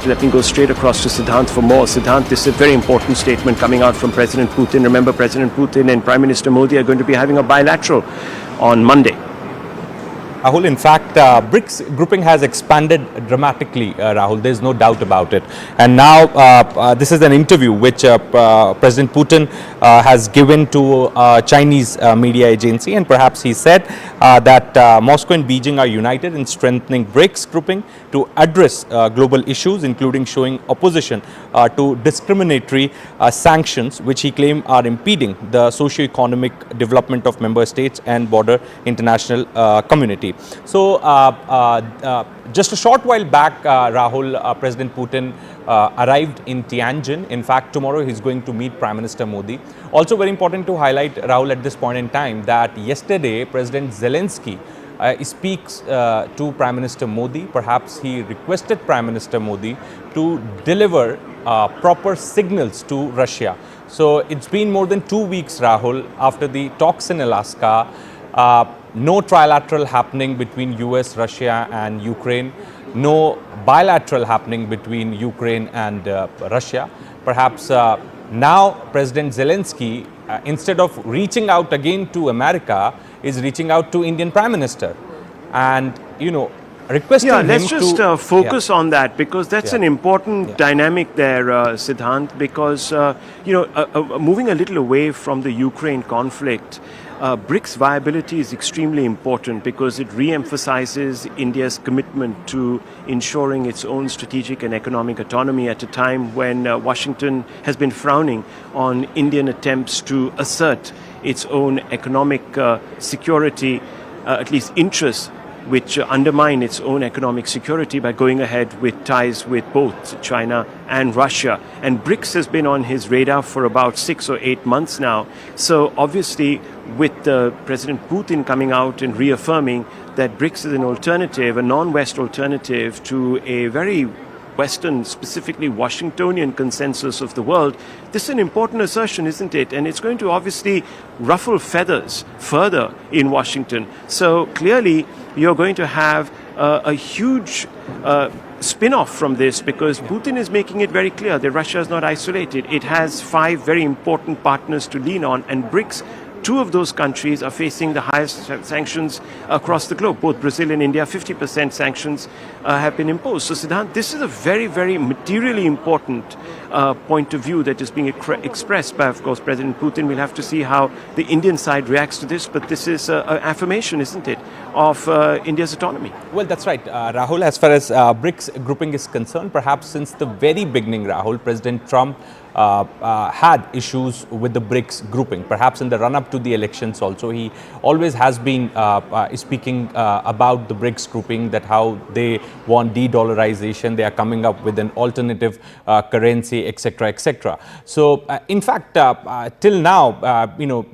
Let me go straight across to Siddhant for more. Siddhant, this is a very important statement coming out from President Putin. Remember, President Putin and Prime Minister Modi are going to be having a bilateral on Monday. Rahul, in fact, BRICS grouping has expanded dramatically, Rahul. There's no doubt about it. And now this is an interview which President Putin has given to a Chinese media agency, and perhaps he said that Moscow and Beijing are united in strengthening BRICS grouping to address global issues, including showing opposition to discriminatory sanctions, which he claimed are impeding the socio-economic development of member states and broader international community. So, just a short while back, Rahul, President Putin arrived in Tianjin. In fact, tomorrow he's going to meet Prime Minister Modi. Also very important to highlight, Rahul, at this point in time, that yesterday President Zelensky speaks to Prime Minister Modi. Perhaps he requested Prime Minister Modi to deliver proper signals to Russia. So, it's been more than 2 weeks, Rahul, after the talks in Alaska. No trilateral happening between US, Russia and Ukraine. No bilateral happening between Ukraine and Russia. Perhaps now President Zelensky, instead of reaching out again to America, is reaching out to Indian Prime Minister and, requesting him to... let's just focus on that, because that's an important dynamic there, Siddhant, because, moving a little away from the Ukraine conflict, BRICS viability is extremely important because it re-emphasizes India's commitment to ensuring its own strategic and economic autonomy at a time when Washington has been frowning on Indian attempts to assert its own economic security, at least interests, which undermine its own economic security by going ahead with ties with both China and Russia. And BRICS has been on his radar for about 6 or 8 months now. So obviously, with President Putin coming out and reaffirming that BRICS is an alternative, a non-West alternative to a very Western, specifically Washingtonian consensus of the world, this is an important assertion, isn't it? And it's going to obviously ruffle feathers further in Washington. So clearly, you're going to have a huge spin-off from this, because Putin is making it very clear that Russia is not isolated. It has 5 very important partners to lean on, and BRICS, 2 of those countries are facing the highest sanctions across the globe. Both Brazil and India, 50% sanctions have been imposed. So, Siddhant, this is a very, very materially important point of view that is being expressed by, of course, President Putin. We'll have to see how the Indian side reacts to this, but this is an affirmation, isn't it, of India's autonomy. Well, that's right, Rahul. As far as BRICS grouping is concerned, perhaps since the very beginning, Rahul, President Trump had issues with the BRICS grouping. Perhaps in the run-up to the elections also, he always has been speaking about the BRICS grouping, that how they want de-dollarization, they are coming up with an alternative currency, etc., etc. So, in fact, till now,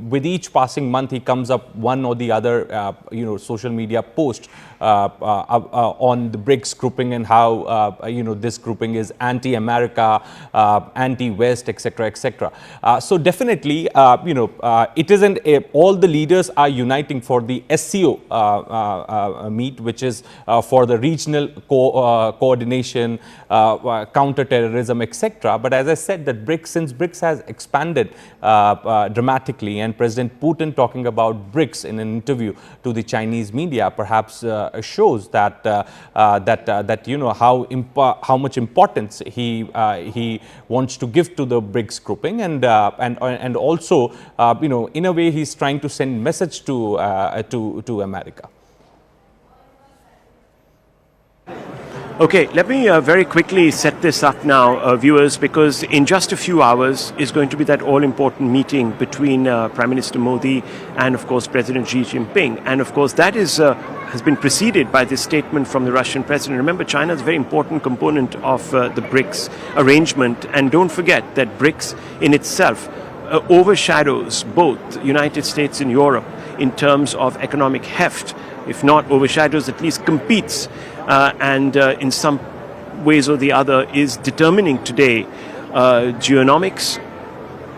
with each passing month, he comes up one or the other, social media post on the BRICS grouping and how, this grouping is anti-America, anti-West, etc., etc. So definitely, it isn't all the leaders are uniting for the SCO meet, which is for the regional coordination, counter-terrorism, etc. But as I said, that since BRICS has expanded dramatically, and President Putin talking about BRICS in an interview to the Chinese media, perhaps shows that how much importance he wants to give to the BRICS grouping, and also in a way he's trying to send message to America. Okay, let me very quickly set this up now, viewers, because in just a few hours is going to be that all-important meeting between Prime Minister Modi and, of course, President Xi Jinping. And, of course, that is has been preceded by this statement from the Russian president. Remember, China is a very important component of the BRICS arrangement. And don't forget that BRICS in itself overshadows both the United States and Europe in terms of economic heft. If not overshadows, at least competes and in some ways or the other is determining today geonomics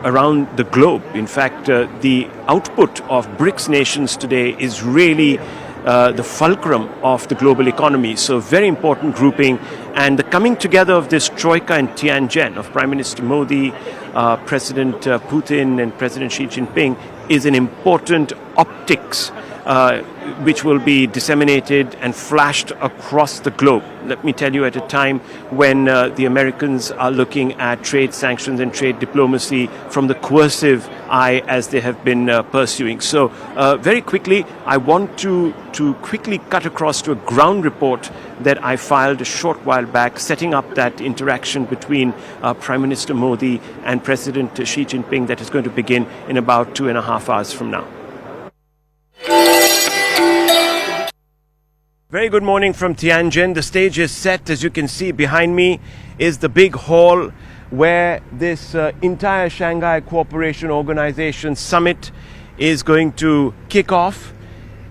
around the globe. In fact, the output of BRICS nations today is really the fulcrum of the global economy. So very important grouping, and the coming together of this troika in Tianjin of Prime Minister Modi, President Putin and President Xi Jinping is an important optics which will be disseminated and flashed across the globe. Let me tell you, at a time when the Americans are looking at trade sanctions and trade diplomacy from the coercive eye as they have been pursuing. So very quickly, I want to quickly cut across to a ground report that I filed a short while back, setting up that interaction between Prime Minister Modi and President Xi Jinping that is going to begin in about 2.5 hours from now. Very good morning from Tianjin. The stage is set. As you can see behind me is the big hall where this entire Shanghai Cooperation Organization summit is going to kick off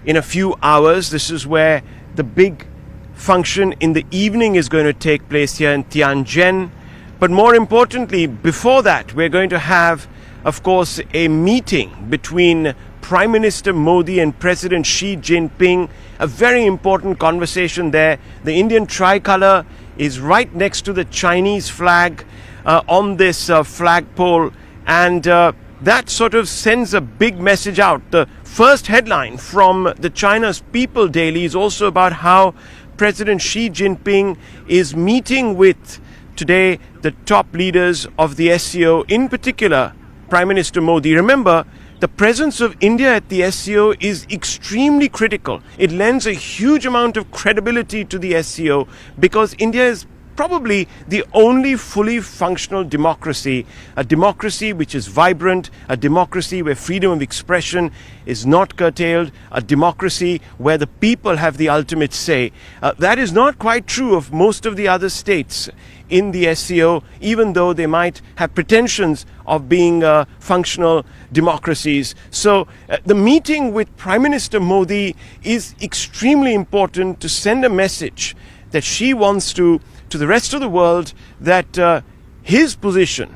in a few hours. This is where the big function in the evening is going to take place here in Tianjin. But more importantly, before that, we're going to have, of course, a meeting between Prime Minister Modi and President Xi Jinping. A very important conversation there. The Indian tricolor is right next to the Chinese flag on this flagpole, and that sort of sends a big message out. The first headline from the China's People Daily is also about how President Xi Jinping is meeting with today the top leaders of the SCO, in particular Prime Minister Modi. Remember, the presence of India at the SCO is extremely critical. It lends a huge amount of credibility to the SCO because India is probably the only fully functional democracy, a democracy which is vibrant, a democracy where freedom of expression is not curtailed, a democracy where the people have the ultimate say. That is not quite true of most of the other states in the SCO, even though they might have pretensions of being functional democracies. So the meeting with Prime Minister Modi is extremely important to send a message that Xi wants to the rest of the world, that his position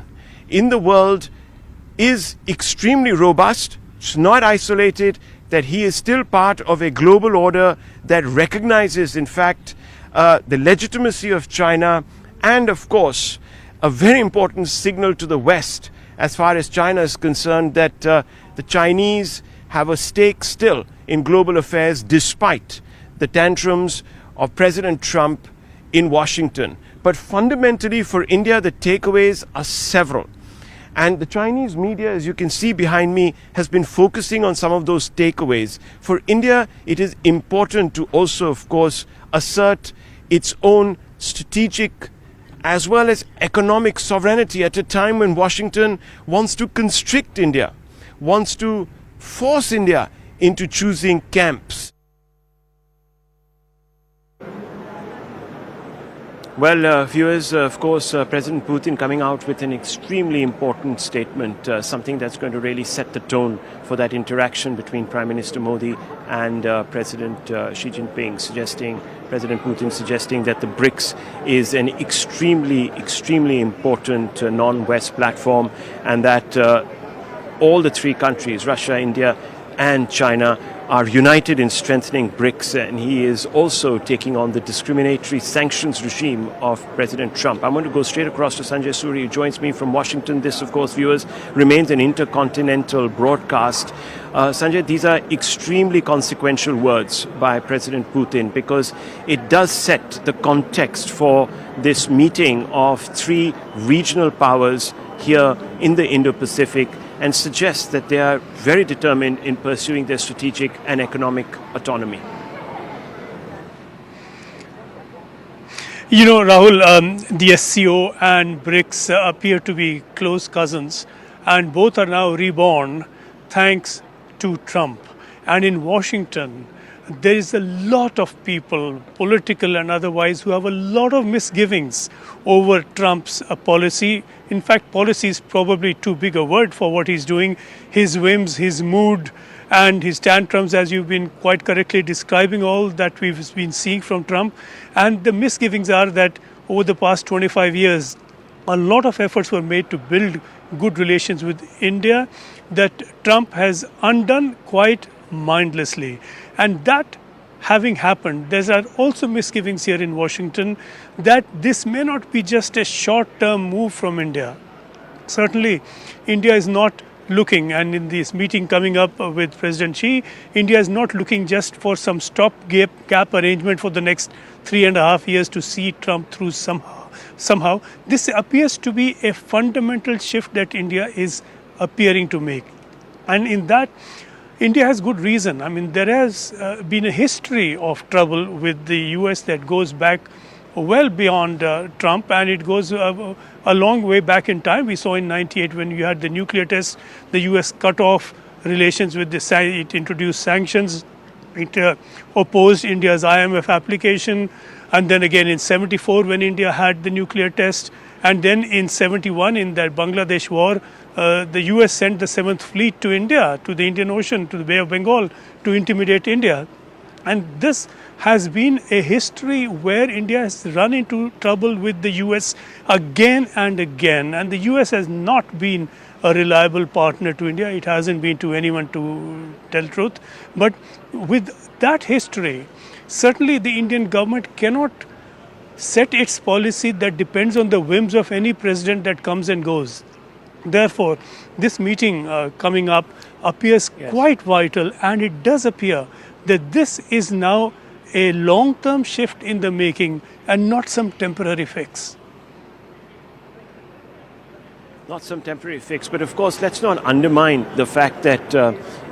in the world is extremely robust, it's not isolated, that he is still part of a global order that recognizes, in fact, the legitimacy of China, and of course, a very important signal to the West as far as China is concerned, that the Chinese have a stake still in global affairs despite the tantrums of President Trump in Washington. But fundamentally for India, the takeaways are several. And the Chinese media, as you can see behind me, has been focusing on some of those takeaways. For India, it is important to also, of course, assert its own strategic as well as economic sovereignty at a time when Washington wants to constrict India, wants to force India into choosing camps. Well, viewers, of course, President Putin coming out with an extremely important statement, something that's going to really set the tone for that interaction between Prime Minister Modi and President Xi Jinping, President Putin suggesting that the BRICS is an extremely important non-West platform, and that all the three countries, Russia, India and China, are united in strengthening BRICS, and he is also taking on the discriminatory sanctions regime of President Trump. I'm going to go straight across to Sanjay Suri, who joins me from Washington. This, of course, viewers, remains an intercontinental broadcast. Sanjay, these are extremely consequential words by President Putin because it does set the context for this meeting of three regional powers here in the Indo-Pacific, and suggests that they are very determined in pursuing their strategic and economic autonomy. You know, Rahul, the SCO and BRICS appear to be close cousins, and both are now reborn thanks to Trump. And in Washington, there is a lot of people, political and otherwise, who have a lot of misgivings over Trump's policy. In fact, policy is probably too big a word for what he's doing. His whims, his mood, and his tantrums, as you've been quite correctly describing all that we've been seeing from Trump. And the misgivings are that over the past 25 years, a lot of efforts were made to build good relations with India that Trump has undone quite mindlessly. And that having happened, there are also misgivings here in Washington that this may not be just a short-term move from India. Certainly, India is not looking, and in this meeting coming up with President Xi, India is not looking just for some stopgap arrangement for the next 3.5 years to see Trump through somehow. This appears to be a fundamental shift that India is appearing to make. And in that, India has good reason. I mean, there has been a history of trouble with the US that goes back well beyond Trump, and it goes a long way back in time. We saw in '98 when you had the nuclear test, the US cut off relations with it introduced sanctions, it opposed India's IMF application, and then again in '74 when India had the nuclear test, and then in '71 in that Bangladesh war, the US sent the 7th Fleet to India, to the Indian Ocean, to the Bay of Bengal to intimidate India. And this has been a history where India has run into trouble with the US again and again. And the US has not been a reliable partner to India. It hasn't been to anyone, to tell truth. But with that history, certainly the Indian government cannot set its policy that depends on the whims of any president that comes and goes. Therefore, this meeting coming up appears quite vital, and it does appear that this is now a long-term shift in the making and not some temporary fix. Not some temporary fix, but of course, let's not undermine the fact that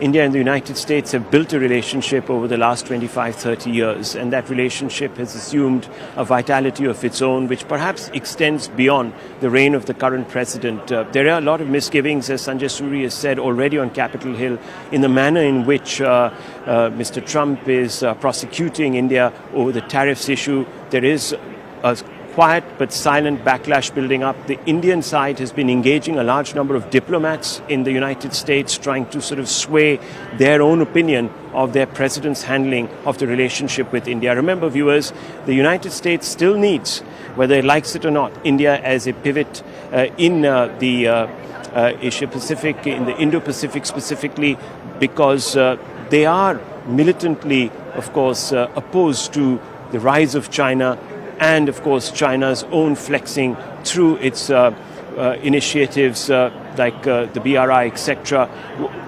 India and the United States have built a relationship over the last 25, 30 years, and that relationship has assumed a vitality of its own, which perhaps extends beyond the reign of the current president. There are a lot of misgivings, as Sanjay Suri has said already on Capitol Hill, in the manner in which Mr. Trump is prosecuting India over the tariffs issue. There is a quiet but silent backlash building up. The Indian side has been engaging a large number of diplomats in the United States, trying to sort of sway their own opinion of their president's handling of the relationship with India. Remember, viewers, the United States still needs, whether it likes it or not, India as a pivot in the Asia-Pacific, in the Indo-Pacific specifically, because they are militantly, of course, opposed to the rise of China, and of course China's own flexing through its initiatives like the BRI, etc.,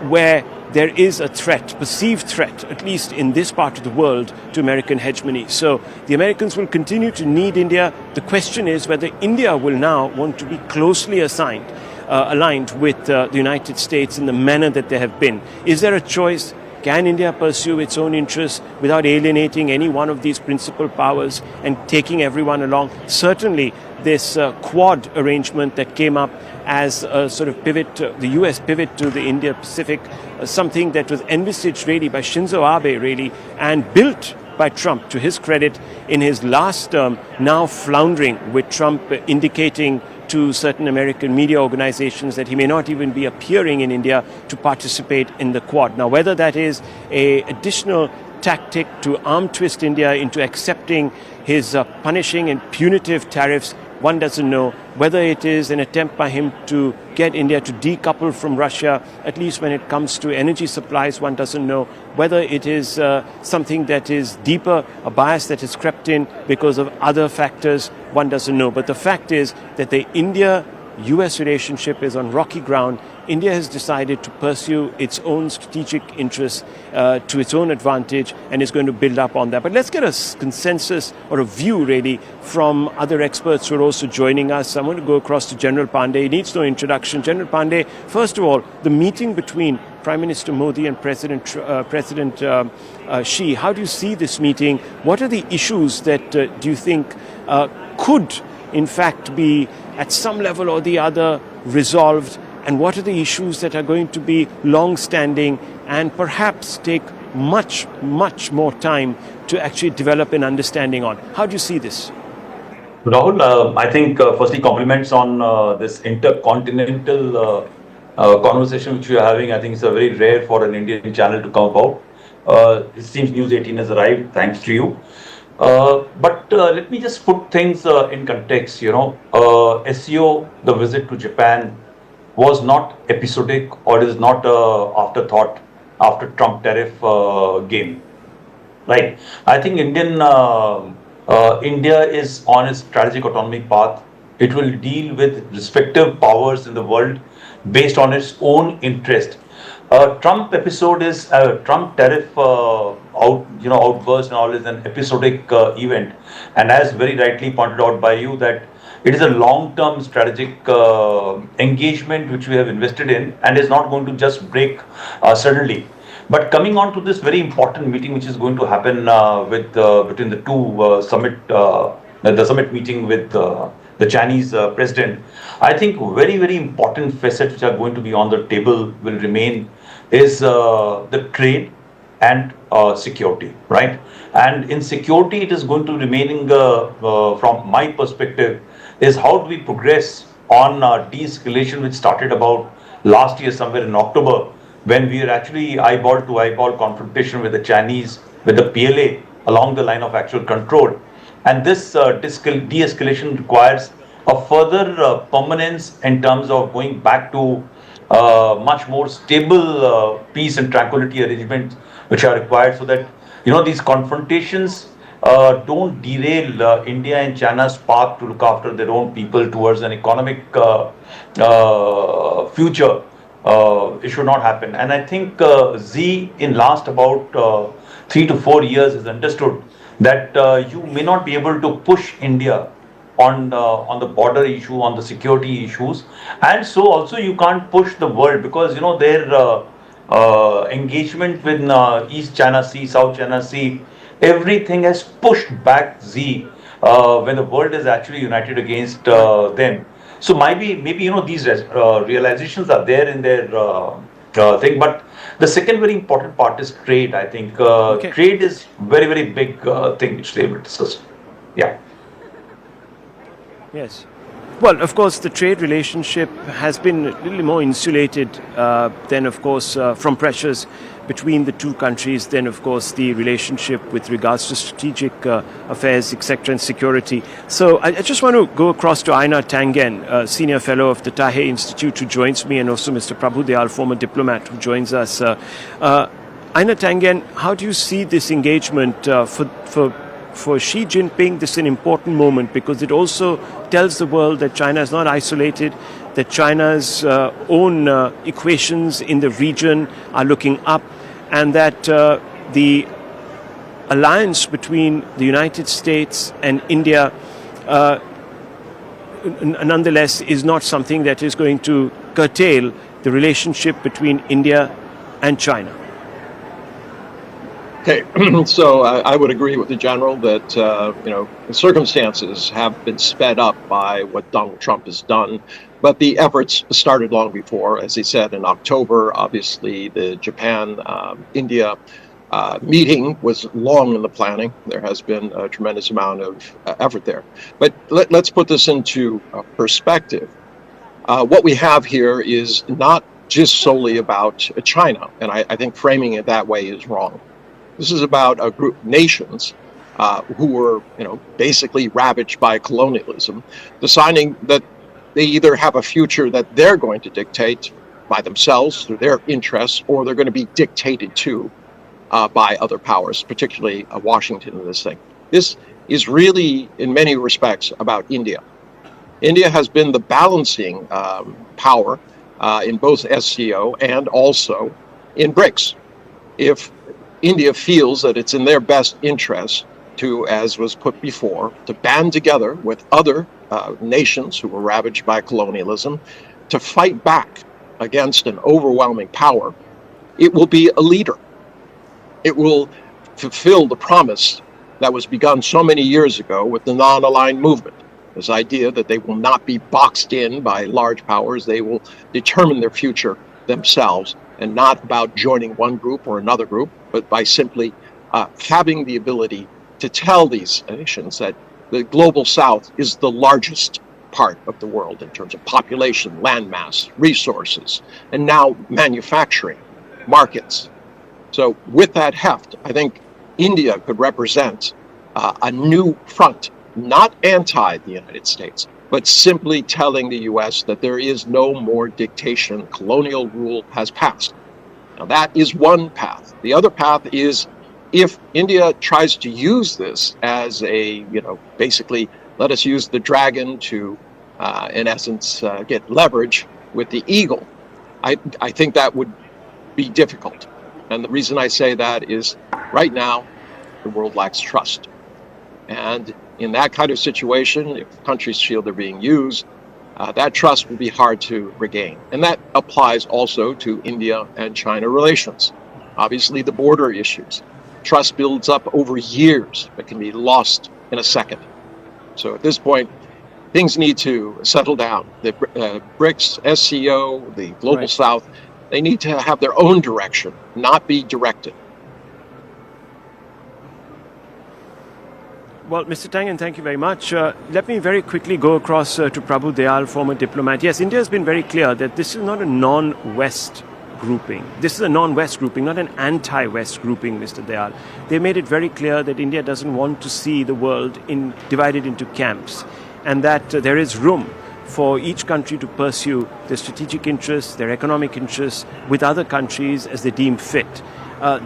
where there is a threat, perceived threat, at least in this part of the world, to American hegemony. So the Americans will continue to need India. The question is whether India will now want to be closely aligned with the United States in the manner that they have been. Is there a choice? Can India pursue its own interests without alienating any one of these principal powers and taking everyone along? Certainly, this Quad arrangement that came up as a sort of pivot, the US pivot to the Indo-Pacific, something that was envisaged really by Shinzo Abe really, and built by Trump, to his credit, in his last term, now floundering, with Trump indicating to certain American media organizations that he may not even be appearing in India to participate in the Quad. Now, whether that is an additional tactic to arm twist India into accepting his punishing and punitive tariffs, one doesn't know. Whether it is an attempt by him to get India to decouple from Russia, at least when it comes to energy supplies, one doesn't know. Whether it is something that is deeper, a bias that has crept in because of other factors, one doesn't know. But the fact is that the India-US relationship is on rocky ground. India has decided to pursue its own strategic interests to its own advantage and is going to build up on that. But let's get a consensus or a view really from other experts who are also joining us. I'm going to go across to General Pandey. He needs no introduction. General Pandey, first of all, the meeting between Prime Minister Modi and President Xi, how do you see this meeting? What are the issues that do you think could in fact be at some level or the other resolved? And what are the issues that are going to be long-standing and perhaps take much, much more time to actually develop an understanding on? How do you see this? Rahul, I think firstly compliments on this intercontinental conversation which we are having. I think it's a very rare for an Indian channel to come about. It seems News 18 has arrived, thanks to you. But let me just put things in context. SCO, the visit to Japan, was not episodic or is not afterthought after Trump tariff game. Right. I think India is on its strategic autonomy path. It will deal with respective powers in the world based on its own interest. Trump episode is Trump tariff outburst and all is an episodic event, and as very rightly pointed out by you that it is a long-term strategic engagement which we have invested in and is not going to just break suddenly. But coming on to this very important meeting, which is going to happen between the two the summit meeting with the Chinese president, I think very important facets which are going to be on the table will remain is the trade and security, right? And in security, it is going to remaining from my perspective is how do we progress on de-escalation, which started about last year somewhere in October, when we are actually eyeball to eyeball confrontation with the Chinese, with the PLA along the line of actual control. And this de-escalation requires a further permanence in terms of going back to much more stable peace and tranquility arrangements which are required so that, these confrontations don't derail India and China's path to look after their own people towards an economic future. It should not happen. And I think Xi, in last about 3 to 4 years, has understood that you may not be able to push India on the border issue, on the security issues, and so also you can't push the world because their engagement with East China Sea, South China Sea, everything has pushed back Xi when the world is actually united against them. So maybe these realizations are there in their thing. But the second very important part is trade. I think trade is very big thing which they will discuss. Yeah. Yes. Well, of course, the trade relationship has been a little more insulated than, of course, from pressures between the two countries, then, of course, the relationship with regards to strategic affairs, etc., and security. So I just want to go across to Aina Tangen, Senior Fellow of the Tahe Institute, who joins me, and also Mr. Prabhu Dayal, former diplomat, who joins us. Aina Tangen, how do you see this engagement for Xi Jinping? This is an important moment because it also tells the world that China is not isolated, that China's own equations in the region are looking up, and that the alliance between the United States and India nonetheless is not something that is going to curtail the relationship between India and China. Okay, so I would agree with the general that the circumstances have been sped up by what Donald Trump has done, but the efforts started long before. As he said in October, obviously the Japan-India meeting was long in the planning. There has been a tremendous amount of effort there. But let's put this into perspective. What we have here is not just solely about China, and I think framing it that way is wrong. This is about a group of nations who were, basically ravaged by colonialism, deciding that they either have a future that they're going to dictate by themselves through their interests, or they're going to be dictated to by other powers, particularly Washington in this thing. This is really, in many respects, about India. India has been the balancing power in both SCO and also in BRICS. If India feels that it's in their best interest to, as was put before, to band together with other nations who were ravaged by colonialism to fight back against an overwhelming power, it will be a leader. It will fulfill the promise that was begun so many years ago with the non-aligned movement. This idea that they will not be boxed in by large powers, they will determine their future themselves, and not about joining one group or another group, but by simply having the ability to tell these nations that the global south is the largest part of the world in terms of population, landmass, resources, and now manufacturing, markets. So with that heft, I think India could represent a new front, not anti the United States, but simply telling the U.S. that there is no more dictation. Colonial rule has passed. Now that is one path. The other path is if India tries to use this as a, basically let us use the dragon to, in essence, get leverage with the eagle, I think that would be difficult. And the reason I say that is right now, the world lacks trust. And in that kind of situation, if countries feel they're being used, that trust will be hard to regain. And that applies also to India and China relations. Obviously, the border issues. Trust builds up over years, but can be lost in a second. So at this point, things need to settle down. The BRICS, SCO, the Global South, they need to have their own direction, not be directed. Well, Mr. Tangen, thank you very much. Let me very quickly go across to Prabhu Dayal, former diplomat. Yes, India has been very clear that this is not a non-West grouping. This is a non-West grouping, not an anti-West grouping, Mr. Dayal. They made it very clear that India doesn't want to see the world divided into camps, and that there is room for each country to pursue their strategic interests, their economic interests with other countries as they deem fit.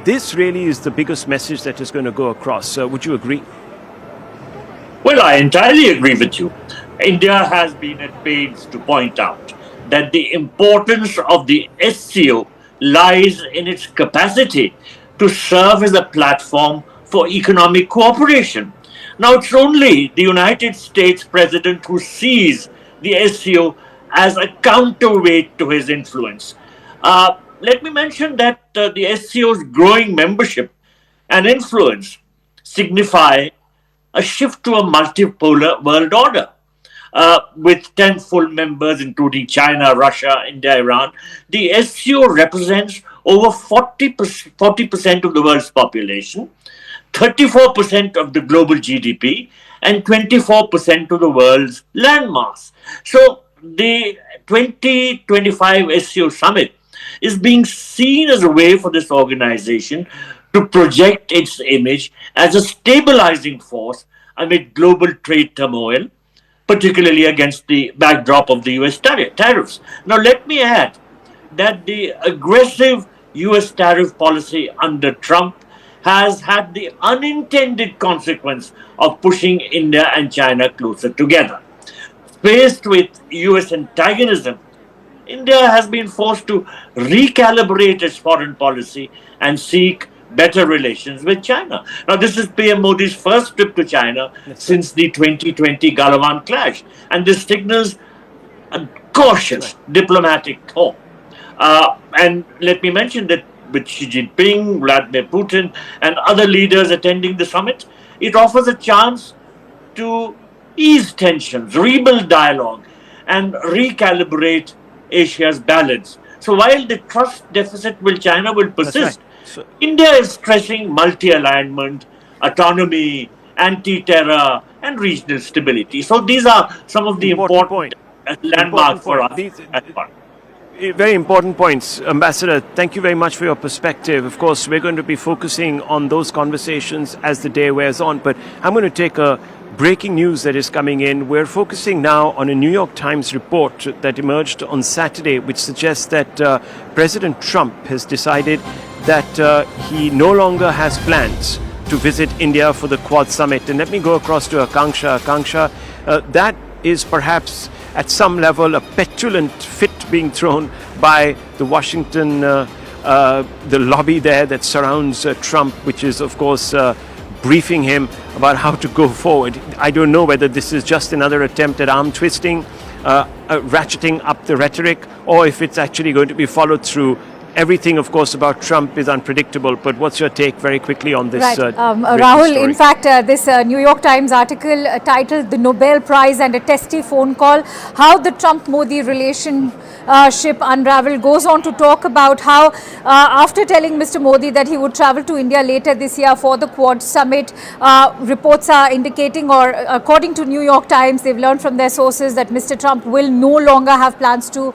This really is the biggest message that is going to go across. Would you agree? Well, I entirely agree with you. India has been at pains to point out that the importance of the SCO lies in its capacity to serve as a platform for economic cooperation. Now, it's only the United States president who sees the SCO as a counterweight to his influence. Let me mention that the SCO's growing membership and influence signify a shift to a multipolar world order. With 10 full members, including China, Russia, India, Iran, the SCO represents over 40% of the world's population, 34% of the global GDP, and 24% of the world's landmass. So the 2025 SCO summit is being seen as a way for this organization to project its image as a stabilizing force amid global trade turmoil, particularly against the backdrop of the US tariffs. Now, let me add that the aggressive US tariff policy under Trump has had the unintended consequence of pushing India and China closer together. Faced with US antagonism, India has been forced to recalibrate its foreign policy and seek better relations with China. Now, this is PM Modi's first trip to China since the 2020 Galawan clash, and this signals a cautious diplomatic tone. And let me mention that with Xi Jinping, Vladimir Putin, and other leaders attending the summit, it offers a chance to ease tensions, rebuild dialogue, and recalibrate Asia's balance. So while the trust deficit with China will persist, India is stressing multi-alignment, autonomy, anti-terror, and regional stability. So these are some of the important landmarks for us. Very important points. Ambassador, thank you very much for your perspective. Of course, we're going to be focusing on those conversations as the day wears on, but I'm going to take a breaking news that is coming in. We're focusing now on a New York Times report that emerged on Saturday, which suggests that President Trump has decided that he no longer has plans to visit India for the Quad Summit. And let me go across to Akanksha. Akanksha, that is perhaps at some level a petulant fit being thrown by the Washington, the lobby there that surrounds Trump, which is, of course, briefing him about how to go forward. I don't know whether this is just another attempt at arm twisting, ratcheting up the rhetoric, or if it's actually going to be followed through. Everything, of course, about Trump is unpredictable, but what's your take very quickly on this? Rahul, story? In fact, this New York Times article titled "The Nobel Prize and a Testy Phone Call, How the Trump-Modi Relationship Unraveled" goes on to talk about how after telling Mr. Modi that he would travel to India later this year for the Quad Summit, reports are indicating, or according to New York Times, they've learned from their sources that Mr. Trump will no longer have plans to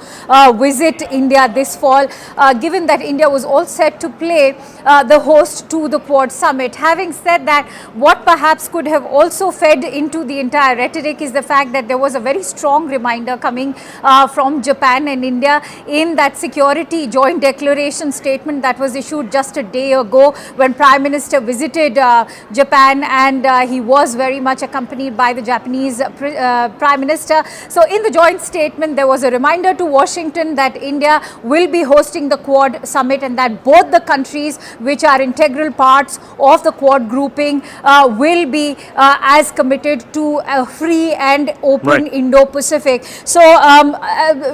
visit India this fall. given that India was all set to play the host to the Quad summit. Having said that, what perhaps could have also fed into the entire rhetoric is the fact that there was a very strong reminder coming from Japan and India in that security joint declaration statement that was issued just a day ago when Prime Minister visited Japan, and he was very much accompanied by the Japanese Prime Minister. So in the joint statement, there was a reminder to Washington that India will be hosting the Quad summit and that both the countries which are integral parts of the Quad grouping will be as committed to a free and open Indo-Pacific. So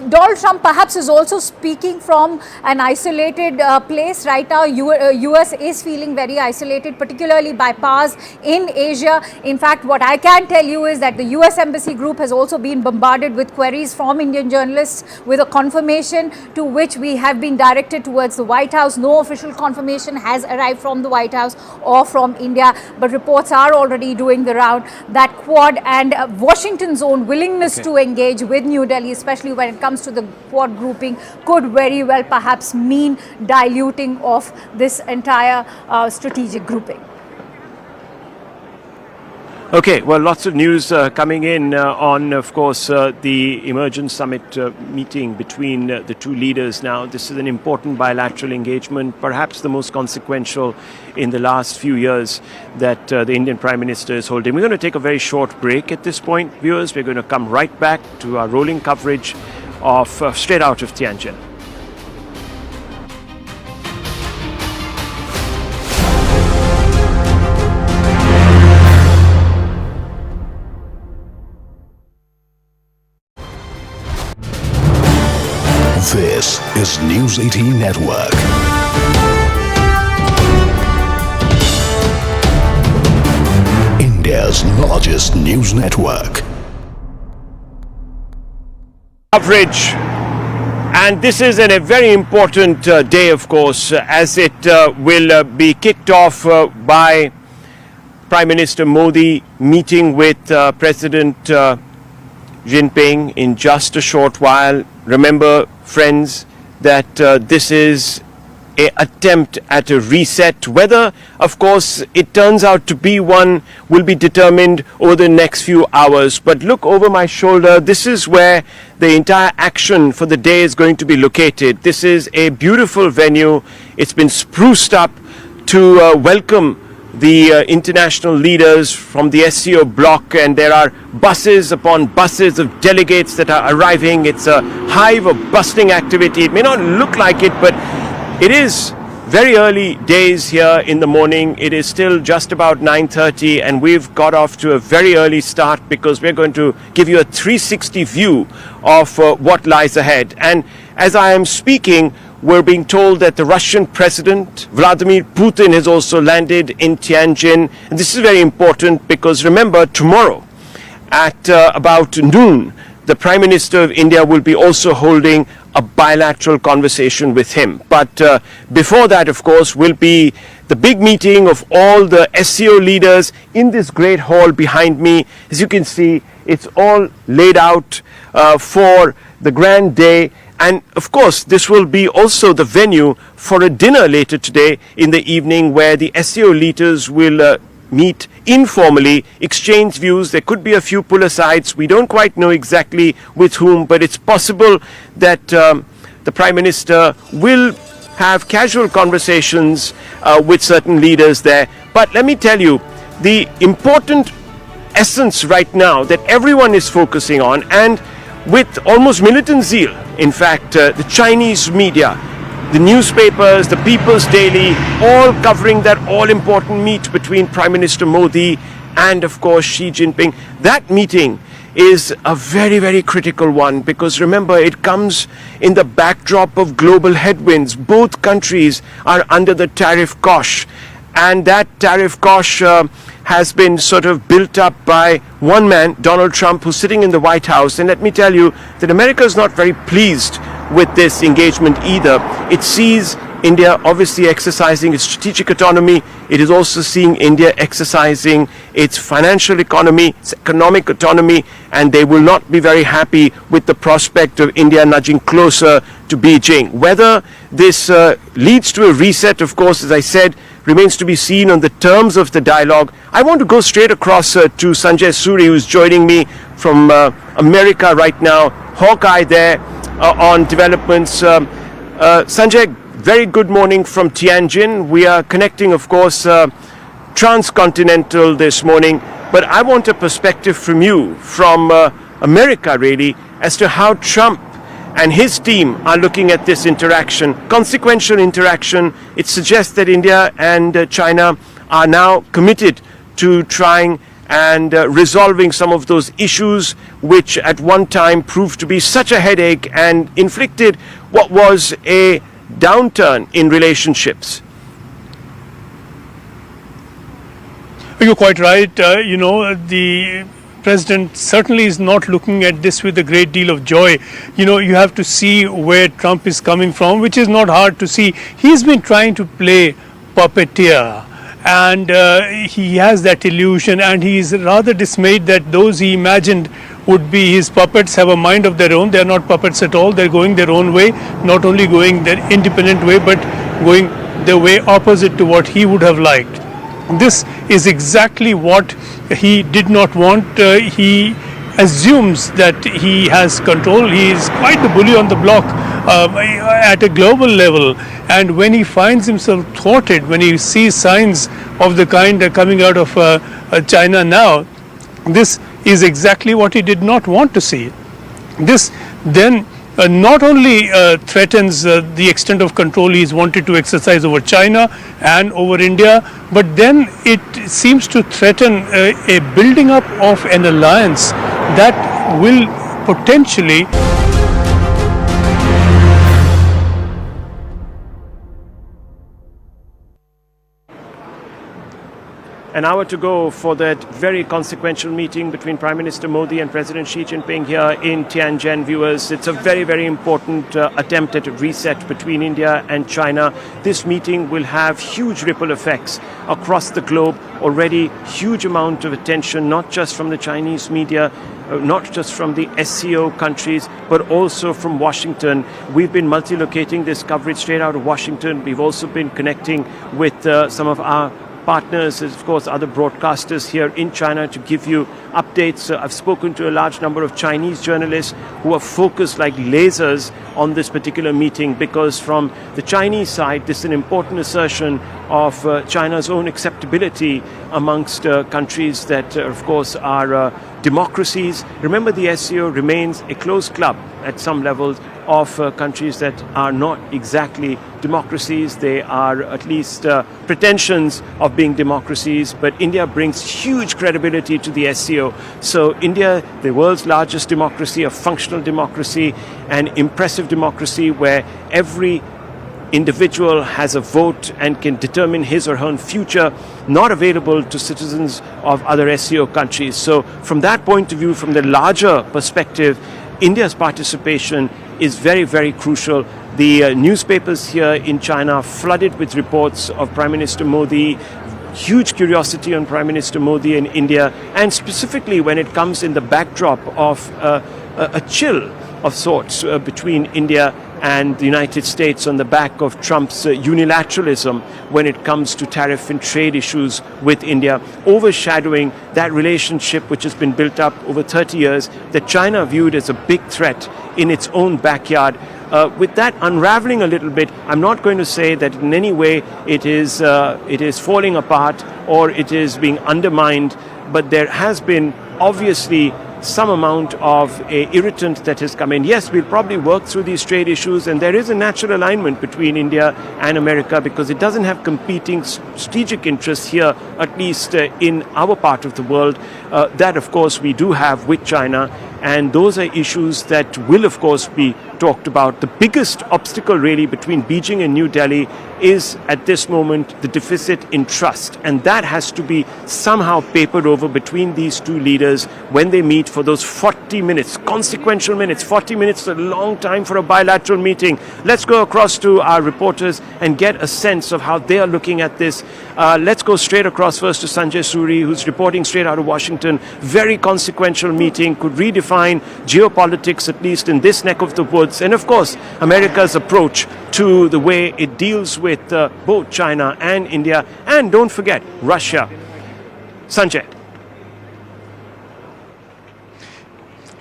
Donald Trump perhaps is also speaking from an isolated place right now. US is feeling very isolated, particularly by powers in Asia. In fact, what I can tell you is that the US Embassy Group has also been bombarded with queries from Indian journalists with a confirmation to which we have been directed towards the White House. No official confirmation has arrived from the White House or from India, but reports are already doing the round that Quad and Washington's own willingness to engage with New Delhi, especially when it comes to the Quad grouping, could very well perhaps mean diluting of this entire strategic grouping. Okay, well, lots of news coming in on, of course, the Emergence Summit meeting between the two leaders now. This is an important bilateral engagement, perhaps the most consequential in the last few years that the Indian Prime Minister is holding. We're going to take a very short break at this point, viewers. We're going to come right back to our rolling coverage of straight out of Tianjin. This is News 18 Network. India's largest news network. Coverage. And this is a very important day, of course, as it will be kicked off by Prime Minister Modi meeting with President Jinping in just a short while. Remember, friends, that this is an attempt at a reset. Whether, of course, it turns out to be one will be determined over the next few hours. But look over my shoulder. This is where the entire action for the day is going to be located. This is a beautiful venue. It's been spruced up to welcome the international leaders from the SCO bloc, and there are buses upon buses of delegates that are arriving. It's a hive of bustling activity. It may not look like it, but it is very early days here in the morning. It is still just about 9:30, and we've got off to a very early start because we're going to give you a 360 view of what lies ahead. And as I am speaking, we're being told that the Russian President Vladimir Putin has also landed in Tianjin. And this is very important because remember, tomorrow at about noon, the Prime Minister of India will be also holding a bilateral conversation with him. But before that, of course, will be the big meeting of all the SCO leaders in this great hall behind me. As you can see, it's all laid out for the grand day. And of course, this will be also the venue for a dinner later today in the evening where the SCO leaders will meet informally, exchange views. There could be a few pull-asides. We don't quite know exactly with whom, but it's possible that the Prime Minister will have casual conversations with certain leaders there. But let me tell you, the important essence right now that everyone is focusing on, and with almost militant zeal, in fact, the Chinese media, the newspapers, the People's Daily, all covering that all-important meet between Prime Minister Modi and, of course, Xi Jinping. That meeting is a very, very critical one because, remember, it comes in the backdrop of global headwinds. Both countries are under the tariff cosh, and that tariff cosh has been sort of built up by one man, Donald Trump, who's sitting in the White House. And let me tell you that America is not very pleased with this engagement either. It sees India obviously exercising its strategic autonomy. It is also seeing India exercising its financial economy, its economic autonomy, and they will not be very happy with the prospect of India nudging closer to Beijing. Whether this leads to a reset, of course, as I said, remains to be seen on the terms of the dialogue. I want to go straight across to Sanjay Suri, who's joining me from America right now. Hawkeye there on developments. Sanjay, very good morning from Tianjin. We are connecting, of course, transcontinental this morning, but I want a perspective from you, from America really, as to how Trump and his team are looking at this interaction, consequential interaction. It suggests that India and China are now committed to trying and resolving some of those issues which at one time proved to be such a headache and inflicted what was a downturn in relationships. You're quite right. The President certainly is not looking at this with a great deal of joy. You have to see where Trump is coming from, which is not hard to see. He's been trying to play puppeteer, and he has that illusion, and he is rather dismayed that those he imagined would be his puppets have a mind of their own. They are not puppets at all. They're going their own way, not only going their independent way, but going the way opposite to what he would have liked. This is exactly what he did not want. He assumes that he has control. He is quite the bully on the block at a global level. And when he finds himself thwarted, when he sees signs of the kind coming out of China now, this is exactly what he did not want to see. This then not only threatens the extent of control he's wanted to exercise over China and over India, but then it seems to threaten a building up of an alliance that will potentially An hour to go for that very consequential meeting between Prime Minister Modi and President Xi Jinping here in Tianjin, viewers. It's a very, very important attempt at a reset between India and China. This meeting will have huge ripple effects across the globe. Already huge amount of attention, not just from the Chinese media, not just from the SCO countries, but also from Washington. We've been multilocating this coverage straight out of Washington. We've also been connecting with some of our partners, of course, other broadcasters here in China to give you updates. I've spoken to a large number of Chinese journalists who are focused like lasers on this particular meeting, because from the Chinese side, this is an important assertion of China's own acceptability amongst countries that, of course, are democracies. Remember, the SCO remains a closed club at some levels of countries that are not exactly democracies. They are at least pretensions of being democracies, but India brings huge credibility to the SCO. So India, the world's largest democracy, a functional democracy, an impressive democracy where every individual has a vote and can determine his or her own future, not available to citizens of other SCO countries. So from that point of view, from the larger perspective, India's participation is very, very crucial. The newspapers here in China flooded with reports of Prime Minister Modi, huge curiosity on Prime Minister Modi in India, and specifically when it comes in the backdrop of a chill of sorts between India and the United States on the back of Trump's unilateralism when it comes to tariff and trade issues with India, overshadowing that relationship which has been built up over 30 years that China viewed as a big threat in its own backyard. With that unraveling a little bit, I'm not going to say that in any way it is falling apart or it is being undermined, but there has been obviously some amount of a irritant that has come in. Yes, we'll probably work through these trade issues, and there is a natural alignment between India and America because it doesn't have competing strategic interests here, at least in our part of the world. That, of course, we do have with China. And those are issues that will, of course, be talked about. The biggest obstacle really between Beijing and New Delhi is at this moment the deficit in trust. And that has to be somehow papered over between these two leaders when they meet for those 40 minutes, consequential minutes. 40 minutes is a long time for a bilateral meeting. Let's go across to our reporters and get a sense of how they are looking at this. Let's go straight across first to Sanjay Suri, who's reporting straight out of Washington. Very consequential meeting, could redefine geopolitics, at least in this neck of the woods. And of course, America's approach to the way it deals with both China and India. And don't forget, Russia. Sanjay.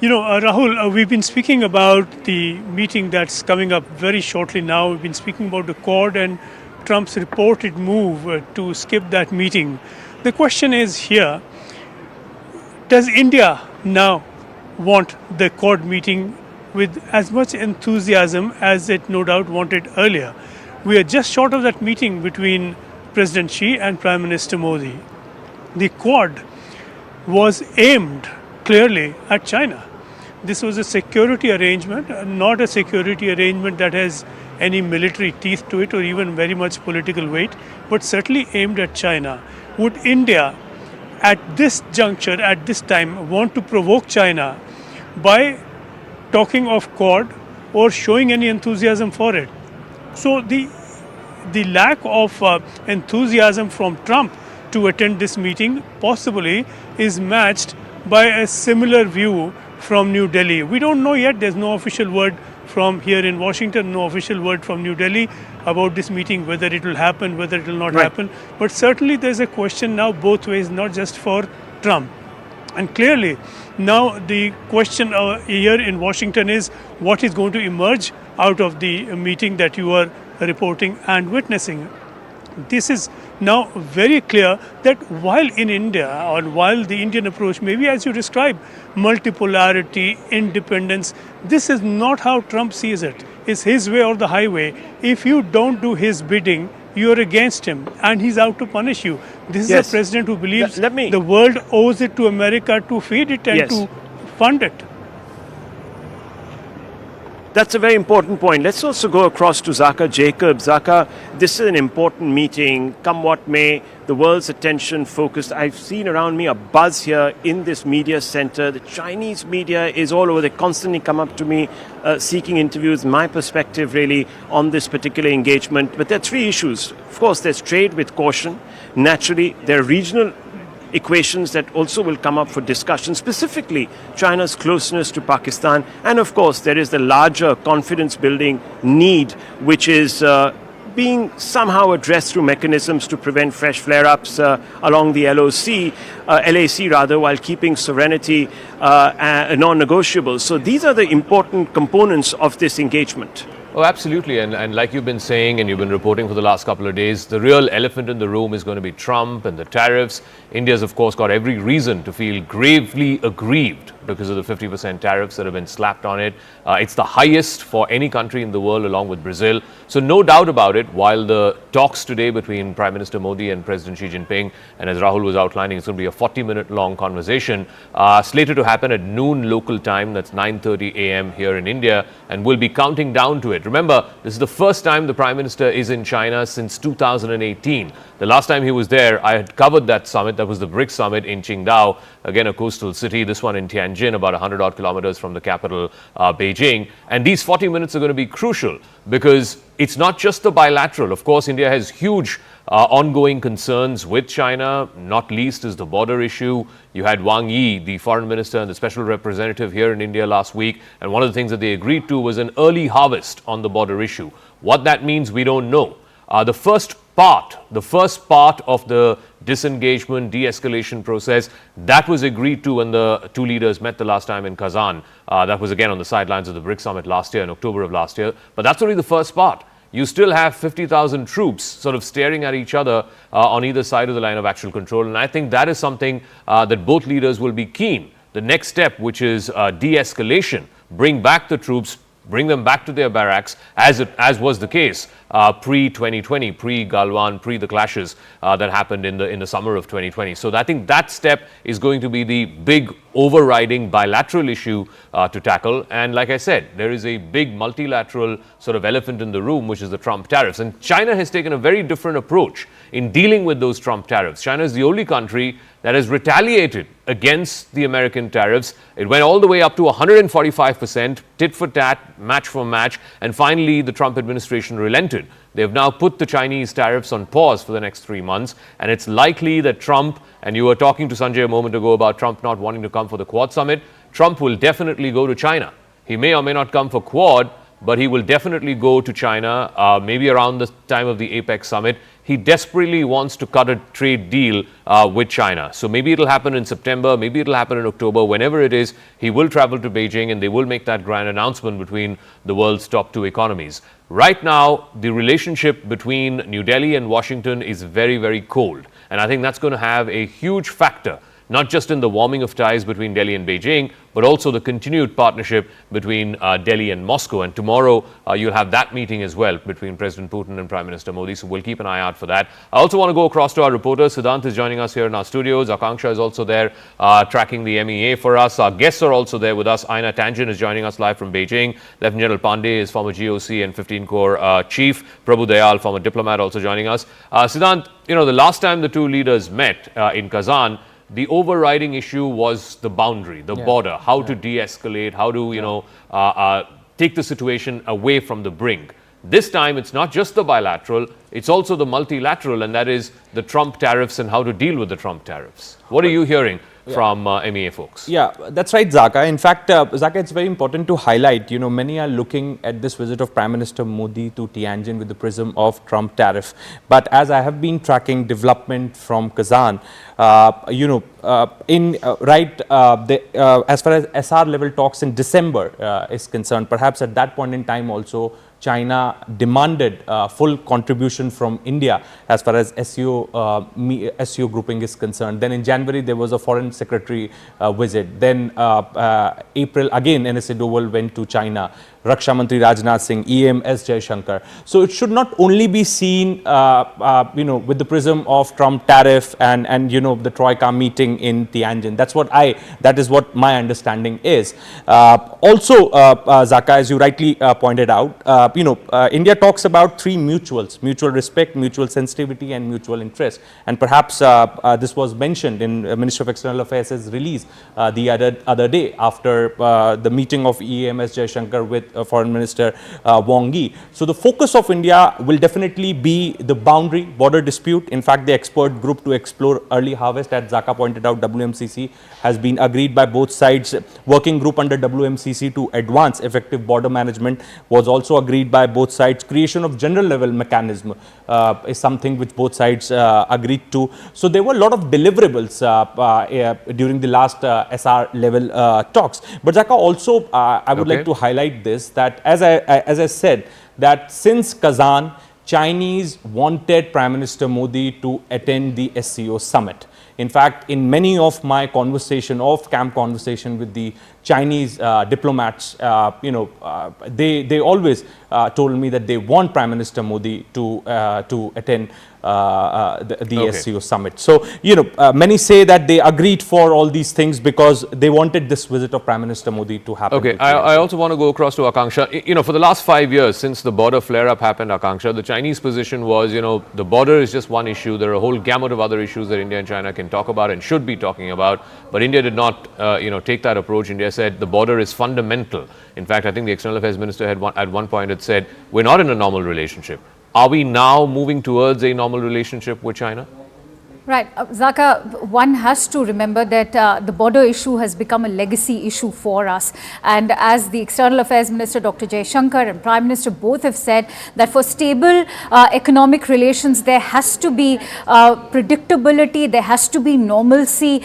You know, Rahul, we've been speaking about the meeting that's coming up very shortly now. We've been speaking about the Quad and Trump's reported move to skip that meeting. The question is here, does India now want the Quad meeting with as much enthusiasm as it no doubt wanted earlier? We are just short of that meeting between President Xi and Prime Minister Modi. The Quad was aimed clearly at China. This was a security arrangement, not a security arrangement that has any military teeth to it or even very much political weight, but certainly aimed at China. Would India, at this juncture, at this time, want to provoke China by talking of Quad or showing any enthusiasm for it? So the lack of enthusiasm from Trump to attend this meeting possibly is matched by a similar view from New Delhi. We don't know yet. There's no official word from here in Washington, no official word from New Delhi about this meeting, whether it will happen, whether it will not happen. But certainly there's a question now both ways, not just for Trump. And clearly now the question here in Washington is what is going to emerge out of the meeting that you are reporting and witnessing. This is now very clear that while in India, or while the Indian approach, maybe as you describe, multipolarity, independence, this is not how Trump sees it. It's his way or the highway. If you don't do his bidding, you're against him and he's out to punish you. This is a president who believes the world owes it to America to feed it and to fund it. That's a very important point. Let's also go across to Zaka Jacob. Zaka, this is an important meeting. Come what may, the world's attention focused. I've seen around me a buzz here in this media center. The Chinese media is all over. They constantly come up to me seeking interviews, my perspective really on this particular engagement. But there are three issues. Of course, there's trade with caution. Naturally, there are regional equations that also will come up for discussion, specifically China's closeness to Pakistan. And of course, there is the larger confidence building need, which is being somehow addressed through mechanisms to prevent fresh flare-ups along the LAC rather, while keeping sovereignty non-negotiable. So these are the important components of this engagement. Oh, absolutely. And like you've been saying and you've been reporting for the last couple of days, the real elephant in the room is going to be Trump and the tariffs. India's, of course, got every reason to feel gravely aggrieved because of the 50% tariffs that have been slapped on it. It's the highest for any country in the world, along with Brazil. So no doubt about it, while the talks today between Prime Minister Modi and President Xi Jinping, and as Rahul was outlining, it's going to be a 40-minute long conversation, slated to happen at noon local time, that's 9:30 a.m. here in India, and we'll be counting down to it. Remember, this is the first time the Prime Minister is in China since 2018. The last time he was there, I had covered that summit. That was the BRICS summit in Qingdao, again a coastal city, this one in Tianjin, about 100 odd kilometers from the capital, Beijing. And these 40 minutes are going to be crucial because it's not just the bilateral. Of course, India has huge ongoing concerns with China, not least is the border issue. You had Wang Yi, the foreign minister and the special representative here in India last week, and one of the things that they agreed to was an early harvest on the border issue. What that means, we don't know. The first part of the disengagement, de-escalation process, that was agreed to when the two leaders met the last time in Kazan. That was again on the sidelines of the BRICS summit last year, in October of last year. But that's only the first part. You still have 50,000 troops sort of staring at each other on either side of the line of actual control. And I think that is something that both leaders will be keen. The next step, which is de-escalation, bring back the troops, bring them back to their barracks, as was the case pre-2020, pre-Galwan, pre the clashes that happened in the summer of 2020. So I think that step is going to be the big overriding bilateral issue to tackle. And like I said, there is a big multilateral sort of elephant in the room, which is the Trump tariffs. And China has taken a very different approach in dealing with those Trump tariffs. China is the only country that has retaliated against the American tariffs. It went all the way up to 145%, tit for tat, match for match, and finally the Trump administration relented. They have now put the Chinese tariffs on pause for the next 3 months, and it's likely that Trump, and you were talking to Sanjay a moment ago about Trump not wanting to come for the Quad summit, Trump will definitely go to China. He may or may not come for Quad, but he will definitely go to China, maybe around the time of the APEC summit. He desperately wants to cut a trade deal with China. So maybe it'll happen in September, maybe it'll happen in October, whenever it is, he will travel to Beijing and they will make that grand announcement between the world's top two economies. Right now, the relationship between New Delhi and Washington is very, very cold. And I think that's going to have a huge factor, not just in the warming of ties between Delhi and Beijing, but also the continued partnership between Delhi and Moscow. And tomorrow, you'll have that meeting as well between President Putin and Prime Minister Modi. So we'll keep an eye out for that. I also want to go across to our reporter. Siddhant is joining us here in our studios. Akanksha is also there tracking the MEA for us. Our guests are also there with us. Aina Tianjin is joining us live from Beijing. Lieutenant General Pandey is former GOC and 15 Corps chief. Prabhu Dayal, former diplomat, also joining us. Siddhant, you know, the last time the two leaders met in Kazan, the overriding issue was the boundary, the border, how to de-escalate, how to, you know, take the situation away from the brink. This time, it's not just the bilateral, it's also the multilateral, and that is the Trump tariffs and how to deal with the Trump tariffs. What are you hearing from MEA folks? Yeah, that's right, Zaka. In fact, Zaka, it's very important to highlight, you know, many are looking at this visit of Prime Minister Modi to Tianjin with the prism of Trump tariff. But as I have been tracking development from Kazan, you know, as far as SR level talks in December is concerned, perhaps at that point in time also, China demanded full contribution from India as far as SCO grouping is concerned. Then in January, there was a foreign secretary visit. Then April, again, NSA Doval went to China. Raksha Mantri Rajnath Singh, EM S. Jaishankar. So it should not only be seen, you know, with the prism of Trump tariff and you know, the Troika meeting in Tianjin. That is what my understanding is. Also, Zaka, as you rightly pointed out, you know, India talks about three mutuals: mutual respect, mutual sensitivity, and mutual interest. And perhaps this was mentioned in Minister of External Affairs' release the other day after the meeting of EM S. Jaishankar with Foreign Minister Wang Yi. So the focus of India will definitely be the boundary border dispute. In fact, the expert group to explore early harvest, as Zaka pointed out, WMCC, has been agreed by both sides. Working group under WMCC to advance effective border management was also agreed by both sides. Creation of general level mechanism is something which both sides agreed to. So there were a lot of deliverables during the last SR level talks. But Zaka, also I would like to highlight this, that as I said, that since Kazan, Chinese wanted Prime Minister Modi to attend the SCO summit. In fact, in many of my conversation, off-camp conversation with the Chinese diplomats, you know, they always told me that they want Prime Minister Modi to attend the SCO summit. So, you know, many say that they agreed for all these things because they wanted this visit of Prime Minister Modi to happen. Okay, I also want to go across to Akanksha. You know, for the last 5 years since the border flare-up happened, Akanksha, the Chinese position was, you know, the border is just one issue. There are a whole gamut of other issues that India and China can talk about and should be talking about. But India did not, you know, take that approach. India said the border is fundamental. In fact, I think the External Affairs Minister had at one point had said, we're not in a normal relationship. Are we now moving towards a normal relationship with China? Right. Zaka, one has to remember that the border issue has become a legacy issue for us. And as the External Affairs Minister, Dr. Jaishankar, and Prime Minister both have said that for stable economic relations, there has to be predictability, there has to be normalcy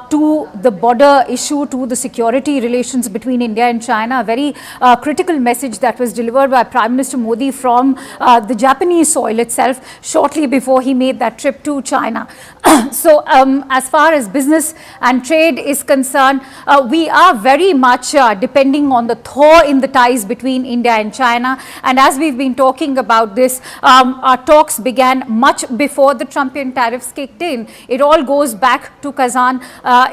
to the border issue, to the security relations between India and China. A very critical message that was delivered by Prime Minister Modi from the Japanese soil itself shortly before he made that trip to China. So as far as business and trade is concerned, we are very much depending on the thaw in the ties between India and China. And as we've been talking about this, our talks began much before the Trumpian tariffs kicked in. It all goes back to Kazan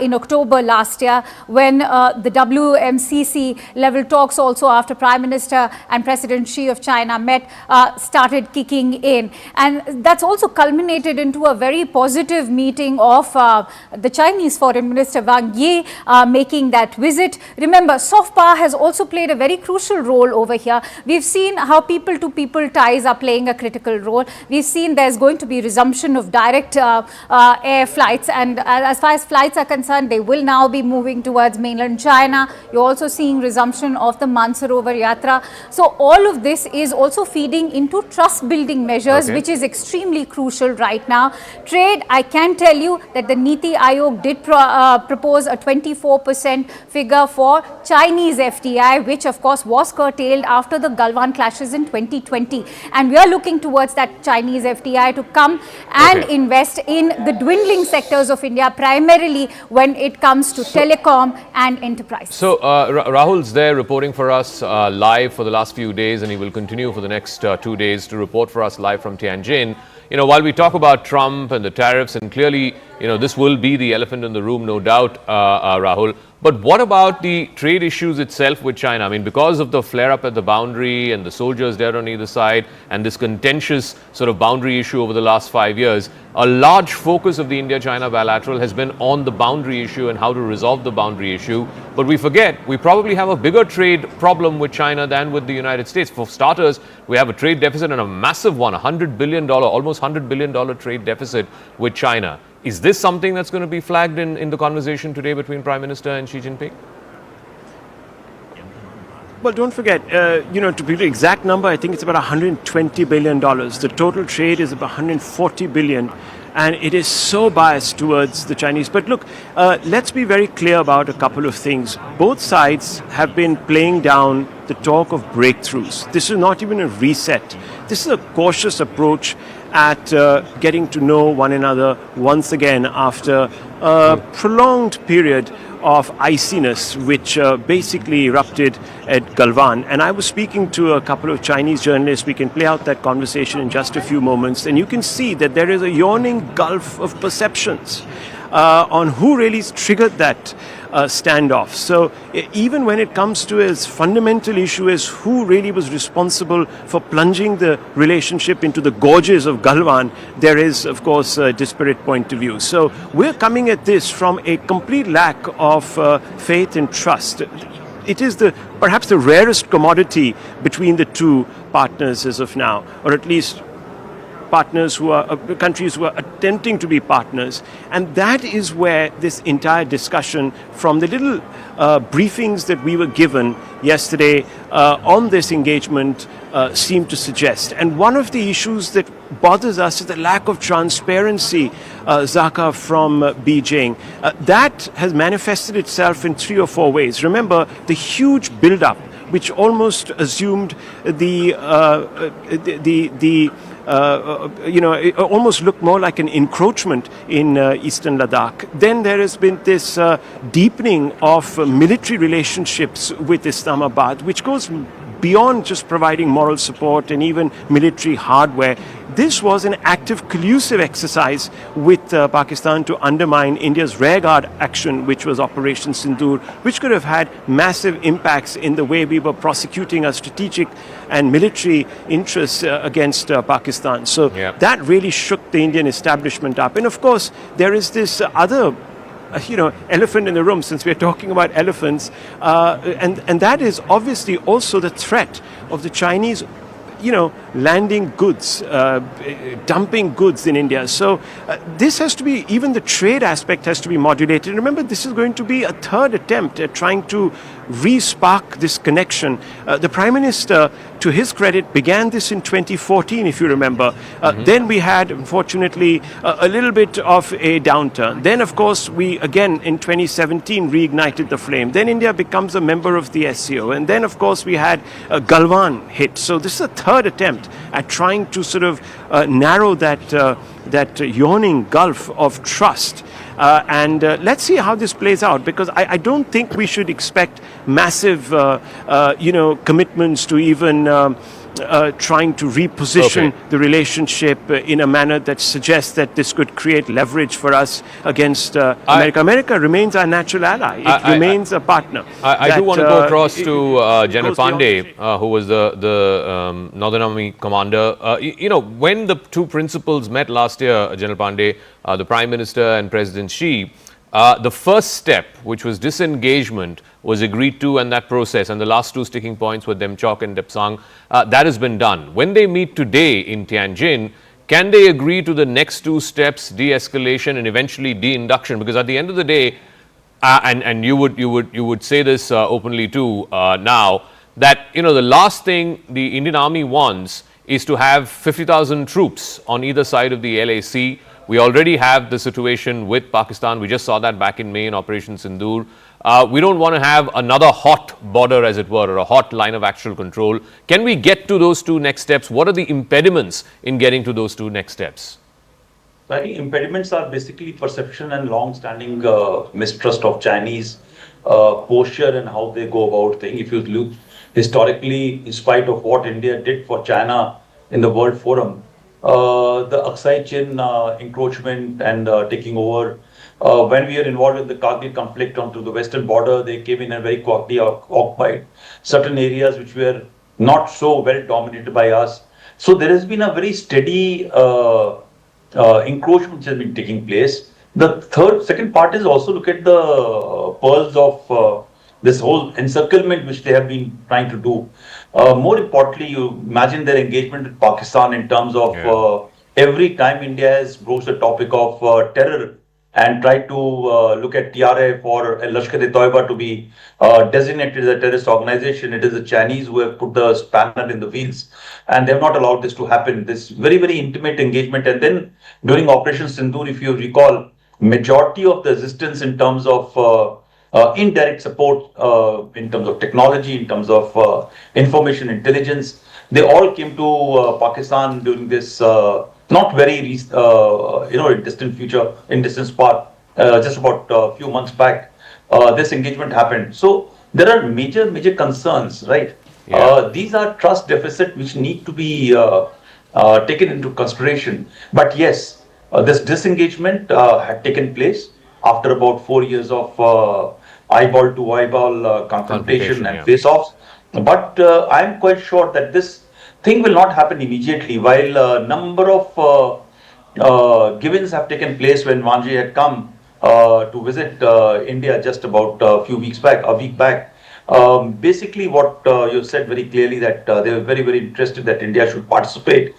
in October last year, when the WMCC level talks, also after Prime Minister and President Xi of China met, started kicking in. And that's also culminated into a very positive meeting of the Chinese Foreign Minister Wang Yi making that visit. Remember, soft power has also played a very crucial role over here. We've seen how people-to-people ties are playing a critical role. We've seen there's going to be resumption of direct air flights, and as far as flights are concerned, they will now be moving towards mainland China. You're also seeing resumption of the Mansarovar Yatra. So all of this is also feeding into trust-building measures, which is extremely crucial right now. Trade, I can tell you that the Niti Aayog did propose a 24% figure for Chinese FDI, which of course was curtailed after the Galwan clashes in 2020. And we are looking towards that Chinese FDI to come and invest in the dwindling sectors of India, primarily when it comes to telecom and enterprise. So Rahul's there reporting for us live for the last few days, and he will continue for the next 2 days to report for us live from Tianjin. You know, while we talk about Trump and the tariffs, and clearly, you know, this will be the elephant in the room, no doubt, Rahul. But what about the trade issues itself with China? I mean, because of the flare-up at the boundary and the soldiers there on either side and this contentious sort of boundary issue over the last 5 years, a large focus of the India-China bilateral has been on the boundary issue and how to resolve the boundary issue. But we forget, we probably have a bigger trade problem with China than with the United States. For starters, we have a trade deficit, and a massive one, $100 billion, almost $100 billion trade deficit with China. Is this something that's going to be flagged in the conversation today between Prime Minister and Xi Jinping? Well, don't forget, you know, to be the exact number, I think it's about $120 billion. The total trade is about $140 billion. And it is so biased towards the Chinese. But look, let's be very clear about a couple of things. Both sides have been playing down the talk of breakthroughs. This is not even a reset. This is a cautious approach at getting to know one another once again after a prolonged period of iciness, which basically erupted at Galwan. And I was speaking to a couple of Chinese journalists. We can play out that conversation in just a few moments. And you can see that there is a yawning gulf of perceptions on who really triggered that standoff. So even when it comes to as fundamental issue as who really was responsible for plunging the relationship into the gorges of Galwan, there is, of course, a disparate point of view. So we're coming at this from a complete lack of faith and trust. It is perhaps the rarest commodity between the two partners as of now, or at least partners who are countries who are attempting to be partners. And that is where this entire discussion, from the little briefings that we were given yesterday on this engagement, seemed to suggest. And one of the issues that bothers us is the lack of transparency, Zaka, from Beijing. That has manifested itself in 3 or 4 ways. Remember the huge build-up, which almost assumed it almost looked more like an encroachment in eastern Ladakh. Then there has been this deepening of military relationships with Islamabad, which goes beyond just providing moral support and even military hardware. This was an active, collusive exercise with Pakistan to undermine India's rearguard action, which was Operation Sindoor, which could have had massive impacts in the way we were prosecuting our strategic and military interests against Pakistan. So that really shook the Indian establishment up. And of course, there is this other elephant in the room, since we're talking about elephants, and that is obviously also the threat of the Chinese, landing goods, dumping goods in India. So this has to be, even the trade aspect has to be modulated. Remember, this is going to be a third attempt at trying to re-spark this connection. The Prime Minister, to his credit, began this in 2014, if you remember. Then we had, unfortunately, a little bit of a downturn. Then, of course, we again in 2017 reignited the flame. Then India becomes a member of the SCO. And then, of course, we had Galwan hit. So this is a third attempt. at trying to sort of narrow that yawning gulf of trust. And let's see how this plays out, because I don't think we should expect massive, commitments to even trying to reposition the relationship in a manner that suggests that this could create leverage for us against America. America remains our natural ally. It remains a partner. I do want to go across to General Pandey, who was the Northern Army commander. When the two principals met last year, General Pandey, the Prime Minister and President Xi, the first step, which was disengagement, was agreed to, and that process, and the last two sticking points were Demchok and Depsang, that has been done. When they meet today in Tianjin, can they agree to the next two steps, de-escalation and eventually de-induction? Because at the end of the day, and you would say this openly too now, that the last thing the Indian Army wants is to have 50,000 troops on either side of the LAC. We already have the situation with Pakistan. We just saw that back in May in Operation Sindoor. We don't want to have another hot border, as it were, or a hot line of actual control. Can we get to those two next steps? What are the impediments in getting to those two next steps? I think impediments are basically perception and long-standing mistrust of Chinese posture and how they go about things. If you look historically, in spite of what India did for China in the World Forum, the Aksai Chin encroachment and taking over. When we were involved in the Kargil conflict onto the western border, they came in and very quickly occupied certain areas which were not so well dominated by us. So there has been a very steady encroachment which has been taking place. The second part is also look at the pearls of this whole encirclement which they have been trying to do. More importantly, you imagine their engagement with Pakistan in terms of every time India has broached the topic of terror and tried to look at TRF or Lashkar-e-Toiba to be designated as a terrorist organization. It is the Chinese who have put the spanner in the wheels, and they have not allowed this to happen. This very, very intimate engagement. And then during Operation Sindoor, if you recall, majority of the resistance in terms of indirect support, in terms of technology, in terms of information intelligence, they all came to Pakistan during this not very distant future, in distance part, just about a few months back. This engagement happened. So there are major concerns, right? These are trust deficit which need to be taken into consideration. But yes, this disengagement had taken place after about 4 years of eyeball to eyeball confrontation and face-offs. But I'm quite sure that this thing will not happen immediately. While a number of givens have taken place when Wanji had come to visit India just about a week back. Basically what you said very clearly, that they were very, very interested that India should participate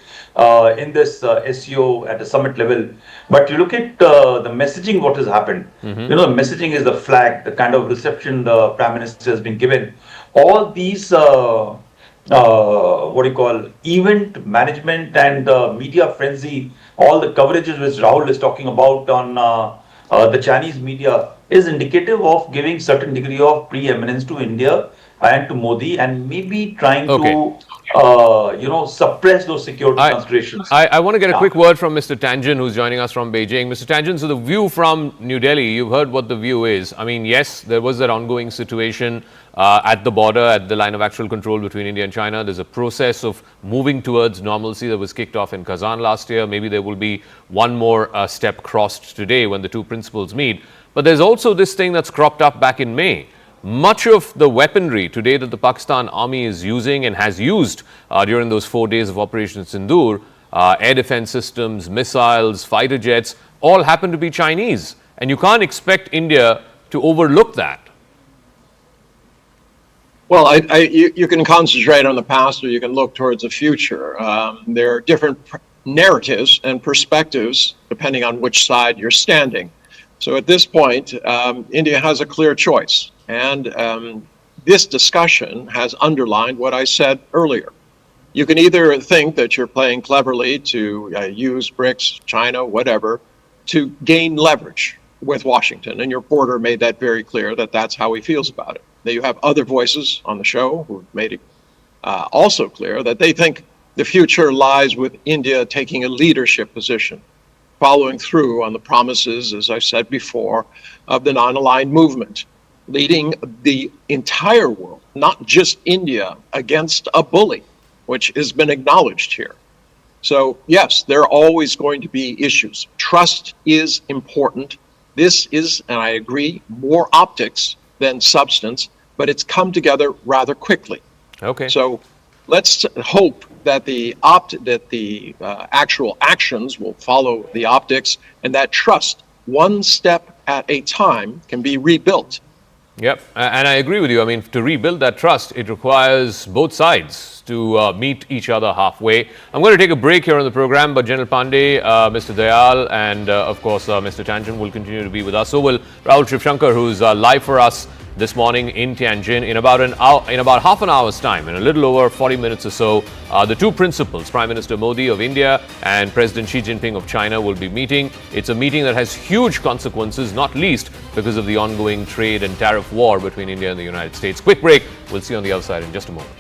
in this SCO at a summit level. But you look at the messaging, what has happened. The messaging is the flag, the kind of reception the Prime Minister has been given. All these event management and media frenzy, all the coverages which Rahul is talking about on the Chinese media is indicative of giving certain degree of preeminence to India and to Modi, and maybe trying to suppress those security considerations. I want to get a quick word from Mr. Tianjin, who's joining us from Beijing. Mr. Tianjin, so the view from New Delhi, you've heard what the view is. I mean, yes, there was that ongoing situation at the border, at the line of actual control between India and China. There's a process of moving towards normalcy that was kicked off in Kazan last year. Maybe there will be one more step crossed today when the two principals meet. But there's also this thing that's cropped up back in May. Much of the weaponry today that the Pakistan army is using and has used during those 4 days of Operation Sindoor, air defense systems, missiles, fighter jets, all happen to be Chinese. And you can't expect India to overlook that. Well, you can concentrate on the past, or you can look towards the future. There are different narratives and perspectives depending on which side you're standing. So at this point, India has a clear choice. And this discussion has underlined what I said earlier. You can either think that you're playing cleverly to use BRICS, China, whatever, to gain leverage with Washington. And your reporter made that very clear, that that's how he feels about it. Now, you have other voices on the show who've made it also clear that they think The future lies with India taking a leadership position, following through on the promises, as I said before, of the non-aligned movement, leading the entire world, not just India, against a bully, which has been acknowledged here. So yes, there are always going to be issues. Trust is important. This is, and I agree, more optics than substance, but it's come together rather quickly. Okay. So let's hope that the actual actions will follow the optics, and that trust, one step at a time, can be rebuilt. Yep, and I agree with you. I mean, to rebuild that trust, it requires both sides to meet each other halfway. I'm going to take a break here on the program, but General Pandey, Mr. Dayal, and of course, Mr. Tianjin will continue to be with us. So will Rahul Shivshankar, who's live for us this morning in Tianjin. In about half an hour's time, in a little over 40 minutes or so, the two principals, Prime Minister Modi of India and President Xi Jinping of China, will be meeting. It's a meeting that has huge consequences, not least because of the ongoing trade and tariff war between India and the United States. Quick break. We'll see you on the other side in just a moment.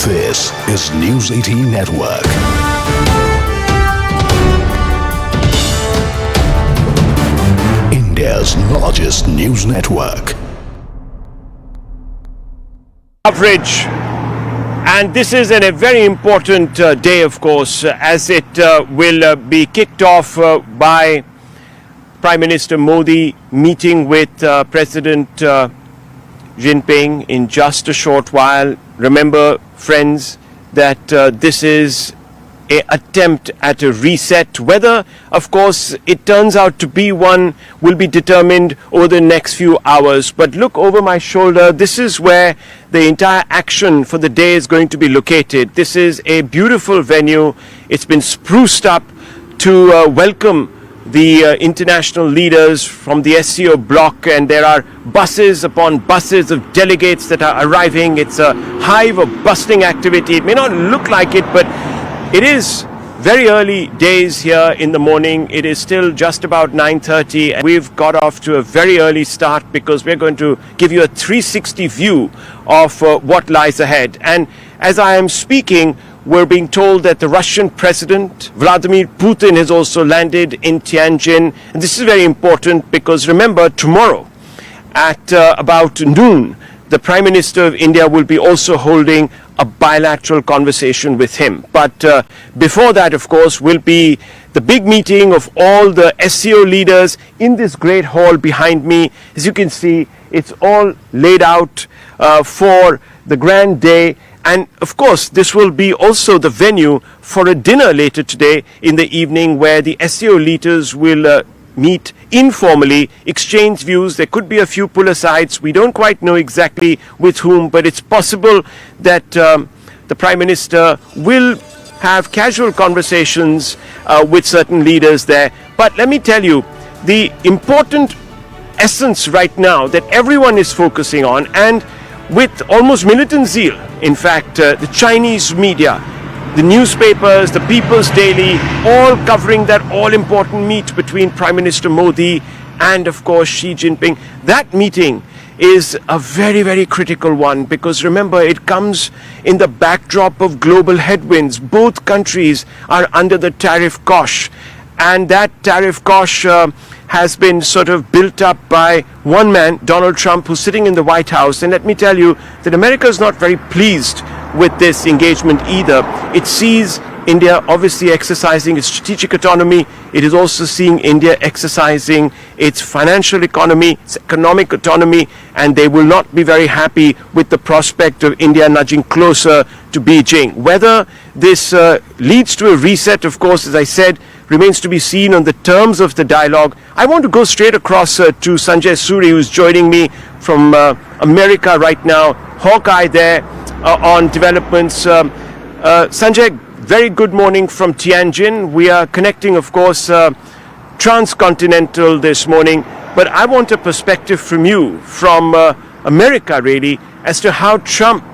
This is News 18 Network. India's largest news network. Coverage. And this is a very important day, of course, as it will be kicked off by Prime Minister Modi meeting with President Jinping in just a short while. Remember, friends, that this is an attempt at a reset. Whether, of course, it turns out to be one will be determined over the next few hours. But look over my shoulder. This is where the entire action for the day is going to be located. This is a beautiful venue. It's been spruced up to welcome the international leaders from the SCO bloc, and there are buses upon buses of delegates that are arriving. It's a hive of bustling activity. It may not look like it, but it is very early days here in the morning. It is still just about 9:30, and we've got off to a very early start because we're going to give you a 360 view of what lies ahead. And as I am speaking, we're being told that the Russian President Vladimir Putin has also landed in Tianjin. And this is very important because remember, tomorrow at about noon, the Prime Minister of India will be also holding a bilateral conversation with him. But before that, of course, will be the big meeting of all the SCO leaders in this great hall behind me. As you can see, it's all laid out for the grand day. And of course, this will be also the venue for a dinner later today in the evening where the SCO leaders will meet informally, exchange views. There could be a few pull-asides. We don't quite know exactly with whom, but it's possible that the Prime Minister will have casual conversations with certain leaders there. But let me tell you, the important essence right now that everyone is focusing on, and with almost militant zeal, in fact, the Chinese media, the newspapers, the People's Daily, all covering that all-important meet between Prime Minister Modi and, of course, Xi Jinping. That meeting is a very, very critical one because, remember, it comes in the backdrop of global headwinds. Both countries are under the tariff cosh, and that tariff cosh has been sort of built up by one man, Donald Trump, who's sitting in the White House. And let me tell you that America is not very pleased with this engagement either. It sees India obviously exercising its strategic autonomy. It is also seeing India exercising its financial economy, its economic autonomy, and they will not be very happy with the prospect of India nudging closer to Beijing. Whether this leads to a reset, of course, as I said, remains to be seen on the terms of the dialogue. I want to go straight across to Sanjay Suri, who's joining me from America right now, Hawkeye there on developments. Sanjay, very good morning from Tianjin. We are connecting, of course, transcontinental this morning, but I want a perspective from you, from America really, as to how Trump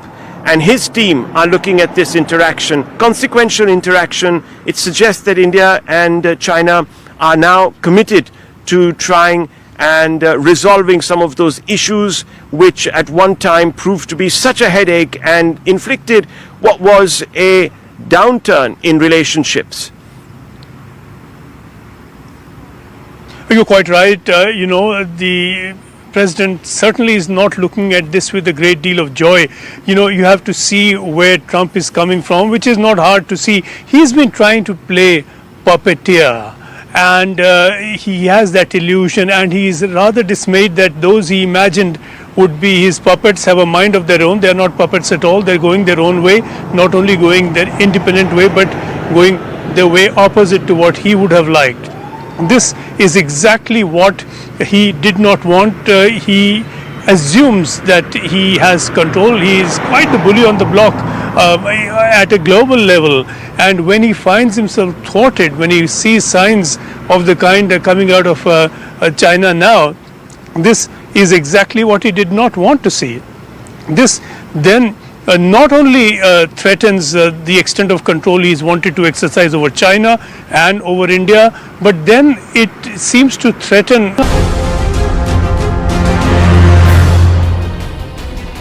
and his team are looking at this interaction, consequential interaction. It suggests that India and China are now committed to trying and resolving some of those issues which at one time proved to be such a headache and inflicted what was a downturn in relationships. You're quite right. The president certainly is not looking at this with a great deal of joy. You have to see where Trump is coming from, which is not hard to see. He's been trying to play puppeteer, and he has that illusion, and he is rather dismayed that those he imagined would be his puppets have a mind of their own. They are not puppets at all. They're going their own way, not only going their independent way, but going the way opposite to what he would have liked. This is exactly what he did not want. He assumes that he has control. He is quite the bully on the block at a global level. And when he finds himself thwarted, when he sees signs of the kind coming out of China now, this is exactly what he did not want to see. This then not only threatens the extent of control he's wanted to exercise over China and over India, but then it seems to threaten.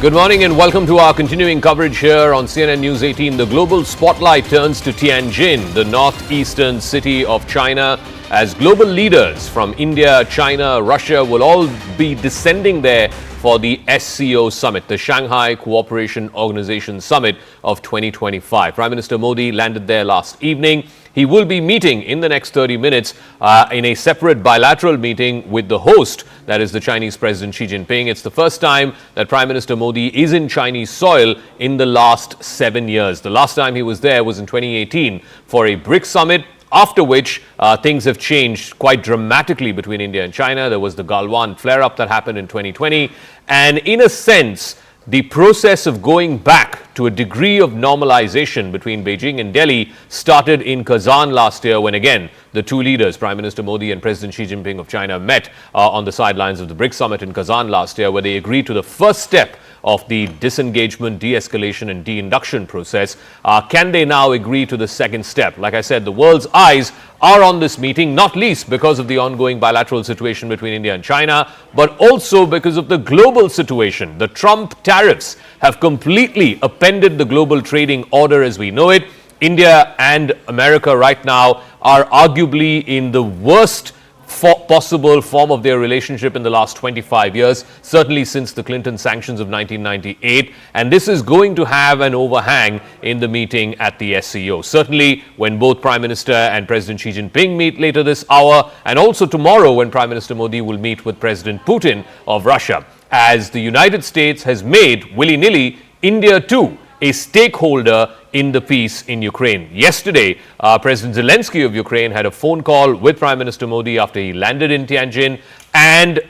Good morning and welcome to our continuing coverage here on CNN News 18. The global spotlight turns to Tianjin, the northeastern city of China, as global leaders from India, China, Russia will all be descending there for the SCO summit, the Shanghai Cooperation Organization summit of 2025. Prime Minister Modi landed there last evening. He will be meeting in the next 30 minutes in a separate bilateral meeting with the host, that is the Chinese President Xi Jinping. It's the first time that Prime Minister Modi is in Chinese soil in the last 7 years. The last time he was there was in 2018 for a BRICS summit, after which things have changed quite dramatically between India and China. There was the Galwan flare-up that happened in 2020. And in a sense, the process of going back to a degree of normalization between Beijing and Delhi started in Kazan last year when, again, the two leaders, Prime Minister Modi and President Xi Jinping of China, met on the sidelines of the BRICS summit in Kazan last year, where they agreed to the first step of the disengagement, de-escalation and de-induction process. Can they now agree to the second step? Like I said, the world's eyes are on this meeting, not least because of the ongoing bilateral situation between India and China, but also because of the global situation. The Trump tariffs have completely upended the global trading order as we know it. India and America right now are arguably in the worst possible form of their relationship in the last 25 years, certainly since the Clinton sanctions of 1998. And this is going to have an overhang in the meeting at the SCO. Certainly when both Prime Minister and President Xi Jinping meet later this hour, and also tomorrow when Prime Minister Modi will meet with President Putin of Russia, as the United States has made willy-nilly India too a stakeholder in the peace in Ukraine. Yesterday, President Zelensky of Ukraine had a phone call with Prime Minister Modi after he landed in Tianjin and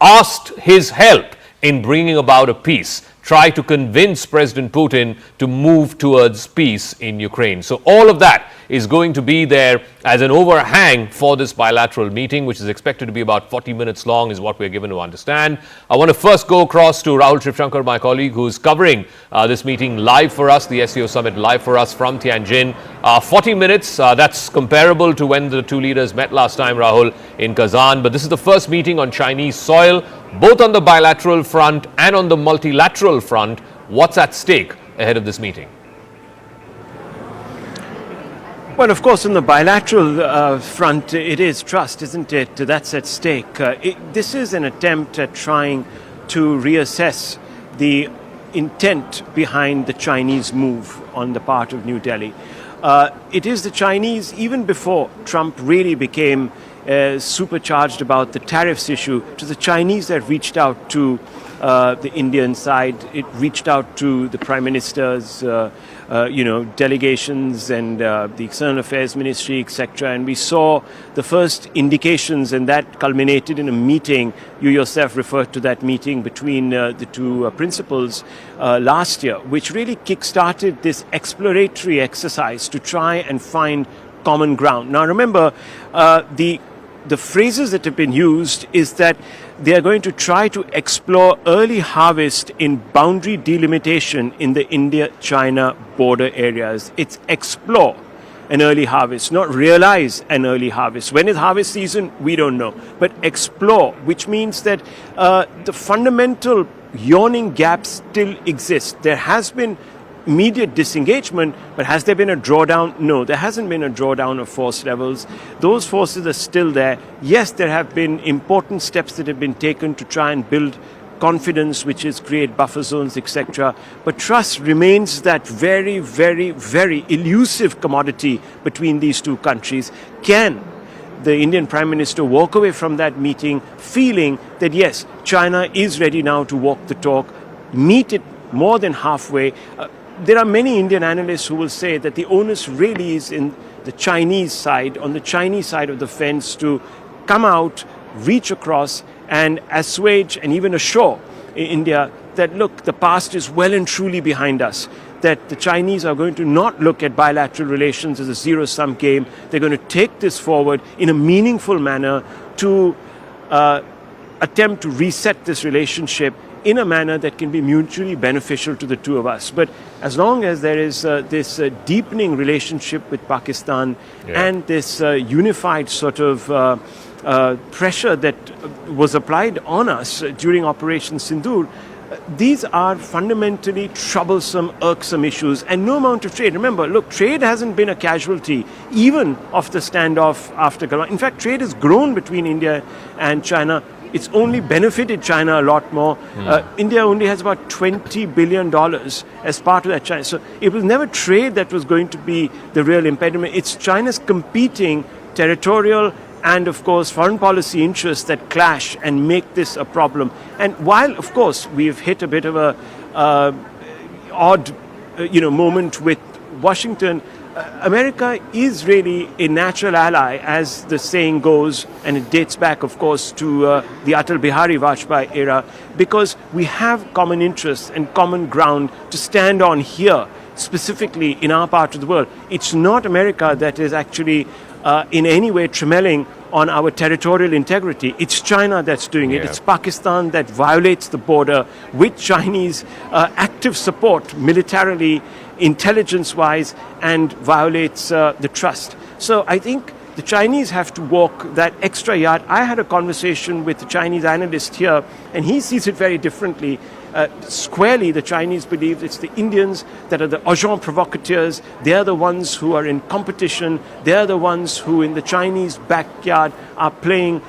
asked his help in bringing about a peace, try to convince President Putin to move towards peace in Ukraine. So all of that is going to be there as an overhang for this bilateral meeting, which is expected to be about 40 minutes long, is what we're given to understand. I want to first go across to Rahul Tripshankar, my colleague, who's covering this meeting live for us, the SCO summit live for us from Tianjin. 40 minutes, that's comparable to when the two leaders met last time, Rahul, in Kazan. But this is the first meeting on Chinese soil, both on the bilateral front and on the multilateral front. What's at stake ahead of this meeting? Well, of course, on the bilateral front, it is trust, isn't it? That's at stake. This is an attempt at trying to reassess the intent behind the Chinese move on the part of New Delhi. It is the Chinese, even before Trump really became supercharged about the tariffs issue, to the Chinese that reached out to the Indian side. It reached out to the Prime Minister's delegations and the External Affairs Ministry, etc. And we saw the first indications, and that culminated in a meeting. You yourself referred to that meeting between the two principals last year, which really kick-started this exploratory exercise to try and find common ground. Now remember, the phrases that have been used is that they are going to try to explore early harvest in boundary delimitation in the India-China border areas. It's explore. an early harvest, not realize an early harvest. When is harvest season? We don't know. But explore, which means that the fundamental yawning gaps still exist. There has been immediate disengagement, but has there been a drawdown? No, there hasn't been a drawdown of force levels. Those forces are still there. Yes, there have been important steps that have been taken to try and build confidence, which is create buffer zones, etc. But trust remains that very, very, very elusive commodity between these two countries. Can the Indian Prime Minister walk away from that meeting feeling that yes, China is ready now to walk the talk, meet it more than halfway? There are many Indian analysts who will say that the onus really is in the Chinese side, on the Chinese side of the fence, to come out, reach across and assuage and even assure India that, look, the past is well and truly behind us, that the Chinese are going to not look at bilateral relations as a zero-sum game. They're going to take this forward in a meaningful manner to attempt to reset this relationship in a manner that can be mutually beneficial to the two of us. But as long as there is this deepening relationship with Pakistan and this unified sort of pressure that was applied on us during Operation Sindoor, these are fundamentally troublesome, irksome issues, and no amount of trade. Remember, look, trade hasn't been a casualty even of the standoff after Galan. In fact, trade has grown between India and China. It's only benefited China a lot more. India only has about $20 billion as part of that China. So it was never trade that was going to be the real impediment. It's China's competing territorial and, of course, foreign policy interests that clash and make this a problem. And while, of course, we've hit a bit of a odd, moment with Washington, America is really a natural ally, as the saying goes, and it dates back, of course, to the Atal Bihari Vajpayee era, because we have common interests and common ground to stand on here, specifically in our part of the world. It's not America that is actually in any way tremelling on our territorial integrity. It's China that's doing it. It's Pakistan that violates the border with Chinese active support militarily, intelligence-wise, and violates the trust. So I think the Chinese have to walk that extra yard. I had a conversation with the Chinese analyst here, and he sees it very differently. Squarely, the Chinese believe it's the Indians that are the agents provocateurs. They're the ones who are in competition. They're the ones who, in the Chinese backyard, are playing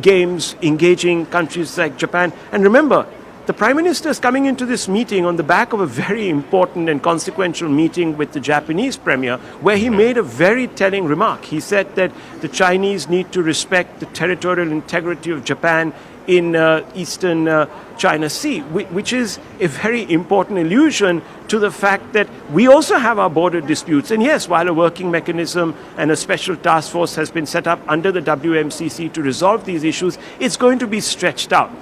games, engaging countries like Japan. And remember, the Prime Minister is coming into this meeting on the back of a very important and consequential meeting with the Japanese Premier, where he made a very telling remark. He said that the Chinese need to respect the territorial integrity of Japan in eastern China Sea, which is a very important allusion to the fact that we also have our border disputes. And yes, while a working mechanism and a special task force has been set up under the WMCC to resolve these issues, it's going to be stretched out.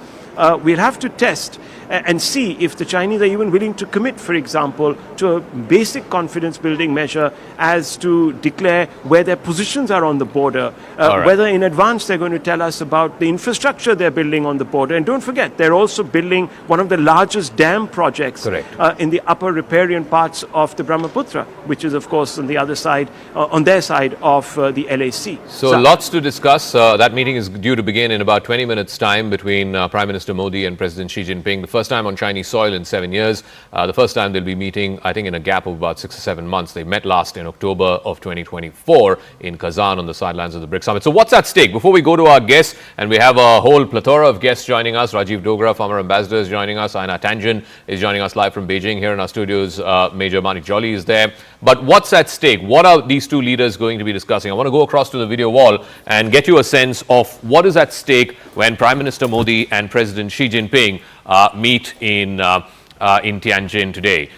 We'll have to test and see if the Chinese are even willing to commit, for example, to a basic confidence building measure as to declare where their positions are on the border, whether in advance they're going to tell us about the infrastructure they're building on the border. And don't forget, they're also building one of the largest dam projects in the upper riparian parts of the Brahmaputra, which is, of course, on the other side, on their side of the LAC. So lots to discuss. That meeting is due to begin in about 20 minutes' time between Prime Minister Modi and President Xi Jinping. The first time on Chinese soil in 7 years. The first time they'll be meeting, I think, in a gap of about 6 or 7 months. They met last in October of 2024 in Kazan on the sidelines of the BRICS summit. So what's at stake? Before we go to our guests, and we have a whole plethora of guests joining us. Rajiv Dogra, former ambassador, is joining us. Aina Tianjin is joining us live from Beijing. Here in our studios, Major Manik Jolly is there. But what's at stake? What are these two leaders going to be discussing? I want to go across to the video wall and get you a sense of what is at stake when Prime Minister Modi and President Xi Jinping meet in Tianjin today.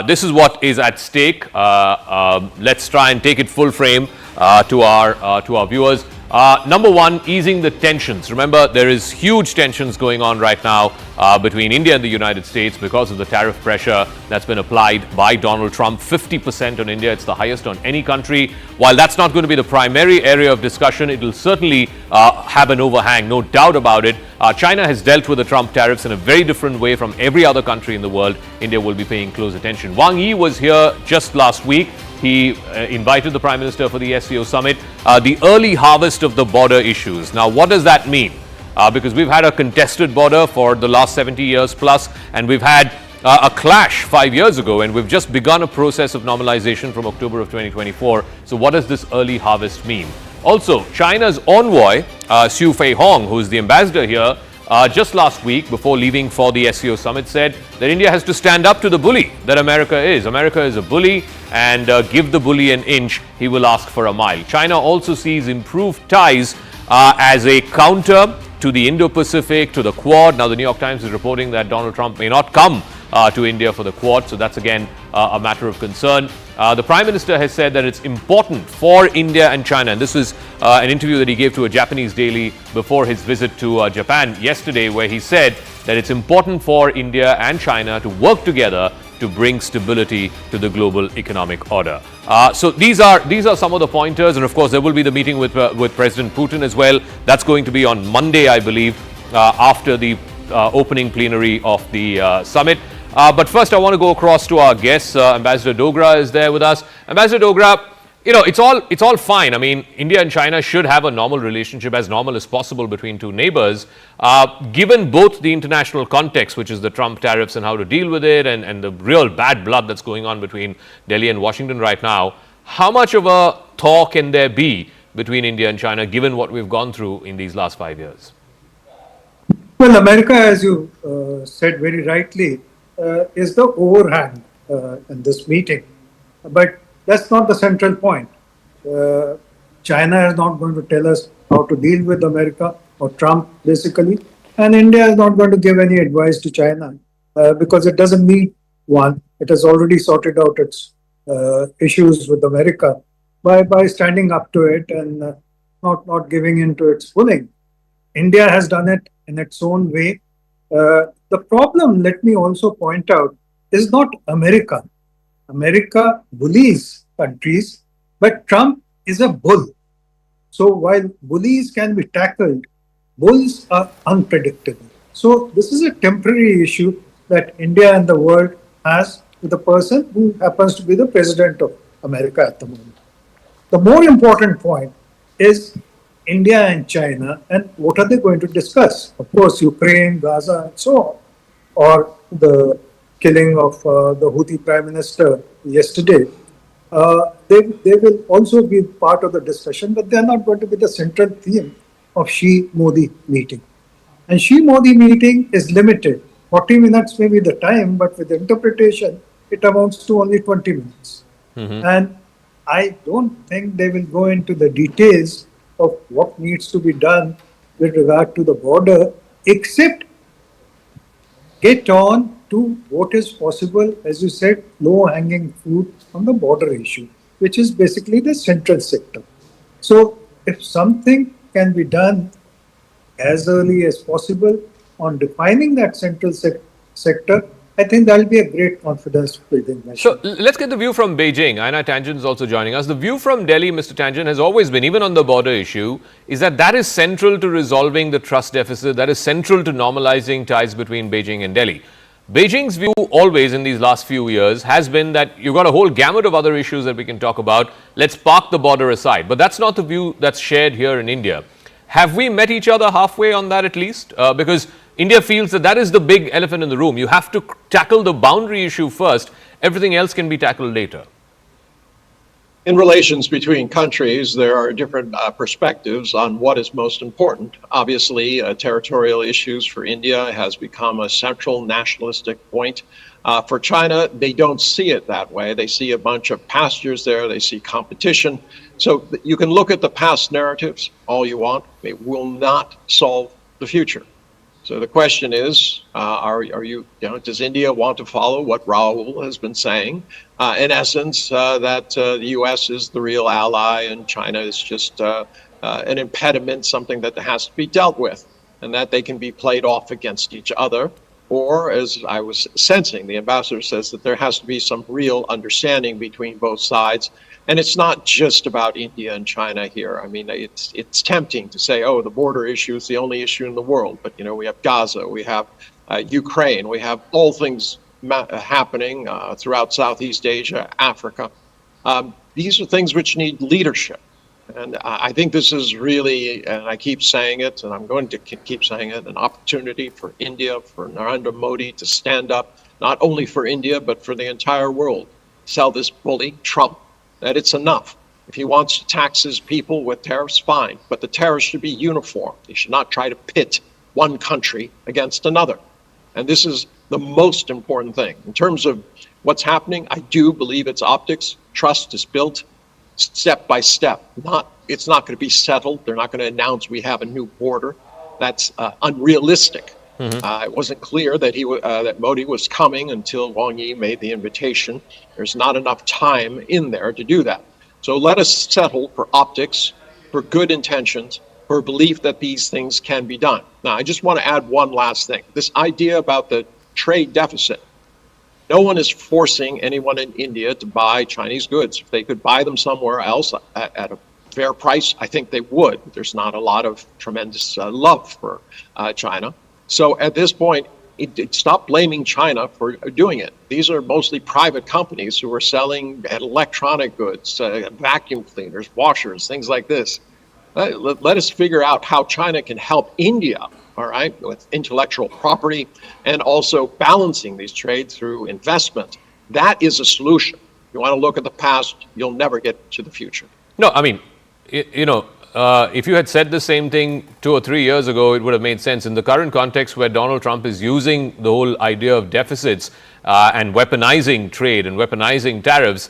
This is what is at stake. Let's try and take it full frame to our viewers. Number one, easing the tensions. Remember, there is huge tensions going on right now between India and the United States because of the tariff pressure that's been applied by Donald Trump. 50% on India. It's the highest on any country. While that's not going to be the primary area of discussion, it will certainly have an overhang, no doubt about it. China has dealt with the Trump tariffs in a very different way from every other country in the world. India will be paying close attention. Wang Yi was here just last week. He invited the Prime Minister for the SCO summit. The early harvest of the border issues. Now, what does that mean? Because we've had a contested border for the last 70 years plus, and we've had a clash 5 years ago, and we've just begun a process of normalization from October of 2024. So what does this early harvest mean? Also, China's envoy, Xu Feihong, who is the ambassador here, just last week before leaving for the SCO summit, said that India has to stand up to the bully that America is. America is a bully, and give the bully an inch, he will ask for a mile. China also sees improved ties as a counter to the Indo-Pacific, to the Quad. Now, the New York Times is reporting that Donald Trump may not come to India for the Quad, so that's again a matter of concern. The Prime Minister has said that it's important for India and China, and this is an interview that he gave to a Japanese daily before his visit to Japan yesterday, where he said that it's important for India and China to work together to bring stability to the global economic order. So these are some of the pointers, and of course there will be the meeting with President Putin as well. That's going to be on Monday, I believe, after the opening plenary of the summit. But first, I want to go across to our guests. Ambassador Dogra is there with us. Ambassador Dogra, you know, it's all fine. I mean, India and China should have a normal relationship, as normal as possible, between two neighbors. Given both the international context, which is the Trump tariffs and how to deal with it, and the real bad blood that's going on between Delhi and Washington right now, how much of a thaw can there be between India and China, given what we've gone through in these last 5 years? Well, America, as you said very rightly, is the overhang in this meeting. But that's not the central point. China is not going to tell us how to deal with America or Trump, basically. And India is not going to give any advice to China because it doesn't need one. It has already sorted out its issues with America by standing up to it and not giving in to its bullying. India has done it in its own way. The problem, let me also point out, is not America. America bullies countries, but Trump is a bull. So while bullies can be tackled, bulls are unpredictable. So this is a temporary issue that India and the world has with a person who happens to be the president of America at the moment. The more important point is India and China, and what are they going to discuss? Of course, Ukraine, Gaza, and so on, or the killing of the Houthi Prime Minister yesterday. They will also be part of the discussion, but they are not going to be the central theme of Xi-Modi meeting. And Xi-Modi meeting is limited. 40 minutes may be the time, but with interpretation, it amounts to only 20 minutes. And I don't think they will go into the details of what needs to be done with regard to the border, except get on to what is possible, as you said, low-hanging fruit on the border issue, which is basically the central sector. So if something can be done as early as possible on defining that central sector, I think that will be a great confidence building measure. So let's get the view from Beijing. Aina Tianjin is also joining us. The view from Delhi, Mr. Tianjin, has always been, even on the border issue, is that is central to resolving the trust deficit, that is central to normalizing ties between Beijing and Delhi. Beijing's view always in these last few years has been that you've got a whole gamut of other issues that we can talk about. Let's park the border aside. But that's not the view that's shared here in India. Have we met each other halfway on that at least? Because India feels that is the big elephant in the room. You have to tackle the boundary issue first. Everything else can be tackled later. In relations between countries, there are different perspectives on what is most important. Obviously, territorial issues for India has become a central nationalistic point. For China, they don't see it that way. They see a bunch of pastures there. They see competition. So you can look at the past narratives all you want. It will not solve the future. So the question is, does India want to follow what Rahul has been saying? In essence, that the U.S. is the real ally and China is just an impediment, something that has to be dealt with, and that they can be played off against each other. or, as I was sensing, the ambassador says that there has to be some real understanding between both sides. And it's not just about India and China here. I mean, it's tempting to say, oh, the border issue is the only issue in the world. But, you know, we have Gaza, we have Ukraine, we have all things happening throughout Southeast Asia, Africa. These are things which need leadership. And I think this is really, and I keep saying it, and I'm going to keep saying it, an opportunity for India, for Narendra Modi to stand up, not only for India, but for the entire world. Tell this bully, Trump, that it's enough. If he wants to tax his people with tariffs, fine. But the tariffs should be uniform. He should not try to pit one country against another. And this is the most important thing. In terms of what's happening, I do believe it's optics. Trust is built step by step. It's not going to be settled. They're not going to announce we have a new border. That's unrealistic. It wasn't clear that that Modi was coming until Wang Yi made the invitation. There's not enough time in there to do that. So let us settle for optics, for good intentions, for belief that these things can be done. Now, I just want to add one last thing. This idea about the trade deficit. No one is forcing anyone in India to buy Chinese goods. If they could buy them somewhere else at a fair price, I think they would. There's not a lot of tremendous love for China. So at this point, stop blaming China for doing it. These are mostly private companies who are selling electronic goods, vacuum cleaners, washers, things like this. Let us figure out how China can help India, all right, with intellectual property and also balancing these trades through investment. That is a solution. You want to look at the past, you'll never get to the future. No, I mean, if you had said the same thing 2 or 3 years ago, it would have made sense. In the current context where Donald Trump is using the whole idea of deficits and weaponizing trade and weaponizing tariffs,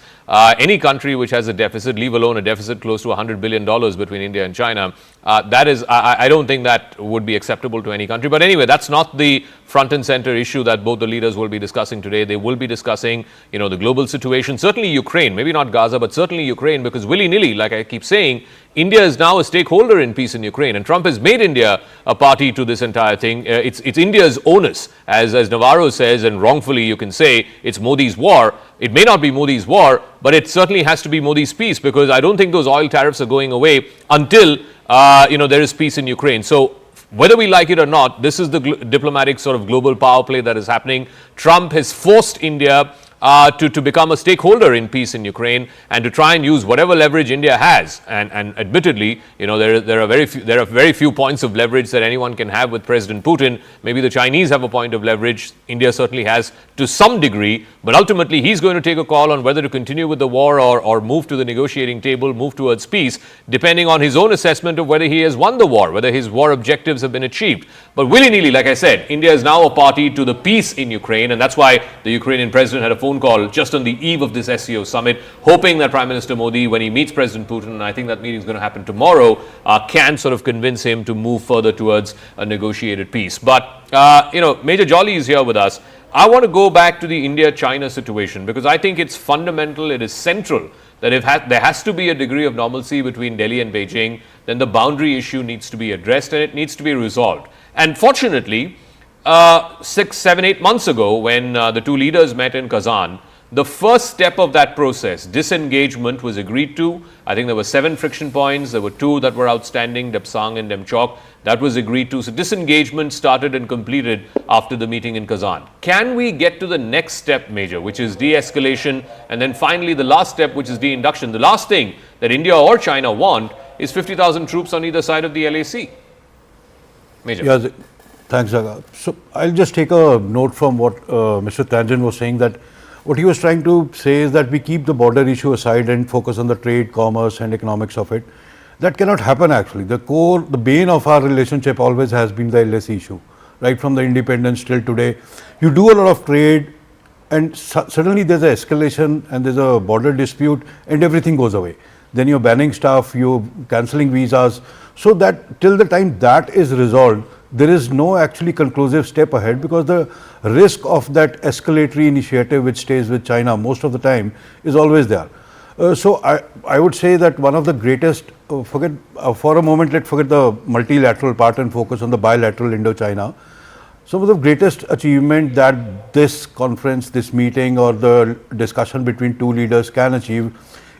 any country which has a deficit, leave alone a deficit close to $100 billion between India and China, I don't think that would be acceptable to any country. But anyway, that's not the front and center issue that both the leaders will be discussing today. They will be discussing, the global situation, certainly Ukraine, maybe not Gaza, but certainly Ukraine, because willy-nilly, like I keep saying, India is now a stakeholder in peace in Ukraine, and Trump has made India a party to this entire thing. It's India's onus, as Navarro says, and wrongfully you can say it's Modi's war. It may not be Modi's war, but it certainly has to be Modi's peace, because I don't think those oil tariffs are going away until there is peace in Ukraine. So whether we like it or not, this is the diplomatic sort of global power play that is happening. Trump has forced India to become a stakeholder in peace in Ukraine and to try and use whatever leverage India has. And admittedly, there are very few points of leverage that anyone can have with President Putin. Maybe the Chinese have a point of leverage. India certainly has to some degree, but ultimately he's going to take a call on whether to continue with the war or move to the negotiating table, move towards peace, depending on his own assessment of whether he has won the war, whether his war objectives have been achieved. But willy-nilly, like I said, India is now a party to the peace in Ukraine, and that's why the Ukrainian president had a phone call just on the eve of this SCO summit, hoping that Prime Minister Modi, when he meets President Putin, and I think that meeting is going to happen tomorrow, can sort of convince him to move further towards a negotiated peace. But, Major Jolly is here with us. I want to go back to the India-China situation, because I think it's fundamental, it is central, that if there has to be a degree of normalcy between Delhi and Beijing, then the boundary issue needs to be addressed and it needs to be resolved. And fortunately, 6, 7, 8 months ago, when the two leaders met in Kazan, the first step of that process, disengagement, was agreed to. I think there were 7 friction points. There were 2 that were outstanding, Depsang and Demchok. That was agreed to. So disengagement started and completed after the meeting in Kazan. Can we get to the next step, Major, which is de-escalation, and then finally the last step, which is de-induction? The last thing that India or China want is 50,000 troops on either side of the LAC. Major. Yeah, thanks, Jaga. So I'll just take a note from what Mr. Tianjin was saying, that what he was trying to say is that we keep the border issue aside and focus on the trade, commerce and economics of it. That cannot happen actually. The bane of our relationship always has been the LAC issue, right from the independence till today. You do a lot of trade and suddenly there's an escalation and there's a border dispute and everything goes away. Then you're banning stuff, you're cancelling visas. So that till the time that is resolved, there is no actually conclusive step ahead, because the risk of that escalatory initiative which stays with China most of the time is always there. So I would say that one of the greatest, for a moment let's forget the multilateral part and focus on the bilateral Indo-China. some of the greatest achievement that this conference, this meeting or the discussion between two leaders can achieve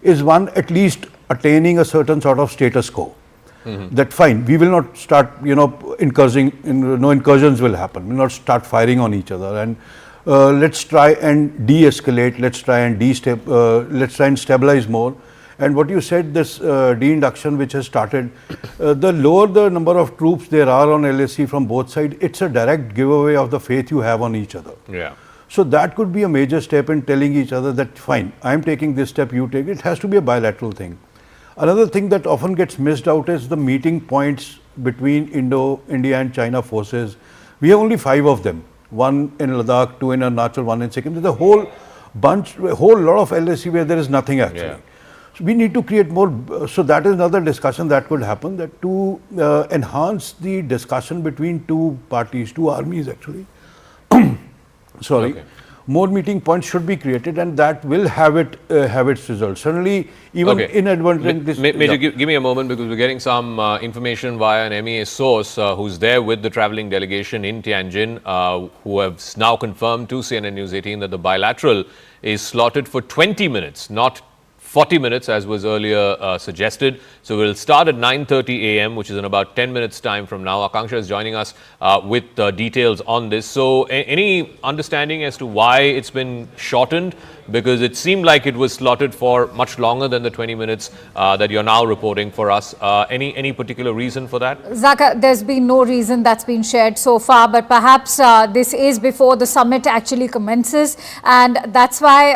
is one, at least attaining a certain sort of status quo. That fine, we will not start, no incursions will happen, we will not start firing on each other, and let's try and de-escalate, let's try and stabilize more. And what you said, this de-induction which has started, the lower the number of troops there are on LAC from both sides, it's a direct giveaway of the faith you have on each other. Yeah. So that could be a major step in telling each other that fine, I am taking this step, you take it. It has to be a bilateral thing. Another thing that often gets missed out is the meeting points between India and China forces. We have only 5 of them. One in Ladakh, 2 in Arunachal, 1 in Sikkim. There's a whole lot of LAC where there is nothing actually. Yeah. So we need to create more. So that is another discussion that could happen, that to enhance the discussion between two parties, two armies actually. Sorry. Okay. More meeting points should be created, and that will have its results. Certainly, even inadvertent. Major, give me a moment, because we're getting some information via an MEA source who's there with the travelling delegation in Tianjin, who have now confirmed to CNN News 18 that the bilateral is slotted for 20 minutes, not 40 minutes as was earlier suggested. So we'll start at 9:30 a.m., which is in about 10 minutes time from now. Akanksha is joining us with details on this. So any understanding as to why it's been shortened? Because it seemed like it was slotted for much longer than the 20 minutes that you're now reporting for us. Any particular reason for that? Zaka, there's been no reason that's been shared so far, but perhaps this is before the summit actually commences, and that's why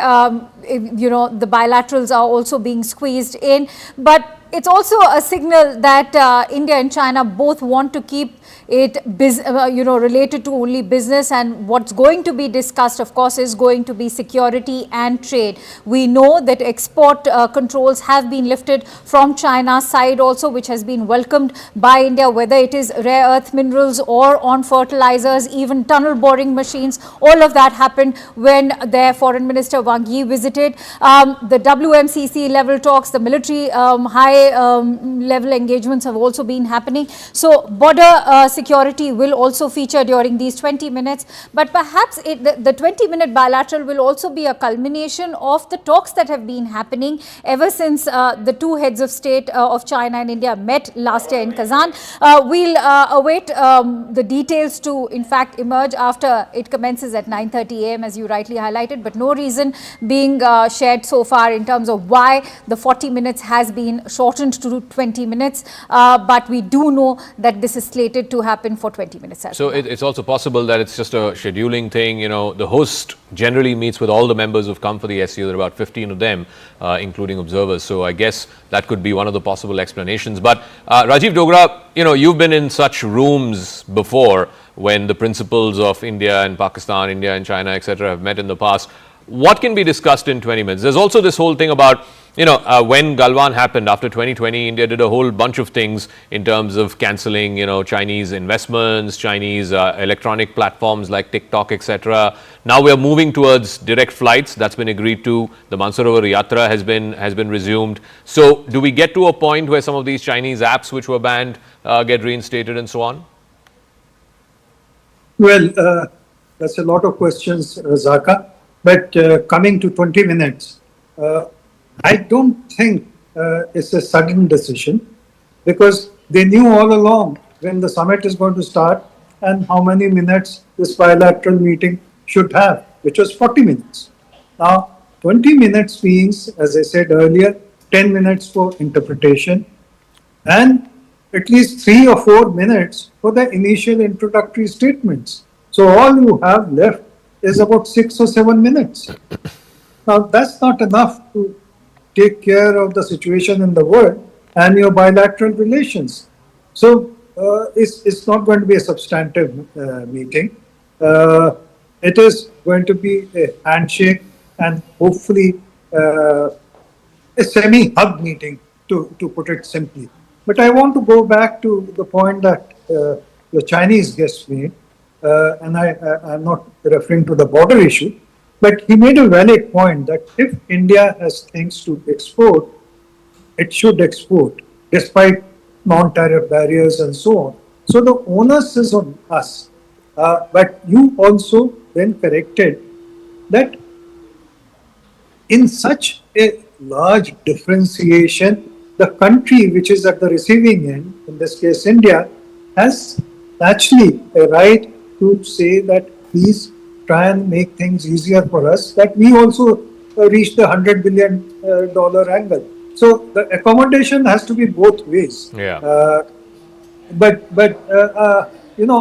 the bilaterals are also being squeezed in. But it's also a signal that India and China both want to keep it related to only business, and what's going to be discussed, of course, is going to be security and trade. We know that export controls have been lifted from China's side also, which has been welcomed by India, whether it is rare earth minerals or on fertilizers, even tunnel boring machines. All of that happened when their Foreign Minister Wang Yi visited. The WMCC level talks, the military high level engagements have also been happening. So border security will also feature during these 20 minutes. But perhaps the 20-minute bilateral will also be a culmination of the talks that have been happening ever since the two heads of state of China and India met last year in Kazan. We'll await the details to, in fact, emerge after it commences at 9:30 a.m., as you rightly highlighted, but no reason being shared so far in terms of why the 40 minutes has been shortened to 20 minutes. But we do know that this is slated to happen for 20 minutes. So it's also possible that it's just a scheduling thing. The host generally meets with all the members who've come for the SCO. There are about 15 of them, including observers. So I guess that could be one of the possible explanations. But Rajiv Dogra, you've been in such rooms before when the principals of India and Pakistan, India and China, etc. have met in the past. What can be discussed in 20 minutes? There's also this whole thing about when Galwan happened after 2020, India did a whole bunch of things in terms of cancelling, Chinese investments, Chinese electronic platforms like TikTok, etc. Now we are moving towards direct flights. That's been agreed to. The Mansarovar Yatra has been resumed. So do we get to a point where some of these Chinese apps which were banned get reinstated and so on? Well, that's a lot of questions, Zaka. But coming to 20 minutes, I don't think it's a sudden decision, because they knew all along when the summit is going to start and how many minutes this bilateral meeting should have, which was 40 minutes. Now, 20 minutes means, as I said earlier, 10 minutes for interpretation and at least 3 or 4 minutes for the initial introductory statements. So all you have left is about 6 or 7 minutes. Now, that's not enough to take care of the situation in the world and your bilateral relations. So it's not going to be a substantive meeting. It is going to be a handshake and hopefully a semi-hug meeting, to put it simply. But I want to go back to the point that the Chinese guest made, and I'm not referring to the border issue, but he made a valid point that if India has things to export, it should export, despite non-tariff barriers and so on. So the onus is on us But you also then corrected that in such a large differentiation, the country which is at the receiving end, in this case India, has actually a right to say that please try and make things easier for us, that we also reach the $100 billion angle. So the accommodation has to be both ways. Yeah.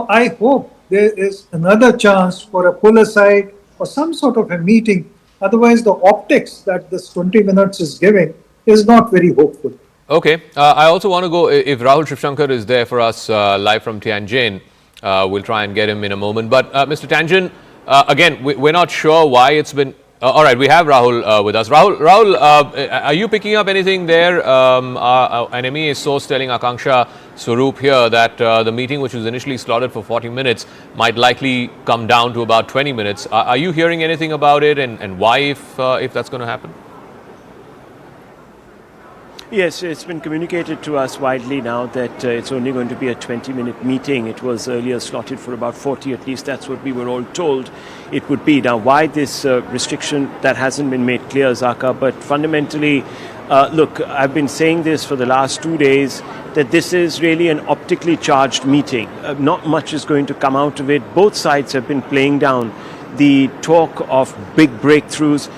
I hope there is another chance for a pull aside or some sort of a meeting. Otherwise, the optics that this 20 minutes is giving is not very hopeful. Okay. I also want to go, if Rahul Shivshankar is there for us live from Tianjin, we'll try and get him in a moment. But Mr. Tianjin, again, we're not sure why it's been... all right, we have Rahul with us. Rahul, are you picking up anything there? An MEA source telling Akanksha Swaroop here that the meeting, which was initially slotted for 40 minutes, might likely come down to about 20 minutes. Are you hearing anything about it, and why, if that's going to happen? Yes, it's been communicated to us widely now that it's only going to be a 20-minute meeting. It was earlier slotted for about 40, at least that's what we were all told it would be. Now, why this restriction, that hasn't been made clear, Zaka, but fundamentally, look, I've been saying this for the last 2 days, that this is really an optically charged meeting. Not much is going to come out of it. Both sides have been playing down the talk of big breakthroughs.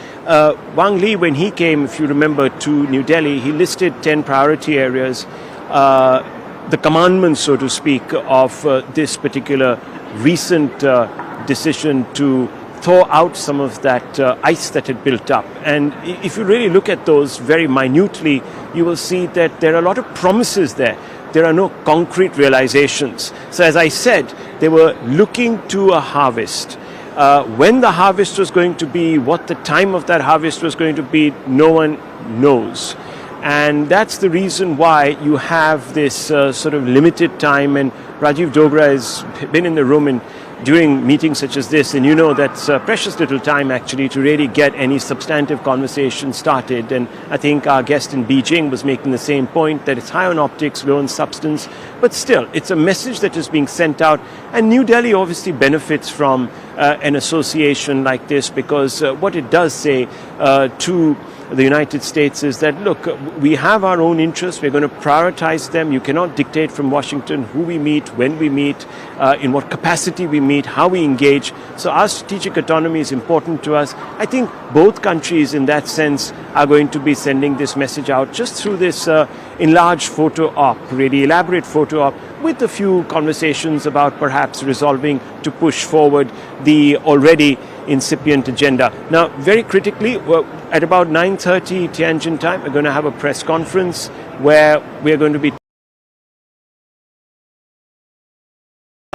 Wang Li, when he came, if you remember, to New Delhi, he listed 10 priority areas, the commandments, so to speak, of this particular recent decision to thaw out some of that ice that had built up. And if you really look at those very minutely, you will see that there are a lot of promises there. There are no concrete realizations. So as I said, they were looking to a harvest. When the harvest was going to be, what the time of that harvest was going to be, no one knows. And that's the reason why you have this sort of limited time. And Rajiv Dogra has been in the room during meetings such as this, and you know that's precious little time actually to really get any substantive conversation started. And I think our guest in Beijing was making the same point, that it's high on optics, low on substance, but still it's a message that is being sent out. And New Delhi obviously benefits from an association like this, because what it does say to the United States is that, look, we have our own interests, we're going to prioritize them. You cannot dictate from Washington who we meet, when we meet, in what capacity we meet, how we engage. So our strategic autonomy is important to us. I think both countries in that sense are going to be sending this message out just through this enlarged photo op, really elaborate photo op, with a few conversations about perhaps resolving to push forward the already incipient agenda. Now, very critically, at about 9:30 Tianjin time, we're going to have a press conference where we're going to be...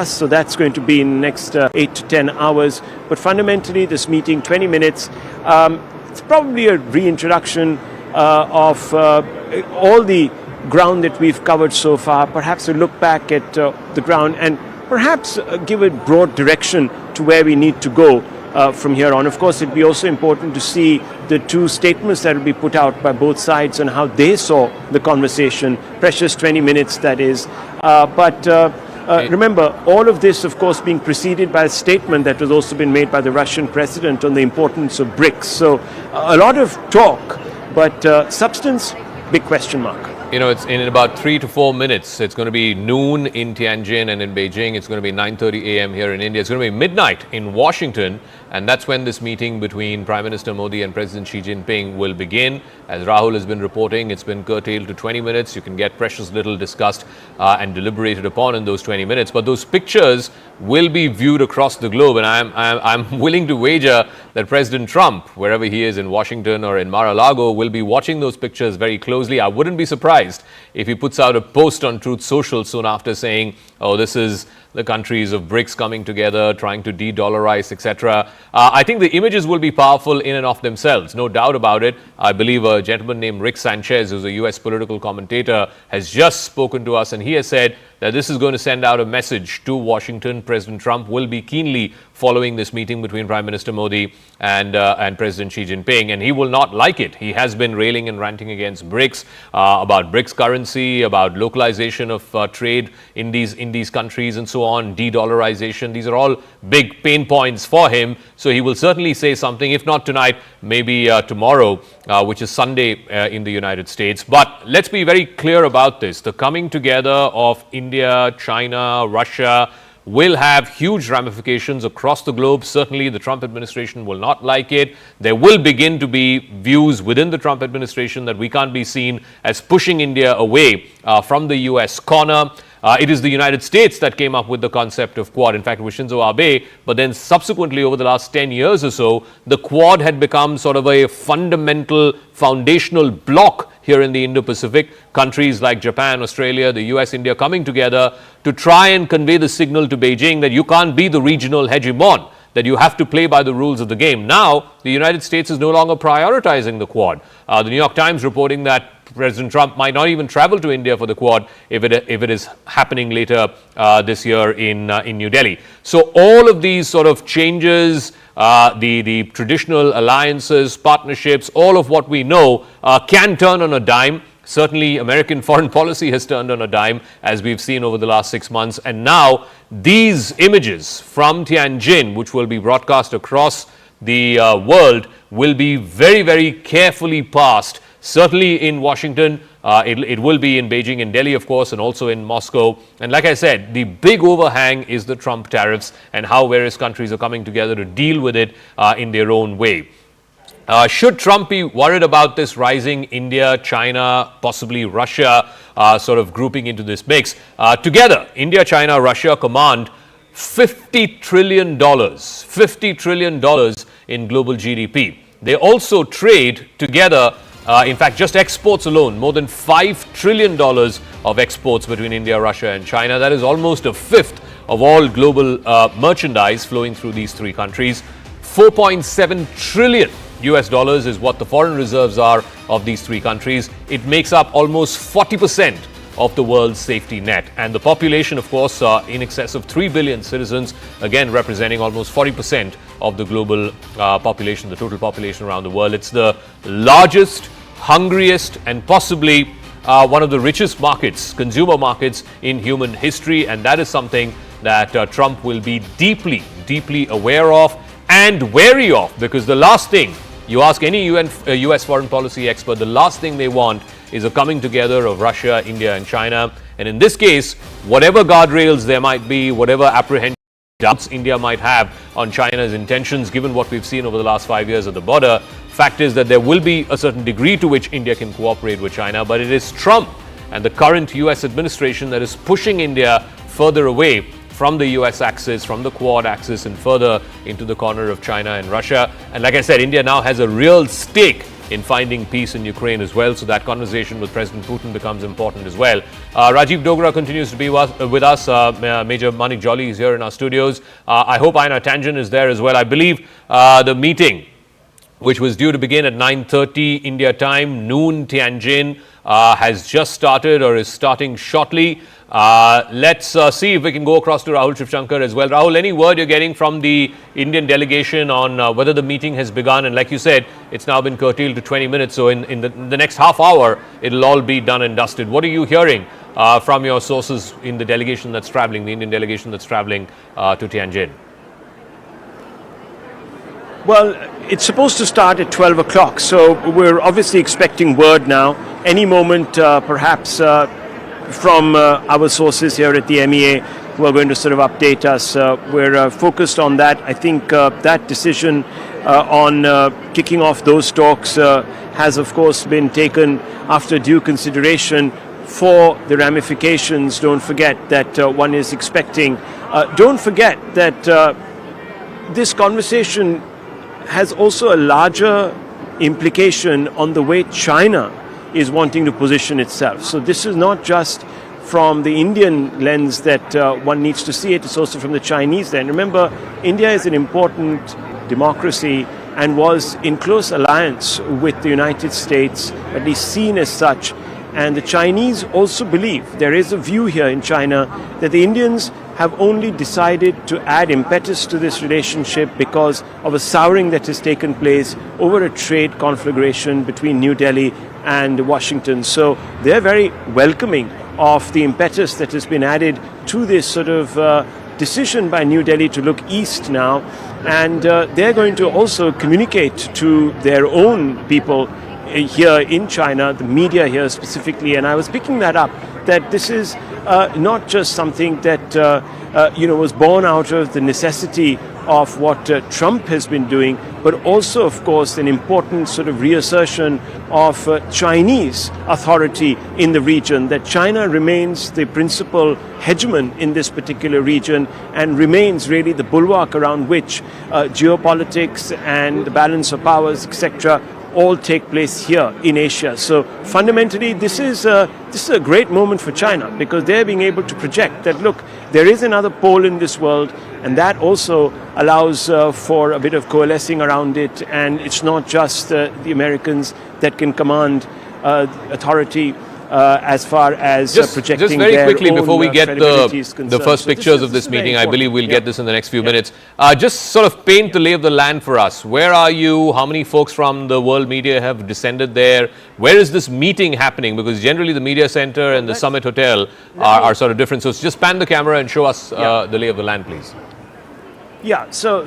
So that's going to be in the next 8 to 10 hours. But fundamentally, this meeting, 20 minutes, it's probably a reintroduction of all the ground that we've covered so far, perhaps a look back at the ground, and perhaps give a broad direction to where we need to go from here on. Of course, it'd be also important to see the two statements that will be put out by both sides on how they saw the conversation. Precious 20 minutes, that is. Remember, all of this, of course, being preceded by a statement that has also been made by the Russian president on the importance of BRICS. So a lot of talk, but substance, big question mark. You know, it's in about 3 to 4 minutes. It's going to be noon in Tianjin and in Beijing. It's going to be 9:30 a.m. here in India. It's going to be midnight in Washington. And that's when this meeting between Prime Minister Modi and President Xi Jinping will begin. As Rahul has been reporting, it's been curtailed to 20 minutes. You can get precious little discussed and deliberated upon in those 20 minutes. But those pictures will be viewed across the globe. And I'm willing to wager that President Trump, wherever he is in Washington or in Mar-a-Lago, will be watching those pictures very closely. I wouldn't be surprised if he puts out a post on Truth Social soon after saying, oh, this is the countries of BRICS coming together, trying to de-dollarize, etc. I think the images will be powerful in and of themselves, no doubt about it. I believe a gentleman named Rick Sanchez, who's a US political commentator, has just spoken to us, and he has said that this is going to send out a message to Washington. President Trump will be keenly following this meeting between Prime Minister Modi and President Xi Jinping, and he will not like it. He has been railing and ranting against BRICS, about BRICS currency, about localization of trade in these countries, and so so on, de-dollarization. These are all big pain points for him. So he will certainly say something, if not tonight, maybe tomorrow, which is Sunday in the United States. But let's be very clear about this. The coming together of India, China, Russia will have huge ramifications across the globe. Certainly, the Trump administration will not like it. There will begin to be views within the Trump administration that we can't be seen as pushing India away from the US corner. It is the United States that came up with the concept of Quad. In fact, it was Shinzo Abe. But then subsequently, over the last 10 years or so, the Quad had become sort of a fundamental, foundational block here in the Indo-Pacific. Countries like Japan, Australia, the US, India coming together to try and convey the signal to Beijing that you can't be the regional hegemon, that you have to play by the rules of the game. Now, the United States is no longer prioritizing the Quad. The New York Times reporting that President Trump might not even travel to India for the Quad if it is happening later this year in New Delhi. So all of these sort of changes, the traditional alliances, partnerships, all of what we know can turn on a dime. Certainly, American foreign policy has turned on a dime, as we've seen over the last 6 months. And now, these images from Tianjin, which will be broadcast across the world, will be very, very carefully passed. Certainly in Washington, it will be in Beijing, in Delhi, of course, and also in Moscow. And like I said, the big overhang is the Trump tariffs and how various countries are coming together to deal with it in their own way. Should Trump be worried about this rising India, China, possibly Russia sort of grouping into this mix? Together, India, China, Russia command $50 trillion in global GDP. They also trade together, in fact, just exports alone, more than $5 trillion of exports between India, Russia and China. That is almost a fifth of all global merchandise flowing through these three countries. 4.7 trillion US dollars is what the foreign reserves are of these three countries. It makes up almost 40% of the world's safety net. And the population, of course, in excess of 3 billion citizens, again representing almost 40% of the global population, the total population around the world. It's the largest, hungriest, and possibly one of the richest markets, consumer markets in human history. And that is something that Trump will be deeply, deeply aware of and wary of, because the last thing you ask any US foreign policy expert, the last thing they want is a coming together of Russia, India and China. And in this case, whatever guardrails there might be, whatever apprehension doubts India might have on China's intentions, given what we've seen over the last 5 years at the border, fact is that there will be a certain degree to which India can cooperate with China, but it is Trump and the current US administration that is pushing India further away from the US axis, from the Quad axis, and further into the corner of China and Russia. And like I said, India now has a real stake in finding peace in Ukraine as well. So that conversation with President Putin becomes important as well. Rajiv Dogra continues to be with us. Major Manik Jolly is here in our studios. I hope Aina Tangent is there as well. I believe the meeting, which was due to begin at 9:30 India time, noon Tianjin, has just started or is starting shortly. Let's see if we can go across to Rahul Shivshankar as well. Rahul, any word you're getting from the Indian delegation on whether the meeting has begun? And like you said, it's now been curtailed to 20 minutes. So in the next half hour, it'll all be done and dusted. What are you hearing from your sources in the delegation that's traveling, the Indian delegation that's traveling to Tianjin? Well, it's supposed to start at 12 o'clock, so we're obviously expecting word now. Any moment, perhaps, from our sources here at the MEA who are going to sort of update us. We're focused on that. I think that decision on kicking off those talks has, of course, been taken after due consideration for the ramifications. Don't forget that one is expecting. Don't forget that this conversation has also a larger implication on the way China is wanting to position itself. So this is not just from the Indian lens that one needs to see it, it's also from the Chinese lens. Remember, India is an important democracy and was in close alliance with the United States, at least seen as such. And the Chinese also believe, there is a view here in China, that the Indians have only decided to add impetus to this relationship because of a souring that has taken place over a trade conflagration between New Delhi and Washington. So they're very welcoming of the impetus that has been added to this sort of decision by New Delhi to look east now. And they're going to also communicate to their own people here in China, the media here specifically. And I was picking that up, that this is not just something that was born out of the necessity of what Trump has been doing, but also, of course, an important sort of reassertion of Chinese authority in the region, that China remains the principal hegemon in this particular region and remains really the bulwark around which geopolitics and the balance of powers, etc., all take place here in Asia. So fundamentally, this is a great moment for China, because they're being able to project that, look, there is another pole in this world, and that also allows for a bit of coalescing around it. And it's not just the Americans that can command authority as far as projecting just very their quickly own before we get credibility is the concerned. first So pictures of this this is very meeting, I believe we'll important. get this in the next few minutes. Just sort of paint the lay of the land for us. Where are you? How many folks from the world media have descended there? Where is this meeting happening? Because generally the media center and the Summit Hotel are sort of different. So just pan the camera and show us the lay of the land, please. Yeah, so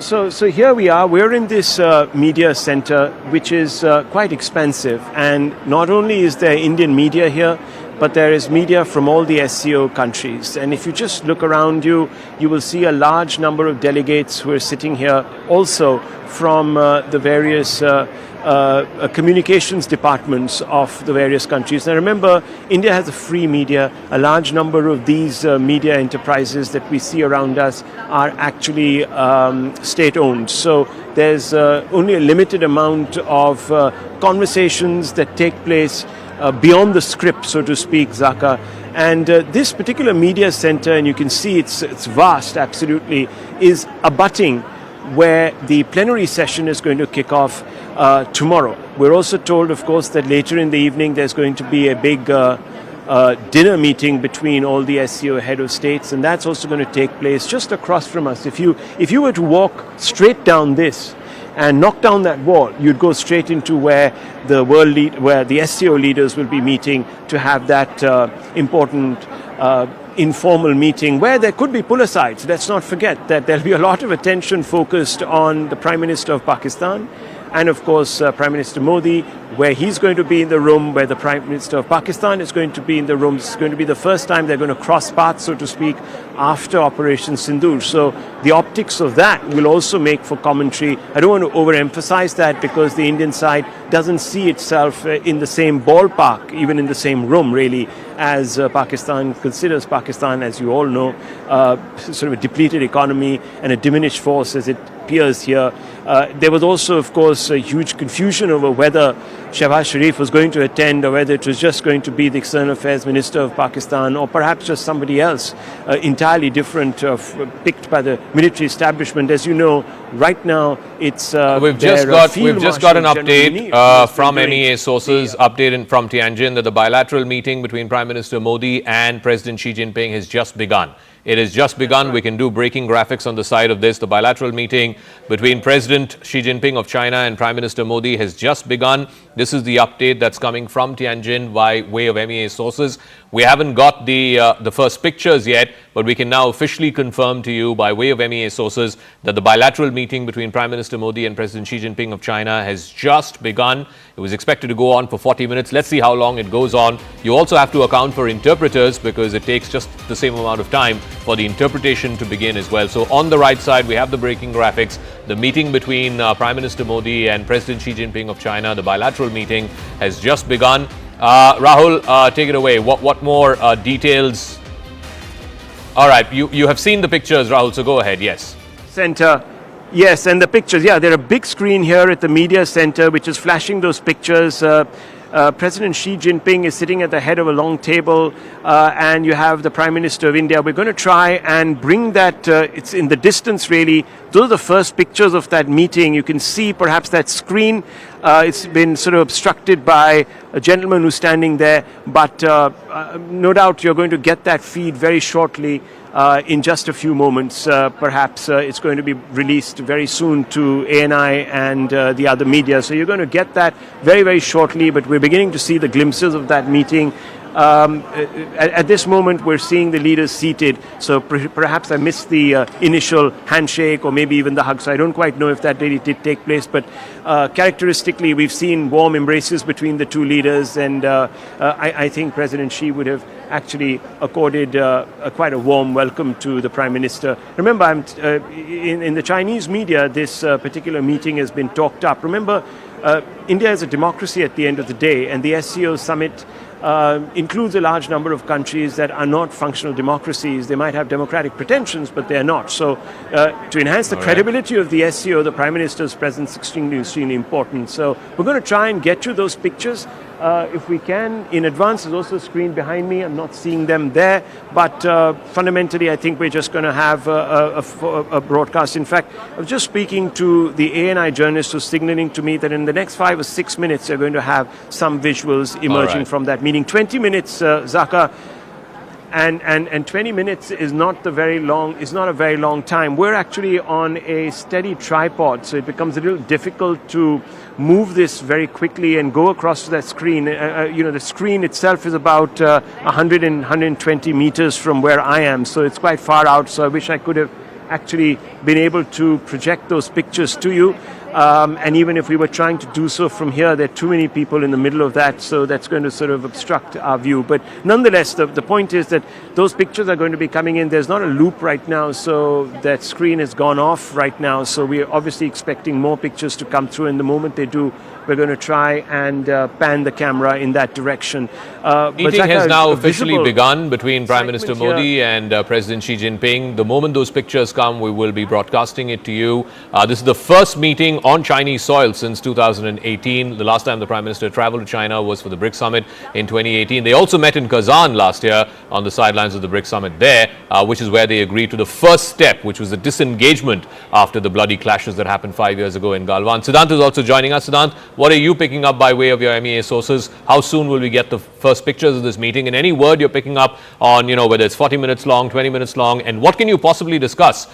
here we are. We're in this media center, which is quite expensive. And not only is there Indian media here, but there is media from all the SCO countries. And if you just look around you, you will see a large number of delegates who are sitting here also from the various communications departments of the various countries. Now remember, India has a free media. A large number of these media enterprises that we see around us are actually state-owned. So there's only a limited amount of conversations that take place beyond the script, so to speak, Zaka. And this particular media center, and you can see it's vast, absolutely, is abutting where the plenary session is going to kick off tomorrow. We're also told, of course, that later in the evening there's going to be a big dinner meeting between all the SCO head of states, and that's also going to take place just across from us. If you were to walk straight down this and knock down that wall, you'd go straight into where where the SCO leaders will be meeting to have that important informal meeting, where there could be pull-asides. Let's not forget that there'll be a lot of attention focused on the Prime Minister of Pakistan and, of course, Prime Minister Modi, where he's going to be in the room, where the Prime Minister of Pakistan is going to be in the room. This is going to be the first time they're going to cross paths, so to speak, after Operation Sindoor. So the optics of that will also make for commentary. I don't want to overemphasize that, because the Indian side doesn't see itself in the same ballpark, even in the same room, really, as Pakistan considers Pakistan, as you all know, sort of a depleted economy and a diminished force as it appears here. There was also, of course, a huge confusion over whether Shehbaz Sharif was going to attend, or whether it was just going to be the External Affairs Minister of Pakistan, or perhaps just somebody else entirely different, picked by the military establishment. As you know, right now it's we've just got an update from MEA sources, update from Tianjin, that the bilateral meeting between Prime Minister Modi and President Xi Jinping has just begun. It has just begun. We can do breaking graphics on the side of this. The bilateral meeting between President Xi Jinping of China and Prime Minister Modi has just begun. This is the update that's coming from Tianjin by way of MEA sources. We haven't got the first pictures yet, but we can now officially confirm to you by way of MEA sources that the bilateral meeting between Prime Minister Modi and President Xi Jinping of China has just begun. It was expected to go on for 40 minutes. Let's see how long it goes on. You also have to account for interpreters, because it takes just the same amount of time for the interpretation to begin as well. So on the right side, we have the breaking graphics. The meeting between Prime Minister Modi and President Xi Jinping of China, the bilateral meeting, has just begun. Rahul, take it away. What more details? All right, you have seen the pictures, Rahul, so go ahead. Yes. Center. Yes, and the pictures. Yeah, there's a big screen here at the media center which is flashing those pictures. President Xi Jinping is sitting at the head of a long table, and you have the Prime Minister of India. We're going to try and bring that, it's in the distance really. Those are the first pictures of that meeting. You can see perhaps that screen. It's been sort of obstructed by a gentleman who's standing there, but no doubt you're going to get that feed very shortly. In just a few moments, perhaps it's going to be released very soon to ANI and the other media. So you're going to get that very, very shortly, but we're beginning to see the glimpses of that meeting. At this moment, we're seeing the leaders seated, so perhaps I missed the initial handshake or maybe even the hug, so I don't quite know if that really did take place, but characteristically, we've seen warm embraces between the two leaders, and I think President Xi would have actually accorded quite a warm welcome to the Prime Minister. Remember, in the Chinese media, this particular meeting has been talked up. Remember, India is a democracy at the end of the day, and the SCO summit includes a large number of countries that are not functional democracies. They might have democratic pretensions, but they are not. So to enhance the credibility of the SCO, the Prime Minister's presence is extremely important. So we're going to try and get you those pictures if we can in advance. There's also a screen behind me. I'm not seeing them there, but fundamentally I think we're just going to have a broadcast. In fact, I was just speaking to the ANI journalist who's signaling to me that in the next 5 or 6 minutes they're going to have some visuals emerging from that meeting. 20 minutes, Zaka, and 20 minutes is not a very long time. We're actually on a steady tripod, so it becomes a little difficult to move this very quickly and go across to that screen. The screen itself is about 100 and 120 meters from where I am, so it's quite far out. So I wish I could have actually been able to project those pictures to you. And even if we were trying to do so from here, there are too many people in the middle of that, so that's going to sort of obstruct our view. But nonetheless, the point is that those pictures are going to be coming in. There's not a loop right now, so that screen has gone off right now. So we're obviously expecting more pictures to come through, and the moment they do, we're going to try and pan the camera in that direction. Meeting has now officially begun between Prime Minister Modi and President Xi Jinping. The moment those pictures come, we will be broadcasting it to you. This is the first meeting on Chinese soil since 2018. The last time the Prime Minister traveled to China was for the BRICS summit in 2018. They also met in Kazan last year on the sidelines of the BRICS summit there, which is where they agreed to the first step, which was the disengagement after the bloody clashes that happened 5 years ago in Galwan. Siddhant is also joining us. Siddhant, what are you picking up by way of your MEA sources? How soon will we get the first pictures of this meeting? And any word you're picking up on, whether it's 40 minutes long, 20 minutes long, and what can you possibly discuss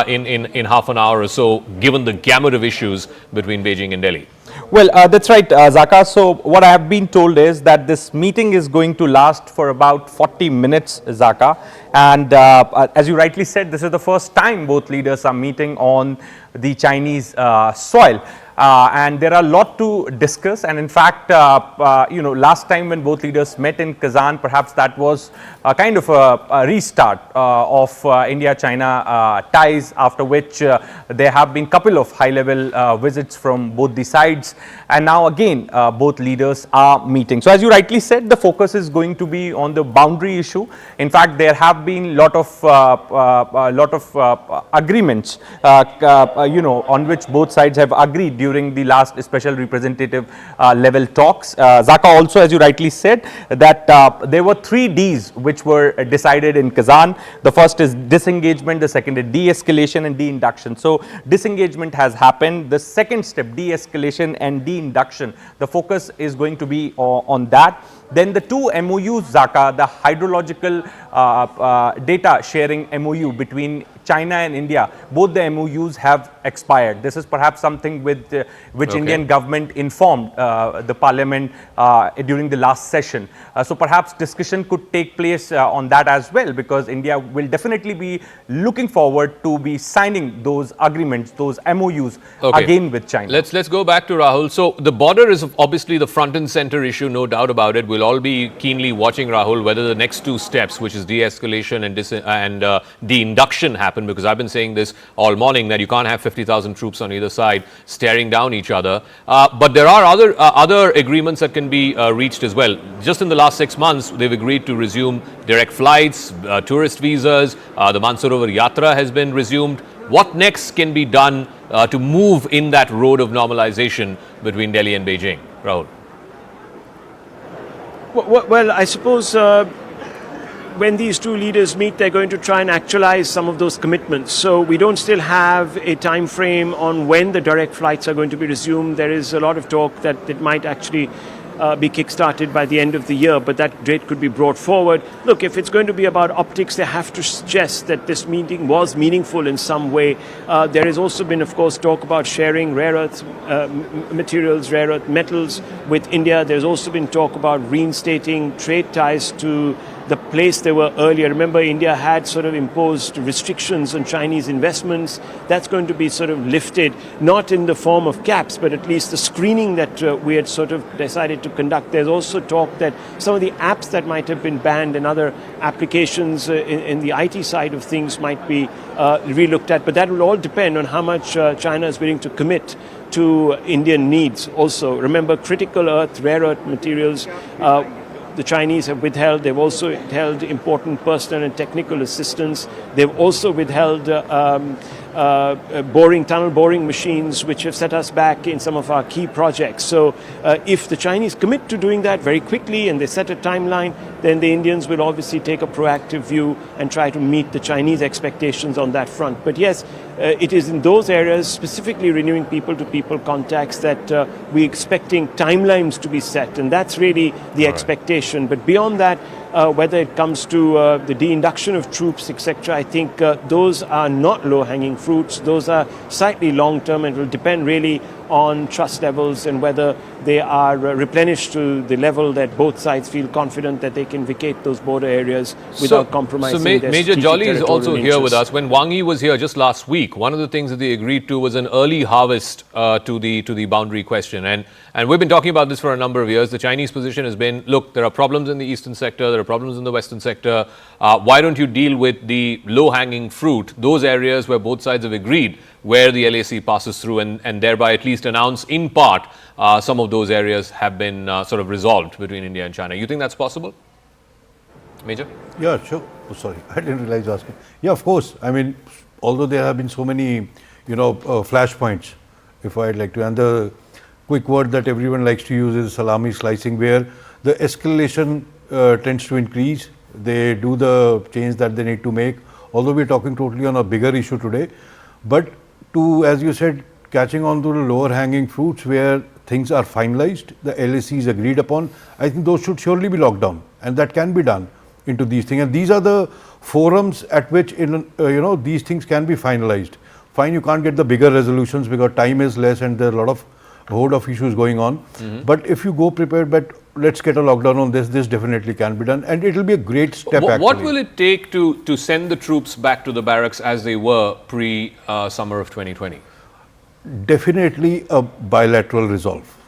in half an hour or so, given the gamut of issues between Beijing and Delhi? Well, that's right, Zaka. So what I have been told is that this meeting is going to last for about 40 minutes, Zaka. And as you rightly said, this is the first time both leaders are meeting on the Chinese soil. And there are a lot to discuss, and in fact, last time when both leaders met in Kazan, perhaps that was kind of a restart of India-China ties, after which there have been a couple of high-level visits from both the sides, and now again both leaders are meeting. So as you rightly said, the focus is going to be on the boundary issue. In fact, there have been lot of agreements, on which both sides have agreed during the last special representative level talks. Zaka, also, as you rightly said, that there were 3 Ds which were decided in Kazan. The first is disengagement, the second is de-escalation and de-induction. So disengagement has happened. The second step, de-escalation and de-induction, the focus is going to be on that. Then the 2 MOUs, Zaka, the hydrological data sharing MOU between China and India, both the MOUs have expired. This is perhaps something with which Indian government informed the parliament during the last session. So perhaps discussion could take place on that as well, because India will definitely be looking forward to be signing those agreements, those MOUs again with China. Let's go back to Rahul. So the border is obviously the front and center issue, no doubt about it. We'll all be keenly watching, Rahul, whether the next 2 steps, which is de-escalation and de-induction, happen, because I've been saying this all morning that you can't have 50,000 troops on either side staring down each other. But there are other agreements that can be reached as well. Just in the last 6 months, they've agreed to resume direct flights, tourist visas. The Mansarovar Yatra has been resumed. What next can be done to move in that road of normalization between Delhi and Beijing, Rahul? Well, I suppose when these 2 leaders meet, they're going to try and actualize some of those commitments. So we don't still have a time frame on when the direct flights are going to be resumed. There is a lot of talk that it might actually be kick-started by the end of the year, but that date could be brought forward. Look, if it's going to be about optics, they have to suggest that this meeting was meaningful in some way. There has also been, of course, talk about sharing rare earth materials, rare earth metals with India. There's also been talk about reinstating trade ties to the place they were earlier. Remember, India had sort of imposed restrictions on Chinese investments. That's going to be sort of lifted, not in the form of caps, but at least the screening that we had sort of decided to conduct. There's also talk that some of the apps that might have been banned and other applications in the IT side of things might be re-looked at. But that will all depend on how much China is willing to commit to Indian needs also. Remember, critical earth, rare earth materials, the Chinese have withheld. They've also withheld important personal and technical assistance. They've also withheld tunnel boring machines, which have set us back in some of our key projects. So if the Chinese commit to doing that very quickly and they set a timeline, then the Indians will obviously take a proactive view and try to meet the Chinese expectations on that front. But yes, it is in those areas, specifically renewing people-to-people contacts, that we're expecting timelines to be set, and that's really the expectation. But beyond that, whether it comes to the de-induction of troops, etc., I think those are not low-hanging fruits. Those are slightly long-term, and will depend really on trust levels and whether they are replenished to the level that both sides feel confident that they can vacate those border areas without compromising their Major Jolly is also here with interests. us. When Wang Yi was here just last week, one of the things that they agreed to was an early harvest to the boundary question. And we've been talking about this for a number of years. The Chinese position has been, look, there are problems in the eastern sector, there are problems in the western sector. Why don't you deal with the low-hanging fruit, those areas where both sides have agreed, where the LAC passes through, and thereby at least announce in part some of those areas have been sort of resolved between India and China. You think that's possible, Major? Yeah, sure. Oh, sorry, I didn't realize you asking. Yeah, of course. I mean, although there have been so many, flashpoints, if I'd like to, and the quick word that everyone likes to use is salami slicing, where the escalation tends to increase. They do the change that they need to make, although we're talking totally on a bigger issue today. But to, as you said, catching on to the lower hanging fruits where things are finalized, the LAC is agreed upon, I think those should surely be locked down, and that can be done into these things. And these are the forums at which, these things can be finalized. Fine, you can't get the bigger resolutions because time is less and there are a lot of horde of issues going on. But if you go prepared, but let's get a lockdown on this definitely can be done, and it will be a great step. What will it take to send the troops back to the barracks as they were pre-summer of 2020? Definitely a bilateral resolve.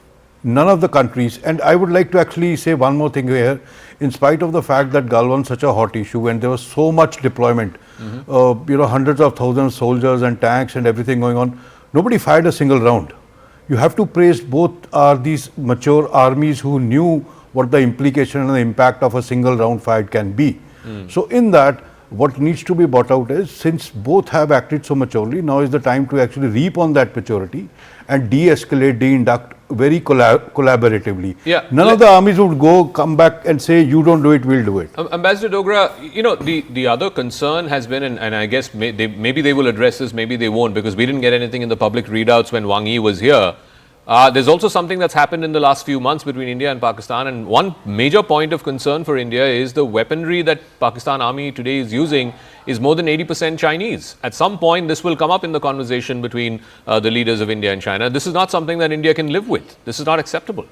None of the countries, and I would like to actually say one more thing here, in spite of the fact that Galwan is such a hot issue and there was so much deployment, hundreds of thousands of soldiers and tanks and everything going on, nobody fired a single round. You have to praise both these mature armies who knew what the implication and the impact of a single round fight can be. So in that, what needs to be brought out is, since both have acted so maturely, now is the time to actually reap on that maturity and de-escalate, de-induct very collaboratively. Yeah. None of the armies would come back and say, you don't do it, we'll do it. Ambassador Dogra, the other concern has been, and I guess maybe they will address this, maybe they won't, because we didn't get anything in the public readouts when Wang Yi was here. There's also something that's happened in the last few months between India and Pakistan, and one major point of concern for India is the weaponry that Pakistan Army today is using is more than 80% Chinese. At some point, this will come up in the conversation between the leaders of India and China. This is not something that India can live with. This is not acceptable.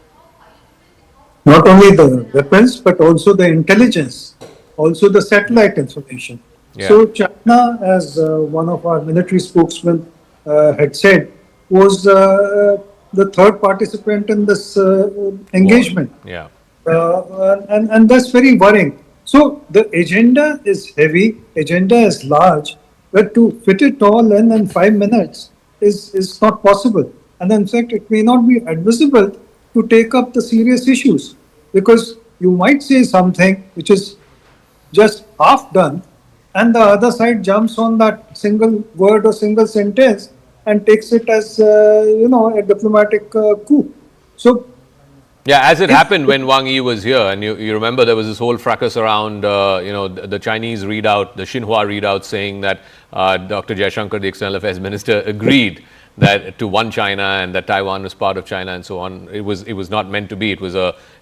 Not only the weapons, but also the intelligence, also the satellite information. Yeah. So China, as one of our military spokesmen had said, was the third participant in this engagement. Yeah. And that's very worrying. So the agenda is heavy, agenda is large, but to fit it all in 5 minutes is not possible. And in fact, it may not be admissible to take up the serious issues, because you might say something which is just half done, and the other side jumps on that single word or single sentence and takes it as, a diplomatic coup. So, yeah, as it happened when Wang Yi was here, and you remember there was this whole fracas around, the Chinese readout, the Xinhua readout, saying that Dr. Jaishankar, the External Affairs Minister, agreed that to one China and that Taiwan was part of China and so on. It was not meant to be. It was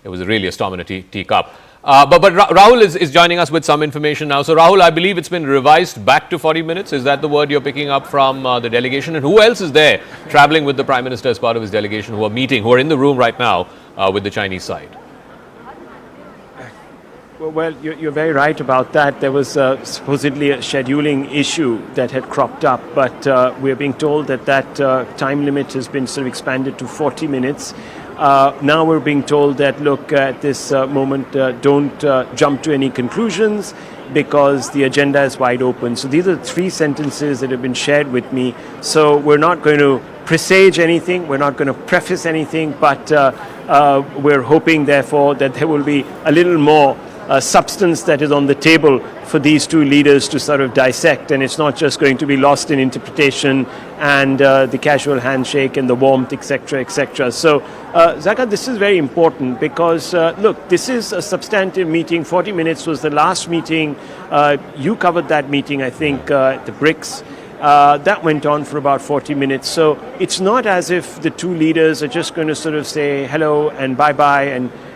really a storm in a teacup. But Rahul is joining us with some information now. So Rahul, I believe it's been revised back to 40 minutes. Is that the word you're picking up from the delegation? And who else is there traveling with the Prime Minister as part of his delegation who are in the room right now with the Chinese side? Well, you're very right about that. There was supposedly a scheduling issue that had cropped up, but we're being told that time limit has been sort of expanded to 40 minutes. Now we're being told that, look, at this moment, don't jump to any conclusions because the agenda is wide open. So these are 3 sentences that have been shared with me. So we're not going to presage anything, we're not going to preface anything, but we're hoping, therefore, that there will be a little more substance that is on the table for these 2 leaders to sort of dissect, and it's not just going to be lost in interpretation and the casual handshake and the warmth, etc., etc. So, Zaka, this is very important because, look, this is a substantive meeting. 40 minutes was the last meeting. You covered that meeting, I think, at the BRICS. That went on for about 40 minutes. So it's not as if the 2 leaders are just going to sort of say hello and bye-bye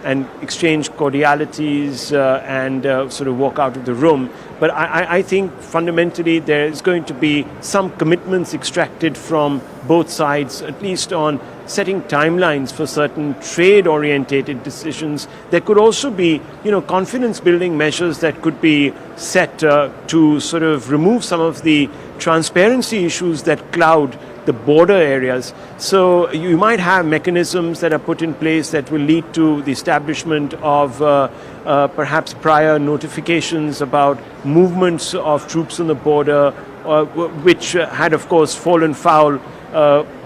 and exchange cordialities and sort of walk out of the room. But I think fundamentally there is going to be some commitments extracted from both sides, at least on setting timelines for certain trade-orientated decisions. There could also be, confidence-building measures that could be set to sort of remove some of the transparency issues that cloud the border areas. So you might have mechanisms that are put in place that will lead to the establishment of perhaps prior notifications about movements of troops on the border, which had, of course, fallen foul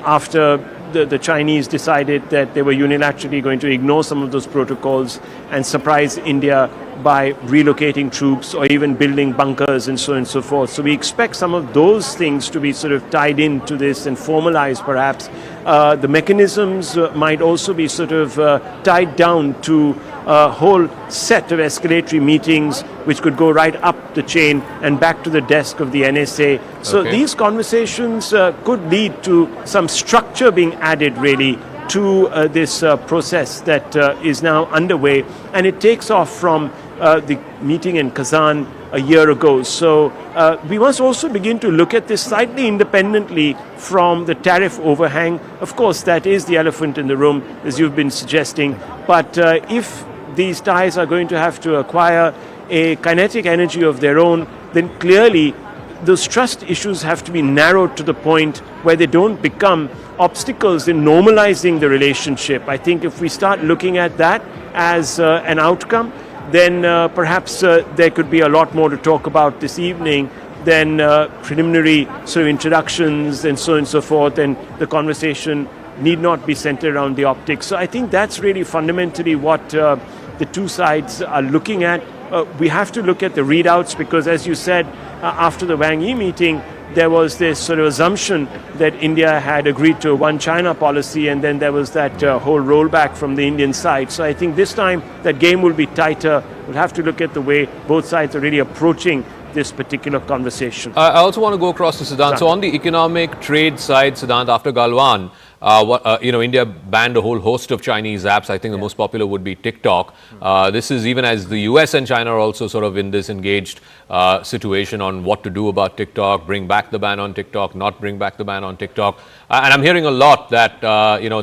after the Chinese decided that they were unilaterally going to ignore some of those protocols and surprise India by relocating troops or even building bunkers and so on and so forth. So we expect some of those things to be sort of tied into this and formalized perhaps. The mechanisms might also be sort of tied down to a whole set of escalatory meetings which could go right up the chain and back to the desk of the NSA. So these conversations could lead to some structure being added really to this process that is now underway, and it takes off from the meeting in Kazan a year ago. So we must also begin to look at this slightly independently from the tariff overhang. Of course, that is the elephant in the room, as you've been suggesting. But if these ties are going to have to acquire a kinetic energy of their own, then clearly those trust issues have to be narrowed to the point where they don't become obstacles in normalizing the relationship. I think if we start looking at that as an outcome, then perhaps there could be a lot more to talk about this evening than preliminary sort of introductions and so on and so forth, and the conversation need not be centered around the optics. So I think that's really fundamentally what the 2 sides are looking at. We have to look at the readouts because, as you said, after the Wang Yi meeting, there was this sort of assumption that India had agreed to a one China policy, and then there was that whole rollback from the Indian side. So I think this time that game will be tighter. We'll have to look at the way both sides are really approaching this particular conversation. I also want to go across to Siddhant. So on the economic trade side, Siddhant, after Galwan, India banned a whole host of Chinese apps. I think the most popular would be TikTok. This is even as the US and China are also sort of in this engaged situation on what to do about TikTok, bring back the ban on TikTok, not bring back the ban on TikTok. And I'm hearing a lot that,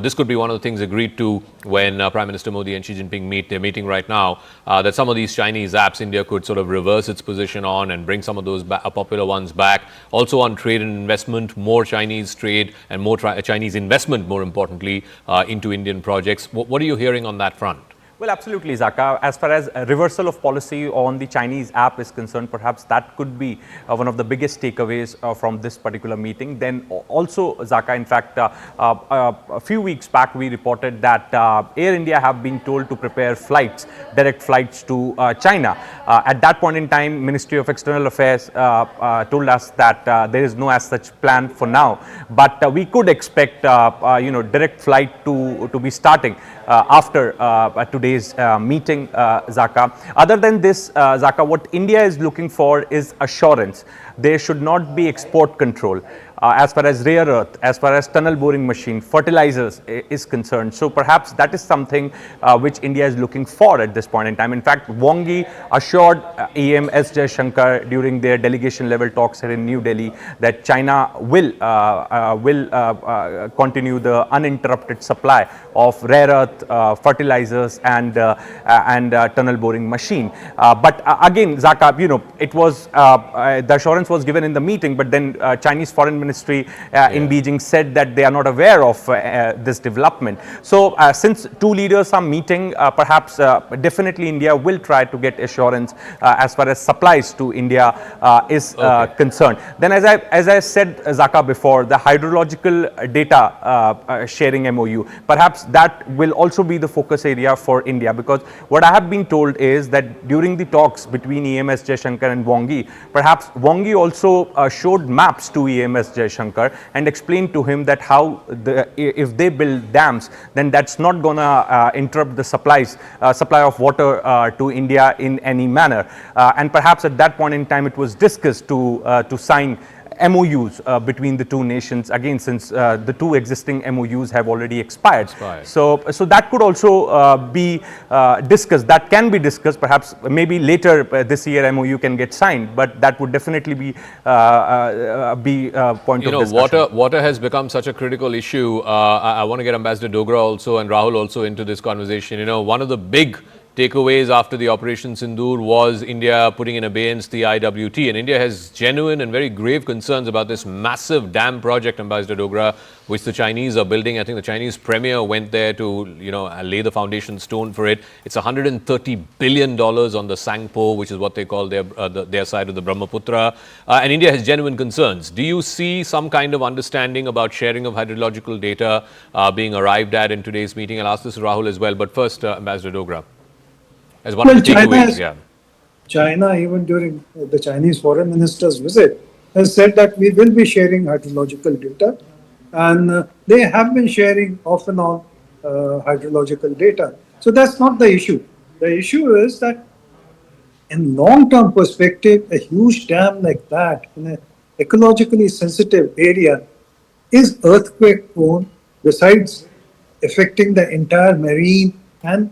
this could be one of the things agreed to when Prime Minister Modi and Xi Jinping meet. They're meeting right now, that some of these Chinese apps, India could sort of reverse its position on and bring some of those popular ones back. Also on trade and investment, more Chinese trade and more Chinese investment, more importantly, into Indian projects. What are you hearing on that front? Well, absolutely, Zaka. As far as a reversal of policy on the Chinese app is concerned, perhaps that could be one of the biggest takeaways from this particular meeting. Then also, Zaka, in fact, a few weeks back, we reported that Air India have been told to prepare flights, direct flights to China. At that point in time, Ministry of External Affairs told us that there is no as such plan for now, but we could expect, direct flight to be starting after today's meeting, Zaka. Other than this, Zaka, what India is looking for is assurance there should not be export control as far as rare earth, as far as tunnel boring machine, fertilizers is concerned. So perhaps that is something which India is looking for at this point in time. In fact, Wang Yi assured EM S. Jaishankar during their delegation level talks here in New Delhi that China will continue the uninterrupted supply of rare earth, fertilizers and tunnel boring machine. But again, Zaka, you know, it was the assurance was given in the meeting, but then Chinese Foreign Ministry in Beijing said that they are not aware of this development. So since two leaders are meeting, perhaps definitely India will try to get assurance as far as supplies to India is concerned. Then as I said, Zaka, before, the hydrological data sharing MOU, perhaps that will also be the focus area for India, because what I have been told is that during the talks between EMS Jaishankar and Wang Yi, perhaps Wang Yi also showed maps to EMS Jaishankar and explained to him that how if they build dams, then that's not gonna interrupt the supply of water to India in any manner. And perhaps at that point in time it was discussed to sign MOUs between the two nations, again, since the two existing MOUs have already expired. So that could also be discussed. That can be discussed. Perhaps maybe later this year MOU can get signed, but that would definitely be point of discussion. Water has become such a critical issue. I want to get Ambassador Dogra also and Rahul also into this conversation. You know, one of the big takeaways after the Operation Sindoor was India putting in abeyance the IWT, and India has genuine and very grave concerns about this massive dam project, Ambassador Dogra, which the Chinese are building. I think the Chinese premier went there to, you know, lay the foundation stone for it. It's $130 billion on the Sangpo, which is what they call their side of the Brahmaputra, and India has genuine concerns. Do you see some kind of understanding about sharing of hydrological data being arrived at in today's meeting? I'll ask this to Rahul as well, but first, Ambassador Dogra. As one of the takeaways, China, even during the Chinese foreign minister's visit, has said that we will be sharing hydrological data, and they have been sharing off and on hydrological data. So that's not the issue. The issue is that in long-term perspective, a huge dam like that in an ecologically sensitive area is earthquake prone, besides affecting the entire marine and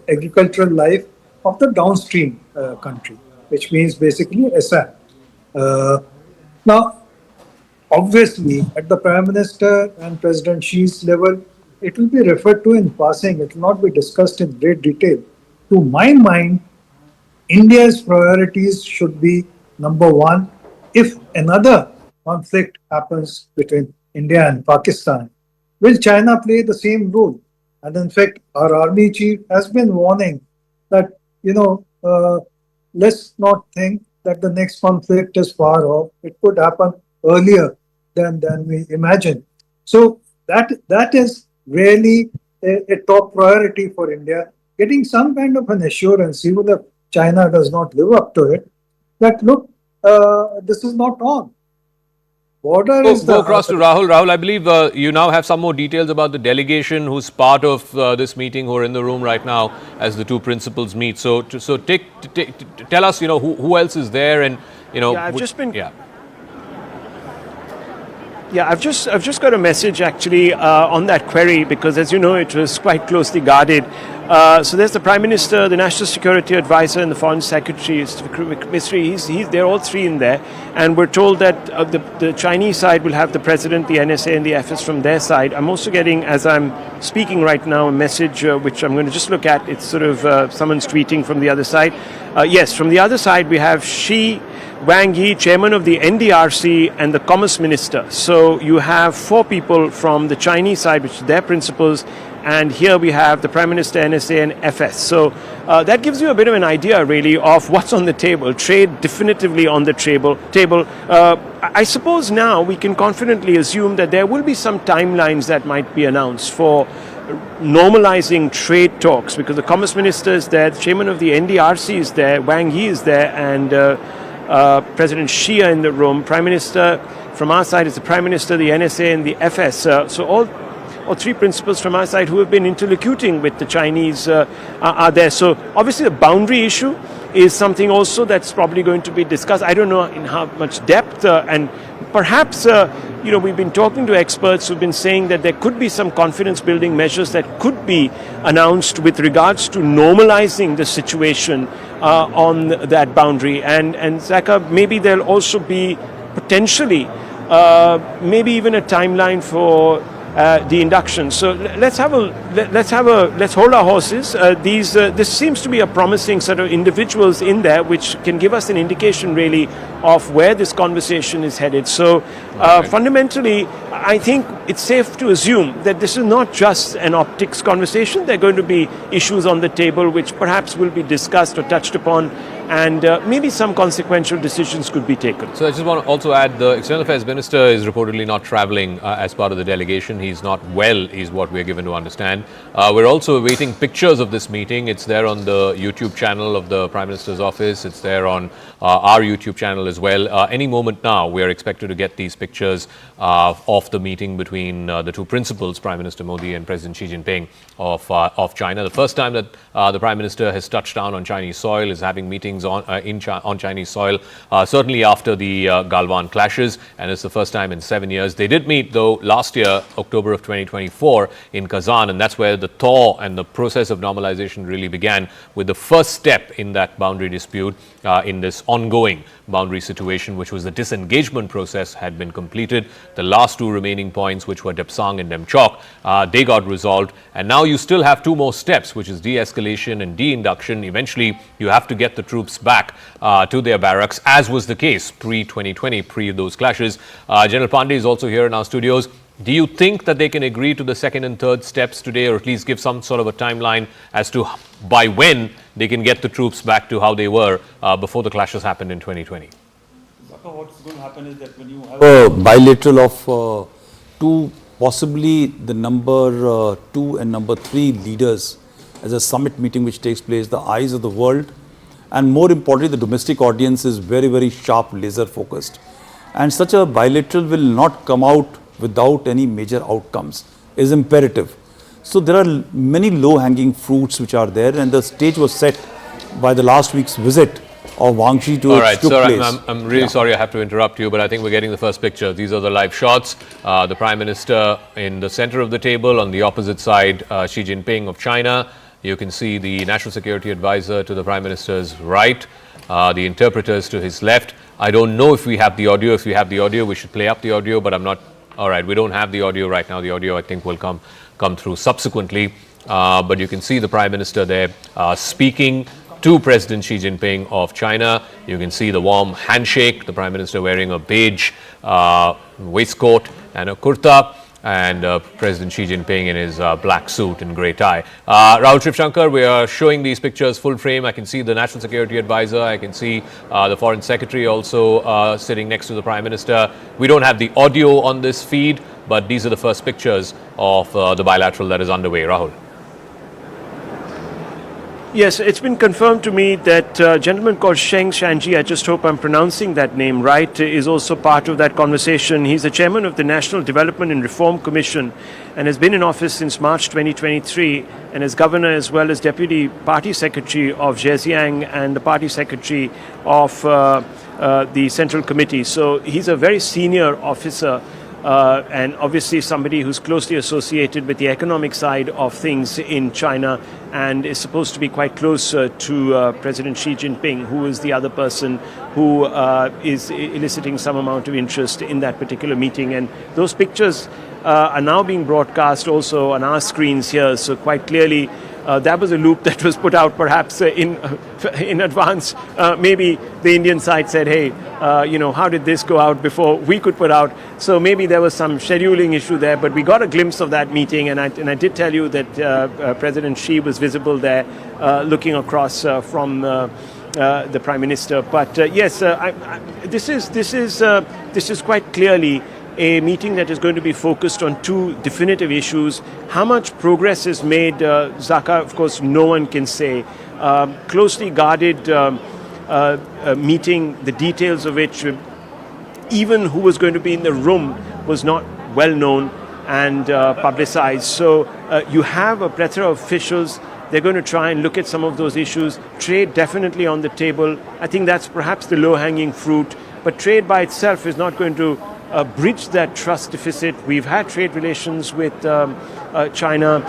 agricultural life of the downstream country, which means basically Assam. Now, obviously, at the Prime Minister and President Xi's level, it will be referred to in passing. It will not be discussed in great detail. To my mind, India's priorities should be number one. If another conflict happens between India and Pakistan, will China play the same role? And in fact, our army chief has been warning that, you know, let's not think that the next conflict is far off. It could happen earlier than we imagine. So that is really a top priority for India, getting some kind of an assurance, even if China does not live up to it, that look, this is not on. Go across to Rahul. Rahul, I believe you now have some more details about the delegation who's part of this meeting, who are in the room right now as the two principals meet. So tell us, you know, who else is there, and you know. I've just got a message actually on that query, because as you know, it was quite closely guarded. So there's the Prime Minister, the National Security Advisor, and the Foreign Secretary. They're all three in there, and we're told that the Chinese side will have the President, the NSA, and the FS from their side. I'm also getting, as I'm speaking right now, a message which I'm going to just look at. It's sort of someone's tweeting from the other side. Yes, from the other side we have Xi, Wang Yi, chairman of the NDRC, and the Commerce Minister. So you have four people from the Chinese side, which are their principals, and here we have the Prime Minister, NSA, and FS. So that gives you a bit of an idea, really, of what's on the table. Trade definitively on the table. I suppose now we can confidently assume that there will be some timelines that might be announced for normalizing trade talks, because the Commerce Minister is there, the chairman of the NDRC is there, Wang Yi is there, and President Xi are in the room. Prime Minister from our side is the Prime Minister, the NSA, and the FS. So all three principals from our side who have been interlocuting with the Chinese are there. So obviously the boundary issue is something also that's probably going to be discussed. I don't know in how much depth, and perhaps, we've been talking to experts who've been saying that there could be some confidence building measures that could be announced with regards to normalizing the situation on that boundary. And Zaka, maybe there'll also be potentially maybe even a timeline for the induction. So let's hold our horses. This seems to be a promising set of individuals in there, which can give us an indication really of where this conversation is headed. So fundamentally, I think it's safe to assume that this is not just an optics conversation. There are going to be issues on the table which perhaps will be discussed or touched upon, and maybe some consequential decisions could be taken. So I just want to also add, the External Affairs Minister is reportedly not traveling as part of the delegation. He's not well, is what we're given to understand. We're also awaiting pictures of this meeting. It's there on the YouTube channel of the Prime Minister's office. It's there on our YouTube channel as well. Any moment now, we're expected to get these pictures of the meeting between the two principals, Prime Minister Modi and President Xi Jinping of China. The first time that the Prime Minister has touched down on Chinese soil is having meetings on Chinese soil, certainly after the Galwan clashes, and it's the first time in 7 years. They did meet, though, last year, October of 2024, in Kazan, and that's where the thaw and the process of normalization really began, with the first step in that boundary dispute in this ongoing boundary situation, which was the disengagement process, had been completed. The last two remaining points, which were Depsang and Demchok, they got resolved, and now you still have two more steps, which is de-escalation and de-induction. Eventually, you have to get the troops back to their barracks, as was the case pre-2020, pre those clashes. General Pandey is also here in our studios. Do you think that they can agree to the second and third steps today, or at least give some sort of a timeline as to by when they can get the troops back to how they were before the clashes happened in 2020? What's going to happen is that when you have a bilateral of two, possibly the number 2 and number 3 leaders as a summit meeting which takes place, the eyes of the world, and more importantly, the domestic audience is very, very sharp, laser focused. And such a bilateral will not come out without any major outcomes, is imperative. So there are many low-hanging fruits which are there, and the stage was set by the last week's visit of Wang Xi to place. All right, sir, I'm really sorry I have to interrupt you, but I think we're getting the first picture. These are the live shots. The Prime Minister in the center of the table, on the opposite side, Xi Jinping of China. You can see the National Security Advisor to the Prime Minister's right, the interpreters to his left. I don't know if we have the audio. If we have the audio, we should play up the audio, but I'm not. All right, we don't have the audio right now. The audio, I think, will come through subsequently. But you can see the Prime Minister there speaking to President Xi Jinping of China. You can see the warm handshake, the Prime Minister wearing a beige waistcoat and a kurta, and President Xi Jinping in his black suit and grey tie. Rahul Shivshankar, we are showing these pictures full frame. I can see the National Security Advisor. I can see the Foreign Secretary also sitting next to the Prime Minister. We don't have the audio on this feed, but these are the first pictures of the bilateral that is underway. Rahul. Yes, it's been confirmed to me that a gentleman called Sheng Shanji, I just hope I'm pronouncing that name right, is also part of that conversation. He's the chairman of the National Development and Reform Commission and has been in office since March 2023, and as governor as well as deputy party secretary of Zhejiang and the party secretary of the Central Committee. So he's a very senior officer. And obviously somebody who's closely associated with the economic side of things in China and is supposed to be quite close to President Xi Jinping, who is the other person who is eliciting some amount of interest in that particular meeting. And those pictures are now being broadcast also on our screens here, so quite clearly that was a loop that was put out perhaps in advance. Maybe the Indian side said, hey, how did this go out before we could put out? So maybe there was some scheduling issue there, but we got a glimpse of that meeting, and I did tell you that President Xi was visible there looking across from the Prime Minister. But yes, this is quite clearly a meeting that is going to be focused on two definitive issues. How much progress is made, Zaka, of course, no one can say. Closely guarded meeting, the details of which, even who was going to be in the room, was not well known and publicized. So you have a plethora of officials They're going to try and look at some of those issues. Trade definitely on the table. I think that's perhaps the low-hanging fruit. But trade by itself is not going to bridge that trust deficit. We've had trade relations with China.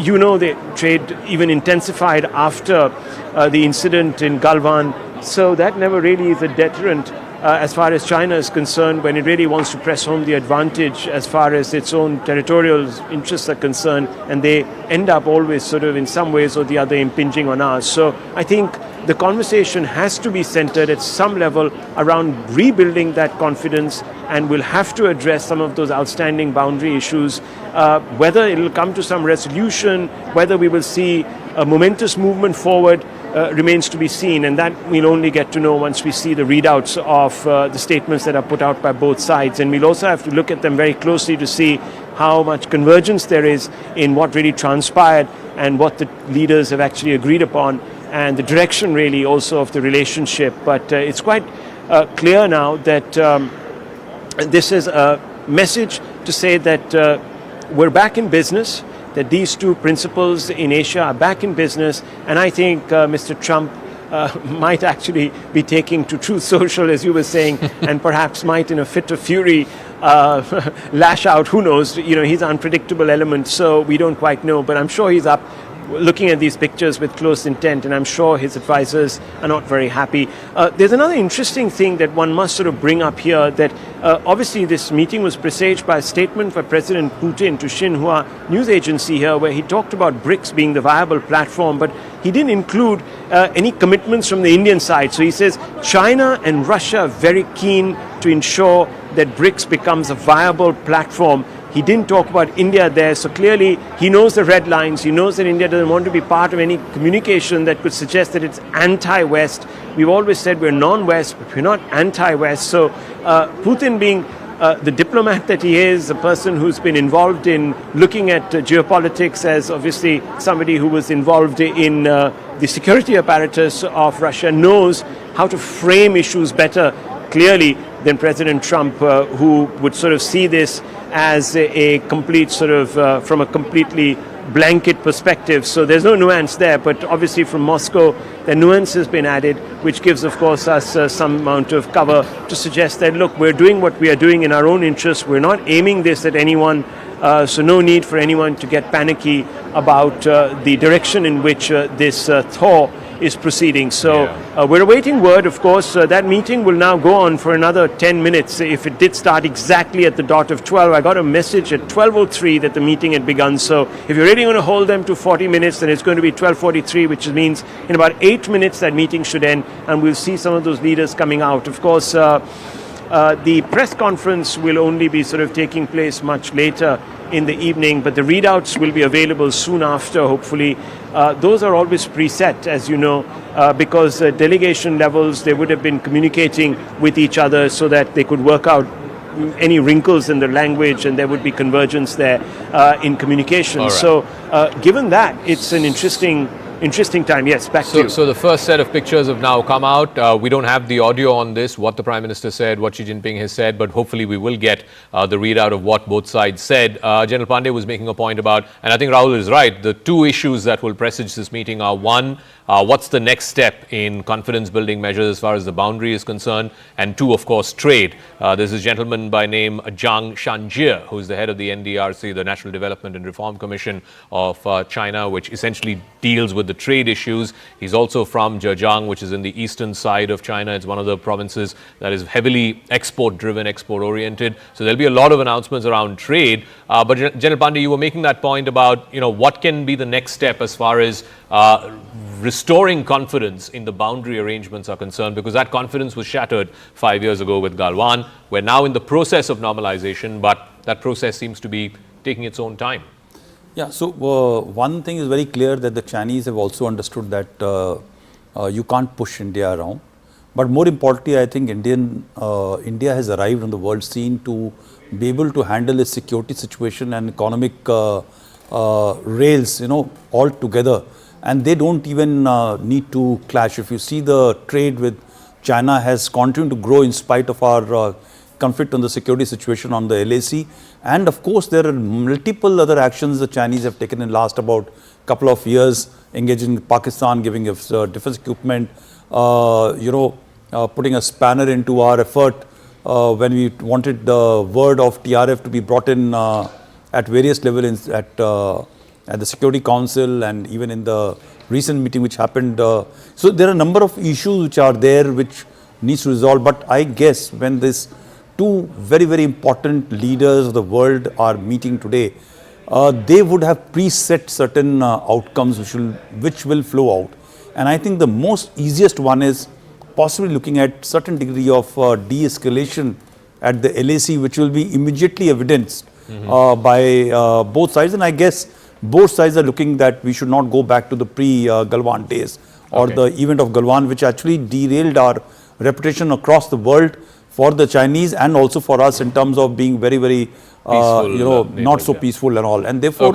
The trade even intensified after the incident in Galwan. So that never really is a deterrent as far as China is concerned when it really wants to press home the advantage as far as its own territorial interests are concerned, and they end up always sort of in some ways or the other impinging on ours. So I think the conversation has to be centered at some level around rebuilding that confidence, and we'll have to address some of those outstanding boundary issues. Whether it will come to some resolution, whether we will see a momentous movement forward, remains to be seen, and that we'll only get to know once we see the readouts of the statements that are put out by both sides. And we'll also have to look at them very closely to see how much convergence there is in what really transpired and what the leaders have actually agreed upon, and the direction really also of the relationship. But it's quite clear now that this is a message to say that we're back in business, that these two principles in Asia are back in business, and I think Mr. Trump might actually be taking to Truth Social, as you were saying, and perhaps might, in a fit of fury, lash out. Who knows? He's an unpredictable element, so we don't quite know. But I'm sure he's up looking at these pictures with close intent, and I'm sure his advisors are not very happy. There's another interesting thing that one must sort of bring up here, that obviously this meeting was presaged by a statement by President Putin to Xinhua news agency here, where he talked about BRICS being the viable platform, but he didn't include any commitments from the Indian side. So he says China and Russia are very keen to ensure that BRICS becomes a viable platform. He didn't talk about India there, so clearly he knows the red lines. He knows that India doesn't want to be part of any communication that could suggest that it's anti-West. We've always said we're non-West, but we're not anti-West. So Putin, being the diplomat that he is, a person who's been involved in looking at geopolitics, as obviously somebody who was involved in the security apparatus of Russia, knows how to frame issues better, clearly, than President Trump, who would sort of see this as a complete sort of, from a completely blanket perspective. So there's no nuance there, but obviously from Moscow, the nuance has been added, which gives, of course, us some amount of cover to suggest that, look, we're doing what we are doing in our own interest. We're not aiming this at anyone, so no need for anyone to get panicky about the direction in which this thaw is proceeding. So we're awaiting word, of course. That meeting will now go on for another 10 minutes. If it did start exactly at the dot of 12, I got a message at 12:03 that the meeting had begun. So if you're really going to hold them to 40 minutes, then it's going to be 12:43, which means in about 8 minutes that meeting should end, and we'll see some of those leaders coming out. Of course, the press conference will only be sort of taking place much later in the evening, but the readouts will be available soon after, hopefully. Those are always preset, as you know, because delegation levels, they would have been communicating with each other so that they could work out any wrinkles in the language, and there would be convergence there in communication. Right. So given that, it's an interesting time. Yes, back to you. So the first set of pictures have now come out. We don't have the audio on this, what the Prime Minister said, what Xi Jinping has said, but hopefully we will get the readout of what both sides said. General Pandey was making a point about, and I think Rahul is right, the two issues that will presage this meeting are, one, what's the next step in confidence building measures as far as the boundary is concerned, and two, of course, trade. There's a gentleman by name Zhang Shanjie, who is the head of the NDRC, the National Development and Reform Commission of China, which essentially deals with the trade issues. He's also from Zhejiang, which is in the eastern side of China. It's one of the provinces that is heavily export-driven, export-oriented. So there'll be a lot of announcements around trade. But General Pandey, you were making that point about, what can be the next step as far as restoring confidence in the boundary arrangements are concerned, because that confidence was shattered 5 years ago with Galwan. We're now in the process of normalization, but that process seems to be taking its own time. Yeah, so one thing is very clear, that the Chinese have also understood that you can't push India around. But more importantly, I think India has arrived on the world scene to be able to handle its security situation and economic rails, all together. And they don't even need to clash. If you see, the trade with China has continued to grow in spite of our conflict on the security situation on the LAC. And of course, there are multiple other actions the Chinese have taken in last about couple of years, engaging Pakistan, giving us defense equipment, putting a spanner into our effort when we wanted the word of TRF to be brought in at various levels at the Security Council and even in the recent meeting which happened. So there are a number of issues which are there which needs to resolve. But I guess when these two very, very important leaders of the world are meeting today, they would have preset certain outcomes which will flow out. And I think the most easiest one is possibly looking at certain degree of de-escalation at the LAC, which will be immediately evidenced by both sides. And I guess both sides are looking that we should not go back to the pre-Galwan days or the event of Galwan, which actually derailed our reputation across the world for the Chinese and also for us in terms of being very, very, not so peaceful and all. And therefore,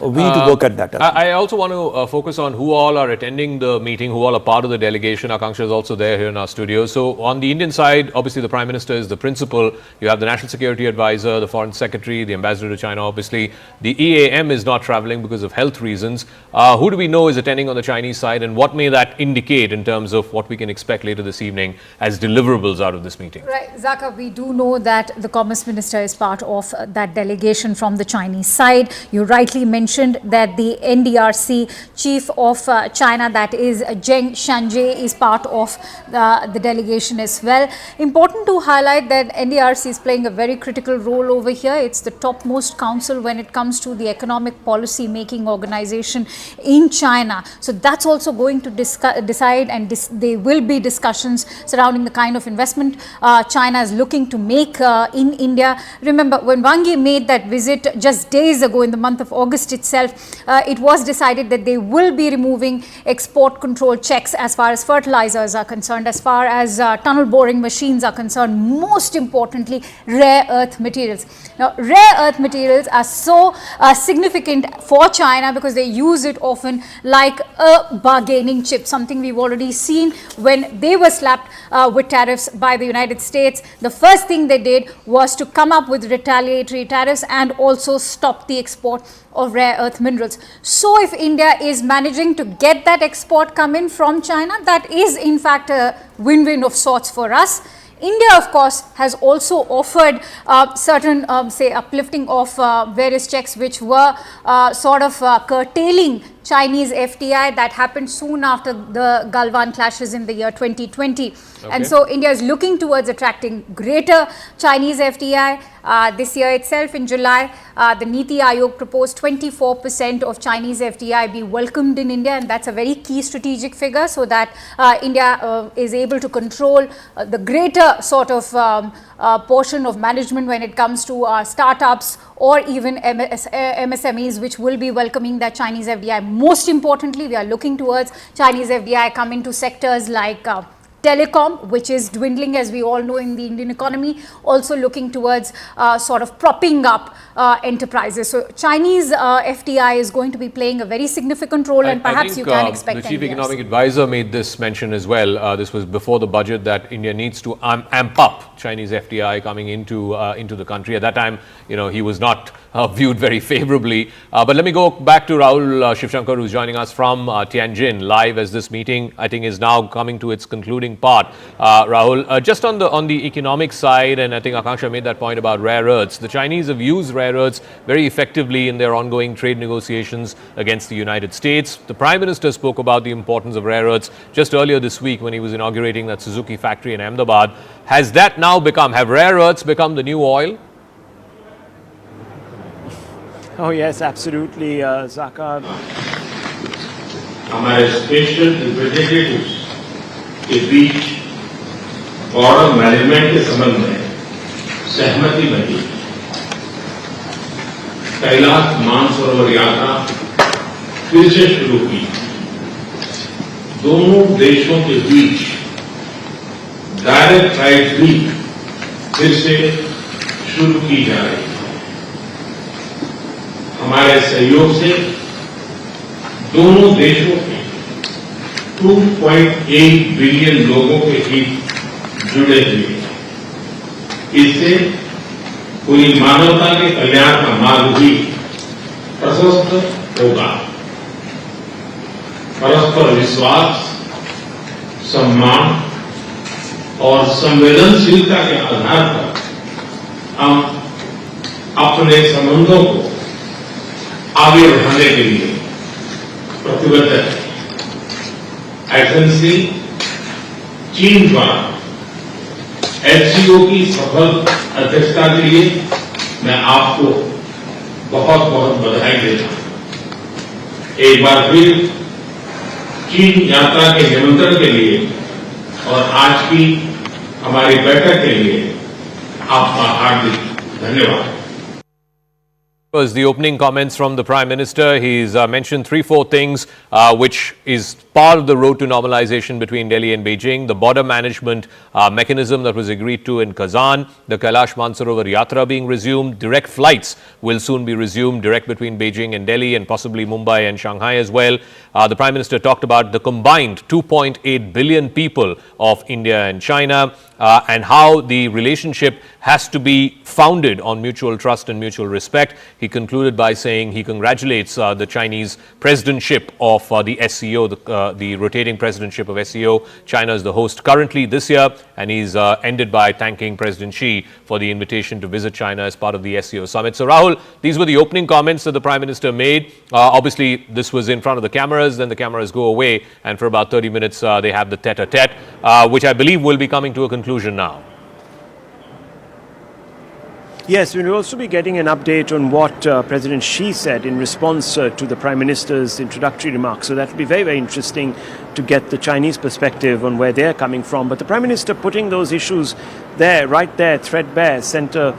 we need to work at that. I also want to focus on who all are attending the meeting, who all are part of the delegation. Akanksha is also there here in our studio. So on the Indian side, obviously the Prime Minister is the principal. You have the National Security Advisor, the Foreign Secretary, the Ambassador to China, obviously. The EAM is not traveling because of health reasons. Who do we know is attending on the Chinese side, and what may that indicate in terms of what we can expect later this evening as deliverables out of this meeting? Right, Zaka, we do know that the Commerce Minister is part of that delegation from the Chinese side. You rightly mentioned that the NDRC chief of China, that is Zheng Shanjie, is part of the delegation as well. Important to highlight that NDRC is playing a very critical role over here. It's the topmost council when it comes to the economic policy making organization in China. So that's also going to decide, and there will be discussions surrounding the kind of investment China is looking to make in India. Remember, when Wang Yi made that visit just days ago in the month of August itself, it was decided that they will be removing export control checks as far as fertilizers are concerned, as far as tunnel boring machines are concerned, most importantly rare earth materials. Now rare earth materials are so significant for China because they use it often like a bargaining chip, something we've already seen when they were slapped with tariffs by the United States. The first thing they did was to come up with retaliatory tariffs and also stop the export of rare earth minerals. So if India is managing to get that export come in from China, that is in fact a win-win of sorts for us. India, of course, has also offered certain, say, uplifting of various checks which were sort of curtailing Chinese FDI. That happened soon after the Galwan clashes in the year 2020. And so India is looking towards attracting greater Chinese FDI. This year itself, in July, the Niti Aayog proposed 24% of Chinese FDI be welcomed in India, and that's a very key strategic figure, so that India is able to control the greater sort of portion of management when it comes to startups or even MSMEs, which will be welcoming that Chinese FDI. Most importantly, we are looking towards Chinese FDI coming to sectors like telecom, which is dwindling, as we all know, in the Indian economy, also looking towards sort of propping up enterprises. So Chinese FDI is going to be playing a very significant role, and perhaps you can expect the Chief Economic Advisor made this mention as well. This was before the budget, that India needs to amp up Chinese FDI coming into the country. At that time, he was not viewed very favorably. But let me go back to Rahul Shivshankar, who's joining us from Tianjin live, as this meeting, I think, is now coming to its concluding part. Rahul, just on the economic side, and I think Akanksha made that point about rare earths. The Chinese have used rare earths very effectively in their ongoing trade negotiations against the United States. The Prime Minister spoke about the importance of rare earths just earlier this week when he was inaugurating that Suzuki factory in Ahmedabad. Have rare earths become the new oil? Oh yes, absolutely, Zaka. हमारे special representatives के बीच border management के संबंध में सहमति बनी। कैलाश मानसरोवर यात्रा फिर से शुरू की। दोनों देशों के बीच डायरेक्ट फ्लाइट भी फिर से शुरू की जा रही है। हमारे सहयोग से दोनों देशों के 2.8 बिलियन लोगों के हित जुड़े हुए हैं। इससे पूरी मानवता के कल्याण का मार्ग भी प्रशस्त होगा। परस्पर विश्वास, सम्मान और संवेदनशीलता के आधार पर हम अपने संबंधों को आगे बढ़ाने के लिए प्रतिबद्ध है। एजेंसी चीन द्वारा SCO की सफल अध्यक्षता के लिए मैं आपको बहुत बहुत बधाई देता हूं। एक बार फिर चीन यात्रा के निमंत्रण के लिए और आज की हमारी बैठक के लिए आपका हार्दिक धन्यवाद। Was the opening comments from the Prime Minister. He's mentioned 3-4 things which is part of the road to normalization between Delhi and Beijing. The border management mechanism that was agreed to in Kazan, the Kailash Mansarovar Yatra being resumed, direct flights will soon be resumed direct between Beijing and Delhi and possibly Mumbai and Shanghai as well. The Prime Minister talked about the combined 2.8 billion people of India and China and how the relationship has to be founded on mutual trust and mutual respect. He concluded by saying he congratulates the Chinese presidentship of the SCO, the rotating presidentship of SCO. China is the host currently this year, and he's ended by thanking President Xi for the invitation to visit China as part of the SCO summit. So Rahul, these were the opening comments that the Prime Minister made. Obviously, this was in front of the cameras, then the cameras go away, and for about 30 minutes they have the tete-a-tete, which I believe will be coming to a conclusion now. Yes, we'll also be getting an update on what President Xi said in response to the Prime Minister's introductory remarks. So that will be very, very interesting to get the Chinese perspective on where they're coming from. But the Prime Minister putting those issues there, right there, threadbare, center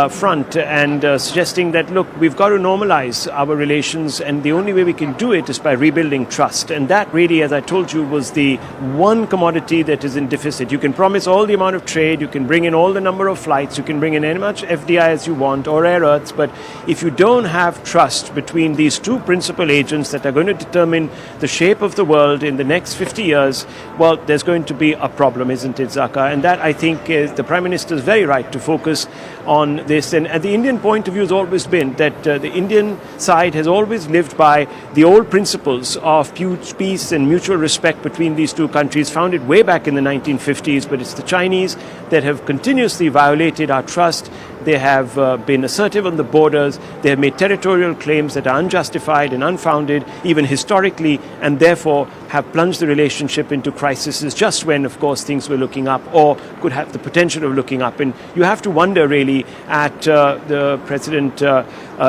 front, and suggesting that, look, we've got to normalize our relations, and the only way we can do it is by rebuilding trust. And that really, as I told you, was the one commodity that is in deficit. You can promise all the amount of trade, you can bring in all the number of flights, you can bring in as much FDI as you want, or rare earths, but if you don't have trust between these two principal agents that are going to determine the shape of the world in the next 50 years, well, there's going to be a problem, isn't it, Zaka? And that, I think, is the Prime Minister is very right to focus on this. And the Indian point of view has always been that the Indian side has always lived by the old principles of peace and mutual respect between these two countries, founded way back in the 1950s, but it's the Chinese that have continuously violated our trust. They have been assertive on the borders. They have made territorial claims that are unjustified and unfounded, even historically, and therefore have plunged the relationship into crises just when, of course, things were looking up or could have the potential of looking up. And you have to wonder, really, at the President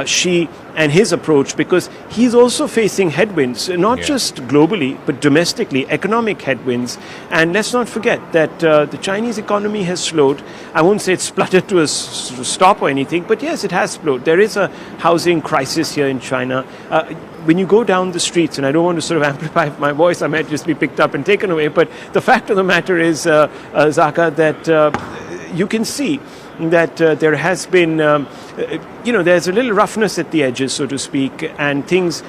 Xi and his approach, because he's also facing headwinds, not just globally, but domestically, economic headwinds. And let's not forget that the Chinese economy has slowed. I won't say it's spluttered to a stop or anything, but yes, it has slowed. There is a housing crisis here in China. When you go down the streets, and I don't want to sort of amplify my voice, I might just be picked up and taken away, but the fact of the matter is, Zaka, that you can see that there has been, there's a little roughness at the edges, so to speak, and things,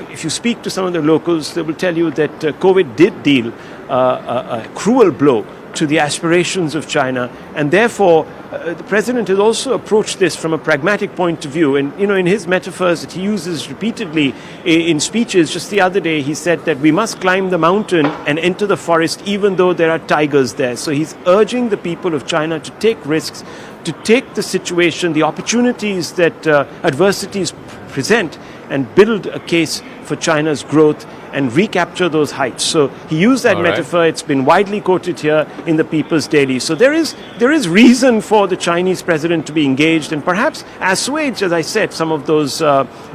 if you speak to some of the locals, they will tell you that COVID did deal a cruel blow to the aspirations of China, and therefore the President has also approached this from a pragmatic point of view. And, in his metaphors that he uses repeatedly in speeches, just the other day he said that we must climb the mountain and enter the forest even though there are tigers there. So he's urging the people of China to take risks, to take the situation, the opportunities that adversities present, and build a case for China's growth and recapture those heights. So he used that metaphor. It's been widely quoted here in the People's Daily. So there is reason for the Chinese president to be engaged and perhaps assuage, as I said, some of those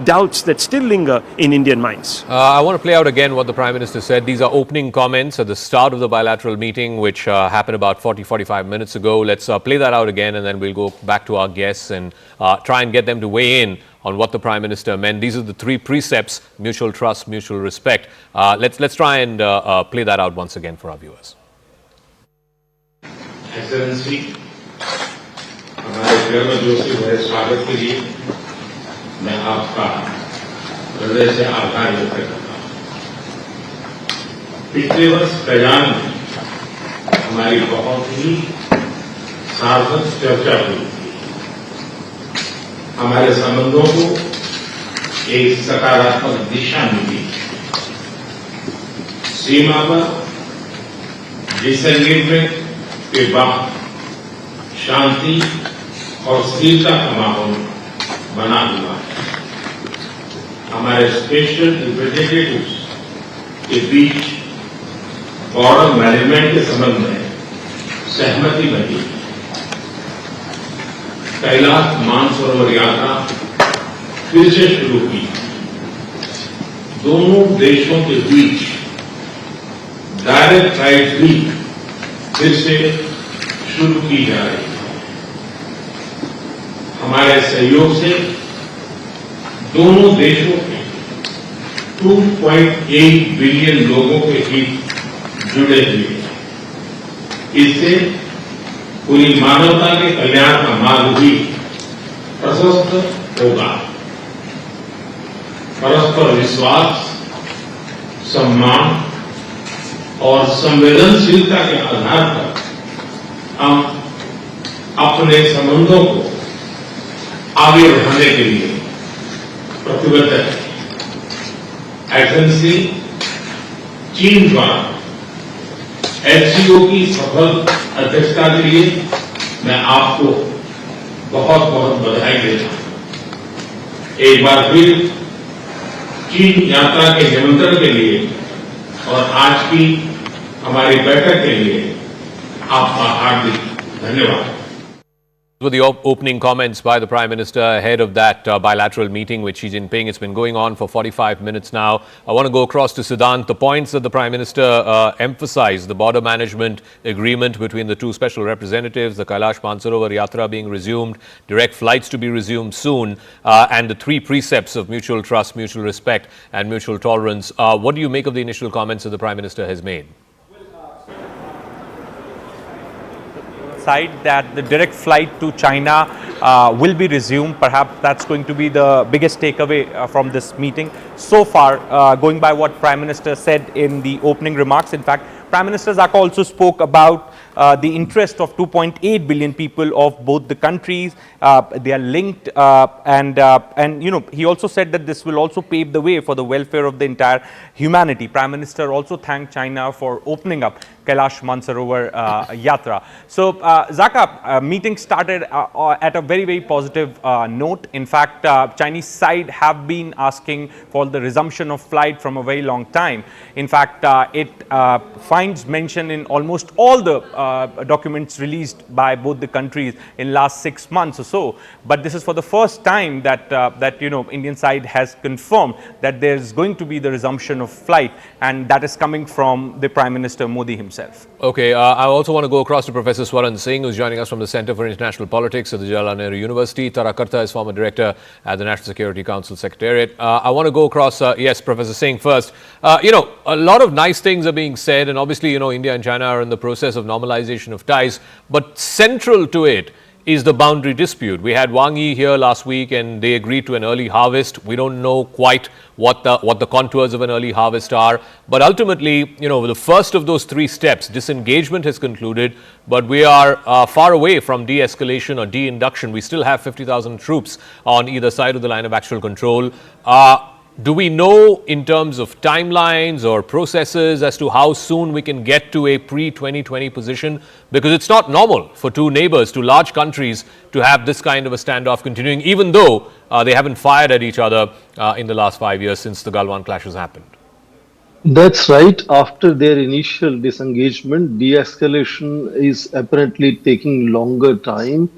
doubts that still linger in Indian minds. I want to play out again what the Prime Minister said. These are opening comments at the start of the bilateral meeting, which happened about 40-45 minutes ago. Let's play that out again, and then we'll go back to our guests and try and get them to weigh in on what the Prime Minister meant. These are the three precepts: mutual trust, mutual respect. Let's try and play that out once again for our viewers. Excellency, हमारे गर्मजोशी भरे स्वागत के लिए मैं आपका हृदय से आभार व्यक्त करता हूँ। पिछले वर्ष कजान में हमारी बहुत ही सार्थक चर्चा हुई थी। हमारे संबंधों को एक सकारात्मक दिशा मिली। सीमा पर डिसएंगेजमेंट के बाद शांति और स्थिरता का माहौल बना हुआ है। हमारे स्पेशल रिप्रेजेंटेटिव्स के बीच बॉर्डर मैनेजमेंट के संबंध में सहमति बनी। कैलाश मानसरोवर यात्रा फिर से शुरू की। दोनों देशों के बीच डायरेक्ट फ्लाइट भी फिर से शुरू की जा रही है। हमारे सहयोग से दोनों देशों के 2.8 बिलियन लोगों के हित जुड़े हुए हैं। इससे पूरी मानवता के कल्याण का मार्ग भी प्रशस्त होगा। परस्पर विश्वास, सम्मान और संवेदनशीलता के आधार पर हम अपने संबंधों को आगे बढ़ाने के लिए प्रतिबद्ध है। एजेंसी चीन द्वारा SCO की सफल अध्यक्षता के लिए मैं आपको बहुत बहुत बधाई देता हूं। एक बार फिर चीन यात्रा के निमंत्रण के लिए और आज की हमारी बैठक के लिए आपका हार्दिक धन्यवाद। With the opening comments by the Prime Minister ahead of that bilateral meeting with Xi Jinping. It's been going on for 45 minutes now. I want to go across to Siddhant. The points that the Prime Minister emphasized, the border management agreement between the two special representatives, the Kailash Mansarovar Yatra being resumed, direct flights to be resumed soon, and the three precepts of mutual trust, mutual respect and mutual tolerance. What do you make of the initial comments that the Prime Minister has made? Side that the direct flight to China will be resumed. Perhaps that's going to be the biggest takeaway from this meeting. So far, going by what Prime Minister said in the opening remarks, in fact, Prime Minister Zaka also spoke about the interest of 2.8 billion people of both the countries. They are linked, and you know, he also said that this will also pave the way for the welfare of the entire humanity. Prime Minister also thanked China for opening up Kailash Mansarovar Yatra. So, Zaka, meeting started at a very, very positive note. In fact, Chinese side have been asking for the resumption of flight from a very long time. In fact, it finds mention in almost all the documents released by both the countries in last 6 months or so. But this is for the first time that you know, Indian side has confirmed that there is going to be the resumption of flight, and that is coming from the Prime Minister Modi himself. Okay, I also want to go across to Professor Swaran Singh, who's joining us from the Center for International Politics at the Jawaharlal Nehru University. Tara Karta is former director at the National Security Council Secretariat. I want to go across, yes, Professor Singh first. You know, a lot of nice things are being said, and obviously, you know, India and China are in the process of normalization of ties, but central to it is the boundary dispute. We had Wang Yi here last week and they agreed to an early harvest. We don't know quite what the contours of an early harvest are, but ultimately, you know, the first of those three steps, disengagement, has concluded, but we are far away from de-escalation or de-induction. We still have 50,000 troops on either side of the line of actual control. Do we know in terms of timelines or processes as to how soon we can get to a pre-2020 position? Because it's not normal for two neighbors, two large countries, to have this kind of a standoff continuing, even though they haven't fired at each other in the last 5 years since the Galwan clashes happened. That's right. After their initial disengagement, de-escalation is apparently taking longer time.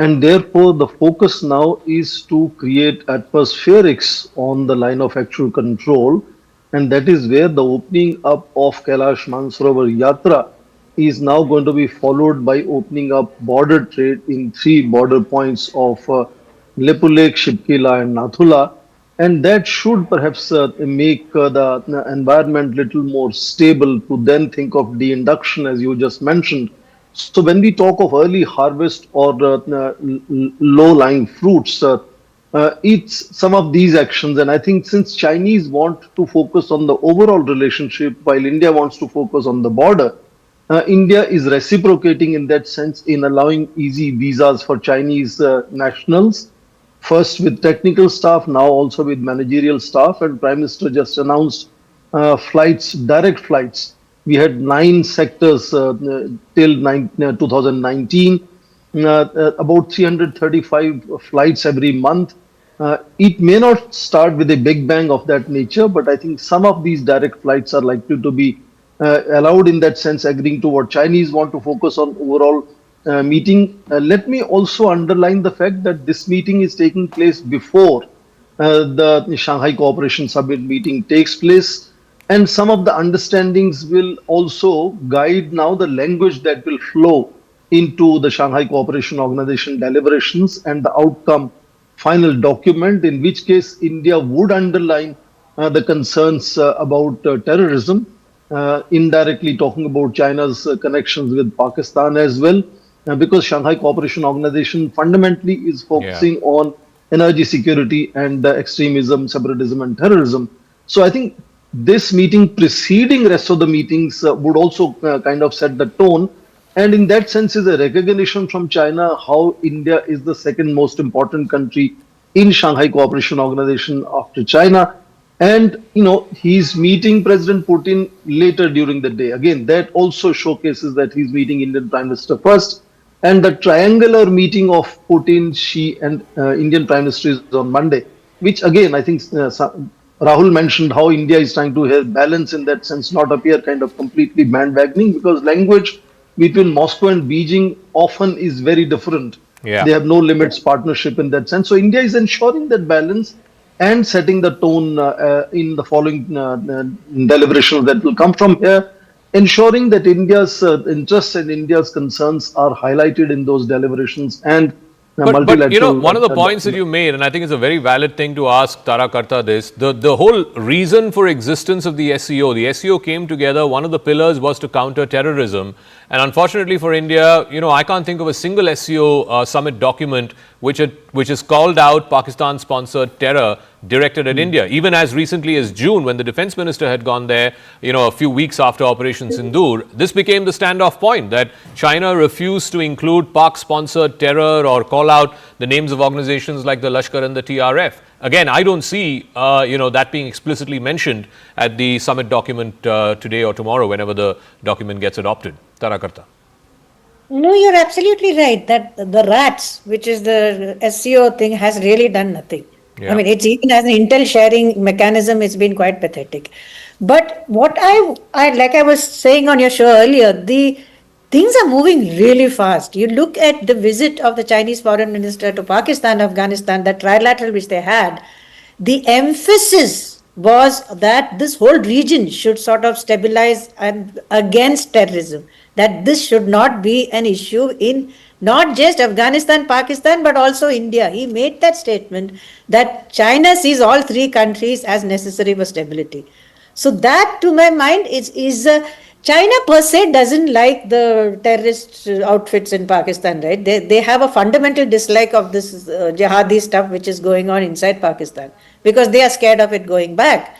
And therefore, the focus now is to create atmospherics on the line of actual control. And that is where the opening up of Kailash Mansarovar Yatra is now going to be followed by opening up border trade in 3 border points of Lepulek, Shipkila and Nathula. And that should perhaps make the environment little more stable to then think of de-induction, as you just mentioned. So when we talk of early harvest or low-lying fruits, it's some of these actions. And I think since Chinese want to focus on the overall relationship while India wants to focus on the border, India is reciprocating in that sense in allowing easy visas for Chinese nationals, first with technical staff, now also with managerial staff. And Prime Minister just announced flights, direct flights. We had 9 sectors till 2019, about 335 flights every month. It may not start with a big bang of that nature, but I think some of these direct flights are likely to be allowed in that sense, agreeing to what Chinese want to focus on overall meeting. Let me also underline the fact that this meeting is taking place before the Shanghai Cooperation Summit meeting takes place, and some of the understandings will also guide now the language that will flow into the Shanghai Cooperation Organization deliberations and the outcome final document, in which case India would underline the concerns about terrorism, indirectly talking about China's connections with Pakistan as well, because Shanghai Cooperation Organization fundamentally is focusing on energy security and extremism, separatism and terrorism. So I think this meeting preceding rest of the meetings would also kind of set the tone, and in that sense is a recognition from China how India is the second most important country in Shanghai Cooperation Organization after China. And, you know, he's meeting President Putin later during the day. Again, that also showcases that he's meeting Indian Prime Minister first. And the triangular meeting of Putin, Xi and Indian Prime Minister is on Monday, which again, I think Rahul mentioned how India is trying to have balance in that sense, not appear kind of completely bandwagoning, because language between Moscow and Beijing often is very different. They have no limits partnership in that sense. So India is ensuring that balance and setting the tone in the following deliberations that will come from here, ensuring that India's interests and India's concerns are highlighted in those deliberations and but you know, one of the points that you made, and I think it's a very valid thing to ask Tarakarta this, the whole reason for existence of the SCO came together, one of the pillars was to counter terrorism. And unfortunately for India, you know, I can't think of a single SCO summit document which has called out Pakistan-sponsored terror directed at India. Even as recently as June, when the defense minister had gone there, you know, a few weeks after Operation Sindoor, this became the standoff point that China refused to include Pak-sponsored terror or call out the names of organizations like the Lashkar and the TRF. Again, I don't see, you know, that being explicitly mentioned at the summit document today or tomorrow, whenever the document gets adopted. Tarakarta. No, you're absolutely right that the RATS, which is the SCO thing, has really done nothing. I mean, it's even as an intel sharing mechanism, it's been quite pathetic. But what I like I was saying on your show earlier, the things are moving really fast. You look at the visit of the Chinese foreign minister to Pakistan, Afghanistan, that trilateral which they had, the emphasis was that this whole region should sort of stabilize and against terrorism, that this should not be an issue in not just Afghanistan, Pakistan, but also India. He made that statement that China sees all 3 countries as necessary for stability. So that, to my mind, is China per se doesn't like the terrorist outfits in Pakistan, right? They have a fundamental dislike of this jihadi stuff which is going on inside Pakistan because they are scared of it going back.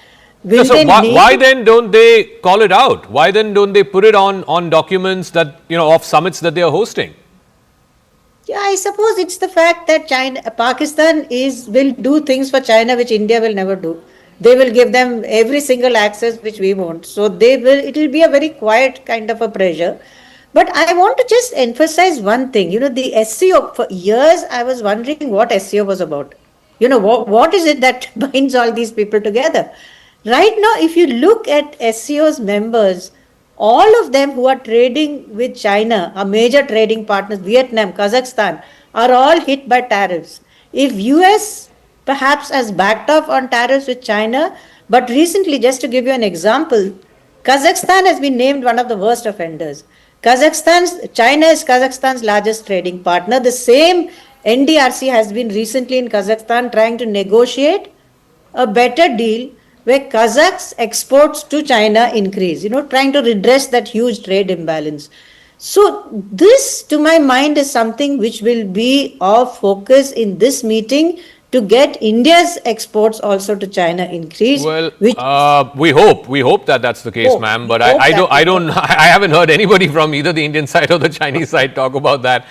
So why then don't they call it out? Why then don't they put it on documents that, you know, of summits that they are hosting? Yeah, I suppose it's the fact that Pakistan will do things for China which India will never do. They will give them every single access which we want. So it will be a very quiet kind of a pressure. But I want to just emphasize one thing. You know, the SCO, for years I was wondering what SCO was about. You know, what is it that binds all these people together? Right now, if you look at SCO's members, all of them who are trading with China, our major trading partners, Vietnam, Kazakhstan, are all hit by tariffs. If US perhaps has backed off on tariffs with China, but recently, just to give you an example, Kazakhstan has been named one of the worst offenders. China is Kazakhstan's largest trading partner. The same NDRC has been recently in Kazakhstan trying to negotiate a better deal where Kazakhs' exports to China increase, you know, trying to redress that huge trade imbalance. So this, to my mind, is something which will be of focus in this meeting to get India's exports also to China increased. Well, we hope that that's the case, ma'am. But I haven't heard anybody from either the Indian side or the Chinese side talk about that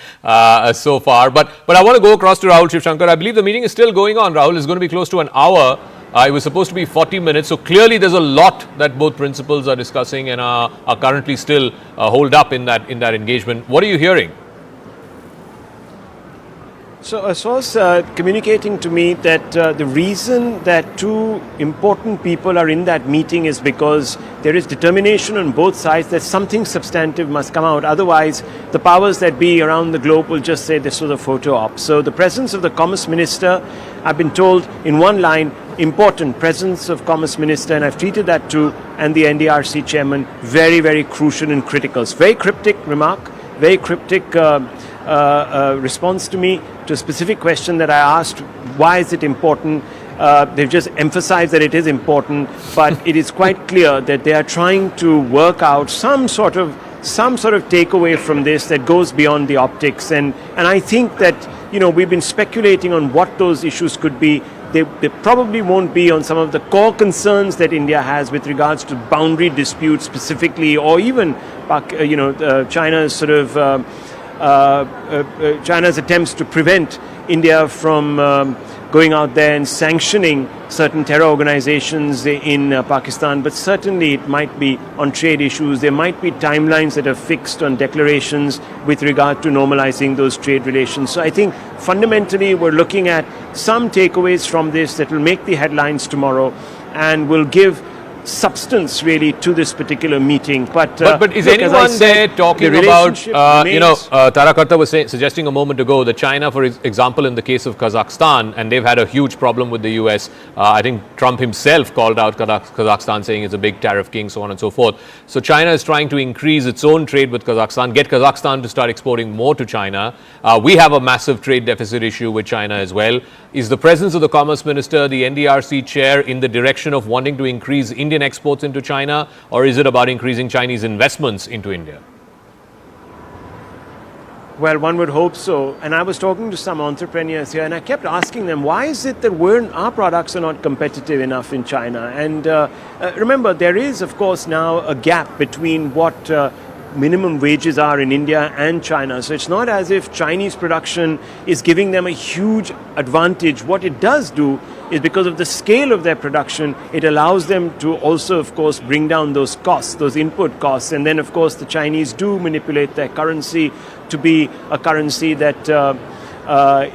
so far. But I want to go across to Rahul Shivshankar. I believe the meeting is still going on. Rahul, is going to be close to an hour. It was supposed to be 40 minutes. So clearly there's a lot that both principals are discussing and are currently still holed up in that engagement. What are you hearing? So a source communicating to me that the reason that two important people are in that meeting is because there is determination on both sides that something substantive must come out. Otherwise, the powers that be around the globe will just say this was a photo op. So the presence of the Commerce Minister, I've been told in one line, important presence of Commerce Minister, and I've treated that too, and the NDRC Chairman, very, very crucial and critical. It's very cryptic remark, very cryptic response to me to a specific question that I asked, why is it important? They've just emphasized that it is important, but it is quite clear that they are trying to work out some sort of takeaway from this that goes beyond the optics. And I think that, we've been speculating on what those issues could be. They probably won't be on some of the core concerns that India has with regards to boundary disputes specifically, or even, China's China's attempts to prevent India from going out there and sanctioning certain terror organizations in Pakistan. But certainly it might be on trade issues. There might be timelines that are fixed on declarations with regard to normalizing those trade relations. So I think fundamentally we're looking at some takeaways from this that will make the headlines tomorrow and will give substance really to this particular meeting. But is anyone there talking about, Tara Karta was suggesting a moment ago that China, for example, in the case of Kazakhstan, and they've had a huge problem with the US, I think Trump himself called out Kazakhstan saying it's a big tariff king, so on and so forth. So China is trying to increase its own trade with Kazakhstan, get Kazakhstan to start exporting more to China. We have a massive trade deficit issue with China as well. Is the presence of the Commerce Minister, the NDRC chair, in the direction of wanting to increase Indian exports into China, or is it about increasing Chinese investments into India? Well, one would hope so. And I was talking to some entrepreneurs here, and I kept asking them, why is it that our products are not competitive enough in China? And remember, there is, of course, now a gap between what minimum wages are in India and China. So it's not as if Chinese production is giving them a huge advantage. What it does do is, because of the scale of their production, it allows them to also, of course, bring down those costs, those input costs. And then, of course, the Chinese do manipulate their currency to be a currency that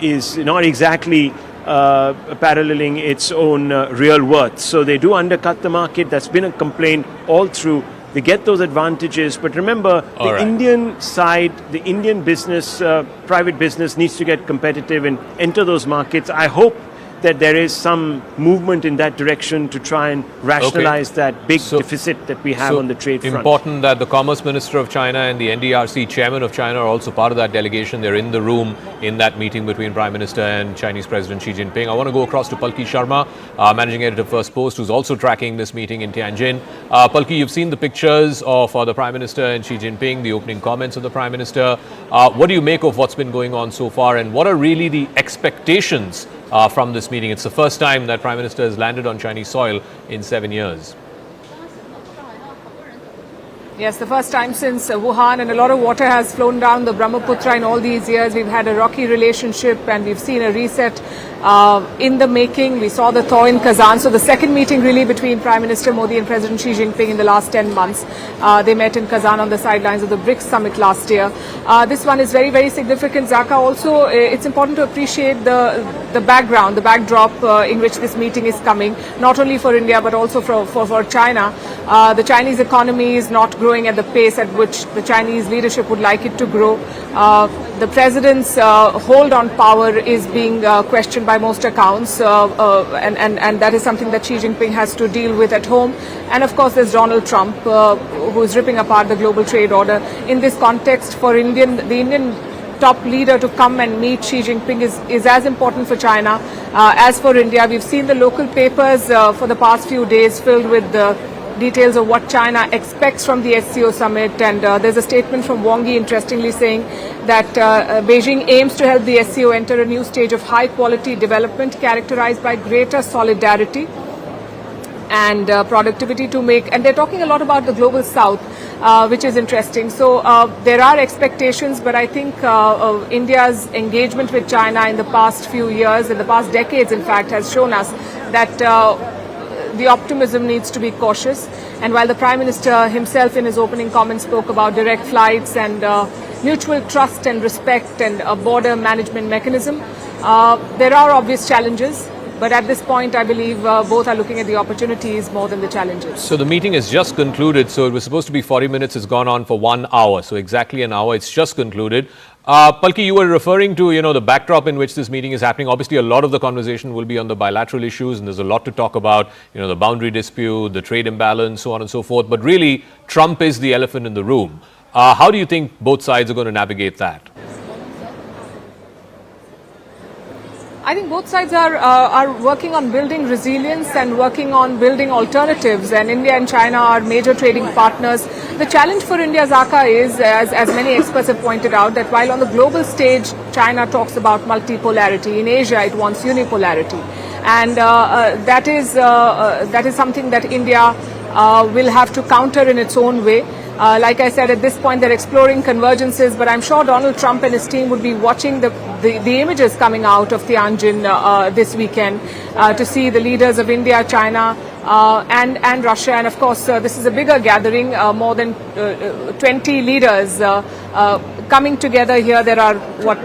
is not exactly paralleling its own real worth. So they do undercut the market. That's been a complaint all through. They get those advantages, but remember, the Indian side, the Indian business, private business needs to get competitive and enter those markets. I hope that there is some movement in that direction to try and rationalize that big deficit that we have on the trade front. Important that the Commerce Minister of China and the NDRC Chairman of China are also part of that delegation. They're in the room in that meeting between Prime Minister and Chinese President Xi Jinping. I want to go across to Palki Sharma, Managing Editor of First Post, who's also tracking this meeting in Tianjin. Palki, you've seen the pictures of the Prime Minister and Xi Jinping, the opening comments of the Prime Minister. What do you make of what's been going on so far, and what are really the expectations from this meeting? It's the first time that Prime Minister has landed on Chinese soil in 7 years. Yes, the first time since Wuhan, and a lot of water has flown down the Brahmaputra in all these years. We've had a rocky relationship, and we've seen a reset in the making. We saw the thaw in Kazan. So the second meeting really between Prime Minister Modi and President Xi Jinping in the last 10 months. They met in Kazan on the sidelines of the BRICS summit last year. This one is very, very significant. Zaka, also, it's important to appreciate the background, the backdrop in which this meeting is coming, not only for India but also for China. The Chinese economy is not growing at the pace at which the Chinese leadership would like it to grow. The president's hold on power is being questioned by most accounts, and that is something that Xi Jinping has to deal with at home. And of course, there's Donald Trump, who is ripping apart the global trade order. In this context, for the Indian top leader to come and meet Xi Jinping is as important for China as for India. We've seen the local papers for the past few days filled with the details of what China expects from the SCO summit. And there's a statement from Wang Yi, interestingly, saying that Beijing aims to help the SCO enter a new stage of high-quality development characterized by greater solidarity and productivity to make, and they're talking a lot about the global south, which is interesting. So there are expectations, but I think India's engagement with China in the past few years, in the past decades in fact, has shown us that the optimism needs to be cautious. And while the Prime Minister himself in his opening comments spoke about direct flights and mutual trust and respect and a border management mechanism, there are obvious challenges. But at this point, I believe both are looking at the opportunities more than the challenges. So the meeting is just concluded. So it was supposed to be 40 minutes. It's gone on for 1 hour. So exactly an hour. It's just concluded. Palki, you were referring to, the backdrop in which this meeting is happening. Obviously, a lot of the conversation will be on the bilateral issues, and there's a lot to talk about, the boundary dispute, the trade imbalance, so on and so forth. But really, Trump is the elephant in the room. How do you think both sides are going to navigate that? I think both sides are working on building resilience and working on building alternatives, and India and China are major trading partners. The challenge for India's ACA is, as many experts have pointed out, that while on the global stage China talks about multipolarity, in Asia it wants unipolarity, and that is something that India will have to counter in its own way. Like I said, at this point they're exploring convergences, but I'm sure Donald Trump and his team would be watching the images coming out of Tianjin this weekend to see the leaders of India, China and Russia. And of course, this is a bigger gathering, more than 20 leaders coming together here. There are,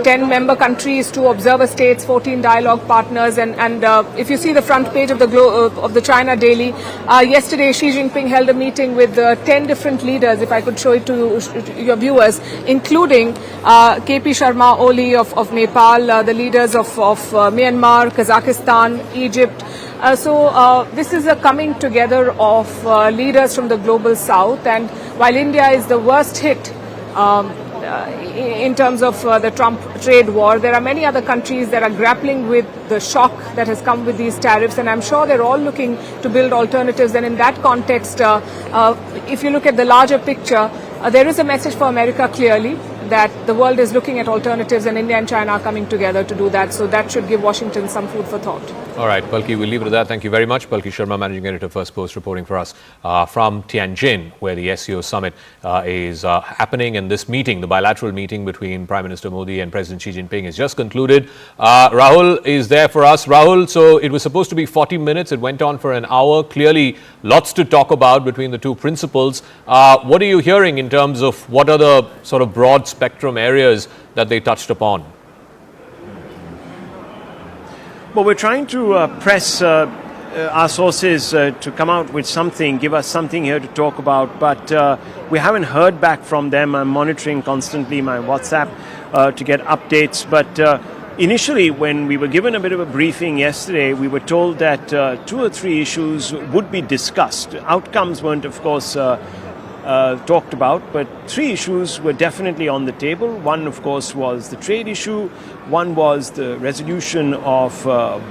10 member countries, 2 observer states, 14 dialogue partners. And if you see the front page of the China Daily, yesterday Xi Jinping held a meeting with 10 different leaders, if I could show it to your viewers, including KP Sharma Oli of Nepal, the leaders of Myanmar, Kazakhstan, Egypt. So this is a coming together of leaders from the global south, and while India is the worst hit in terms of the Trump trade war, there are many other countries that are grappling with the shock that has come with these tariffs, and I'm sure they're all looking to build alternatives. And in that context, if you look at the larger picture, there is a message for America clearly that the world is looking at alternatives, and India and China are coming together to do that. So that should give Washington some food for thought. All right, Palki, we'll leave it at that. Thank you very much. Palki Sharma, Managing Editor, First Post, reporting for us from Tianjin, where the SCO summit is happening. And this meeting, the bilateral meeting between Prime Minister Modi and President Xi Jinping, is just concluded. Rahul is there for us. Rahul, so it was supposed to be 40 minutes. It went on for an hour. Clearly, lots to talk about between the two principals. What are you hearing in terms of what are the sort of broad spectrum areas that they touched upon? Well, we're trying to press our sources to come out with something, give us something here to talk about, but we haven't heard back from them. I'm monitoring constantly my WhatsApp to get updates, but initially when we were given a bit of a briefing yesterday, we were told that 2 or 3 issues would be discussed. Outcomes weren't, of course, talked about, but 3 issues were definitely on the table. One, of course, was the trade issue. One was the resolution of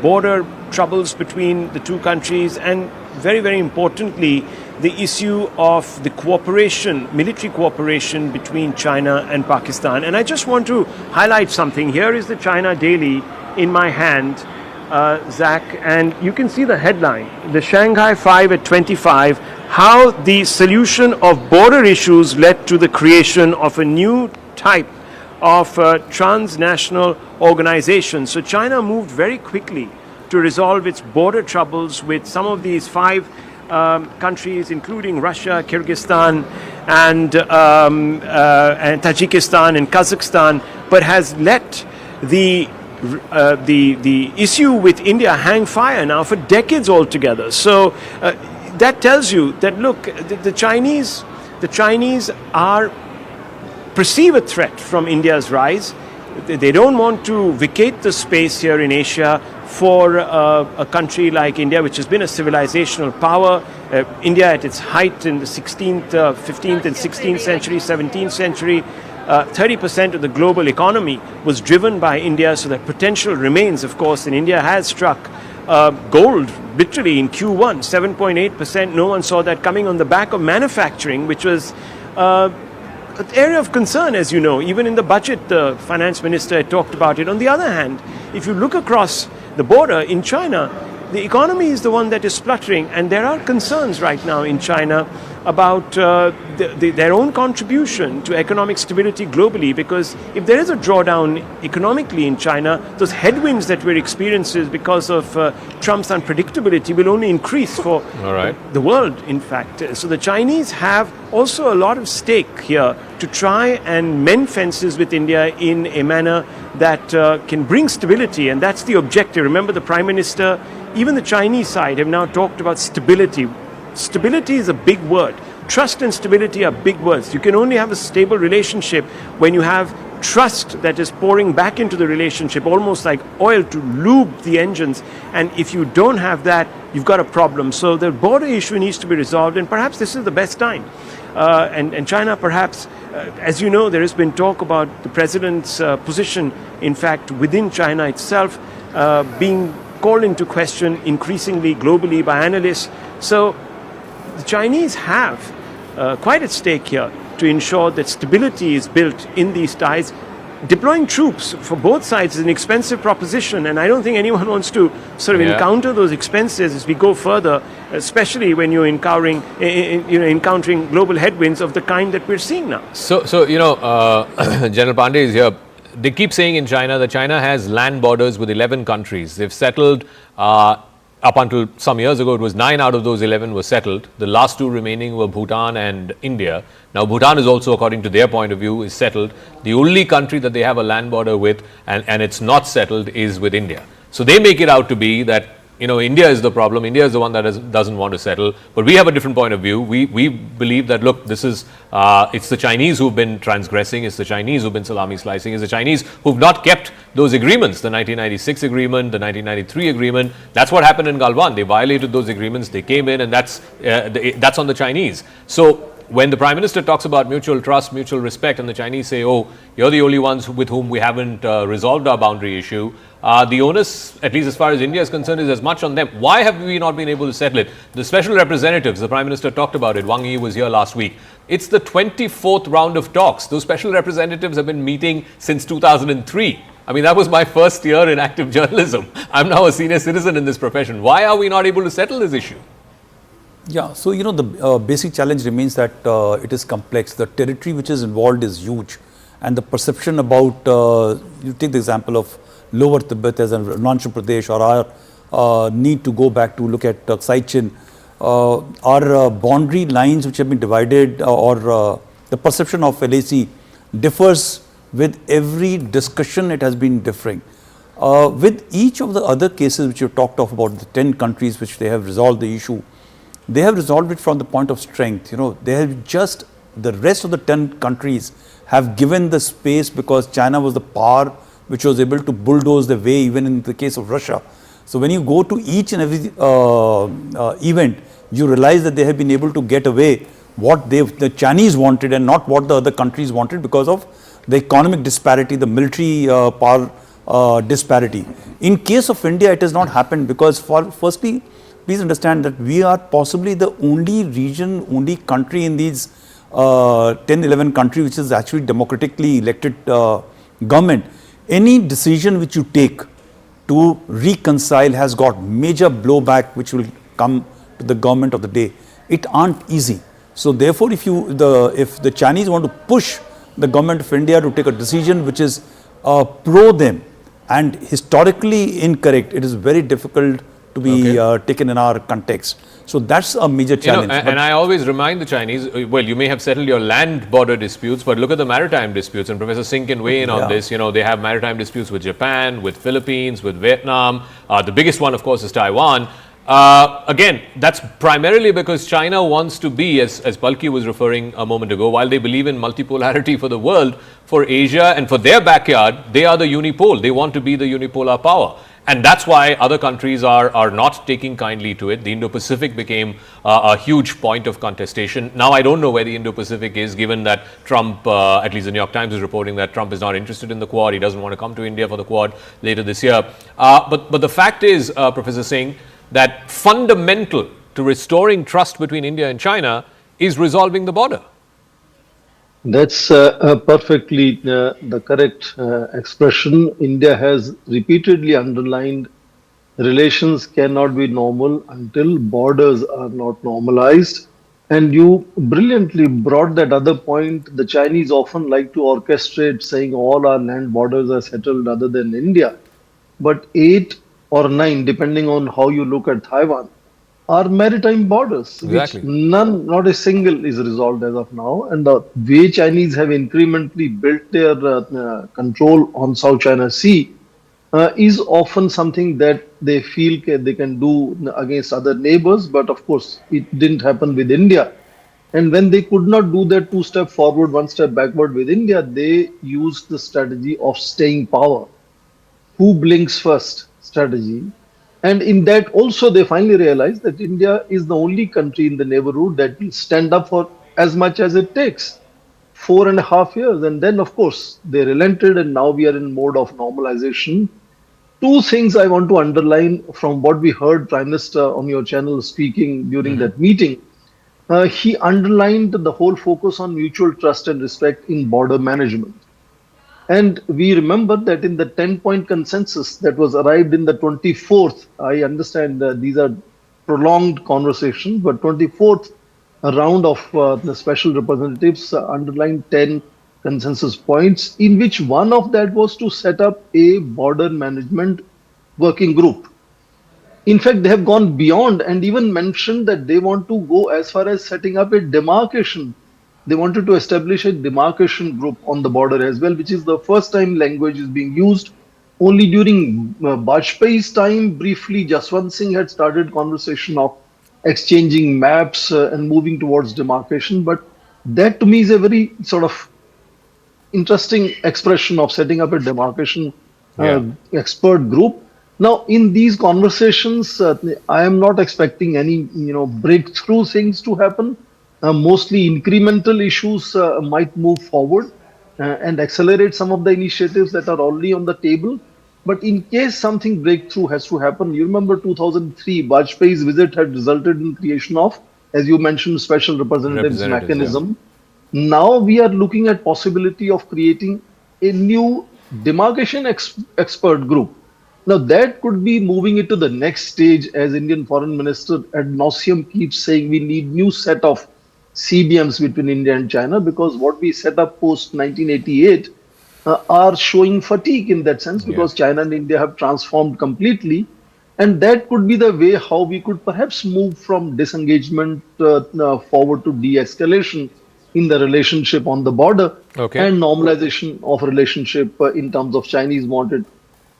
border troubles between the two countries, and very, very importantly, the issue of the cooperation, military cooperation between China and Pakistan. And I just want to highlight something. Here is the China Daily in my hand, Zach, and you can see the headline, the Shanghai 5 at 25, how the solution of border issues led to the creation of a new type of transnational organization. So China moved very quickly to resolve its border troubles with some of these 5 countries, including Russia, Kyrgyzstan, and Tajikistan and Kazakhstan, but has let the issue with India hang fire now for decades altogether. So that tells you that, look, the Chinese perceive a threat from India's rise. They don't want to vacate the space here in Asia for a country like India, which has been a civilizational power. India at its height in the 16th, 15th and 16th century, 17th century, 30% of the global economy was driven by India, so that potential remains, of course, and India has struck Gold, literally in Q1, 7.8%. No one saw that coming on the back of manufacturing, which was an area of concern, as you know. Even in the budget, the finance minister had talked about it. On the other hand, if you look across the border in China, the economy is the one that is spluttering, and there are concerns right now in China about their own contribution to economic stability globally, because if there is a drawdown economically in China, those headwinds that we're experiencing because of Trump's unpredictability will only increase for the world, in fact. So the Chinese have also a lot of stake here to try and mend fences with India in a manner that can bring stability, and that's the objective. Remember, the Prime Minister, even the Chinese side, have now talked about stability. Stability is a big word. Trust and stability are big words. You can only have a stable relationship when you have trust that is pouring back into the relationship, almost like oil to lube the engines. And if you don't have that, you've got a problem. So the border issue needs to be resolved, and perhaps this is the best time. And China, perhaps, as you know, there has been talk about the president's position, in fact, within China itself, being called into question increasingly globally by analysts. So the Chinese have quite at stake here to ensure that stability is built in these ties. Deploying troops for both sides is an expensive proposition, and I don't think anyone wants to sort of encounter those expenses as we go further, especially when you're encountering global headwinds of the kind that we're seeing now. So General Pandey is here. They keep saying in China that China has land borders with 11 countries. They've settled, up until some years ago, it was 9 out of those 11 were settled. The last 2 remaining were Bhutan and India. Now, Bhutan is also, according to their point of view, is settled. The only country that they have a land border with, and it's not settled, is with India. So they make it out to be that, India is the problem. India is the one that doesn't want to settle. But we have a different point of view. We believe that, look, this is, it's the Chinese who've been transgressing. It's the Chinese who've been salami slicing. It's the Chinese who've not kept those agreements, the 1996 agreement, the 1993 agreement. That's what happened in Galwan. They violated those agreements. They came in, and that's on the Chinese. So when the Prime Minister talks about mutual trust, mutual respect, and the Chinese say, oh, you're the only ones with whom we haven't resolved our boundary issue, the onus, at least as far as India is concerned, is as much on them. Why have we not been able to settle it? The special representatives, the Prime Minister talked about it. Wang Yi was here last week. It's the 24th round of talks. Those special representatives have been meeting since 2003. I mean, that was my first year in active journalism. I'm now a senior citizen in this profession. Why are we not able to settle this issue? Yeah, so the basic challenge remains that it is complex. The territory which is involved is huge, and the perception about, you take the example of Lower Tibet as Arunachal Pradesh, or our need to go back to look at Saichen, our boundary lines which have been divided, or the perception of LAC differs with every discussion. It has been differing. With each of the other cases which you talked of about the 10 countries which they have resolved the issue, they have resolved it from the point of strength. They have just, the rest of the 10 countries have given the space because China was the power which was able to bulldoze the way, even in the case of Russia. So when you go to each and every event, you realize that they have been able to get away what the Chinese wanted and not what the other countries wanted, because of the economic disparity, the military power disparity. In case of India, it has not happened because, firstly, please understand that we are possibly the only region, only country in these 10, 11 countries which is actually democratically elected government. Any decision which you take to reconcile has got major blowback which will come to the government of the day. It aren't easy. So therefore, if the Chinese want to push the government of India to take a decision which is pro them and historically incorrect, it is very difficult to be taken in our context. So that's a major challenge. And I always remind the Chinese, well, you may have settled your land border disputes, but look at the maritime disputes, and Professor Singh can weigh in on this. They have maritime disputes with Japan, with Philippines, with Vietnam. The biggest one, of course, is Taiwan. Again, that's primarily because China wants to be, as Palki was referring a moment ago, while they believe in multipolarity for the world, for Asia and for their backyard, they are the unipole. They want to be the unipolar power. And that's why other countries are not taking kindly to it. The Indo-Pacific became a huge point of contestation. Now, I don't know where the Indo-Pacific is, given that Trump, at least the New York Times is reporting that Trump is not interested in the Quad. He doesn't want to come to India for the Quad later this year. But the fact is, Professor Singh, that fundamental to restoring trust between India and China is resolving the border. That's perfectly the correct expression. India has repeatedly underlined relations cannot be normal until borders are not normalized. And you brilliantly brought that other point. The Chinese often like to orchestrate saying all our land borders are settled other than India. But 8 or 9, depending on how you look at Taiwan, are maritime borders, Exactly. which not a single is resolved as of now. And the way Chinese have incrementally built their control on South China Sea is often something that they feel they can do against other neighbors. But of course, it didn't happen with India. And when they could not do that 2 step forward, 1 step backward with India, they used the strategy of staying power. Who blinks first strategy. And in that also they finally realized that India is the only country in the neighborhood that will stand up for as much as it takes. 4.5 years. And then of course they relented and now we are in mode of normalization. 2 things I want to underline from what we heard Prime Minister on your channel speaking during that meeting. He underlined the whole focus on mutual trust and respect in border management. And we remember that in the 10-point consensus that was arrived in the 24th, I understand these are prolonged conversations, but 24th round of the special representatives underlined 10 consensus points, in which one of that was to set up a border management working group. In fact, they have gone beyond and even mentioned that they want to go as far as setting up a demarcation. They wanted to establish a demarcation group on the border as well, which is the first time language is being used. Only during Vajpayee's time, briefly, Jaswant Singh had started conversation of exchanging maps and moving towards demarcation. But that to me is a very sort of interesting expression of setting up a demarcation expert group. Now, in these conversations, I am not expecting any, breakthrough things to happen. Mostly incremental issues might move forward and accelerate some of the initiatives that are already on the table. But in case something breakthrough has to happen, you remember 2003, Vajpayee's visit had resulted in creation of, as you mentioned, special representatives mechanism. Yeah. Now we are looking at possibility of creating a new demarcation expert group. Now that could be moving it to the next stage, as Indian Foreign Minister ad nauseum keeps saying we need new set of CBMs between India and China, because what we set up post 1988 are showing fatigue in that sense, because China and India have transformed completely. And that could be the way how we could perhaps move from disengagement forward to de-escalation in the relationship on the border and normalization of relationship in terms of Chinese wanted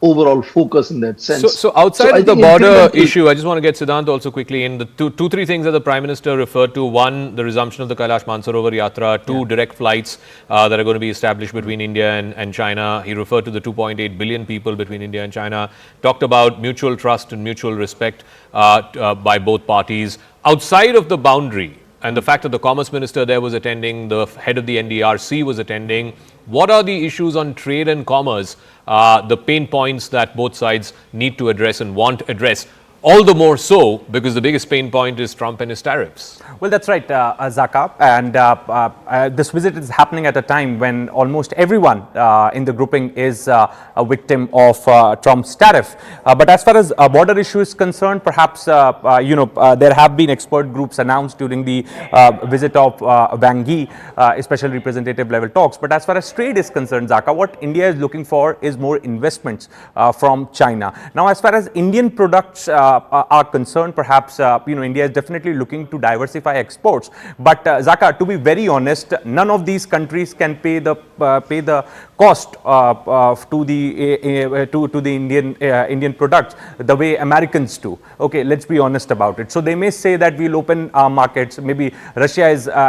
overall focus in that sense. So outside of the border issue, I just want to get Siddhant also quickly in. The two, three things that the Prime Minister referred to. One, the resumption of the Kailash Mansarovar Yatra. 2, direct flights that are going to be established between India and China. He referred to the 2.8 billion people between India and China. Talked about mutual trust and mutual respect by both parties. Outside of the boundary, and the fact that the Commerce Minister there was attending, the head of the NDRC was attending, what are the issues on trade and commerce, the pain points that both sides need to address and want addressed? All the more so because the biggest pain point is Trump and his tariffs. Well, that's right, Zaka. And this visit is happening at a time when almost everyone in the grouping is a victim of Trump's tariff. But as far as border issue is concerned, perhaps, there have been expert groups announced during the visit of Wang Yi, special representative level talks. But as far as trade is concerned, Zaka, what India is looking for is more investments from China. Now, as far as Indian products are concerned, perhaps India is definitely looking to diversify exports. But Zaka, to be very honest, none of these countries can pay the cost to the Indian products the way Americans do. Okay, let's be honest about it. So they may say that we'll open our markets. Maybe Russia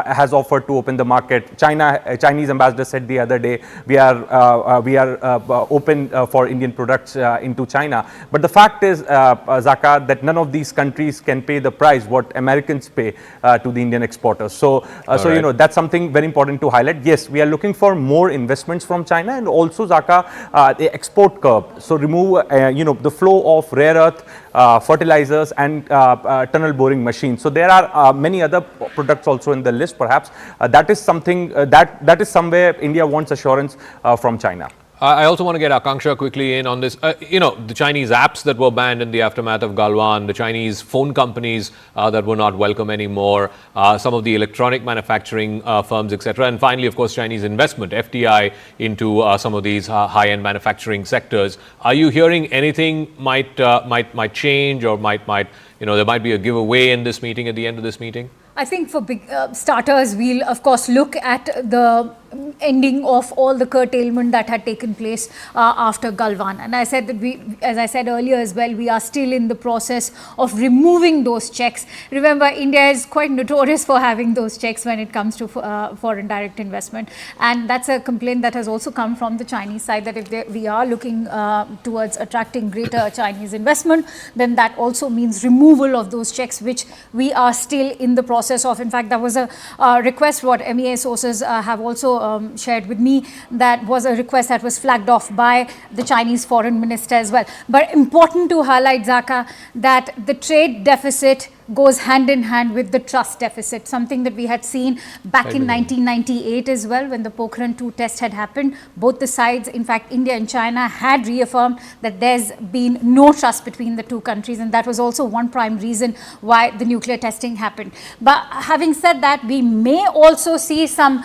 has offered to open the market. Chinese ambassador said the other day we are open for Indian products into China. But the fact is, Zaka, that none of these countries can pay the price what Americans pay to the Indian exporters. So, you know, that's something very important to highlight. Yes, we are looking for more investments from China, and also, Zaka, the export curb. So remove, you know, the flow of rare earth, fertilizers, and tunnel boring machines. So there are many other products also in the list. Perhaps that is something that is somewhere India wants assurance from China. I also want to get Akanksha quickly in on this. You know, the Chinese apps that were banned in the aftermath of Galwan, the Chinese phone companies that were not welcome anymore, some of the electronic manufacturing firms, etc. And finally, of course, Chinese investment, FDI, into some of these high-end manufacturing sectors. Are you hearing anything might change, or might you know, there might be a giveaway in this meeting, at the end of this meeting? I think for big starters, we'll of course look at the ending of all the curtailment that had taken place after Galwan. And I said that as I said earlier as well, we are still in the process of removing those checks. Remember, India is quite notorious for having those checks when it comes to foreign direct investment. And that's a complaint that has also come from the Chinese side, that if we are looking towards attracting greater Chinese investment, then that also means removal of those checks, which we are still in the process of. In fact, that was a request what MEA sources have also shared with me. That was a request that was flagged off by the Chinese foreign minister as well. But important to highlight, Zaka, that the trade deficit goes hand in hand with the trust deficit, something that we had seen back in 1998 as well, when the Pokhran 2 test had happened. Both the sides, in fact, India and China, had reaffirmed that there's been no trust between the two countries, and that was also one prime reason why the nuclear testing happened. But having said that, we may also see some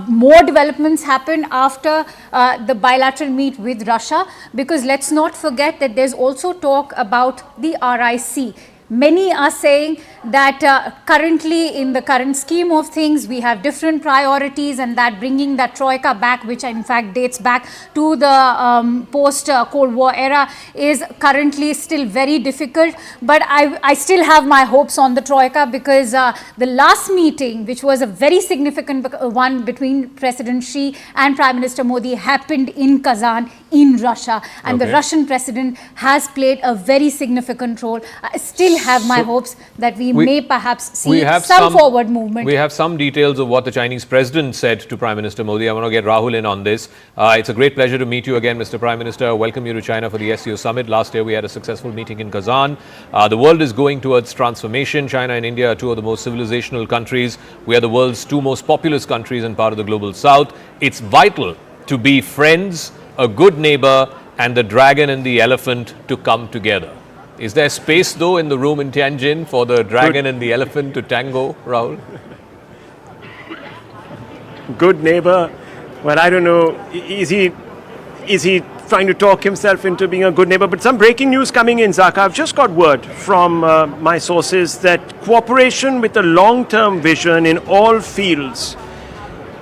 more developments happen after the bilateral meet with Russia, because let's not forget that there's also talk about the RIC. Many are saying that currently, in the current scheme of things, we have different priorities, and that bringing that troika back, which in fact dates back to the post-Cold War era, is currently still very difficult. But I still have my hopes on the troika, because the last meeting, which was a very significant one between President Xi and Prime Minister Modi, happened in Kazan in Russia, and the Russian president has played a very significant role. I still have my hopes that we may perhaps see some forward movement. We have some details of what the Chinese president said to Prime Minister Modi. I want to get Rahul in on this. It's a great pleasure to meet you again, Mr. Prime Minister. Welcome you to China for the SCO summit. Last year we had a successful meeting in Kazan. The world is going towards transformation. China and India are two of the most civilizational countries. We are the world's two most populous countries and part of the global south. It's vital to be friends, a good neighbor, and the dragon and the elephant to come together. Is there space, though, in the room in Tianjin for the dragon and the elephant to tango, Rahul? Good neighbor. Well, I don't know. Is he trying to talk himself into being a good neighbor? But some breaking news coming in, Zaka. I've just got word from my sources that cooperation with a long-term vision in all fields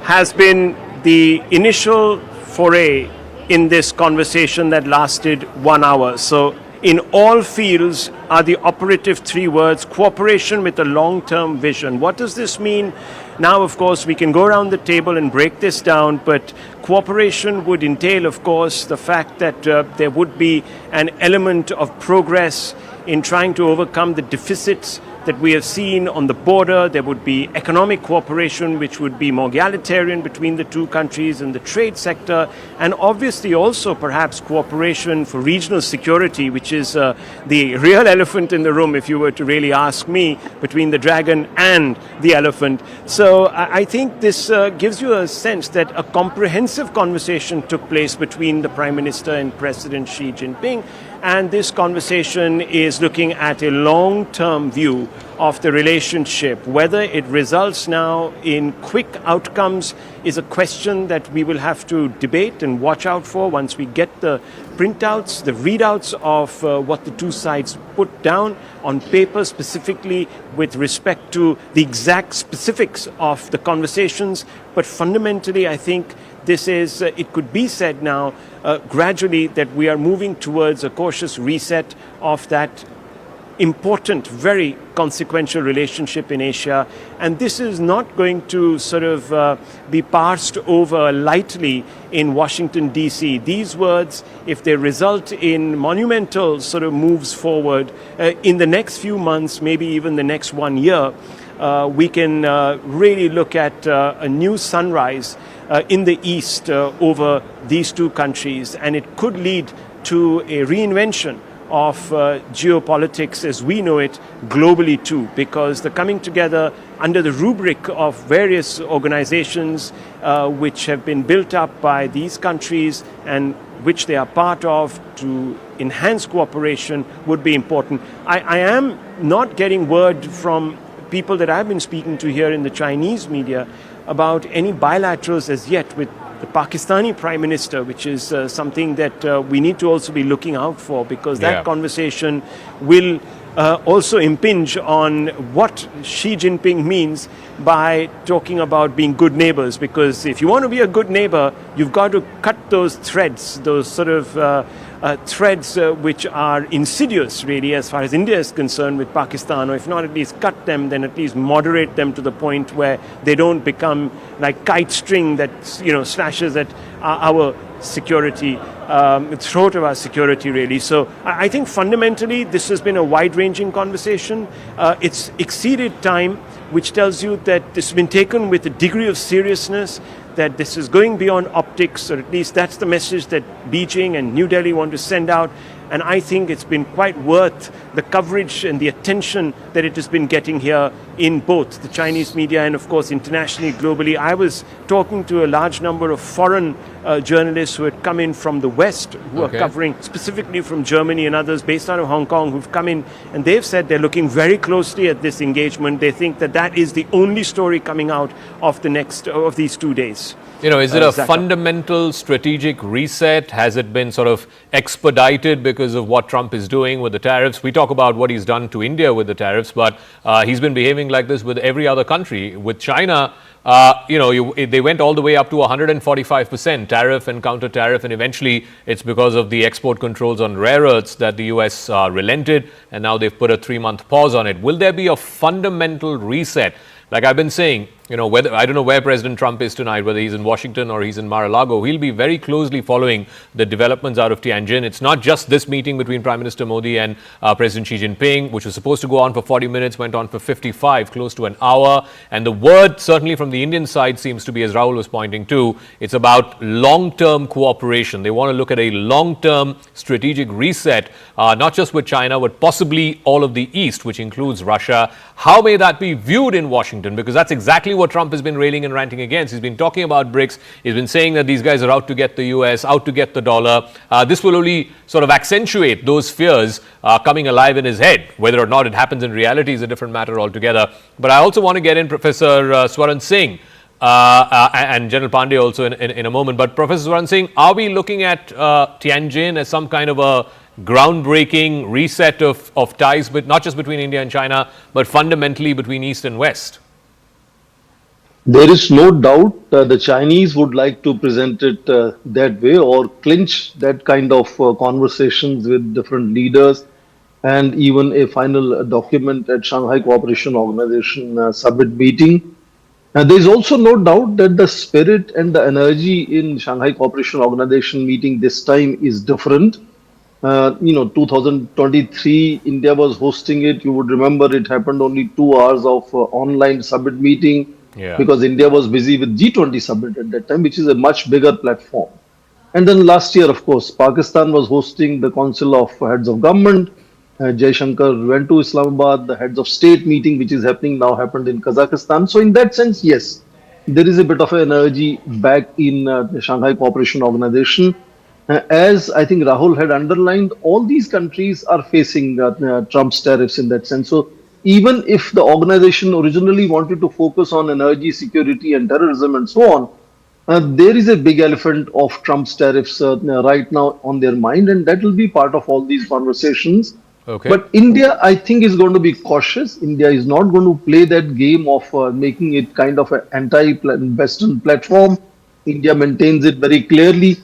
has been the initial foray in this conversation that lasted 1 hour. So in all fields are the operative three words: cooperation with a long-term vision. What does this mean? Now, of course, we can go around the table and break this down, but cooperation would entail, of course, the fact that there would be an element of progress in trying to overcome the deficits that we have seen on the border. There would be economic cooperation, which would be more egalitarian between the two countries in the trade sector, and obviously also perhaps cooperation for regional security, which is the real elephant in the room, if you were to really ask me, between the dragon and the elephant. So I think this gives you a sense that a comprehensive conversation took place between the Prime Minister and President Xi Jinping. And this conversation is looking at a long-term view of the relationship. Whether it results now in quick outcomes is a question that we will have to debate and watch out for once we get the printouts, the readouts of what the two sides put down on paper, specifically with respect to the exact specifics of the conversations. But fundamentally, I think this is, it could be said now, gradually, that we are moving towards a cautious reset of that important, very consequential relationship in Asia. And this is not going to sort of be parsed over lightly in Washington, D.C. These words, if they result in monumental sort of moves forward in the next few months, maybe even the next 1 year, we can really look at a new sunrise in the East over these two countries. And it could lead to a reinvention of geopolitics as we know it globally too, because the coming together under the rubric of various organizations which have been built up by these countries and which they are part of to enhance cooperation would be important. I am not getting word from people that I've been speaking to here in the Chinese media about any bilaterals as yet with the Pakistani Prime Minister, which is something that we need to also be looking out for, because that conversation will also impinge on what Xi Jinping means by talking about being good neighbors. Because if you want to be a good neighbor, you've got to cut those threads, those sort of threads which are insidious really as far as India is concerned with Pakistan, or if not at least cut them, then at least moderate them to the point where they don't become like kite string that slashes at our security, throat of our security really. So I think fundamentally this has been a wide-ranging conversation. It's exceeded time, which tells you that this has been taken with a degree of seriousness, that this is going beyond optics, or at least that's the message that Beijing and New Delhi want to send out. And I think it's been quite worth the coverage and the attention that it has been getting here in both the Chinese media and, of course, internationally, globally. I was talking to a large number of foreign journalists who had come in from the West, who are covering specifically from Germany and others based out of Hong Kong, who've come in, and they've said they're looking very closely at this engagement. They think that that is the only story coming out of these 2 days. Is it a fundamental strategic reset? Has it been sort of expedited because of what Trump is doing with the tariffs? We talk about what he's done to India with the tariffs, but he's been behaving like this with every other country. With China, they went all the way up to 145% tariff and counter tariff, and eventually it's because of the export controls on rare earths that the US relented, and now they've put a 3-month pause on it. Will there be a fundamental reset? Like I've been saying, whether I don't know where President Trump is tonight, whether he's in Washington or he's in Mar-a-Lago, he'll be very closely following the developments out of Tianjin. It's not just this meeting between Prime Minister Modi and President Xi Jinping, which was supposed to go on for 40 minutes, went on for 55, close to an hour. And the word, certainly from the Indian side, seems to be, as Rahul was pointing to, it's about long-term cooperation. They want to look at a long-term strategic reset, not just with China, but possibly all of the East, which includes Russia. How may that be viewed in Washington? Because that's exactly what Trump has been railing and ranting against. He's been talking about BRICS. He's been saying that these guys are out to get the US, out to get the dollar. This will only sort of accentuate those fears coming alive in his head. Whether or not it happens in reality is a different matter altogether. But I also want to get in Professor Swaran Singh and General Pandey also in a moment. But Professor Swaran Singh, are we looking at Tianjin as some kind of a groundbreaking reset of ties, but not just between India and China, but fundamentally between East and West? There is no doubt the Chinese would like to present it that way, or clinch that kind of conversations with different leaders, and even a final document at Shanghai Cooperation Organization summit meeting. And there is also no doubt that the spirit and the energy in Shanghai Cooperation Organization meeting this time is different. 2023, India was hosting it. You would remember it happened only 2 hours of online summit meeting because India was busy with G20 summit at that time, which is a much bigger platform. And then last year, of course, Pakistan was hosting the Council of Heads of Government. Jaishankar went to Islamabad. The Heads of State meeting, which is happening now, happened in Kazakhstan. So in that sense, yes, there is a bit of energy back in the Shanghai Cooperation Organization. As I think Rahul had underlined, all these countries are facing Trump's tariffs in that sense. So even if the organization originally wanted to focus on energy security and terrorism and so on, there is a big elephant of Trump's tariffs right now on their mind, and that will be part of all these conversations. Okay. But India, I think, is going to be cautious. India is not going to play that game of making it kind of an anti-Western platform. India maintains it very clearly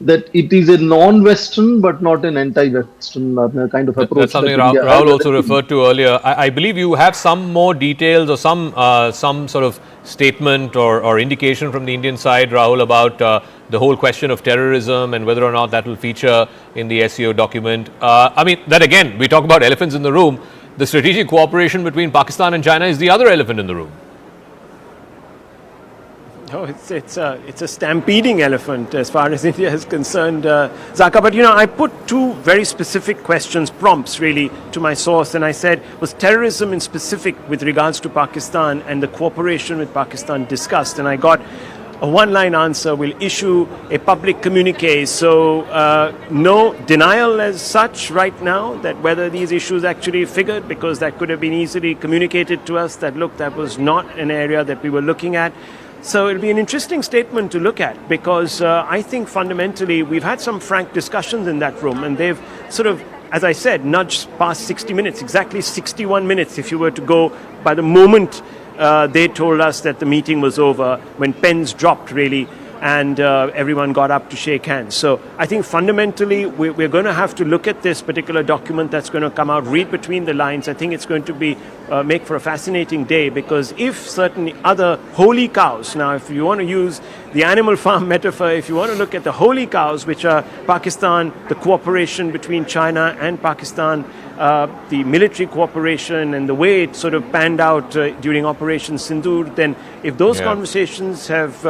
that it is a non-Western but not an anti-Western kind of approach. That's something Rahul also referred to earlier. I believe you have some more details or some sort of statement or indication from the Indian side, Rahul, about the whole question of terrorism and whether or not that will feature in the SCO document. I mean, that again, we talk about elephants in the room. The strategic cooperation between Pakistan and China is the other elephant in the room. Oh, it's a stampeding elephant as far as India is concerned, Zaka. But I put two very specific questions, prompts really, to my source, and I said, was terrorism in specific with regards to Pakistan and the cooperation with Pakistan discussed? And I got a one-line answer: will issue a public communique. So no denial as such right now that whether these issues actually figured, because that could have been easily communicated to us that look, that was not an area that we were looking at. So it'll be an interesting statement to look at, because I think fundamentally we've had some frank discussions in that room, and they've sort of, as I said, nudged past 60 minutes, exactly 61 minutes if you were to go by the moment they told us that the meeting was over, when pens dropped really, and everyone got up to shake hands. So I think fundamentally we're going to have to look at this particular document that's going to come out, read between the lines. I think it's going to be make for a fascinating day, because if certain other holy cows, now if you want to use the animal farm metaphor, if you want to look at the holy cows, which are Pakistan, the cooperation between China and Pakistan, the military cooperation and the way it sort of panned out during Operation Sindoor, then if those conversations have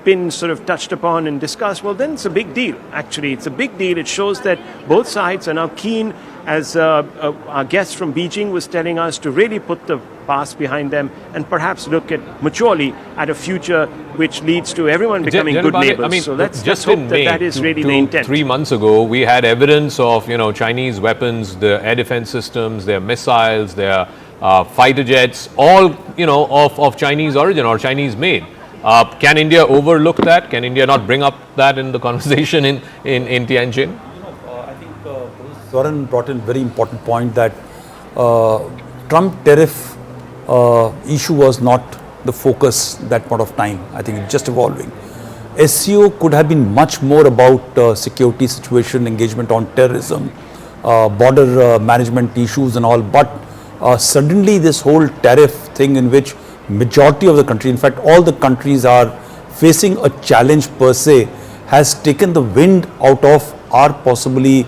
been sort of touched upon and discussed, well, then it's a big deal. Actually, it's a big deal. It shows that both sides are now keen, as our guest from Beijing was telling us, to really put the past behind them and perhaps look at maturely at a future which leads to everyone becoming good neighbors. I mean, so let's just hope in that May, that is really the intent. 3 months ago, we had evidence of Chinese weapons, their air defense systems, their missiles, their fighter jets, all of Chinese origin or Chinese made. Can India overlook that? Can India not bring up that in the conversation in Tianjin? I think Soren brought in a very important point that Trump tariff issue was not the focus that point of time. I think it's just evolving. SCO could have been much more about security situation, engagement on terrorism, border management issues and all, but suddenly this whole tariff thing, in which majority of the country, in fact all the countries are facing a challenge per se, has taken the wind out of our possibly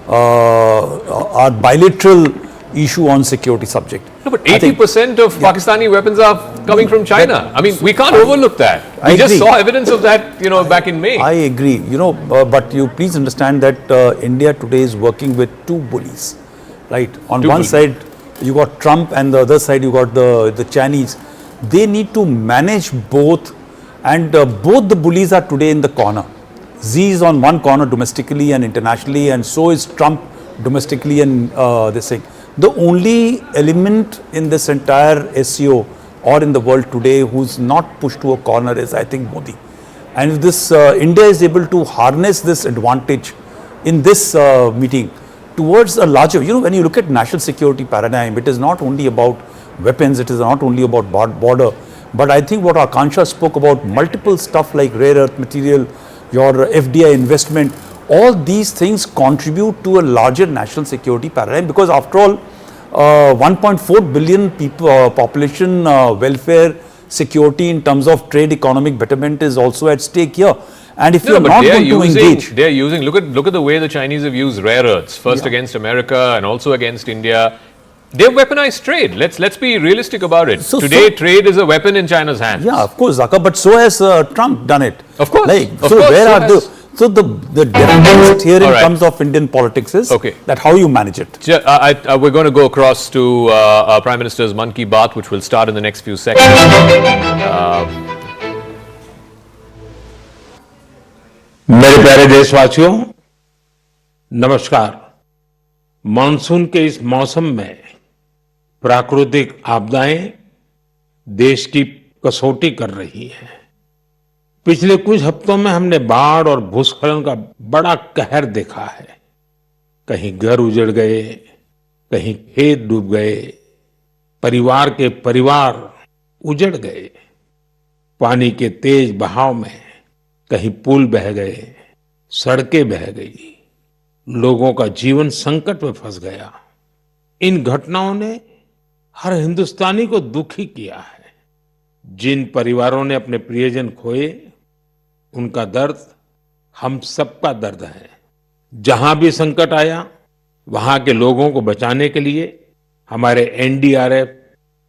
our bilateral issue on security subject. No, but 80% of Pakistani weapons are coming from China. I mean, we can't overlook that. We just saw evidence of that, back in May. I agree, but you please understand that India today is working with two bullies, right? On one side, you got Trump, and the other side, you got the Chinese. They need to manage both, and both the bullies are today in the corner. Xi is on one corner domestically and internationally, and so is Trump domestically and this thing. The only element in this entire SCO or in the world today who's not pushed to a corner is, I think, Modi. And if this India is able to harness this advantage in this meeting towards a larger, when you look at national security paradigm, it is not only about weapons, it is not only about border, but I think what Akansha spoke about, multiple stuff like rare earth material, your FDI investment, all these things contribute to a larger national security paradigm, because after all, 1.4 billion people, population welfare, security in terms of trade, economic betterment is also at stake here. And if you're not going to engage, they're using. Look at the way the Chinese have used rare earths, first against America and also against India. They've weaponized trade. Let's be realistic about it. Today, trade is a weapon in China's hands. Yeah, of course, Zaka, but so has Trump done it. Of course. So the difference here in terms of Indian politics is that how you manage it. We're going to go across to Prime Minister's Mann Ki Baat, which will start in the next few seconds. मेरे प्यारे देशवासियों, नमस्कार। Monsoon के इस मौसम में प्राकृतिक आपदाएं देश की कसौटी कर रही हैं। पिछले कुछ हफ्तों में हमने बाढ़ और भूस्खलन का बड़ा कहर देखा है। कहीं घर उजड़ गए, कहीं खेत डूब गए, परिवार के परिवार उजड़ गए। पानी के तेज बहाव में कहीं पुल बह गए, सड़कें बह गई, लोगों का जीवन संकट में फंस गया। इन घटनाओं ने हर हिंदुस्तानी को दुखी किया है। जिन परिवारों ने अपने प्रियजन खोए, उनका दर्द हम सबका दर्द है। जहां भी संकट आया, वहां के लोगों को बचाने के लिए हमारे एनडीआरएफ,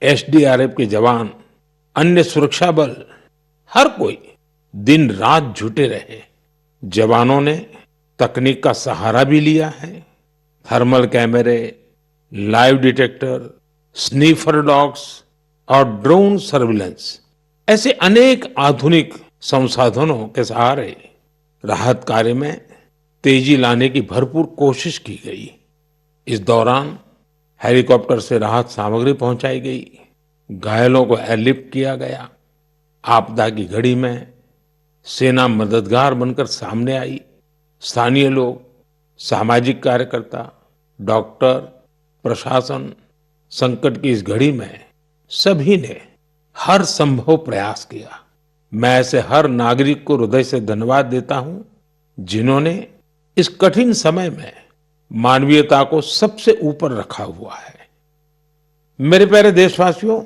एसडीआरएफ के जवान, अन्य सुरक्षा बल, हर कोई दिन रात जुटे रहे। जवानों ने तकनीक का सहारा भी लिया है। थर्मल कैमरे, लाइव डिटेक्टर, स्नीफर डॉग्स और ड्रोन सर्विलेंस, ऐसे अनेक आधुनिक संसाधनों के सहारे राहत कार्य में तेजी लाने की भरपूर कोशिश की गई। इस दौरान हेलीकॉप्टर से राहत सामग्री पहुंचाई गई, घायलों को एयरलिफ्ट किया गया। आपदा की घड़ी में सेना मददगार बनकर सामने आई। स्थानीय लोग, सामाजिक कार्यकर्ता, डॉक्टर, प्रशासन, संकट की इस घड़ी में सभी ने हर संभव प्रयास किया। मैं ऐसे हर नागरिक को हृदय से धन्यवाद देता हूं, जिन्होंने इस कठिन समय में मानवीयता को सबसे ऊपर रखा हुआ है। मेरे प्यारे देशवासियों,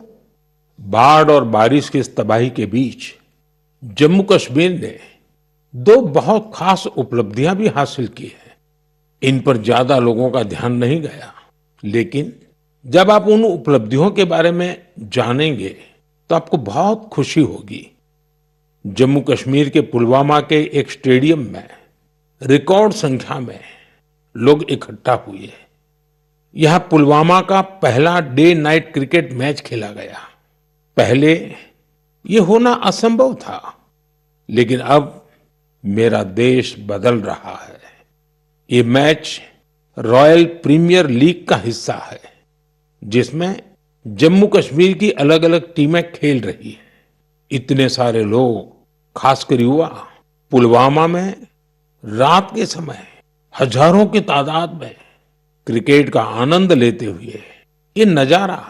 बाढ़ और बारिश की इस तबाही के बीच जम्मू कश्मीर ने दो बहुत खास उपलब्धियां भी हासिल की हैं। इन पर ज्यादा लोगों का ध्यान नहीं गया, लेकिन जब आप उन उपलब्धियों के बारे में जानेंगे तो आपको बहुत खुशी होगी। जम्मू कश्मीर के पुलवामा के एक स्टेडियम में रिकॉर्ड संख्या में लोग इकट्ठा हुए। यहां पुलवामा का पहला डे नाइट क्रिकेट मैच खेला गया। पहले ये होना असंभव था, लेकिन अब मेरा देश बदल रहा है। ये मैच रॉयल प्रीमियर लीग का हिस्सा है, जिसमें जम्मू कश्मीर की अलग अलग टीमें खेल रही हैं। इतने सारे लोग, खासकर युवा, पुलवामा में रात के समय हजारों की तादाद में क्रिकेट का आनंद लेते हुए, ये नजारा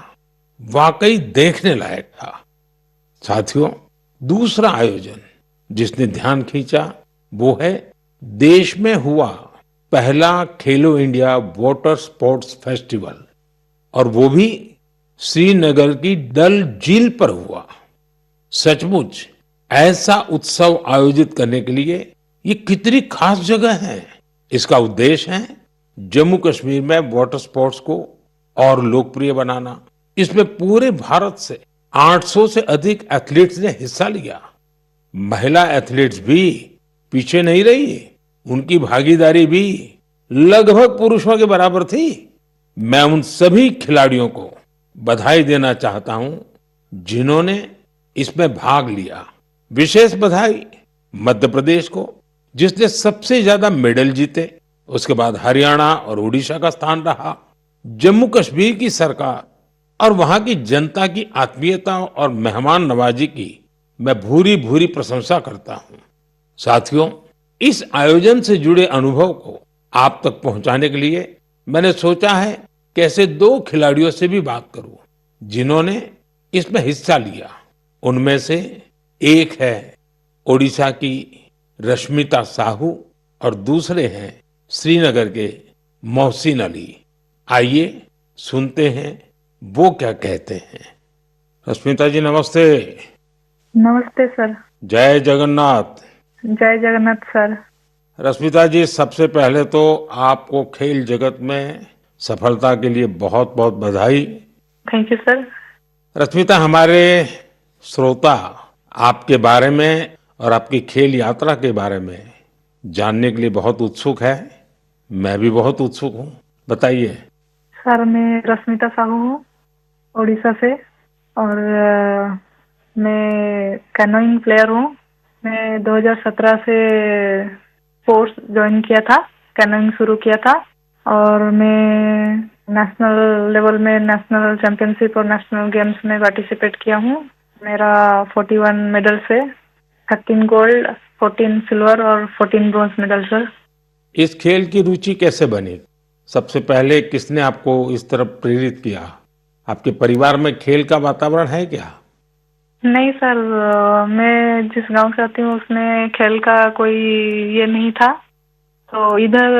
वाकई देखने लायक था। साथियों, दूसरा आयोजन जिसने ध्यान खींचा वो है देश में हुआ पहला खेलो इंडिया वाटर स्पोर्ट्स फेस्टिवल, और वो भी श्रीनगर की डल झील पर हुआ। सचमुच ऐसा उत्सव आयोजित करने के लिए ये कितनी खास जगह है। इसका उद्देश्य है जम्मू कश्मीर में वाटर स्पोर्ट्स को और लोकप्रिय बनाना। इसमें पूरे भारत से 800 से अधिक एथलीट्स ने हिस्सा लिया। महिला एथलीट्स भी पीछे नहीं रही, उनकी भागीदारी भी लगभग पुरुषों के बराबर थी। मैं उन सभी खिलाड़ियों को बधाई देना चाहता हूं जिन्होंने इसमें भाग लिया। विशेष बधाई मध्य प्रदेश को, जिसने सबसे ज्यादा मेडल जीते। उसके बाद हरियाणा और उड़ीसा का स्थान रहा। जम्मू कश्मीर की सरकार और वहां की जनता की आत्मीयता और मेहमान नवाजी की मैं भूरी भूरी प्रशंसा करता हूं। साथियों, इस आयोजन से जुड़े अनुभव को आप तक पहुंचाने के लिए मैंने सोचा है कि ऐसे दो खिलाड़ियों से भी बात करूं जिन्होंने इसमें हिस्सा लिया। उनमें से एक है ओडिशा की रश्मिता साहू और दूसरे हैं श्रीनगर के मोहसिन अली। आइए सुनते हैं वो क्या कहते हैं। रश्मिता जी नमस्ते। नमस्ते सर। जय जगन्नाथ। जय जगन्नाथ सर। रश्मिता जी, सबसे पहले तो आपको खेल जगत में सफलता के लिए बहुत बहुत बधाई। Thank you sir. रश्मिता, हमारे श्रोता आपके बारे में और आपकी खेल यात्रा के बारे में जानने के लिए बहुत उत्सुक है। मैं भी बहुत उत्सुक हूँ, बताइए। सर, मैं रश्मिता साहू हूँ, उड़ीसा से, और मैं कैनोइंग प्लेयर हूँ। मैं 2017 से स्पोर्ट्स ज्वाइन किया था, कैनोइंग शुरू किया था, और मैं नेशनल लेवल में नेशनल चैंपियनशिप और नेशनल गेम्स में पार्टिसिपेट किया हूँ। मेरा 41 मेडल्स है, 13 गोल्ड, 14 सिल्वर और 14 ब्रॉन्ज मेडल सर। इस खेल की रुचि कैसे बनी? सबसे पहले किसने आपको इस तरफ प्रेरित किया? आपके परिवार में खेल का वातावरण है क्या? नहीं सर, मैं जिस गांव से आती हूँ उसमें खेल का कोई ये नहीं था। तो इधर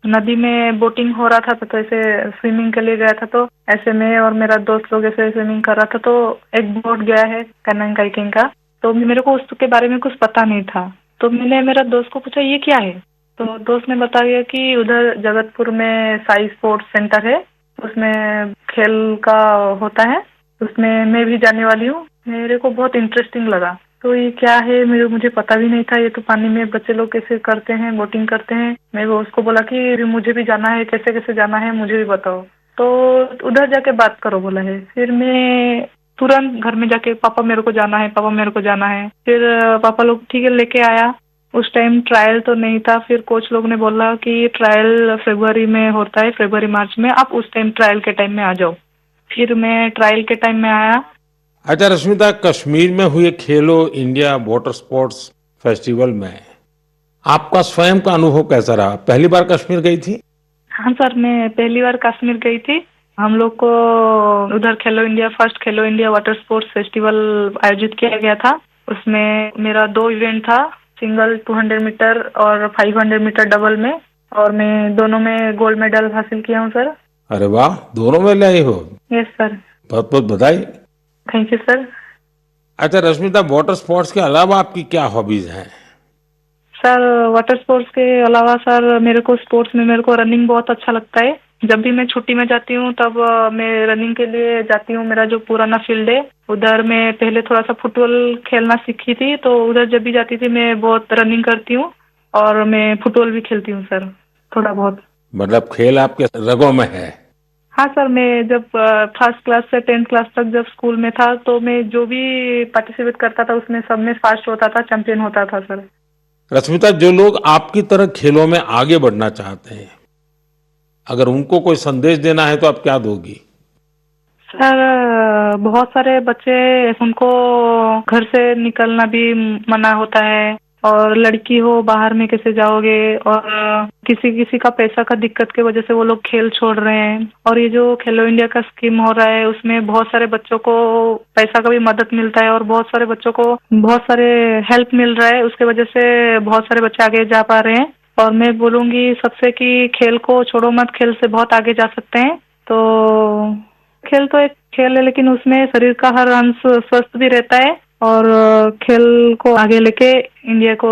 नदी में बोटिंग हो रहा था तो ऐसे स्विमिंग के लिए गया था। तो ऐसे मैं और मेरा दोस्त लोग ऐसे स्विमिंग कर रहा था तो एक बोट गया है कन्नन काइकिंग का। तो मेरे को उसके बारे में कुछ पता नहीं था। तो मैंने मेरा दोस्त को पूछा ये क्या है? तो दोस्त ने बताया कि उधर जगतपुर में साई स्पोर्ट्स सेंटर है, उसमें खेल का होता है, उसमें मैं भी जाने वाली हूँ। मेरे को बहुत इंटरेस्टिंग लगा। तो ये क्या है मुझे पता भी नहीं था। ये तो पानी में बच्चे लोग कैसे करते हैं, बोटिंग करते हैं। मैं उसको बोला कि मुझे भी जाना है, कैसे कैसे जाना है मुझे भी बताओ। तो उधर जाके बात करो बोला है। फिर मैं तुरंत घर में जाके पापा मेरे को जाना है, पापा मेरे को जाना है। फिर पापा लोग ठीक है लेके आया। उस टाइम ट्रायल तो नहीं था। फिर कोच लोग ने बोला कि ट्रायल फरवरी में होता है, फरवरी मार्च में, आप उस टाइम ट्रायल के टाइम में आ जाओ। फिर मैं ट्रायल के टाइम में आया। अच्छा रश्मिता, कश्मीर में हुए खेलो इंडिया वाटर स्पोर्ट्स फेस्टिवल में आपका स्वयं का अनुभव कैसा रहा? पहली बार कश्मीर गई थी? हाँ सर, मैं पहली बार कश्मीर गई थी। हम लोग को उधर फर्स्ट खेलो इंडिया वाटर स्पोर्ट्स फेस्टिवल आयोजित किया गया था। उसमें मेरा 2 इवेंट था, सिंगल 200 मीटर और 500 मीटर डबल में, और मैं दोनों में गोल्ड मेडल हासिल किया हूँ सर। अरे वाह, दोनों में लाई हो? Yes sir. बहुत बहुत बधाई। Thank you sir. अच्छा रश्मिता, वाटर स्पोर्ट्स के अलावा आपकी क्या हॉबीज हैं? सर वाटर स्पोर्ट्स के अलावा सर मेरे को रनिंग बहुत अच्छा लगता है। जब भी मैं छुट्टी में जाती हूँ तब मैं रनिंग के लिए जाती हूँ। मेरा जो पुराना फील्ड है उधर मैं पहले थोड़ा सा फुटबॉल खेलना सीखी थी, तो उधर जब भी जाती थी मैं बहुत रनिंग करती हूँ और मैं फुटबॉल भी खेलती हूँ सर, थोड़ा बहुत। मतलब खेल आपके रगों में है? हाँ सर, मैं जब फर्स्ट क्लास से 10th क्लास तक जब स्कूल में था तो मैं जो भी पार्टिसिपेट करता था उसमें सब में फर्स्ट होता था, चैंपियन होता था सर। रश्मिता, जो लोग आपकी तरह खेलों में आगे बढ़ना चाहते हैं, अगर उनको कोई संदेश देना है तो आप क्या दोगी? सर बहुत सारे बच्चे, उनको घर से निकलना भी मना होता है, और लड़की हो बाहर में कैसे जाओगे, और किसी किसी का पैसा का दिक्कत की वजह से वो लोग खेल छोड़ रहे हैं। और ये जो खेलो इंडिया का स्कीम हो रहा है उसमें बहुत सारे बच्चों को पैसा का भी मदद मिलता है और बहुत सारे बच्चों को बहुत सारे हेल्प मिल रहा है। उसके वजह से बहुत सारे बच्चे आगे जा पा रहे हैं। और मैं बोलूंगी सबसे कि खेल को छोड़ो मत, खेल से बहुत आगे जा सकते हैं। तो खेल तो एक खेल है, लेकिन उसमें शरीर का हर अंश स्वस्थ भी रहता है, और खेल को आगे लेके इंडिया को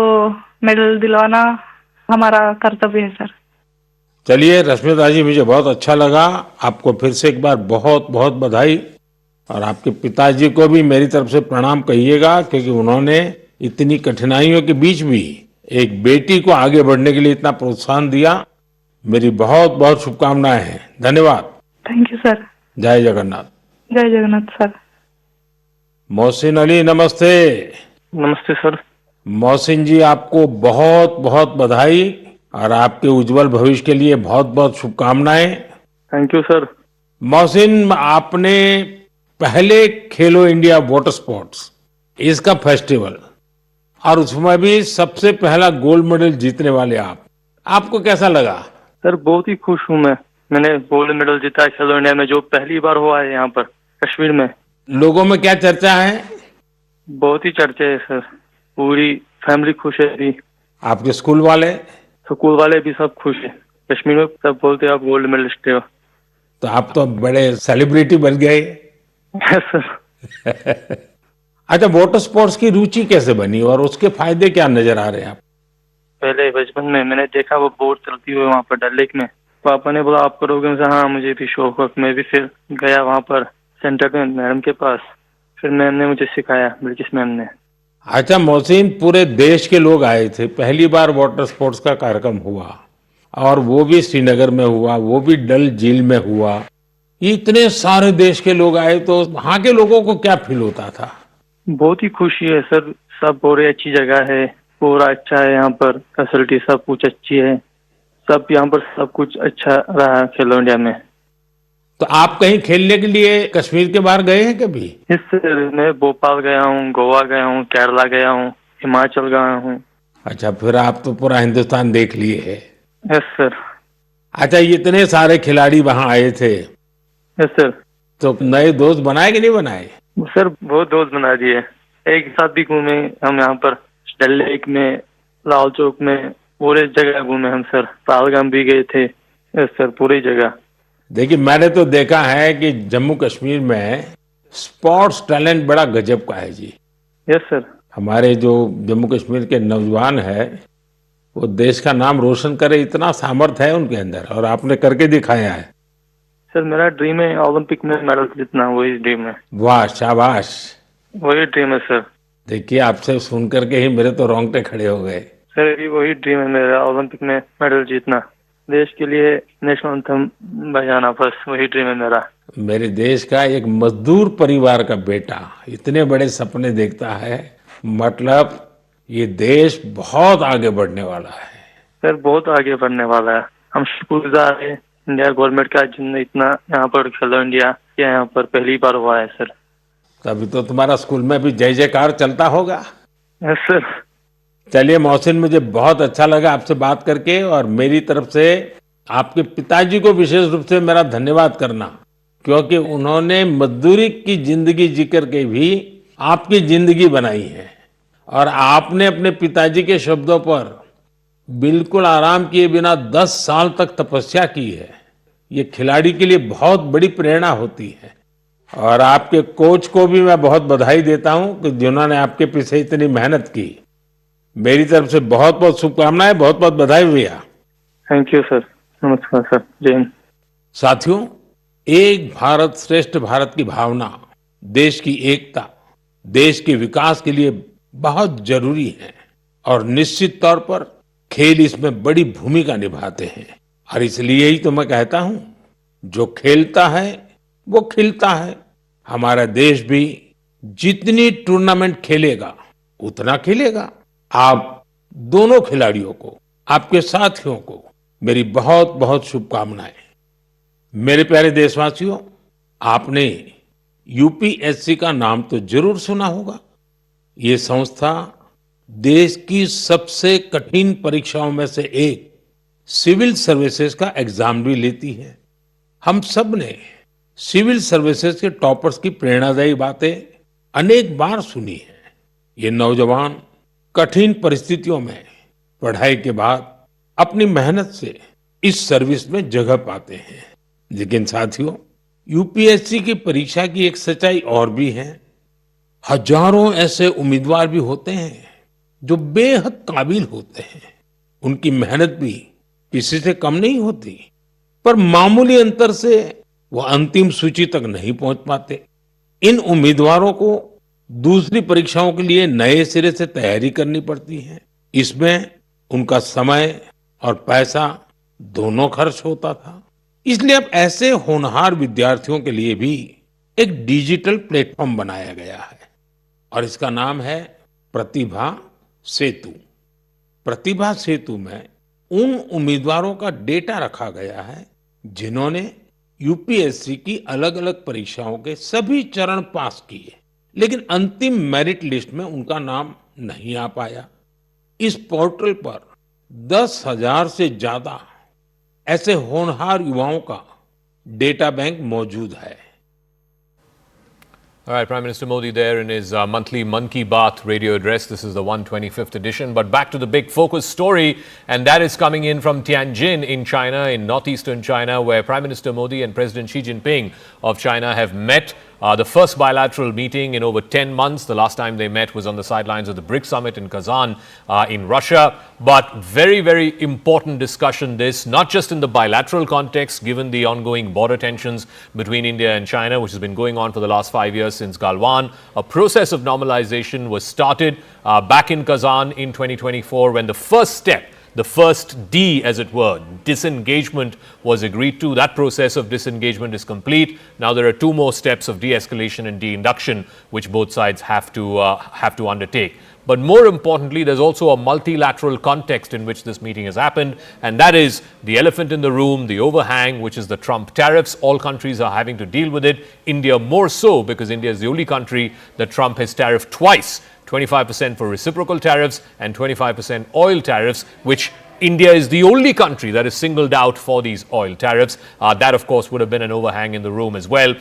मेडल दिलवाना हमारा कर्तव्य है सर। चलिए रश्मिता जी, मुझे बहुत अच्छा लगा। आपको फिर से एक बार बहुत बहुत बधाई, और आपके पिताजी को भी मेरी तरफ से प्रणाम कहिएगा, क्योंकि उन्होंने इतनी कठिनाइयों के बीच भी एक बेटी को आगे बढ़ने के लिए इतना प्रोत्साहन दिया। मेरी बहुत बहुत शुभकामनाएं हैं। धन्यवाद। Thank you sir. जय जगन्नाथ। जय जगन्नाथ सर। मोहसिन अली, नमस्ते। नमस्ते सर। मोहसिन जी, आपको बहुत बहुत बधाई और आपके उज्जवल भविष्य के लिए बहुत बहुत शुभकामनाएं। Thank you sir. मोहसिन, आपने पहले खेलो इंडिया वाटर स्पोर्ट्स इसका फेस्टिवल, और उसमें भी सबसे पहला गोल्ड मेडल जीतने वाले आपको कैसा लगा? सर बहुत ही खुश हूँ मैंने गोल्ड मेडल जीता है खेलो इंडिया में, जो पहली बार हुआ है यहाँ पर कश्मीर में। लोगों में क्या चर्चा है? बहुत ही चर्चा है सर, पूरी फैमिली खुश है अभी। आपके स्कूल वाले भी सब खुश है। कश्मीर में सब बोलते हैं आप गोल्ड मेडलिस्ट हो। तो आप तो बड़े सेलिब्रिटी बन गए। सर। अच्छा, वाटर स्पोर्ट्स की रुचि कैसे बनी और उसके फायदे क्या नजर आ रहे हैं आप? पहले बचपन में मैंने देखा वो बोट चलती हुई वहाँ पर डल लेक में, पापा ने बोला आप करोगे? हाँ मुझे भी शौक है। मैं भी फिर गया वहाँ पर सेंटर पे मैडम के पास, फिर मैम ने मुझे सिखाया, ब्रिटिश मैम ने। अच्छा मोहसिन, पूरे देश के लोग आए थे, पहली बार वाटर स्पोर्ट्स का कार्यक्रम हुआ, और वो भी श्रीनगर में हुआ, वो भी डल झील में हुआ। इतने सारे देश के लोग आए, तो वहाँ के लोगों को क्या फील होता था? बहुत ही खुशी है सर, सब बहुत अच्छी जगह है, पूरा अच्छा है यहाँ पर, फैसिलिटी सब कुछ अच्छी है, सब यहाँ पर सब कुछ अच्छा रहा खेलो इंडिया में। तो आप कहीं खेलने के लिए कश्मीर के बाहर गए हैं कभी? इससे मैं भोपाल गया हूँ, गोवा गया हूँ, केरला गया हूँ, हिमाचल गया हूँ। अच्छा, फिर आप तो पूरा हिंदुस्तान देख लिए है। Yes sir. अच्छा, इतने सारे खिलाड़ी वहाँ आए थे। Yes sir. तो नए दोस्त बनाए कि नहीं बनाए? सर बहुत दोस्त बना दिए, एक साथ भी घूमे हम यहाँ पर, डल लेक में, लाल चौक में, पूरे जगह घूमे हम सर। पहलगाम भी गए थे। यस सर, पूरी जगह। देखिए, मैंने तो देखा है कि जम्मू कश्मीर में स्पोर्ट्स टैलेंट बड़ा गजब का है जी। Yes sir. हमारे जो जम्मू कश्मीर के नौजवान है वो देश का नाम रोशन करे, इतना सामर्थ्य है उनके अंदर, और आपने करके दिखाया है। सर मेरा ड्रीम है ओलंपिक में मेडल जीतना, वही ड्रीम है। वाह, शाबाश। वही ड्रीम है सर। देखिए, आपसे सुन करके ही मेरे तो रोंगटे खड़े हो गए। सर अभी वही ड्रीम है मेरा, ओलंपिक में मेडल जीतना, देश के लिए नेशनल एंथम बजाना, बस वही ड्रीम है मेरा। मेरे देश का एक मजदूर परिवार का बेटा इतने बड़े सपने देखता है, मतलब ये देश बहुत आगे बढ़ने वाला है। सर बहुत आगे बढ़ने वाला है। हम शुक्रगुजार है इंडिया गवर्नमेंट का, जिनने इतना यहाँ पर खेलो इंडिया यहाँ पर पहली बार हुआ है सर। तभी तो तुम्हारा स्कूल में भी जय जयकार चलता होगा। Yes sir. चलिए मोहसिन, मुझे बहुत अच्छा लगा आपसे बात करके, और मेरी तरफ से आपके पिताजी को विशेष रूप से मेरा धन्यवाद करना, क्योंकि उन्होंने मजदूरी की जिंदगी जी करके भी आपकी जिंदगी बनाई है, और आपने अपने पिताजी के शब्दों पर बिल्कुल आराम किए बिना 10 साल तक तपस्या की है। ये खिलाड़ी के लिए बहुत बड़ी प्रेरणा होती है, और आपके कोच को भी मैं बहुत बधाई देता हूं कि जिन्होंने आपके पीछे इतनी मेहनत की। मेरी तरफ से बहुत बहुत शुभकामनाएं, बहुत बहुत बधाई भैया। Thank you sir. नमस्कार सर। जय हिंद। साथियों, एक भारत श्रेष्ठ भारत की भावना देश की एकता, देश के विकास के लिए बहुत जरूरी है, और निश्चित तौर पर खेल इसमें बड़ी भूमिका निभाते हैं। और इसलिए ही तो मैं कहता हूं, जो खेलता है वो खिलता है। हमारा देश भी जितनी टूर्नामेंट खेलेगा उतना खेलेगा। आप दोनों खिलाड़ियों को, आपके साथियों को मेरी बहुत बहुत शुभकामनाएं। मेरे प्यारे देशवासियों, आपने यूपीएससी का नाम तो जरूर सुना होगा। ये संस्था देश की सबसे कठिन परीक्षाओं में से एक सिविल सर्विसेज का एग्जाम भी लेती है। हम सब ने सिविल सर्विसेज के टॉपर्स की प्रेरणादायी बातें अनेक बार सुनी है। ये नौजवान कठिन परिस्थितियों में पढ़ाई के बाद अपनी मेहनत से इस सर्विस में जगह पाते हैं। लेकिन साथियों, यूपीएससी की परीक्षा की एक सच्चाई और भी है। हजारों ऐसे उम्मीदवार भी होते हैं जो बेहद काबिल होते हैं, उनकी मेहनत भी किसी से कम नहीं होती, पर मामूली अंतर से वो अंतिम सूची तक नहीं पहुंच पाते। इन उम्मीदवारों को दूसरी परीक्षाओं के लिए नए सिरे से तैयारी करनी पड़ती है। इसमें उनका समय और पैसा दोनों खर्च होता था। इसलिए अब ऐसे होनहार विद्यार्थियों के लिए भी एक डिजिटल प्लेटफॉर्म बनाया गया है, और इसका नाम है प्रतिभा सेतु। प्रतिभा सेतु में उन उम्मीदवारों का डेटा रखा गया है जिन्होंने यूपीएससी की अलग अलग परीक्षाओं के सभी चरण पास किए, लेकिन अंतिम मेरिट लिस्ट में उनका नाम नहीं आ पाया। इस पोर्टल पर 10,000 से ज्यादा ऐसे होनहार युवाओं का डेटा बैंक मौजूद है। All right, Prime Minister Modi there in his monthly Mann Ki Baat radio address. This is the 125th edition. But back to the big focus story, and that is coming in from Tianjin in China, in northeastern China, where Prime Minister Modi and President Xi Jinping of China have met. The first bilateral meeting in over 10 months. The last time they met was on the sidelines of the BRICS summit in Kazan in Russia. But very, very important discussion this, not just in the bilateral context, given the ongoing border tensions between India and China, which has been going on for the last 5 years since Galwan. A process of normalization was started back in Kazan in 2024 when the first step The first D, as it were, disengagement, was agreed to. That process of disengagement is complete. Now there are two more steps of de-escalation and de-induction, which both sides have to undertake. But more importantly, there's also a multilateral context in which this meeting has happened, and that is the elephant in the room, the overhang, which is the Trump tariffs. All countries are having to deal with it. India more so, because India is the only country that Trump has tariffed twice, 25% for reciprocal tariffs and 25% oil tariffs, which India is the only country that is singled out for these oil tariffs. That, of course, would have been an overhang in the room as well.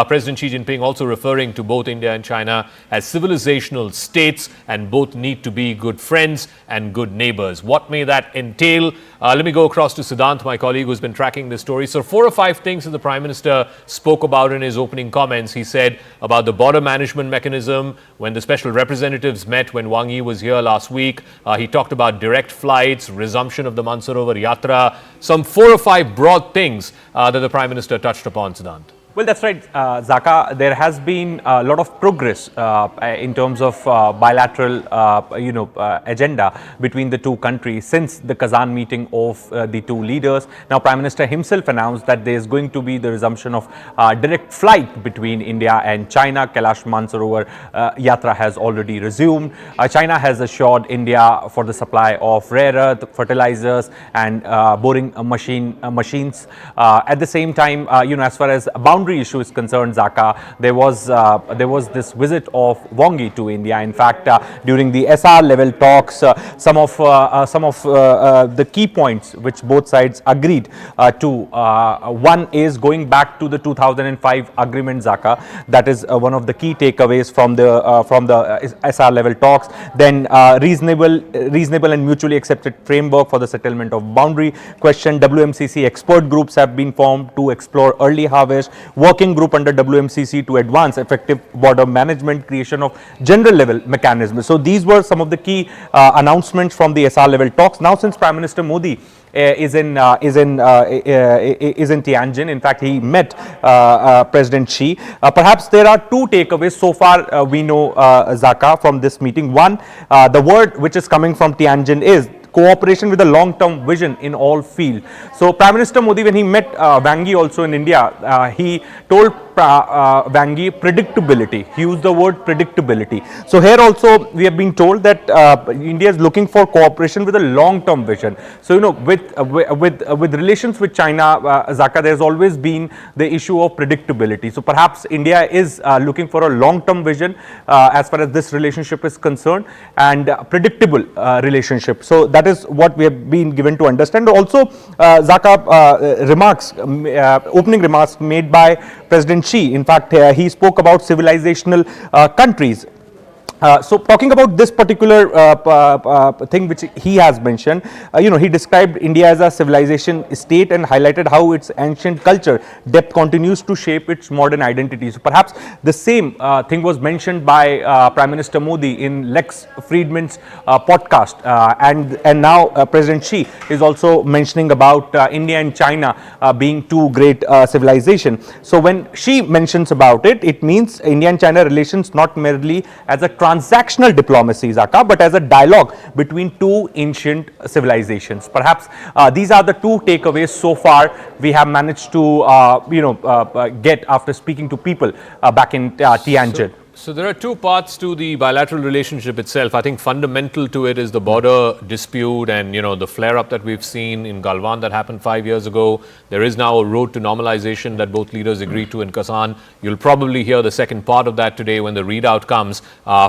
President Xi Jinping also referring to both India and China as civilizational states, and both need to be good friends and good neighbors. What may that entail? Let me go across to Siddhant, my colleague, who's been tracking this story. So 4 or 5 things that the Prime Minister spoke about in his opening comments. He said about the border management mechanism when the special representatives met when Wang Yi was here last week. He talked about direct flights, resumption of the Mansarovar Yatra, some 4 or 5 broad things that the Prime Minister touched upon, Siddhant. Well, that's right, Zaka. There has been a lot of progress in terms of bilateral, agenda between the two countries since the Kazan meeting of the two leaders. Now, Prime Minister himself announced that there is going to be the resumption of direct flight between India and China. Kailash Mansarovar Yatra has already resumed. China has assured India for the supply of rare earth, fertilizers, and boring machines. At the same time, as far as boundary issue is concerned, Zaka, there was this visit of Wang Yi to India. In fact, during the SR level talks, some of the key points which both sides agreed to. One is going back to the 2005 agreement, Zaka. That is one of the key takeaways from the SR level talks. Then reasonable and mutually accepted framework for the settlement of boundary question. WMCC expert groups have been formed to explore early harvest. Working group under WMCC to advance effective border management, creation of general level mechanisms. So these were some of the key announcements from the SR level talks. Now, since Prime Minister Modi is in Tianjin, in fact, he met President Xi. Perhaps there are 2 takeaways so far we know, Zaka, from this meeting. One, the word which is coming from Tianjin is cooperation with a long-term vision in all fields. So Prime Minister Modi, when he met Wang Yi also in India, he told Wang Yi predictability. He used the word predictability. So here also we have been told that India is looking for cooperation with a long-term vision. So with relations with China, Zaka, there's always been the issue of predictability. So perhaps India is looking for a long-term vision as far as this relationship is concerned, and predictable relationship. So that is what we have been given to understand. Also, Zaka, opening remarks made by President Xi. In fact, he spoke about civilizational countries. So talking about this particular thing which he has mentioned, he described India as a civilization state and highlighted how its ancient culture depth continues to shape its modern identity. So perhaps the same thing was mentioned by Prime Minister Modi in Lex Friedman's podcast, and now President Xi is also mentioning about India and China being 2 great civilizations. So when Xi mentions about it, it means India and China relations not merely as a transactional diplomacy, Zaka, but as a dialogue between 2 ancient civilizations. Perhaps these are the 2 takeaways so far we have managed to get after speaking to people back in Tianjin. So there are 2 parts to the bilateral relationship itself. I think fundamental to it is the border dispute and, the flare-up that we've seen in Galwan that happened 5 years ago. There is now a road to normalization that both leaders agreed to in Kazan. You'll probably hear the second part of that today when the readout comes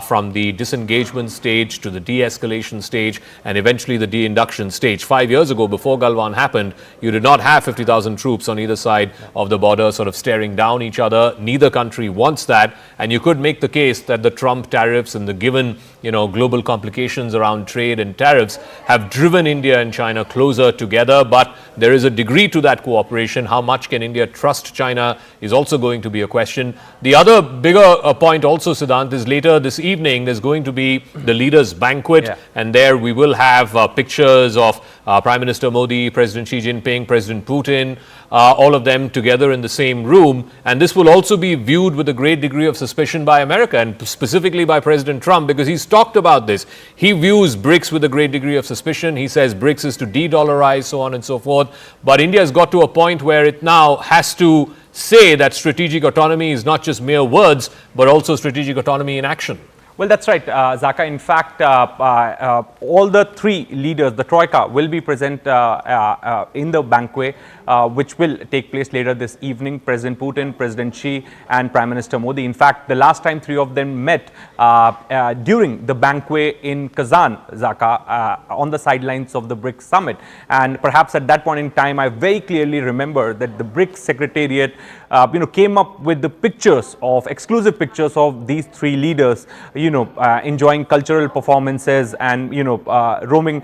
from the disengagement stage to the de-escalation stage and eventually the de-induction stage. 5 years ago, before Galwan happened, you did not have 50,000 troops on either side of the border sort of staring down each other. Neither country wants that, and you could make the case that the Trump tariffs and the given global complications around trade and tariffs have driven India and China closer together, but there is a degree to that cooperation. How much can India trust China is also going to be a question. The other bigger point also, Siddhant, is later this evening there's going to be the leaders banquet, and there we will have pictures of Prime Minister Modi, President Xi Jinping, President Putin, all of them together in the same room. And this will also be viewed with a great degree of suspicion by America, and specifically by President Trump, because he's talked about this. He views BRICS with a great degree of suspicion. He says BRICS is to de-dollarize, so on and so forth. But India has got to a point where it now has to say that strategic autonomy is not just mere words, but also strategic autonomy in action. Well, that's right, Zaka. In fact, all the three leaders, the Troika, will be present in the banquet, which will take place later this evening. President Putin, President Xi, and Prime Minister Modi. In fact, the last time three of them met during the banquet in Kazan, Zaka, on the sidelines of the BRICS summit. And perhaps at that point in time, I very clearly remember that the BRICS Secretariat came up with the pictures of, exclusive pictures of these three leaders, enjoying cultural performances and, roaming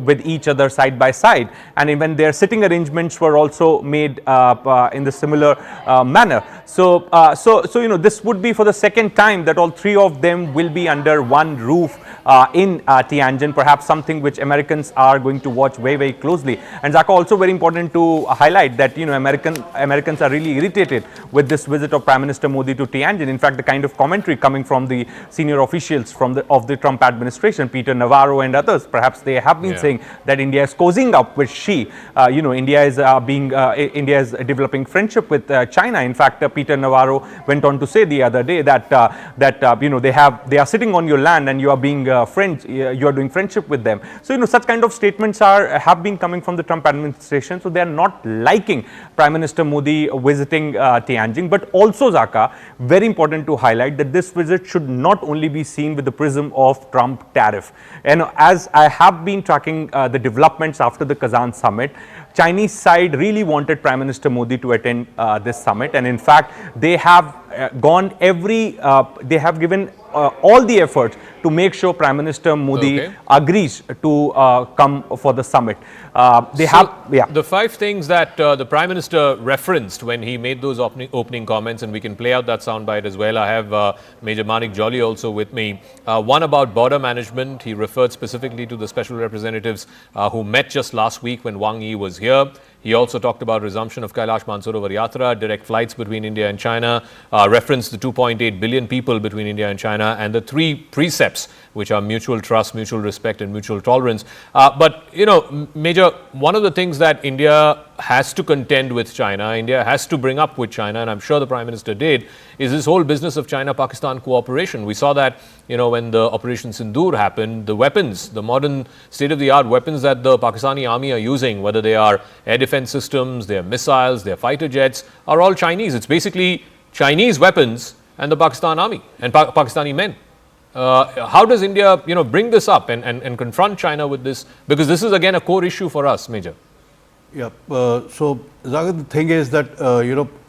with each other side by side. And even their sitting arrangements were also made in the similar manner. So, this would be for the second time that all three of them will be under one roof in Tianjin, perhaps something which Americans are going to watch very, very closely. And Zaka, also very important to highlight that, Americans are really irritated with this visit of Prime Minister Modi to Tianjin. In fact, the kind of commentary coming from the senior officials of the Trump administration, Peter Navarro and others, perhaps they have been saying that India is cozying up with Xi. India is developing friendship with China. In fact, Peter Navarro went on to say the other day that they are sitting on your land and you are being friends. You are doing friendship with them. So such kind of statements have been coming from the Trump administration. So they are not liking Prime Minister Modi visiting Tianjin. But also, Zaka, very important to highlight that this visit should not only be seen with the prism of Trump tariff. And as I have been tracking the developments after the Kazan summit, Chinese side really wanted Prime Minister Modi to attend this summit, and in fact they have they have given all the efforts to make sure Prime Minister Modi agrees to come for the summit. The five things that the Prime Minister referenced when he made those opening comments, and we can play out that soundbite as well. I have Major Manik Jolly also with me. One about border management. He referred specifically to the special representatives who met just last week when Wang Yi was here. He also talked about resumption of Kailash Mansarovar Yatra, direct flights between India and China, referenced the 2.8 billion people between India and China, and the three precepts, which are mutual trust, mutual respect, and mutual tolerance. But, Major, one of the things that India has to contend with China, India has to bring up with China, and I'm sure the Prime Minister did, is this whole business of China-Pakistan cooperation. We saw that, when the Operation Sindoor happened, the weapons, the modern state-of-the-art weapons that the Pakistani army are using, whether they are air defense systems, their missiles, their fighter jets, are all Chinese. It's basically Chinese weapons and the Pakistan army and Pakistani men. How does India, bring this up and confront China with this? Because this is again a core issue for us, Major. Yeah. So, Zaga, the thing is that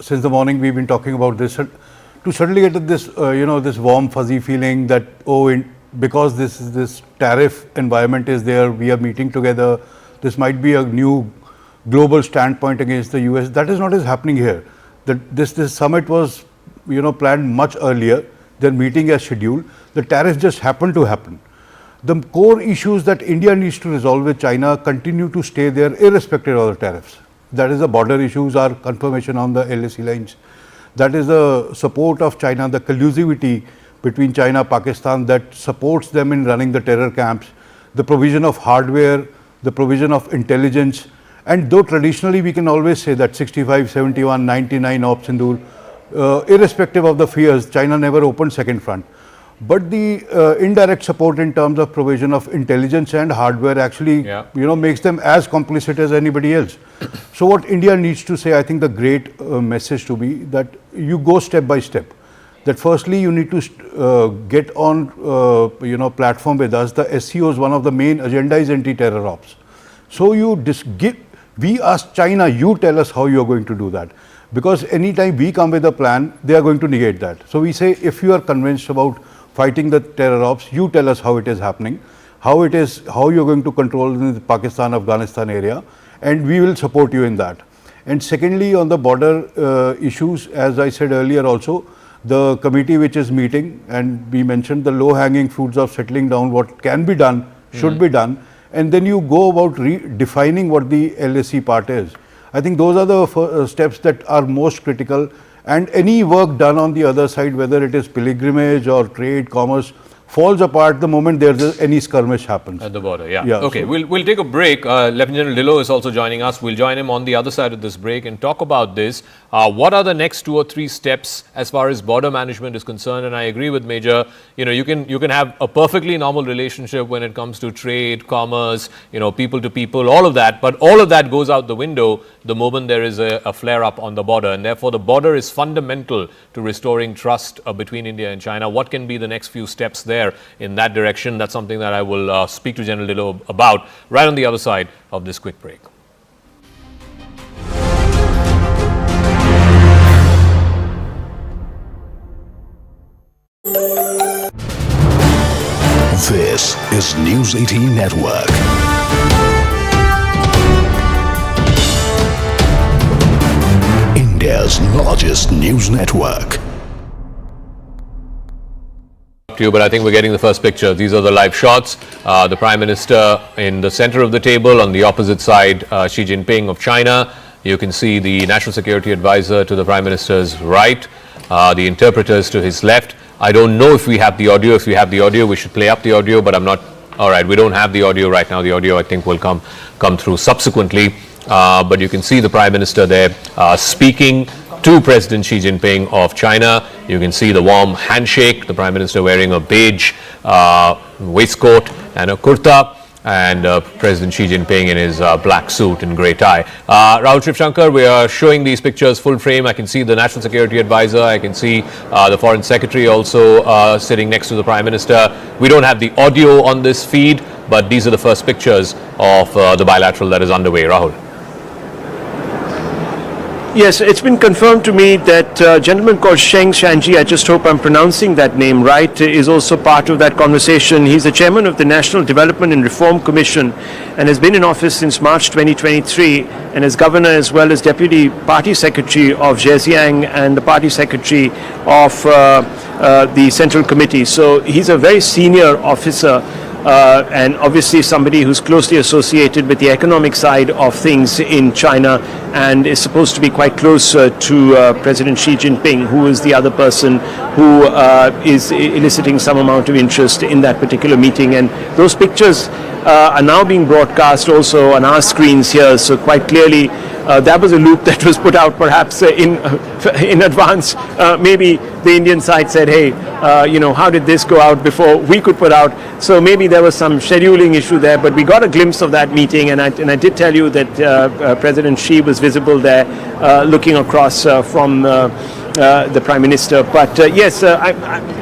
since the morning we've been talking about this. To suddenly get this this warm fuzzy feeling that because this tariff environment is there, we are meeting together. This might be a new global standpoint against the US. That is not happening here. That this summit was planned much earlier. Their meeting as scheduled. The tariff just happened to happen. The core issues that India needs to resolve with China continue to stay there irrespective of the tariffs. That is the border issues, our confirmation on the LAC lines. That is the support of China, the collusivity between China and Pakistan that supports them in running the terror camps, the provision of hardware, the provision of intelligence. And though traditionally we can always say that 65, 71, 99 Op Sindoor, irrespective of the fears, China never opened second front. But the indirect support in terms of provision of intelligence and hardware actually, makes them as complicit as anybody else. So what India needs to say, I think the great message to be that you go step by step. That firstly, you need to get on, platform with us. The SCO is one of the main agenda is anti-terror ops. So we ask China, you tell us how you are going to do that. Because anytime we come with a plan, they are going to negate that. So we say, if you are convinced about fighting the terror ops, you tell us how it is happening, how you are going to control in the Pakistan, Afghanistan area, and we will support you in that. And secondly, on the border issues, as I said earlier also, the committee which is meeting, and we mentioned the low-hanging fruits of settling down what can be done, should be done, and then you go about defining what the LAC part is. I think those are the steps that are most critical, and any work done on the other side, whether it is pilgrimage or trade, commerce, falls apart the moment there's any skirmish happens. At the border, yeah. Okay, so we'll take a break. Lieutenant General Dillo is also joining us. We'll join him on the other side of this break and talk about this. What are the next 2 or 3 steps as far as border management is concerned? And I agree with Major, you can have a perfectly normal relationship when it comes to trade, commerce, people to people, all of that. But all of that goes out the window the moment there is a flare-up on the border. And therefore, the border is fundamental to restoring trust between India and China. What can be the next few steps there in that direction? That's something that I will speak to General Dillo about right on the other side of this quick break. This is News 18 Network. India's largest news network. To you, but I think we're getting the first picture. These are the live shots. The Prime Minister in the center of the table, on the opposite side, Xi Jinping of China. You can see the National Security Advisor to the Prime Minister's right, the interpreters to his left. I don't know if we have the audio. If we have the audio, we should play up the audio, but I'm not. All right, we don't have the audio right now. The audio, I think, will come through subsequently. But you can see the Prime Minister there speaking to President Xi Jinping of China. You can see the warm handshake, the Prime Minister wearing a beige waistcoat and a kurta, and President Xi Jinping in his black suit and grey tie. Rahul Shivshankar, we are showing these pictures full frame. I can see the National Security Advisor. I can see the Foreign Secretary also sitting next to the Prime Minister. We don't have the audio on this feed, but these are the first pictures of the bilateral that is underway. Rahul. Yes, it's been confirmed to me that a gentleman called Sheng Shanji, I just hope I'm pronouncing that name right, is also part of that conversation. He's the chairman of the National Development and Reform Commission and has been in office since March 2023, and as governor as well as deputy party secretary of Zhejiang and the party secretary of the Central Committee. So he's a very senior officer. And obviously somebody who's closely associated with the economic side of things in China and is supposed to be quite close to President Xi Jinping, who is the other person who is eliciting some amount of interest in that particular meeting. And those pictures are now being broadcast also on our screens here, so quite clearly that was a loop that was put out perhaps in advance. Maybe the Indian side said, hey, how did this go out before we could put out? So maybe there was some scheduling issue there, but we got a glimpse of that meeting, and I did tell you that President Xi was visible there looking across from the Prime Minister. But yes,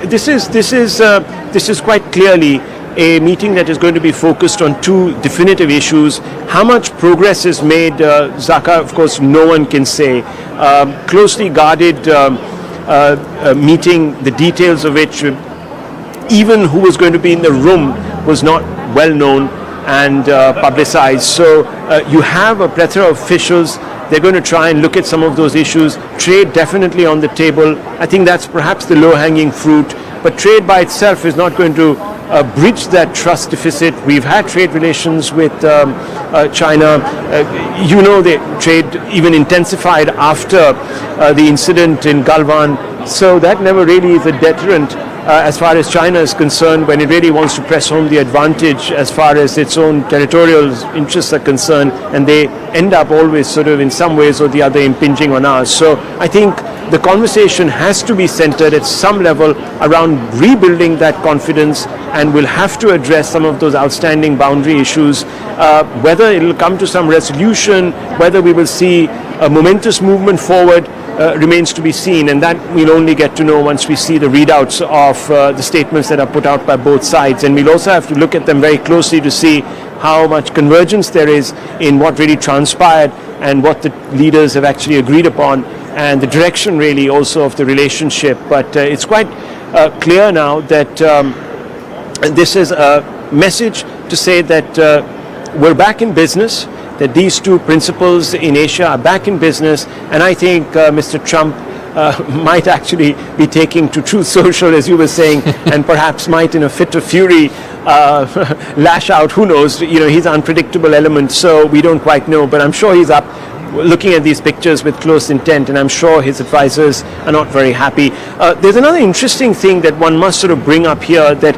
this is quite closely a meeting that is going to be focused on 2 definitive issues. How much progress is made, Zaka, of course, no one can say. Closely guarded meeting, the details of which, even who was going to be in the room was not well known and publicized. So you have a plethora of officials. They're going to try and look at some of those issues. Trade definitely on the table. I think that's perhaps the low-hanging fruit. But trade by itself is not going to bridge that trust deficit. We've had trade relations with China. The trade even intensified after the incident in Galwan. So that never really is a deterrent as far as China is concerned when it really wants to press home the advantage as far as its own territorial interests are concerned, and they end up always sort of in some ways or the other impinging on ours. So I think the conversation has to be centered at some level around rebuilding that confidence, and we'll have to address some of those outstanding boundary issues. Whether it will come to some resolution, whether we will see a momentous movement forward, remains to be seen, and that we'll only get to know once we see the readouts of the statements that are put out by both sides. And we'll also have to look at them very closely to see how much convergence there is in what really transpired and what the leaders have actually agreed upon, and the direction really also of the relationship. But it's quite clear now that this is a message to say that we're back in business, that these 2 principles in Asia are back in business, and I think Mr. Trump might actually be taking to Truth Social, as you were saying, and perhaps might, in a fit of fury, lash out. Who knows? You know, he's an unpredictable element, so we don't quite know. But I'm sure he's up looking at these pictures with close intent, and I'm sure his advisors are not very happy. There's another interesting thing that one must sort of bring up here, that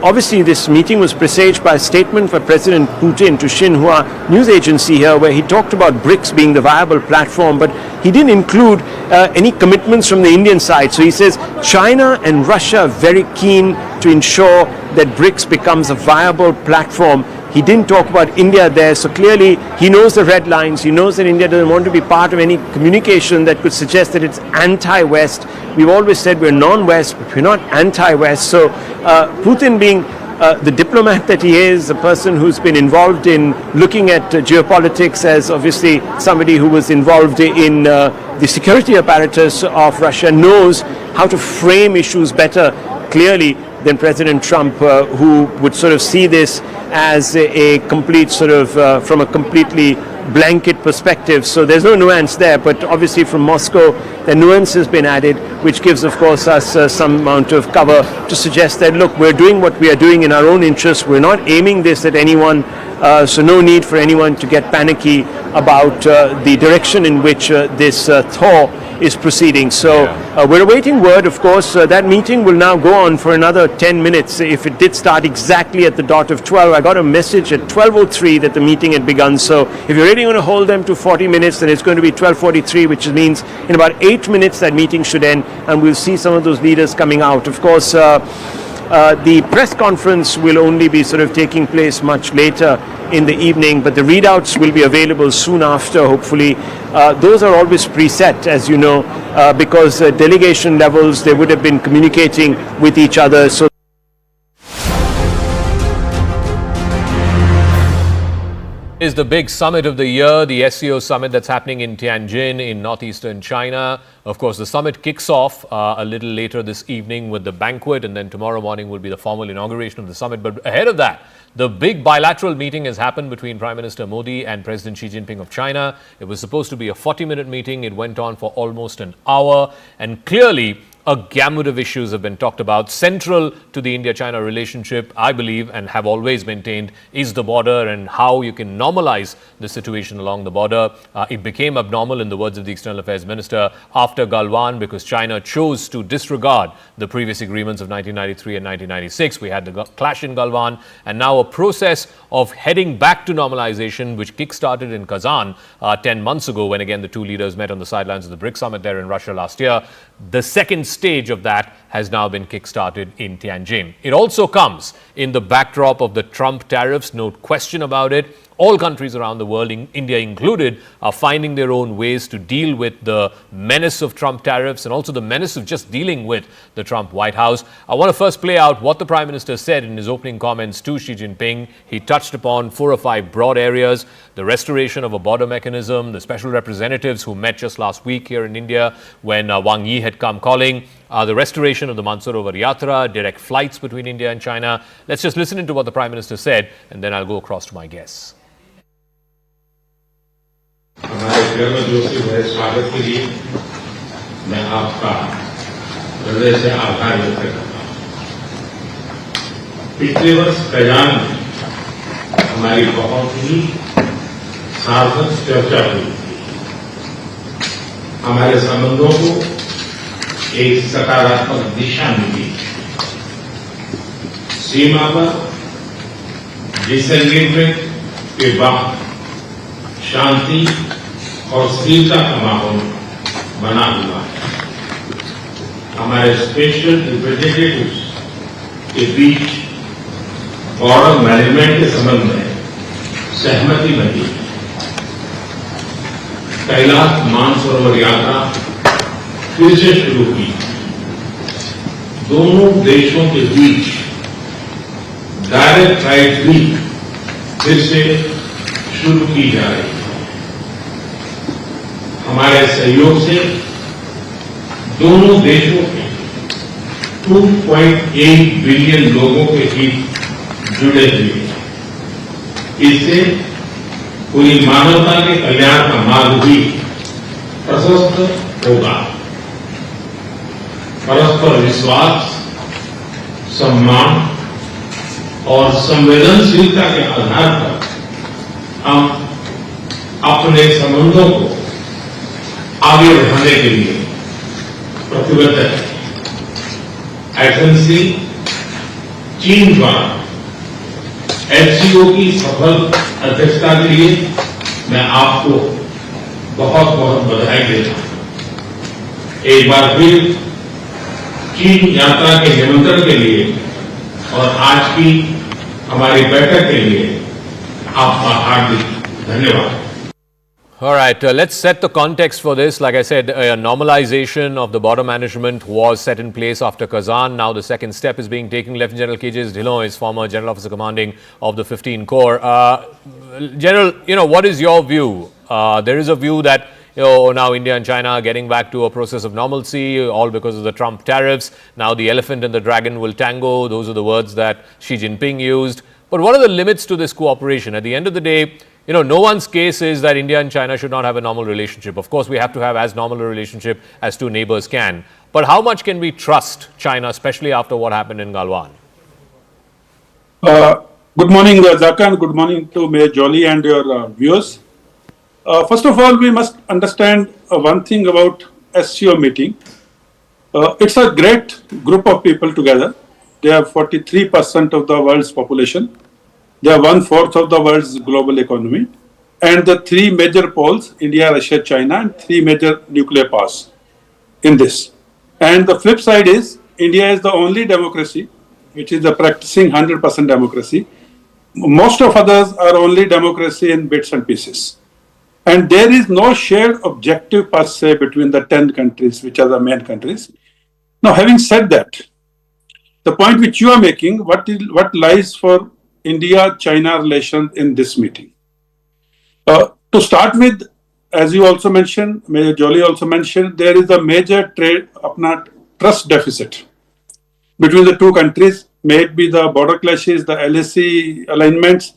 obviously this meeting was presaged by a statement by President Putin to Xinhua news agency here, where he talked about BRICS being the viable platform, but he didn't include any commitments from the Indian side. So he says China and Russia are very keen to ensure that BRICS becomes a viable platform. He didn't talk about India there, so clearly he knows the red lines. He knows that India doesn't want to be part of any communication that could suggest that it's anti-West. We've always said we're non-West, but we're not anti-West. So Putin, being the diplomat that he is, a person who's been involved in looking at geopolitics, as obviously somebody who was involved in the security apparatus of Russia, knows how to frame issues better, clearly, than President Trump, who would sort of see this as a complete sort of, from a completely blanket perspective. So there's no nuance there, but obviously from Moscow, the nuance has been added, which gives, of course, us some amount of cover to suggest that, look, we're doing what we are doing in our own interests. We're not aiming this at anyone, so no need for anyone to get panicky about the direction in which this thaw is proceeding. So we're awaiting word, of course. That meeting will now go on for another 10 minutes. If it did start exactly at the dot of 12, I got a message at 12:03 that the meeting had begun. So if you're really going to hold them to 40 minutes, then it's going to be 12:43, which means in about 8 minutes that meeting should end, and we'll see some of those leaders coming out. Of course, the press conference will only be sort of taking place much later in the evening, but the readouts will be available soon after, hopefully. Those are always preset, as you know, because delegation levels, they would have been communicating with each other. So is the big summit of the year, the SCO summit that's happening in Tianjin in northeastern China. Of course, the summit kicks off a little later this evening with the banquet, and then tomorrow morning will be the formal inauguration of the summit. But ahead of that, the big bilateral meeting has happened between Prime Minister Modi and President Xi Jinping of China. It was supposed to be a 40-minute meeting. It went on for almost an hour, and clearly a gamut of issues have been talked about. Central to the India-China relationship, I believe, and have always maintained, is the border and how you can normalize the situation along the border. It became abnormal, in the words of the External Affairs Minister, after Galwan, because China chose to disregard the previous agreements of 1993 and 1996. We had the clash in Galwan, and now a process of heading back to normalization, which kick-started in Kazan 10 months ago, when again the two leaders met on the sidelines of the BRICS summit there in Russia last year. The second stage of that has now been kick-started in Tianjin. It also comes in the backdrop of the Trump tariffs, no question about it. All countries around the world, India included, are finding their own ways to deal with the menace of Trump tariffs and also the menace of just dealing with the Trump White House. I want to first play out what the Prime Minister said in his opening comments to Xi Jinping. He touched upon 4 or 5 broad areas: the restoration of a border mechanism, the special representatives who met just last week here in India when Wang Yi had come calling, the restoration of the Mansarovar Yatra, direct flights between India and China. Let's just listen into what the Prime Minister said, and then I'll go across to my guests. हमारे गर्मजोशी भरे स्वागत के लिए मैं आपका हृदय से आभार व्यक्त करता हूं। पिछले वर्ष कयान में हमारी बहुत ही सार्थक चर्चा हुई थी। हमारे संबंधों को एक सकारात्मक दिशा मिली। सीमा पर डिसएंगेजमेंट के बाद शांति और स्थिरता का माहौल बना हुआ है। हमारे स्पेशल रिप्रेजेंटेटिव्स के बीच बॉर्डर मैनेजमेंट के संबंध में सहमति बनी। कैलाश मानसरोवर यात्रा फिर से शुरू की। दोनों देशों के बीच डायरेक्ट फ्लाइट भी फिर से शुरू की जा रही है। हमारे सहयोग से दोनों देशों के 2.8 बिलियन लोगों के हित जुड़े हुए हैं। इससे पूरी मानवता के कल्याण का मार्ग भी प्रशस्त होगा। परस्पर विश्वास, सम्मान और संवेदनशीलता के आधार पर हम अपने संबंधों को आगे बढ़ाने के लिए प्रतिबद्ध है। एजेंसी चीन द्वारा SCO की सफल अध्यक्षता के लिए मैं आपको बहुत बहुत बधाई देता हूं। एक बार फिर चीन यात्रा के निमंत्रण के लिए और आज की हमारी बैठक के लिए आपका हार्दिक धन्यवाद। All right, let's set the context for this. Like I said, a normalization of the border management was set in place after Kazan. Now the second step is being taken. Lieutenant General K.J. Dhillon is former General Officer Commanding of the 15 Corps. General, what is your view? There is a view that now India and China are getting back to a process of normalcy, all because of the Trump tariffs. Now the elephant and the dragon will tango. Those are the words that Xi Jinping used. But what are the limits to this cooperation? At the end of the day, no one's case is that India and China should not have a normal relationship. Of course, we have to have as normal a relationship as two neighbors can. But how much can we trust China, especially after what happened in Galwan? Good morning, Zaka, and good morning to Mayor Jolly and your viewers. First of all, we must understand one thing about SCO meeting. It's a great group of people together. They have 43% of the world's population. They are 1/4 of the world's global economy. And the three major poles, India, Russia, China, and three major nuclear powers in this. And the flip side is, India is the only democracy, which is the practicing 100% democracy. Most of others are only democracy in bits and pieces. And there is no shared objective per se between the 10 countries, which are the main countries. Now, having said that, the point which you are making, what lies for India-China relations in this meeting? To start with, as you also mentioned, Mayor Jolly also mentioned, there is a major trust deficit between the two countries. May it be the border clashes, the LAC alignments,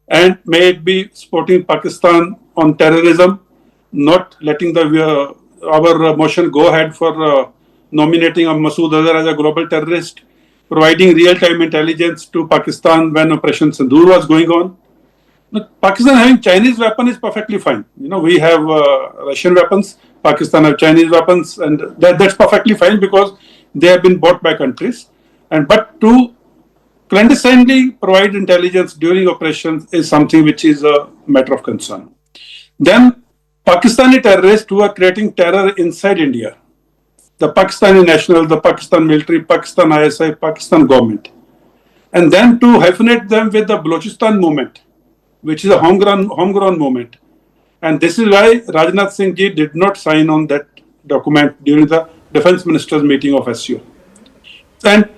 and may it be supporting Pakistan on terrorism, not letting our motion go ahead for nominating Masood Azhar as a global terrorist, providing real-time intelligence to Pakistan when Operation Sindoor was going on. Pakistan having Chinese weapons is perfectly fine. We have Russian weapons, Pakistan have Chinese weapons, and that's perfectly fine because they have been bought by countries. But to clandestinely provide intelligence during operations is something which is a matter of concern. Then Pakistani terrorists who are creating terror inside India, the Pakistani nationals, the Pakistan military, Pakistan ISI, Pakistan government. And then to hyphenate them with the Balochistan movement, which is a homegrown movement. And this is why Rajnath Singh ji did not sign on that document during the defense ministers meeting of SCO. And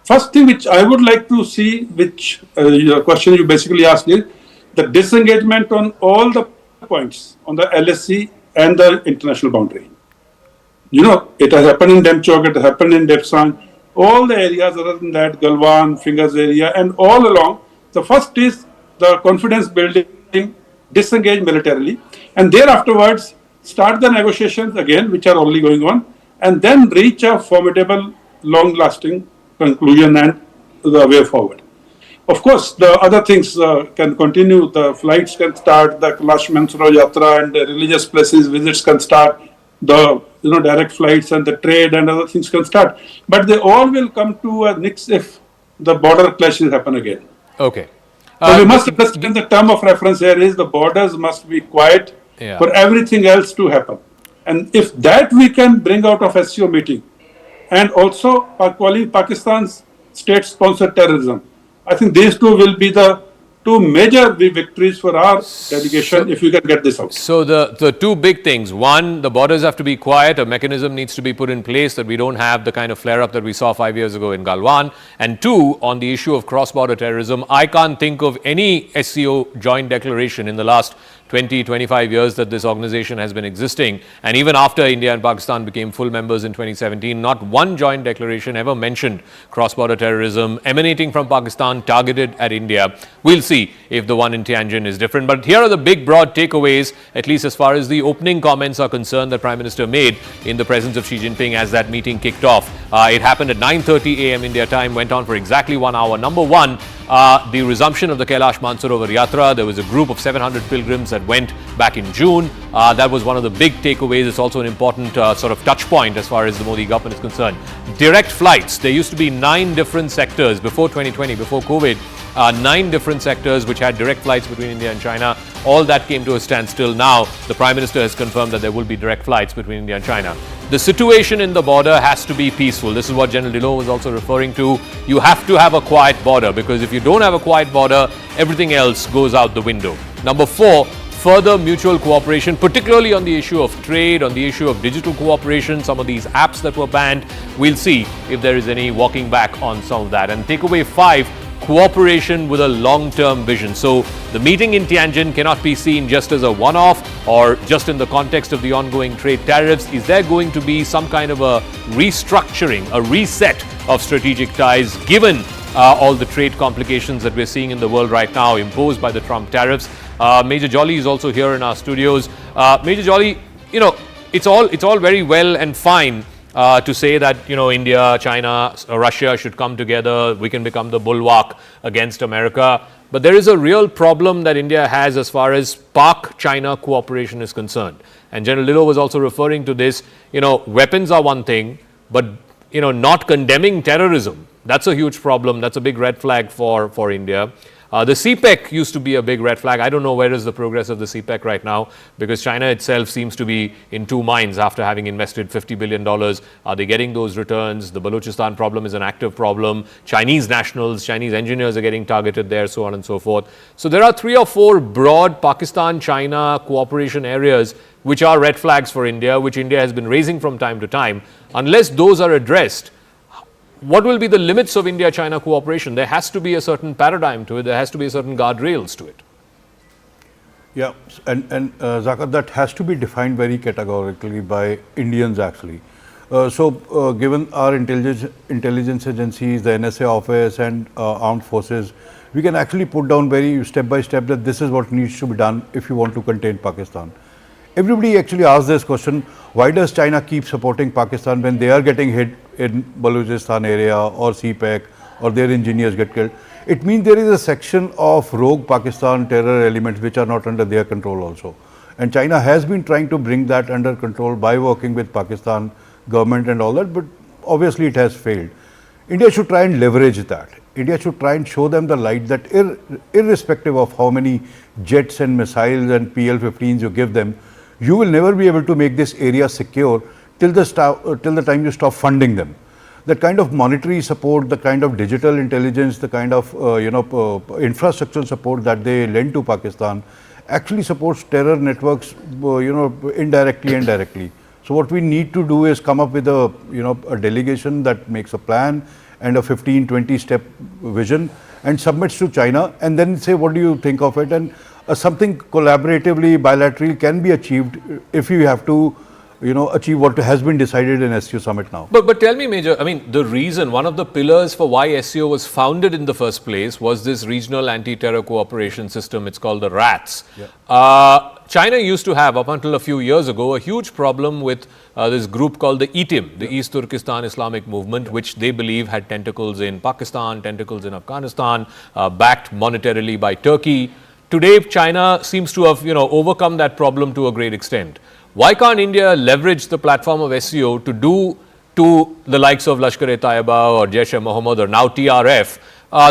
first thing which I would like to see, which your question you basically asked is, the disengagement on all the points on the LSC and the international boundary. It has happened in Demchok, it has happened in Depsang, all the areas other than that, Galwan, Fingers area, and all along. The first is the confidence building, disengage militarily, and thereafterwards start the negotiations again, which are already going on, and then reach a formidable, long-lasting conclusion and the way forward. Of course, the other things can continue. The flights can start, the Kailash Mansaro Yatra and the religious places visits can start. The direct flights and the trade and other things can start, but they all will come to a nix if the border clashes happen again. Okay. So we must understand the term of reference here is the borders must be quiet for everything else to happen. And if that we can bring out of SCO meeting, and also calling Pakistan's state-sponsored terrorism, I think these two will be the two major victories for our delegation if we can get this out. So the two big things. One, the borders have to be quiet. A mechanism needs to be put in place that we don't have the kind of flare-up that we saw 5 years ago in Galwan. And two, on the issue of cross-border terrorism, I can't think of any SCO joint declaration in the last 20, 25 years that this organization has been existing. And even after India and Pakistan became full members in 2017, not one joint declaration ever mentioned cross-border terrorism emanating from Pakistan targeted at India. We'll see if the one in Tianjin is different. But here are the big broad takeaways, at least as far as the opening comments are concerned, that Prime Minister made in the presence of Xi Jinping as that meeting kicked off. It happened at 9:30 a.m. India time, went on for exactly 1 hour. Number one, the resumption of the Kailash Mansarovar Yatra. There was a group of 700 pilgrims that went back in June. That was one of the big takeaways. It's also an important sort of touch point as far as the Modi government is concerned. Direct flights. There used to be 9 different sectors before 2020, before COVID. 9 different sectors which had direct flights between India and China. All that came to a standstill. Now, the Prime Minister has confirmed that there will be direct flights between India and China. The situation in the border has to be peaceful. This is what General Dillon was also referring to. You have to have a quiet border, because if you don't have a quiet border, everything else goes out the window. Number 4, further mutual cooperation, particularly on the issue of trade, on the issue of digital cooperation, some of these apps that were banned. We'll see if there is any walking back on some of that. And takeaway 5, cooperation with a long-term vision. So the meeting in Tianjin cannot be seen just as a one-off or just in the context of the ongoing trade tariffs. Is there going to be some kind of a restructuring, a reset of strategic ties, given all the trade complications that we're seeing in the world right now imposed by the Trump tariffs? Major Jolly is also here in our studios. Major Jolly, you know, it's all very well and fine to say that, you know, India, China, Russia should come together, we can become the bulwark against America. But there is a real problem that India has as far as Pak-China cooperation is concerned. And General Dillon was also referring to this. You know, weapons are one thing, but, you know, not condemning terrorism, that's a huge problem. That's a big red flag for India. The CPEC used to be a big red flag. I don't know where is the progress of the CPEC right now, because China itself seems to be in two minds after having invested $50 billion. Are they getting those returns? The Balochistan problem is an active problem. Chinese nationals, Chinese engineers are getting targeted there, so on and so forth. So there are 3 or 4 broad Pakistan-China cooperation areas which are red flags for India, which India has been raising from time to time. Unless those are addressed, what will be the limits of India-China cooperation? There has to be a certain paradigm to it. There has to be a certain guardrails to it. Yeah, and Zakat, that has to be defined very categorically by Indians actually. Given our intelligence agencies, the NSA office and armed forces, we can actually put down very step by step that this is what needs to be done if you want to contain Pakistan. Everybody actually asks this question, why does China keep supporting Pakistan when they are getting hit in Balochistan area or CPEC or their engineers get killed? It means there is a section of rogue Pakistan terror elements which are not under their control also. And China has been trying to bring that under control by working with Pakistan government and all that, but obviously it has failed. India should try and leverage that. India should try and show them the light that irrespective of how many jets and missiles and PL-15s you give them, you will never be able to make this area secure till the time you stop funding them. That kind of monetary support, the kind of digital intelligence, the kind of infrastructure support that they lend to Pakistan actually supports terror networks, indirectly and directly. So what we need to do is come up with a delegation that makes a plan and a 15-20 step vision and submits to China, and then say what do you think of it, and something collaboratively, bilaterally can be achieved if you have to achieve what has been decided in SCO summit now. But tell me, Major, I mean, the reason, one of the pillars for why SCO was founded in the first place was this regional anti-terror cooperation system. It's called the RATS. Yeah. China used to have, up until a few years ago, a huge problem with this group called the ETIM, the East Turkestan Islamic Movement, which they believe had tentacles in Pakistan, tentacles in Afghanistan, backed monetarily by Turkey. Today, China seems to have, overcome that problem to a great extent. Why can't India leverage the platform of SCO to do to the likes of Lashkar-e-Taiba or Jaish-e-Mohammed or now TRF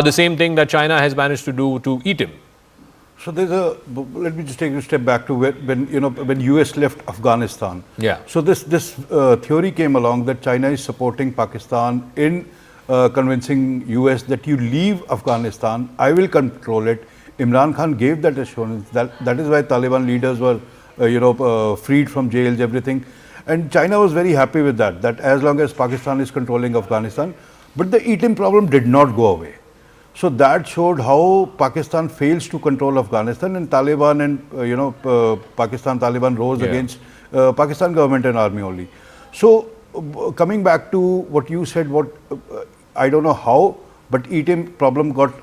the same thing that China has managed to do to ETIM? So let me just take a step back to when US left Afghanistan. Yeah. So this theory came along that China is supporting Pakistan in convincing US that you leave Afghanistan, I will control it. Imran Khan gave that assurance. That is why Taliban leaders were freed from jails, everything. And China was very happy with that as long as Pakistan is controlling Afghanistan. But the ETIM problem did not go away. So that showed how Pakistan fails to control Afghanistan, and Taliban and Pakistan Taliban rose against Pakistan government and army only. So coming back to what you said, I don't know how, but ETM problem got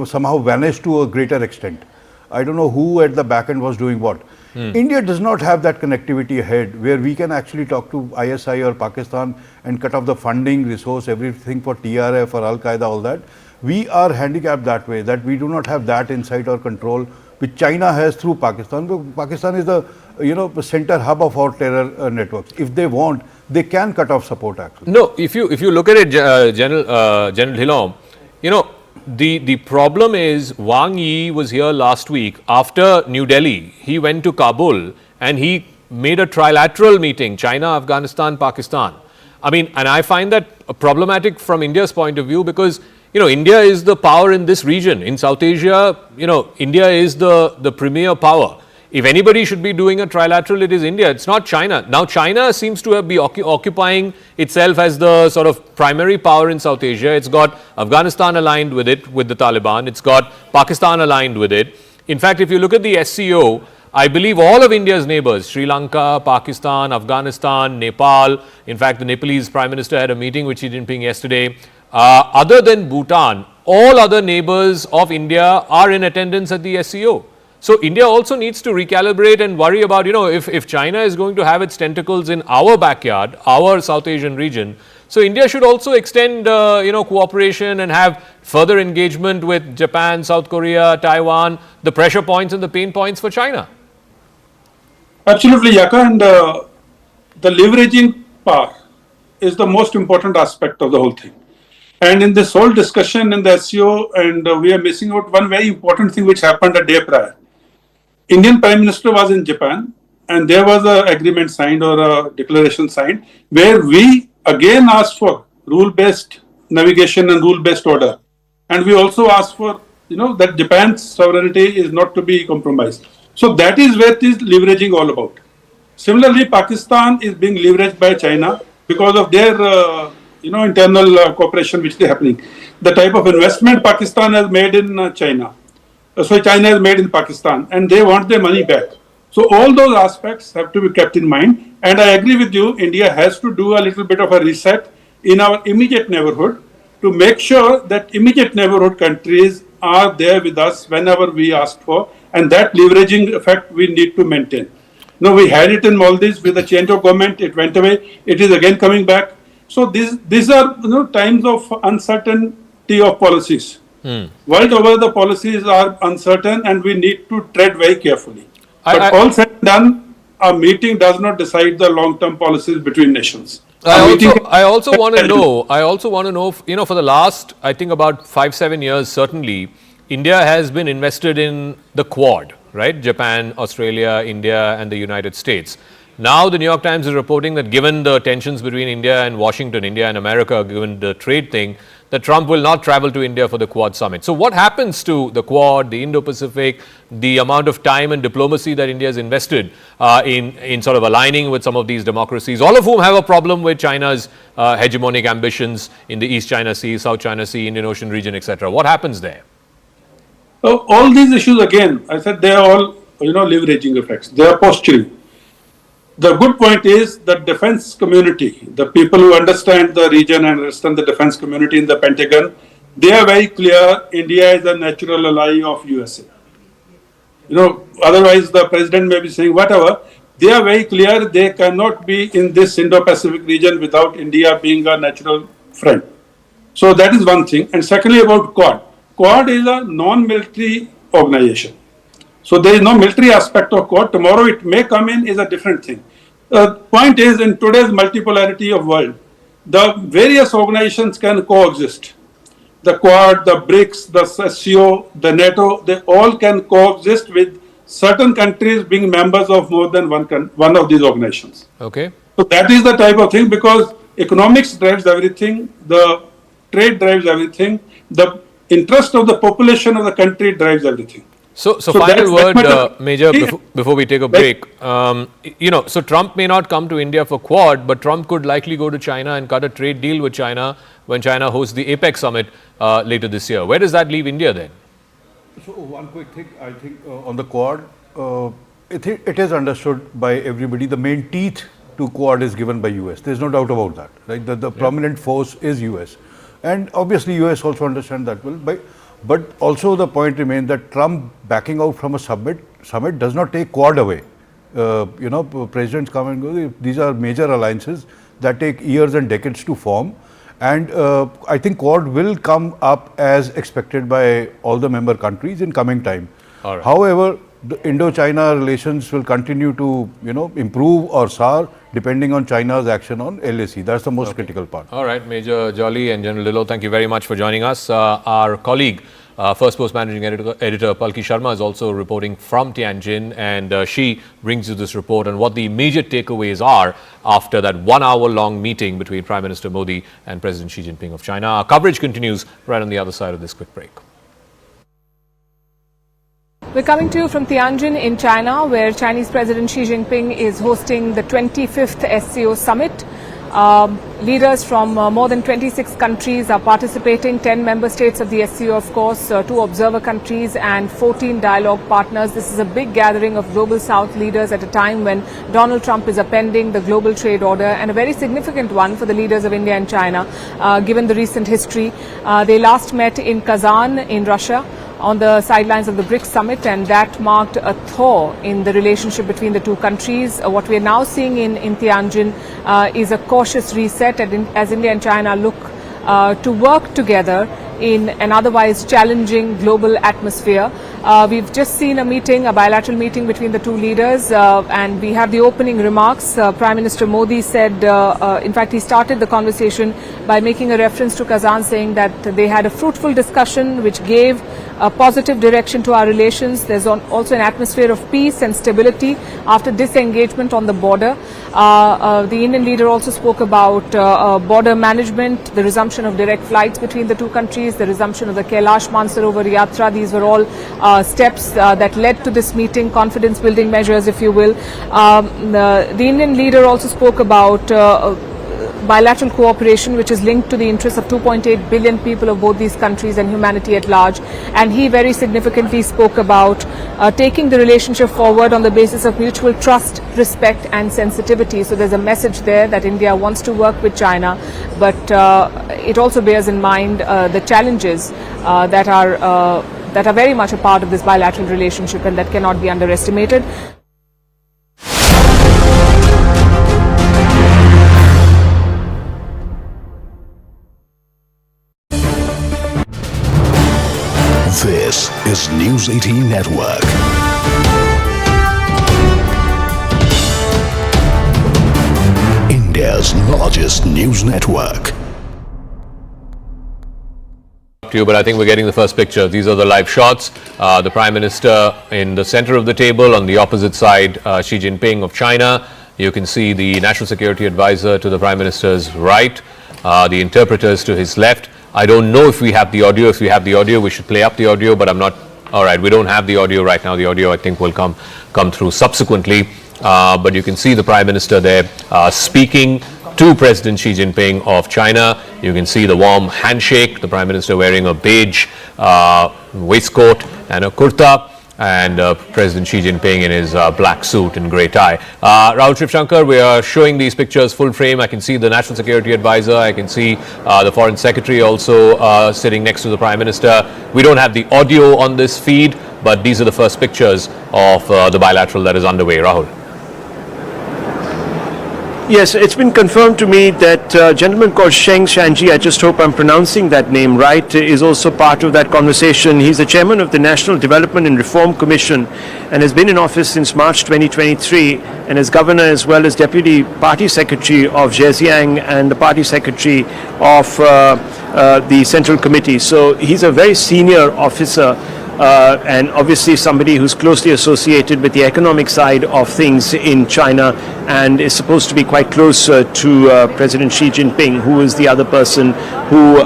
somehow vanished to a greater extent. I don't know who at the back end was doing what. India does not have that connectivity ahead where we can actually talk to ISI or Pakistan and cut off the funding, resource, everything for TRF or Al-Qaeda, all that. We are handicapped that way, that we do not have that insight or control which China has through Pakistan. Pakistan is the center hub of our terror networks. If they want, they can cut off support actually. No, if you look at it, General Dhillon, the problem is Wang Yi was here last week. After New Delhi, he went to Kabul and he made a trilateral meeting, China, Afghanistan, Pakistan. I mean, and I find that problematic from India's point of view because, India is the power in this region. In South Asia, India is the premier power. If anybody should be doing a trilateral, it is India. It's not China. Now, China seems to be occupying itself as the sort of primary power in South Asia. It's got Afghanistan aligned with it, with the Taliban. It's got Pakistan aligned with it. In fact, if you look at the SCO, I believe all of India's neighbors, Sri Lanka, Pakistan, Afghanistan, Nepal, in fact, the Nepalese Prime Minister had a meeting with Xi Jinping yesterday. Other than Bhutan, all other neighbors of India are in attendance at the SCO. So India also needs to recalibrate and worry about, if China is going to have its tentacles in our backyard, our South Asian region, so India should also extend, cooperation and have further engagement with Japan, South Korea, Taiwan, the pressure points and the pain points for China. Absolutely, Yaka, and the leveraging power is the most important aspect of the whole thing. And in this whole discussion in the SCO, and we are missing out one very important thing which happened a day prior. Indian Prime Minister was in Japan and there was an agreement signed or a declaration signed where we again asked for rule-based navigation and rule-based order. And we also asked for, that Japan's sovereignty is not to be compromised. So that is where it is leveraging all about. Similarly, Pakistan is being leveraged by China because of their internal cooperation which is happening. The type of investment Pakistan has made in China. So China has made in Pakistan and they want their money back. So all those aspects have to be kept in mind. And I agree with you, India has to do a little bit of a reset in our immediate neighborhood to make sure that immediate neighborhood countries are there with us whenever we ask for. And that leveraging effect we need to maintain. Now we had it in Maldives with the change of government, it went away, it is again coming back. So these are times of uncertainty of policies. World over the policies are uncertain and we need to tread very carefully. But all said and done, a meeting does not decide the long-term policies between nations. I also want to know, for the last, I think about 5-7 years, certainly, India has been invested in the Quad, right? Japan, Australia, India and the United States. Now the New York Times is reporting that given the tensions between India and Washington, India and America, given the trade thing, that Trump will not travel to India for the Quad summit. So what happens to the Quad, the Indo-Pacific, the amount of time and diplomacy that India has invested in sort of aligning with some of these democracies, all of whom have a problem with China's hegemonic ambitions in the East China Sea, South China Sea, Indian Ocean region, etc. What happens there? So all these issues again, I said they are all leveraging effects. They are posturing. The good point is the defense community, the people who understand the region and understand the defense community in the Pentagon, they are very clear India is a natural ally of USA. Otherwise the president may be saying whatever. They are very clear they cannot be in this Indo-Pacific region without India being a natural friend. So that is one thing. And secondly about Quad. Quad is a non-military organization. So there is no military aspect of Quad. Tomorrow it may come in is a different thing. The point is in today's multipolarity of world, the various organizations can coexist. The Quad, the BRICS, the SCO, the NATO, they all can coexist with certain countries being members of more than one of these organizations. Okay. So that is the type of thing because economics drives everything, the trade drives everything, the interest of the population of the country drives everything. So final word, Major, before we take a break. So Trump may not come to India for Quad, but Trump could likely go to China and cut a trade deal with China when China hosts the APEC summit later this year. Where does that leave India then? So one quick thing, I think on the Quad, it is understood by everybody. The main teeth to Quad is given by US. There's no doubt about that. Right? The prominent force is US. And obviously US also understand that well. But also the point remains that Trump backing out from a summit does not take Quad away. Presidents come and go. These are major alliances that take years and decades to form. And I think Quad will come up as expected by all the member countries in coming time. All right. However, the Indo-China relations will continue to improve or sour depending on China's action on LAC. That's the most critical part. All right, Major Jolly and General Dillo, thank you very much for joining us. Our colleague, First Post Managing Editor Palki Sharma is also reporting from Tianjin, and she brings you this report on what the major takeaways are after that 1 hour long meeting between Prime Minister Modi and President Xi Jinping of China. Our coverage continues right on the other side of this quick break. We're coming to you from Tianjin in China, where Chinese President Xi Jinping is hosting the 25th SCO summit. Leaders from more than 26 countries are participating, 10 member states of the SCO, of course, 2 observer countries and 14 dialogue partners. This is a big gathering of Global South leaders at a time when Donald Trump is appending the global trade order, and a very significant one for the leaders of India and China, given the recent history. They last met in Kazan in Russia on the sidelines of the BRICS summit, and that marked a thaw in the relationship between the two countries. What we are now seeing in Tianjin is a cautious reset as India and China look to work together in an otherwise challenging global atmosphere. We've just seen a bilateral meeting between the two leaders, and we have the opening remarks. Prime Minister Modi said, in fact, he started the conversation by making a reference to Kazan, saying that they had a fruitful discussion which gave a positive direction to our relations. There's also an atmosphere of peace and stability after disengagement on the border. The Indian leader also spoke about border management, the resumption of direct flights between the two countries, the resumption of the Kailash Mansarovar Yatra. These were all steps that led to this meeting, confidence building measures, if you will. The Indian leader also spoke about bilateral cooperation, which is linked to the interests of 2.8 billion people of both these countries and humanity at large. And he very significantly spoke about taking the relationship forward on the basis of mutual trust, respect and sensitivity. So there's a message there that India wants to work with China, but it also bears in mind the challenges that are very much a part of this bilateral relationship and that cannot be underestimated. This is News 18 Network. India's largest news network. But I think we're getting the first picture. These are the live shots. The Prime Minister in the center of the table, on the opposite side, Xi Jinping of China. You can see the National Security Advisor to the Prime Minister's right, the interpreters to his left. I don't know if we have the audio. If we have the audio, we should play up the audio, but I'm not. All right, we don't have the audio right now. The audio, I think, will come through subsequently. But you can see the Prime Minister there speaking to President Xi Jinping of China. You can see the warm handshake, the Prime Minister wearing a beige waistcoat and a kurta, and President Xi Jinping in his black suit and grey tie. Rahul Shivshankar, we are showing these pictures full frame. I can see the National Security Advisor. I can see the Foreign Secretary also sitting next to the Prime Minister. We don't have the audio on this feed, but these are the first pictures of the bilateral that is underway. Rahul. Yes, it's been confirmed to me that a gentleman called Sheng Shanji, I just hope I'm pronouncing that name right, is also part of that conversation. He's the chairman of the National Development and Reform Commission and has been in office since March 2023, and is governor as well as deputy party secretary of Zhejiang and the party secretary of the Central Committee. So he's a very senior officer and obviously somebody who's closely associated with the economic side of things in China and is supposed to be quite close to President Xi Jinping, who is the other person who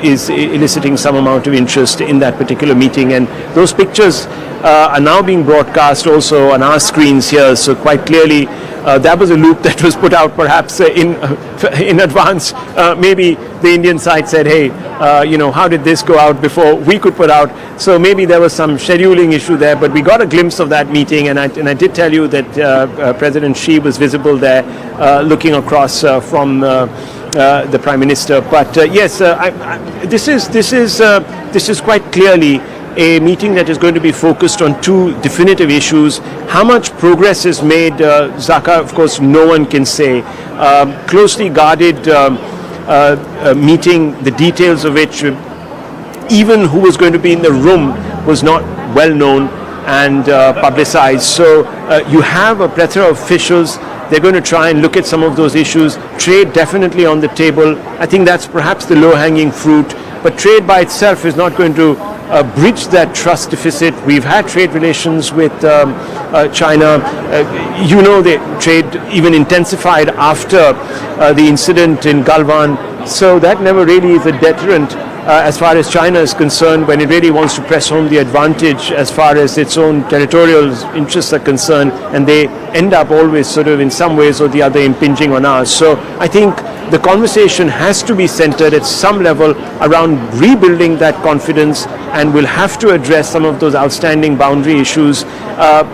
is eliciting some amount of interest in that particular meeting. And those pictures are now being broadcast also on our screens here, so quite clearly that was a loop that was put out perhaps in advance. Maybe the Indian side said, hey, how did this go out before we could put out? So maybe there was some scheduling issue there, but we got a glimpse of that meeting, and I did tell you that President Xi was visible there looking across from the Prime Minister. But yes, this is quite clearly a meeting that is going to be focused on two definitive issues. How much progress is made, Zaka, of course, no one can say. Closely guarded meeting, the details of which, even who was going to be in the room was not well known and publicized. So you have a plethora of officials. They're going to try and look at some of those issues. Trade definitely on the table. I think that's perhaps the low-hanging fruit. But trade by itself is not going to bridge that trust deficit. We've had trade relations with China. The trade even intensified after the incident in Galwan. So that never really is a deterrent as far as China is concerned when it really wants to press home the advantage as far as its own territorial interests are concerned, and they end up always sort of in some ways or the other impinging on ours. So I think the conversation has to be centered at some level around rebuilding that confidence, and we'll have to address some of those outstanding boundary issues.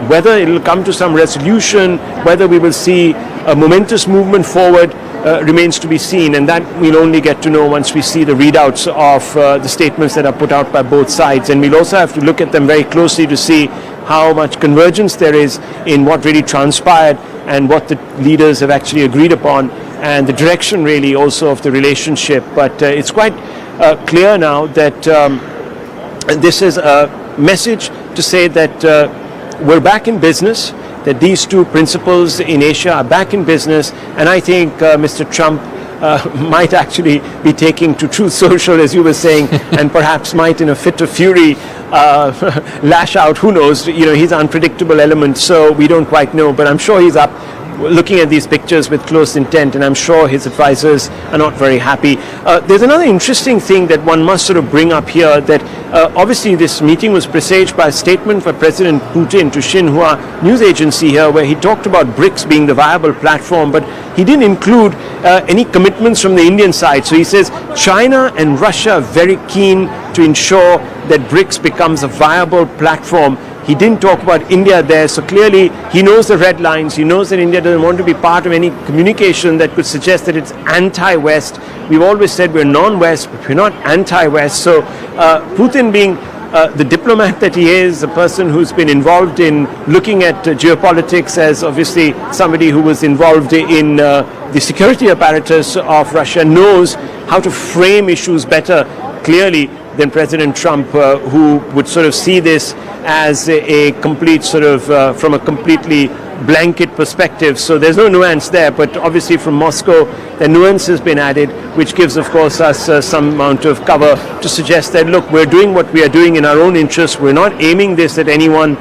Whether it will come to some resolution, whether we will see a momentous movement forward, remains to be seen, and that we'll only get to know once we see the readouts of the statements that are put out by both sides. And we'll also have to look at them very closely to see how much convergence there is in what really transpired and what the leaders have actually agreed upon, and the direction really also of the relationship. But it's quite clear now that this is a message to say that we're back in business, that these two principles in Asia are back in business, and I think Mr. Trump might actually be taking to Truth Social, as you were saying, and perhaps might, in a fit of fury, lash out. Who knows? He's an unpredictable element, so we don't quite know. But I'm sure he's up looking at these pictures with close intent, and I'm sure his advisors are not very happy. There's another interesting thing that one must sort of bring up here, that obviously this meeting was presaged by a statement by President Putin to Xinhua news agency here, where he talked about BRICS being the viable platform, but he didn't include any commitments from the Indian side. So he says China and Russia are very keen to ensure that BRICS becomes a viable platform. He didn't talk about India there, so clearly he knows the red lines. He knows that India doesn't want to be part of any communication that could suggest that it's anti-West. We've always said we're non-West, but we're not anti-West. So Putin, being the diplomat that he is, a person who's been involved in looking at geopolitics, as obviously somebody who was involved in the security apparatus of Russia, knows how to frame issues better, clearly, than President Trump, who would sort of see this as a complete sort of, from a completely blanket perspective. So there's no nuance there, but obviously from Moscow, the nuance has been added, which gives, of course, us some amount of cover to suggest that, look, we're doing what we are doing in our own interest. We're not aiming this at anyone,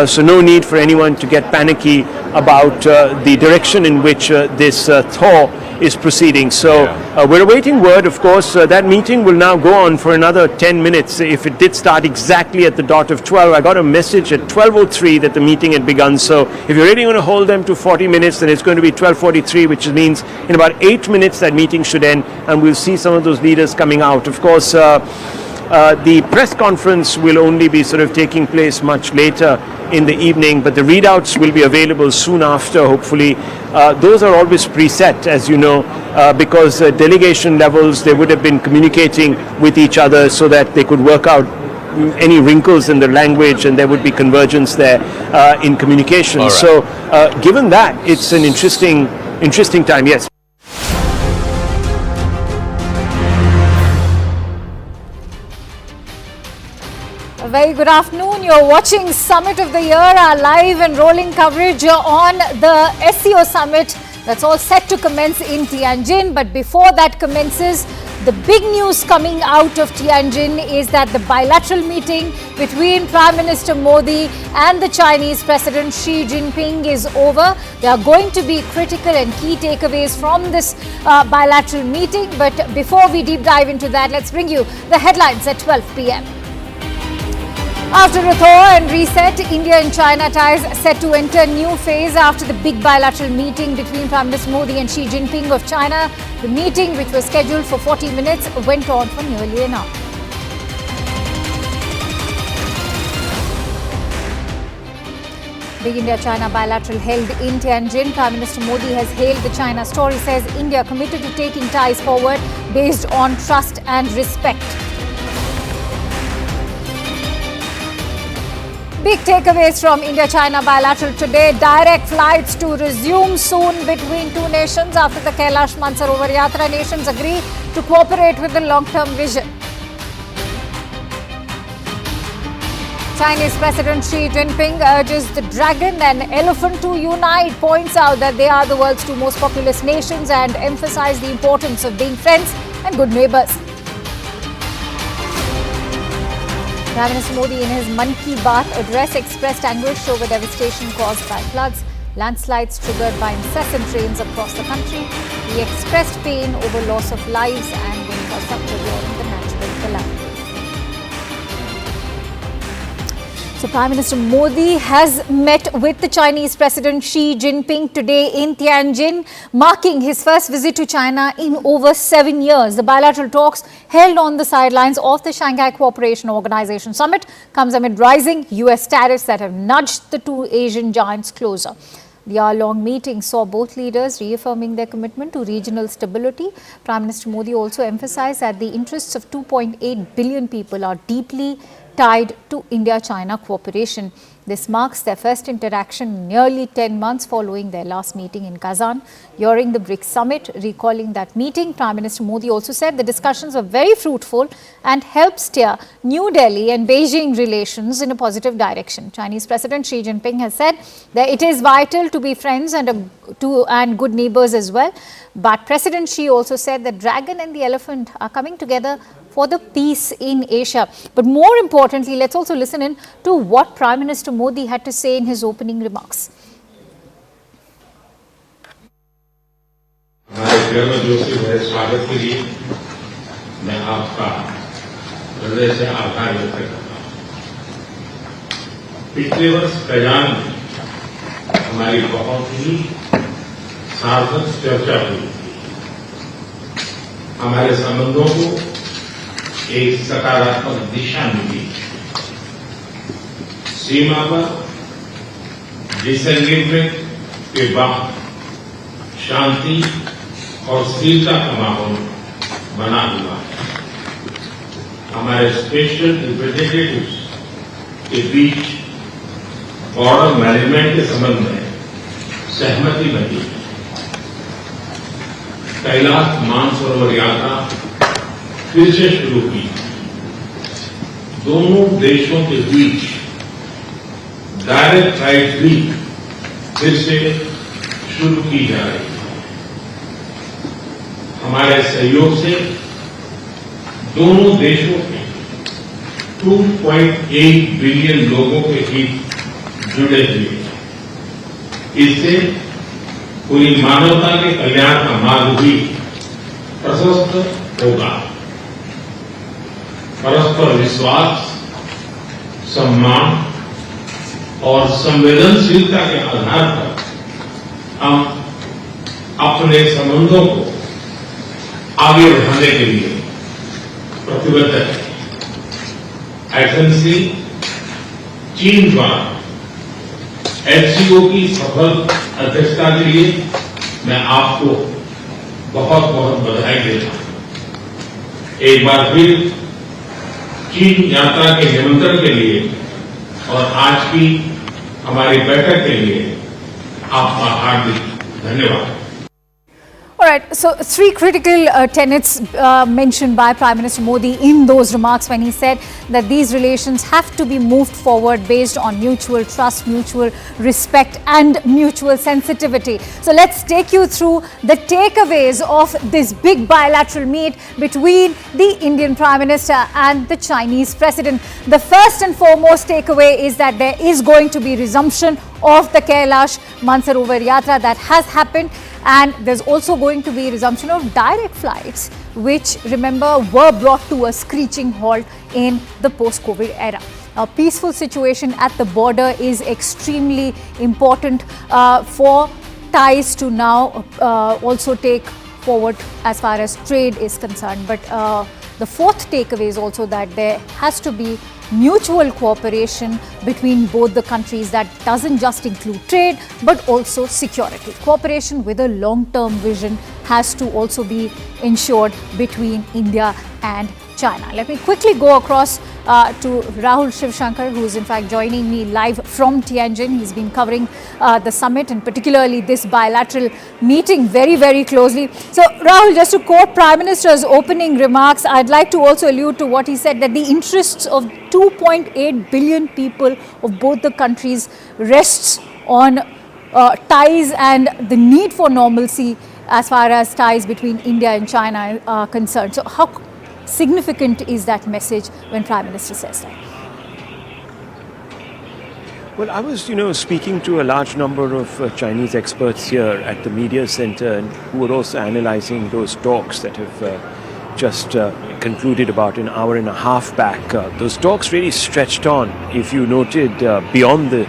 so no need for anyone to get panicky about the direction in which this thaw is proceeding. So we're awaiting word, of course. That meeting will now go on for another 10 minutes. If it did start exactly at the dot of 12, I got a message at 12:03 that the meeting had begun. So if you're really going to hold them to 40 minutes, then it's going to be 12:43, which means in about 8 minutes that meeting should end, and we'll see some of those leaders coming out. Of course, the press conference will only be sort of taking place much later in the evening, but the readouts will be available soon after, hopefully. Those are always preset, as you know, because delegation levels, they would have been communicating with each other so that they could work out any wrinkles in the language, and there would be convergence there in communication. Right. So given that, it's an interesting time, yes. A very good afternoon. You're watching Summit of the Year, our live and rolling coverage on the SCO Summit That's all set to commence in Tianjin. But before that commences, the big news coming out of Tianjin is that the bilateral meeting between Prime Minister Modi and the Chinese President Xi Jinping is over. There are going to be critical and key takeaways from this bilateral meeting. But before we deep dive into that, let's bring you the headlines at 12 p.m. After a thaw and reset, India and China ties set to enter a new phase after the big bilateral meeting between Prime Minister Modi and Xi Jinping of China. The meeting, which was scheduled for 40 minutes, went on for nearly an hour. Big India-China bilateral held in Tianjin. Prime Minister Modi has hailed the China story, says India committed to taking ties forward based on trust and respect. Big takeaways from India-China bilateral today. Direct flights to resume soon between two nations after the Kailash Mansarovar Yatra. Nations agree to cooperate with the long-term vision. Chinese President Xi Jinping urges the dragon and elephant to unite, points out that they are the world's two most populous nations and emphasizes the importance of being friends and good neighbors. Prime Minister Modi in his Mann Ki Baat address expressed anguish over devastation caused by floods, landslides triggered by incessant rains across the country. He expressed pain over loss of lives and infrastructure during the natural calamity. So Prime Minister Modi has met with the Chinese President Xi Jinping today in Tianjin, marking his first visit to China in over 7 years. The bilateral talks held on the sidelines of the Shanghai Cooperation Organization summit comes amid rising US tariffs that have nudged the two Asian giants closer. The hour-long meeting saw both leaders reaffirming their commitment to regional stability. Prime Minister Modi also emphasized that the interests of 2.8 billion people are deeply tied to India-China cooperation. This marks their first interaction in nearly 10 months following their last meeting in Kazan. During the BRICS summit, recalling that meeting, Prime Minister Modi also said the discussions were very fruitful and helped steer New Delhi and Beijing relations in a positive direction. Chinese President Xi Jinping has said that it is vital to be friends and good neighbors as well. But President Xi also said that dragon and the elephant are coming together for the peace in Asia. But more importantly, let's also listen in to what Prime Minister Modi had to say in his opening remarks. हमारे गर्मजोशी भरे स्वागत के लिए मैं आपका हृदय से आभार व्यक्त करता हूं। पिछले वर्ष कयान में हमारी बहुत ही सार्थक चर्चा हुई थी। हमारे संबंधों को एक सकारात्मक दिशा मिली। सीमा पर डिसएंगेजमेंट के बाद शांति और स्थिरता का माहौल बना हुआ है। हमारे स्पेशल रिप्रेजेंटेटिव्स के बीच बॉर्डर मैनेजमेंट के संबंध में सहमति बनी। कैलाश मानसरोवर यात्रा फिर से शुरू की। दोनों देशों के बीच डायरेक्ट फ्लाइट भी फिर से शुरू की जा रही है। हमारे सहयोग से दोनों देशों के 2.8 बिलियन लोगों के हित जुड़े हुए हैं। इससे पूरी मानवता के कल्याण का मार्ग भी प्रशस्त होगा। परस्पर विश्वास, सम्मान और संवेदनशीलता के आधार पर हम अपने संबंधों को आगे बढ़ाने के लिए प्रतिबद्ध हैं। एजेंसी चीन द्वारा SCO की सफल अध्यक्षता के लिए मैं आपको बहुत बहुत बधाई देता हूं। एक बार फिर चीन यात्रा के निमंत्रण के लिए और आज की हमारी बैठक के लिए आपका हार्दिक धन्यवाद। All right, so three critical tenets mentioned by Prime Minister Modi in those remarks when he said that these relations have to be moved forward based on mutual trust, mutual respect and mutual sensitivity. So let's take you through the takeaways of this big bilateral meet between the Indian Prime Minister and the Chinese President. The first and foremost takeaway is that there is going to be resumption of the Kailash Mansarovar Yatra that has happened. And there's also going to be resumption of direct flights, which, remember, were brought to a screeching halt in the post-COVID era. A peaceful situation at the border is extremely important for ties to now also take forward as far as trade is concerned. But the fourth takeaway is also that there has to be mutual cooperation between both the countries that doesn't just include trade but also security. Cooperation with a long-term vision has to also be ensured between India and China. Let me quickly go across to Rahul Shivshankar, who is in fact joining me live from Tianjin. He's been covering the summit and particularly this bilateral meeting very, very closely. So Rahul, just to quote Prime Minister's opening remarks, I'd like to also allude to what he said, that the interests of 2.8 billion people of both the countries rests on ties and the need for normalcy as far as ties between India and China are concerned. So how significant is that message when Prime Minister says that? Well, I was, speaking to a large number of Chinese experts here at the media center, and who were also analyzing those talks that have just concluded about an hour and a half back. Those talks really stretched on, if you noted, beyond the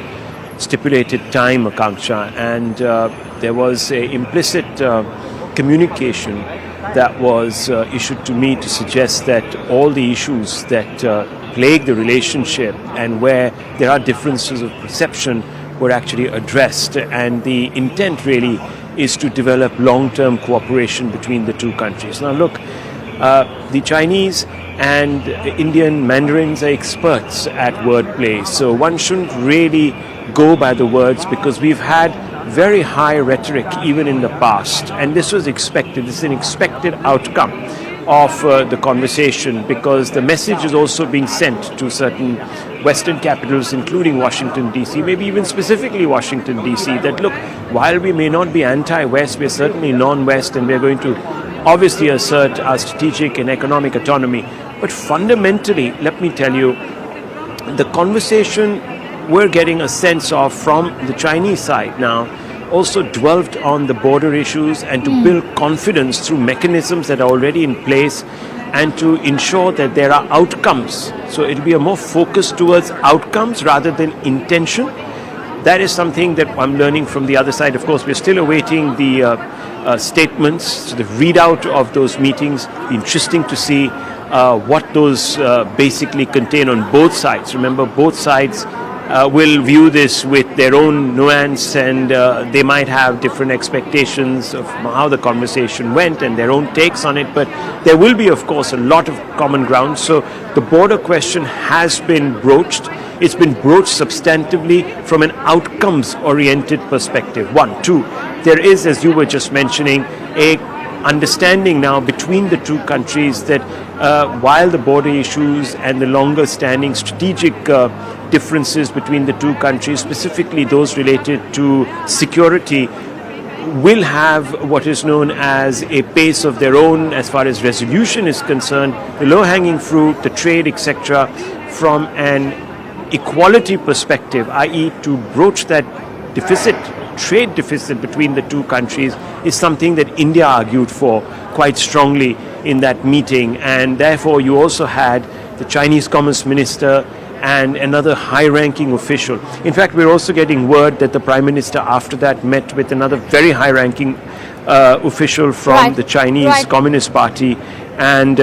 stipulated time, Akanksha, and there was an implicit communication that was issued to me to suggest that all the issues that plague the relationship and where there are differences of perception were actually addressed, and the intent really is to develop long-term cooperation between the two countries. Now look, the Chinese and Indian Mandarins are experts at wordplay, so one shouldn't really go by the words, because we've had very high rhetoric even in the past, and this was expected. This is an expected outcome of the conversation, because the message is also being sent to certain Western capitals, including Washington DC, maybe even specifically Washington DC, that look, while we may not be anti-West, we're certainly non-West, and we're going to obviously assert our strategic and economic autonomy. But fundamentally, let me tell you, the conversation we're getting a sense of from the Chinese side now also dwelled on the border issues and to build confidence through mechanisms that are already in place and to ensure that there are outcomes. So it'll be a more focus towards outcomes rather than intention. That is something that I'm learning from the other side. Of course, we're still awaiting the statements, so the readout of those meetings. Interesting to see what those basically contain on both sides. Remember, both sides will view this with their own nuance, and they might have different expectations of how the conversation went and their own takes on it, but there will be, of course, a lot of common ground. So the border question has been broached. It's been broached substantively from an outcomes-oriented perspective. One. Two, there is, as you were just mentioning, a understanding now between the two countries that while the border issues and the longer standing strategic differences between the two countries, specifically those related to security, will have what is known as a pace of their own as far as resolution is concerned, the low-hanging fruit, the trade, etc., from an equality perspective, i.e. to broach that deficit, trade deficit between the two countries, is something that India argued for quite strongly in that meeting. And therefore you also had the Chinese Commerce Minister and another high-ranking official. In fact, we're also getting word that the Prime Minister after that met with another very high-ranking official from the Chinese Communist Party, and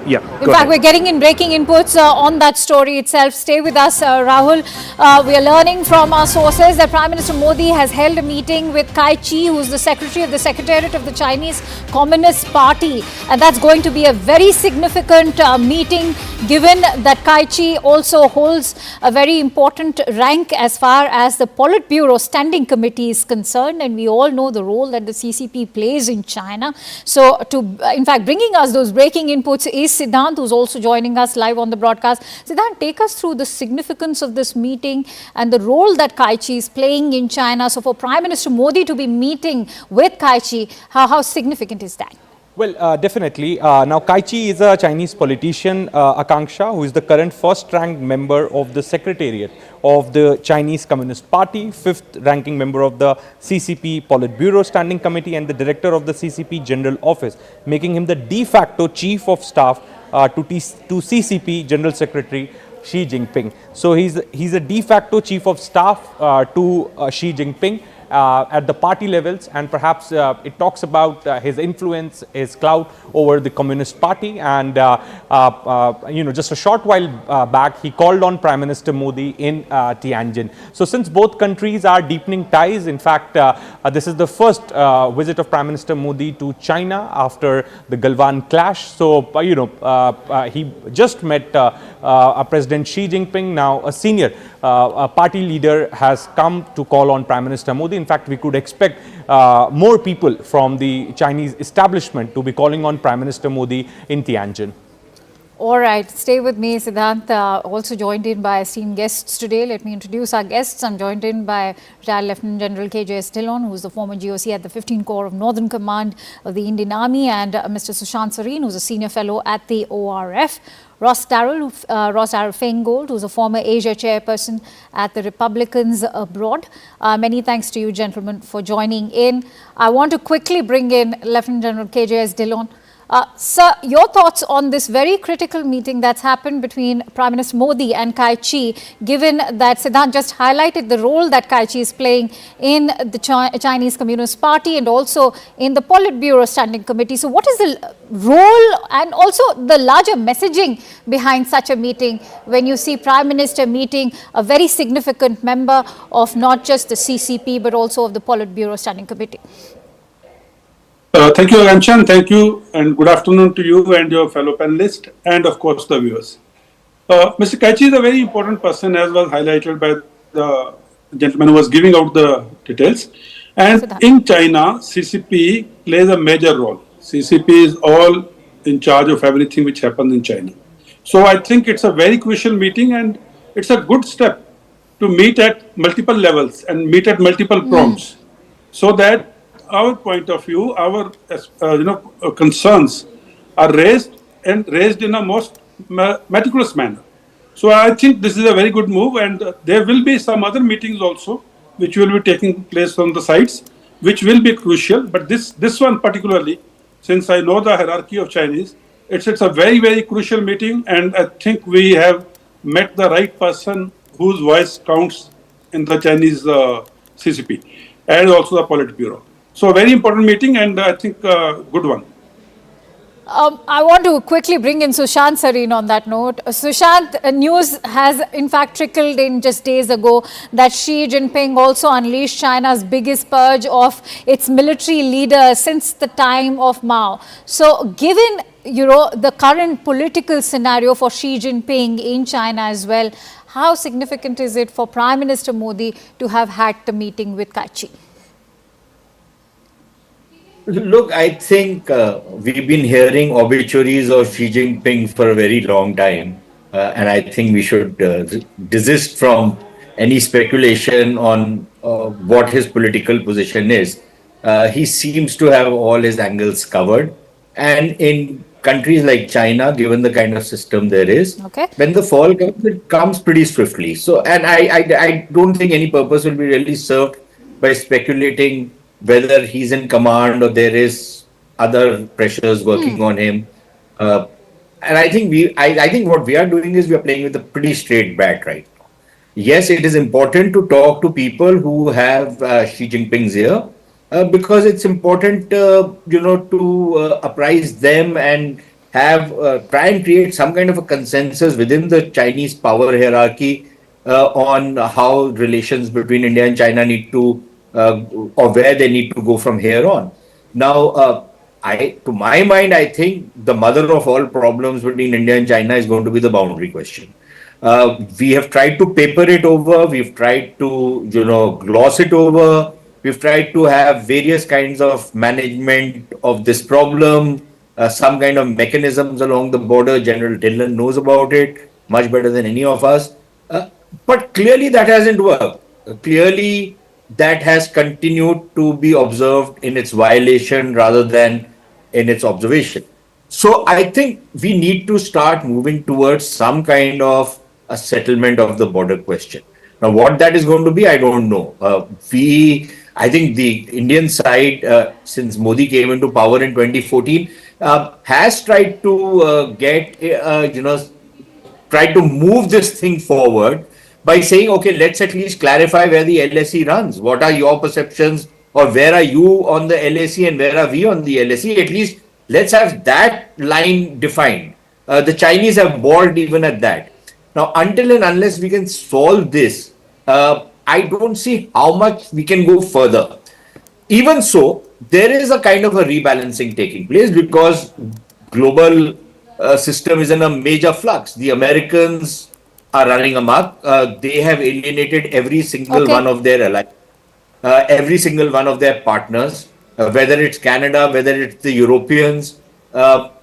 Yeah. In fact, we're getting in breaking inputs on that story itself. Stay with us, Rahul. We are learning from our sources that Prime Minister Modi has held a meeting with Kai Chi, who's the secretary of the Secretariat of the Chinese Communist Party. And that's going to be a very significant meeting, given that Kai Chi also holds a very important rank as far as the Politburo Standing Committee is concerned. And we all know the role that the CCP plays in China. So, in fact, bringing us those breaking inputs is Siddhant, who's also joining us live on the broadcast. Siddhant, take us through the significance of this meeting and the role that Kai Chi is playing in China. So for Prime Minister Modi to be meeting with Kai Chi, how significant is that? Well, definitely. Now, Kai Chi is a Chinese politician, Akanksha, who is the current first-ranked member of the Secretariat of the Chinese Communist Party, fifth-ranking member of the CCP Politburo Standing Committee, and the director of the CCP General Office, making him the de facto chief of staff to CCP General Secretary Xi Jinping. So he's a de facto chief of staff to Xi Jinping at the party levels, and perhaps it talks about his influence, his clout over the Communist Party. And just a short while back, he called on Prime Minister Modi in Tianjin. So since both countries are deepening ties, in fact, this is the first visit of Prime Minister Modi to China after the Galwan clash. So he just met President Xi Jinping. Now a senior party leader has come to call on Prime Minister Modi. In fact, we could expect more people from the Chinese establishment to be calling on Prime Minister Modi in Tianjin. All right, stay with me, Siddhant. Also joined in by esteemed guests today. Let me introduce our guests. I'm joined in by retired Lieutenant General KJS Dillon, who is the former GOC at the 15th Corps of Northern Command of the Indian Army, and Mr. Sushant Sareen, who's a senior fellow at the ORF. Ross Darrell Feingold, who's a former Asia chairperson at the Republicans abroad. Many thanks to you, gentlemen, for joining in. I want to quickly bring in Lieutenant General KJS Dillon. Sir, your thoughts on this very critical meeting that's happened between Prime Minister Modi and Kai Chi, given that Siddhant just highlighted the role that Kai Chi is playing in the Chinese Communist Party and also in the Politburo Standing Committee. So what is the role and also the larger messaging behind such a meeting when you see Prime Minister meeting a very significant member of not just the CCP but also of the Politburo Standing Committee? Thank you, Akansha. Thank you, and good afternoon to you and your fellow panelists, and of course the viewers. Mr. Kai Chi is a very important person, as was highlighted by the gentleman who was giving out the details. And in China, CCP plays a major role. CCP is all in charge of everything which happens in China. So I think it's a very crucial meeting, and it's a good step to meet at multiple levels and meet at multiple prongs, so that our point of view, our concerns are raised in a most meticulous manner. So I think this is a very good move, and there will be some other meetings also which will be taking place on the sides, which will be crucial. But this one particularly, since I know the hierarchy of Chinese, it's a very, very crucial meeting, and I think we have met the right person whose voice counts in the Chinese CCP and also the Politburo. So a very important meeting, and I think a good one. I want to quickly bring in Sushant Sareen on that note. Sushant, news has in fact trickled in just days ago that Xi Jinping also unleashed China's biggest purge of its military leaders since the time of Mao. So given the current political scenario for Xi Jinping in China as well, how significant is it for Prime Minister Modi to have had the meeting with Kai Chi? Look, I think we've been hearing obituaries of Xi Jinping for a very long time. And I think we should desist from any speculation on what his political position is. He seems to have all his angles covered. And in countries like China, given the kind of system there is, when the fall comes, it comes pretty swiftly. So, and I don't think any purpose will be really served by speculating whether he's in command or there is other pressures working on him. And I think I think what we are doing is we are playing with a pretty straight bat right now. Yes, it is important to talk to people who have Xi Jinping's ear, because it's important, to apprise them and have try and create some kind of a consensus within the Chinese power hierarchy on how relations between India and China need to or where they need to go from here on. Now, to my mind, I think the mother of all problems between India and China is going to be the boundary question. We have tried to paper it over. We've tried to, gloss it over. We've tried to have various kinds of management of this problem, some kind of mechanisms along the border. General Dillon knows about it much better than any of us. But clearly that hasn't worked. Clearly that has continued to be observed in its violation rather than in its observation. So I think we need to start moving towards some kind of a settlement of the border question. Now, what that is going to be, I don't know. I think the Indian side, since Modi came into power in 2014, has tried to tried to move this thing forward by saying, okay, let's at least clarify where the LSE runs. What are your perceptions, or where are you on the LSE and where are we on the LSE? At least let's have that line defined. The Chinese have balled even at that. Now, until and unless we can solve this, I don't see how much we can go further. Even so, there is a kind of a rebalancing taking place because global system is in a major flux. The Americans are running amok. They have alienated every single one of their allies, every single one of their partners, whether it's Canada, whether it's the Europeans.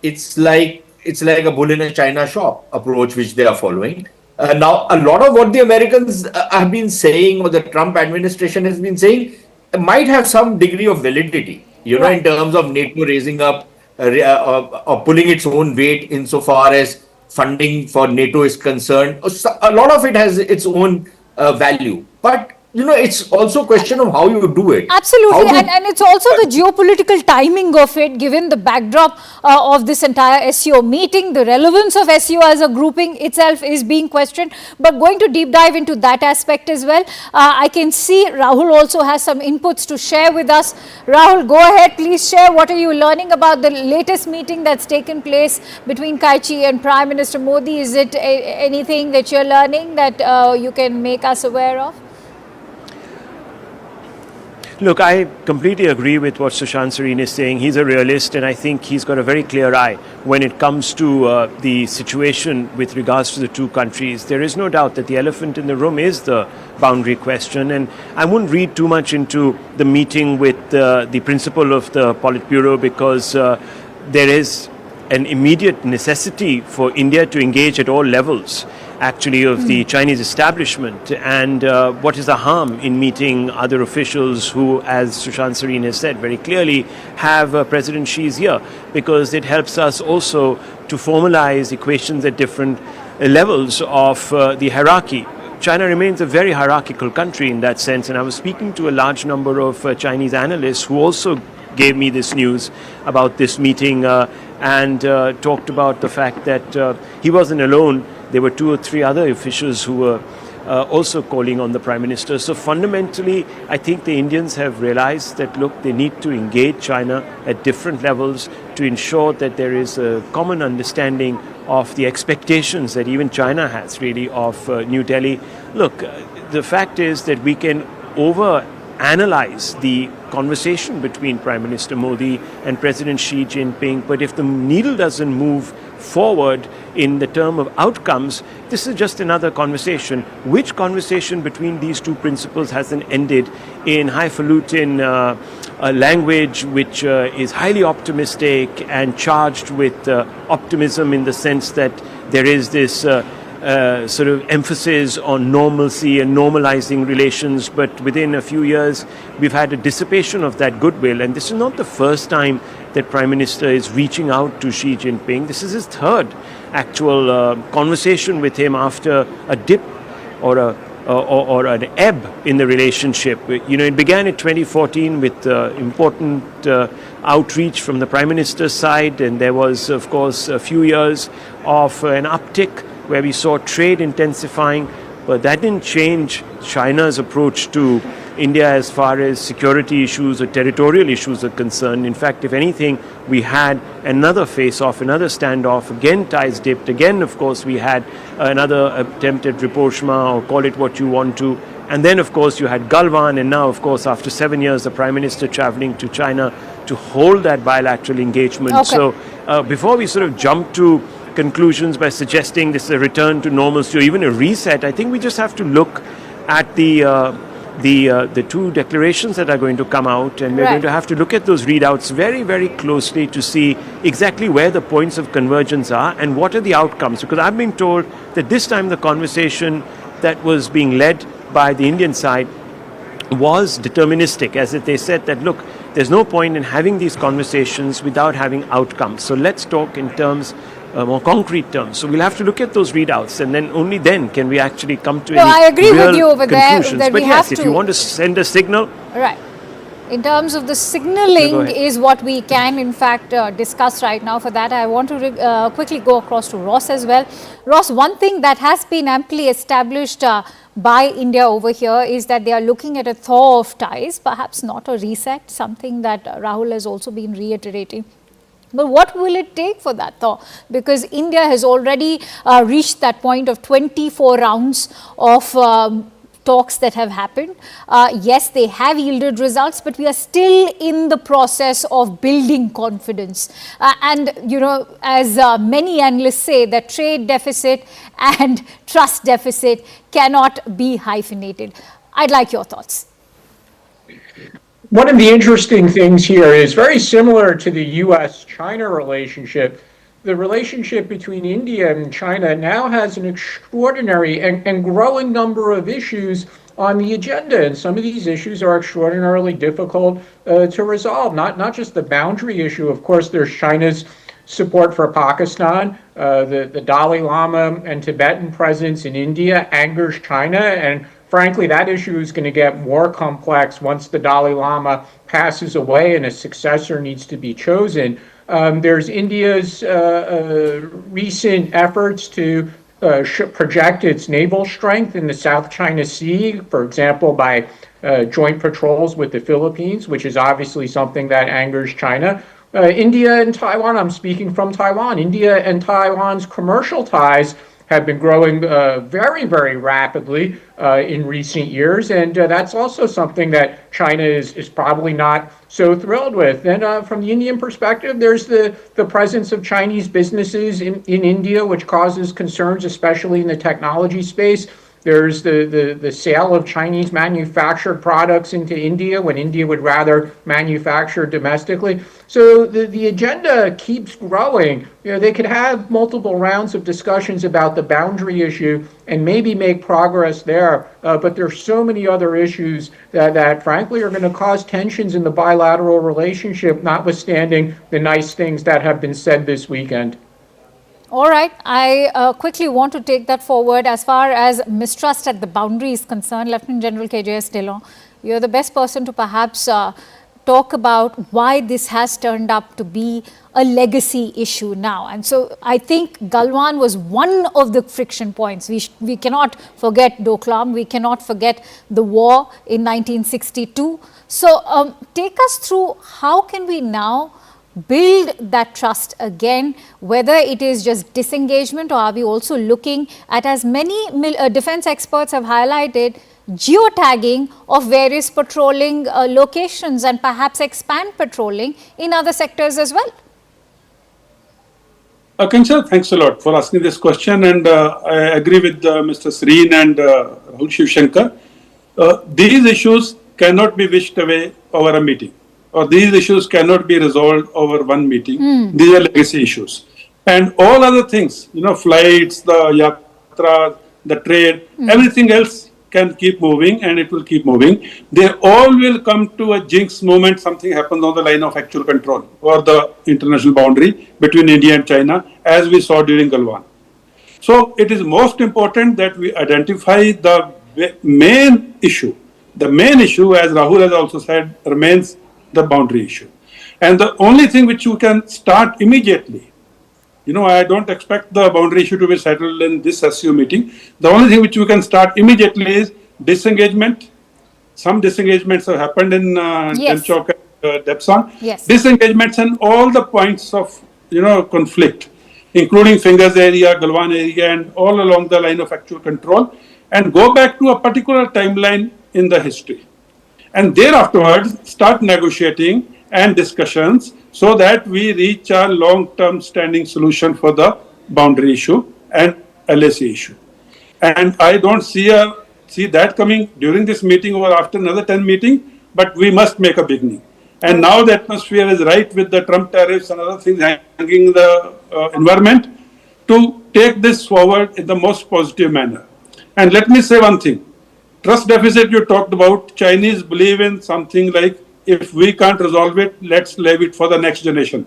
It's like a bull in a China shop approach which they are following. Now, a lot of what the Americans have been saying, or the Trump administration has been saying, might have some degree of validity, in terms of NATO raising up or pulling its own weight insofar as funding for NATO is concerned. A lot of it has its own value. But it's also a question of how you do it. Absolutely, and it's also the geopolitical timing of it, given the backdrop of this entire SCO meeting. The relevance of SCO as a grouping itself is being questioned, but going to deep dive into that aspect as well. I can see Rahul also has some inputs to share with us. Rahul, go ahead, please share. What are you learning about the latest meeting that's taken place between Kaichi and Prime Minister Modi? Is it anything that you're learning that you can make us aware of? Look, I completely agree with what Sushant Sareen is saying. He's a realist, and I think he's got a very clear eye when it comes to the situation with regards to the two countries. There is no doubt that the elephant in the room is the boundary question, and I wouldn't read too much into the meeting with the principal of the Politburo, because there is an immediate necessity for India to engage at all levels actually of the Chinese establishment, and what is the harm in meeting other officials who, as Sushant Sareen has said very clearly, have President Xi's ear, because it helps us also to formalize equations at different levels of the hierarchy. China remains a very hierarchical country in that sense, and I was speaking to a large number of Chinese analysts who also gave me this news about this meeting and talked about the fact that he wasn't alone. There were 2 or 3 other officials who were also calling on the Prime Minister. So fundamentally, I think the Indians have realized that, look, they need to engage China at different levels to ensure that there is a common understanding of the expectations that even China has really of New Delhi. Look, the fact is that we can overanalyze the conversation between Prime Minister Modi and President Xi Jinping, but if the needle doesn't move forward in the term of outcomes, this is just another conversation. Which conversation between these two principals hasn't ended in highfalutin language which is highly optimistic and charged with optimism, in the sense that there is this sort of emphasis on normalcy and normalizing relations, but within a few years we've had a dissipation of that goodwill. And this is not the first time that Prime Minister is reaching out to Xi Jinping. This is his third actual conversation with him after a dip or an ebb in the relationship. It began in 2014 with important outreach from the Prime Minister's side, and there was, of course, a few years of an uptick where we saw trade intensifying, but that didn't change China's approach to India as far as security issues or territorial issues are concerned. In fact, if anything, we had another face-off, another standoff, again ties dipped, again of course we had another attempt at rapprochement, or call it what you want to. And then of course you had Galwan, and now of course after 7 years the Prime Minister travelling to China to hold that bilateral engagement. Okay. So before we sort of jump to conclusions by suggesting this is a return to normalcy or even a reset, I think we just have to look at the two declarations that are going to come out, and we're going to have to look at those readouts very, very closely to see exactly where the points of convergence are and what are the outcomes. Because I've been told that this time the conversation that was being led by the Indian side was deterministic, as if they said that, look, there's no point in having these conversations without having outcomes. So let's talk in terms more concrete terms. So we'll have to look at those readouts, and then only then can we actually come to any I agree real with you over there conclusions. that But we yes, have if you want to send a signal, right. In terms of the signaling is what we can in fact discuss right now. For that, I want to quickly go across to Ross as well. Ross, one thing that has been amply established by India over here is that they are looking at a thaw of ties, perhaps not a reset, something that Rahul has also been reiterating. But what will it take for that thaw? Because India has already reached that point of 24 rounds of talks that have happened. Yes, they have yielded results, but we are still in the process of building confidence. And, you know, as many analysts say, that trade deficit and trust deficit cannot be hyphenated. I'd like your thoughts. One of the interesting things here is very similar to the U.S.-China relationship. The relationship between India and China now has an extraordinary and growing number of issues on the agenda, and some of these issues are extraordinarily difficult to resolve. Not just the boundary issue. Of course, there's China's support for Pakistan. The Dalai Lama and Tibetan presence in India angers China, and frankly, that issue is going to get more complex once the Dalai Lama passes away and a successor needs to be chosen. There's India's recent efforts to project its naval strength in the South China Sea, for example, by joint patrols with the Philippines, which is obviously something that angers China. India and Taiwan, I'm speaking from Taiwan, India and Taiwan's commercial ties have been growing very, very rapidly in recent years, and that's also something that China is probably not so thrilled with. And from the Indian perspective, there's the presence of Chinese businesses in India, which causes concerns, especially in the technology space. There's the sale of Chinese manufactured products into India when India would rather manufacture domestically. So the agenda keeps growing. You know, they could have multiple rounds of discussions about the boundary issue and maybe make progress there. But there's so many other issues that frankly are going to cause tensions in the bilateral relationship, notwithstanding the nice things that have been said this weekend. All right, I quickly want to take that forward. As far as mistrust at the boundary is concerned, Lieutenant General KJS Dillon, you're the best person to perhaps talk about why this has turned up to be a legacy issue now. And so I think Galwan was one of the friction points. We cannot forget Doklam, we cannot forget the war in 1962. So take us through how can we now build that trust again, whether it is just disengagement or are we also looking at, as many defense experts have highlighted, geotagging of various patrolling locations and perhaps expand patrolling in other sectors as well? Kanchal, thanks a lot for asking this question, and I agree with Mr. Sreen and Rahul Shivshankar. These issues cannot be wished away over a meeting, or these issues cannot be resolved over one meeting. These are legacy issues. And all other things, you know, flights, the yatra, the trade, everything else can keep moving, and it will keep moving. They all will come to a jinx moment, something happens on the line of actual control or the international boundary between India and China, as we saw during Galwan. So it is most important that we identify the main issue. The main issue, as Rahul has also said, remains the boundary issue. And the only thing which you can start immediately, you know, I don't expect the boundary issue to be settled in this SCO meeting. The only thing which you can start immediately is disengagement, some disengagements have happened in Tenchok and Depsang. Yes. Disengagements in all the points of conflict, including Fingers area, Galwan area, and all along the line of actual control, and go back to a particular timeline in the history. And thereafterwards, start negotiating and discussions so that we reach a long-term standing solution for the boundary issue and LAC issue. And I don't see that coming during this meeting or after another 10 meeting, but we must make a beginning. And now the atmosphere is right with the Trump tariffs and other things hanging in the environment to take this forward in the most positive manner. And let me say one thing. Trust deficit you talked about, Chinese believe in something like, if we can't resolve it, let's leave it for the next generation.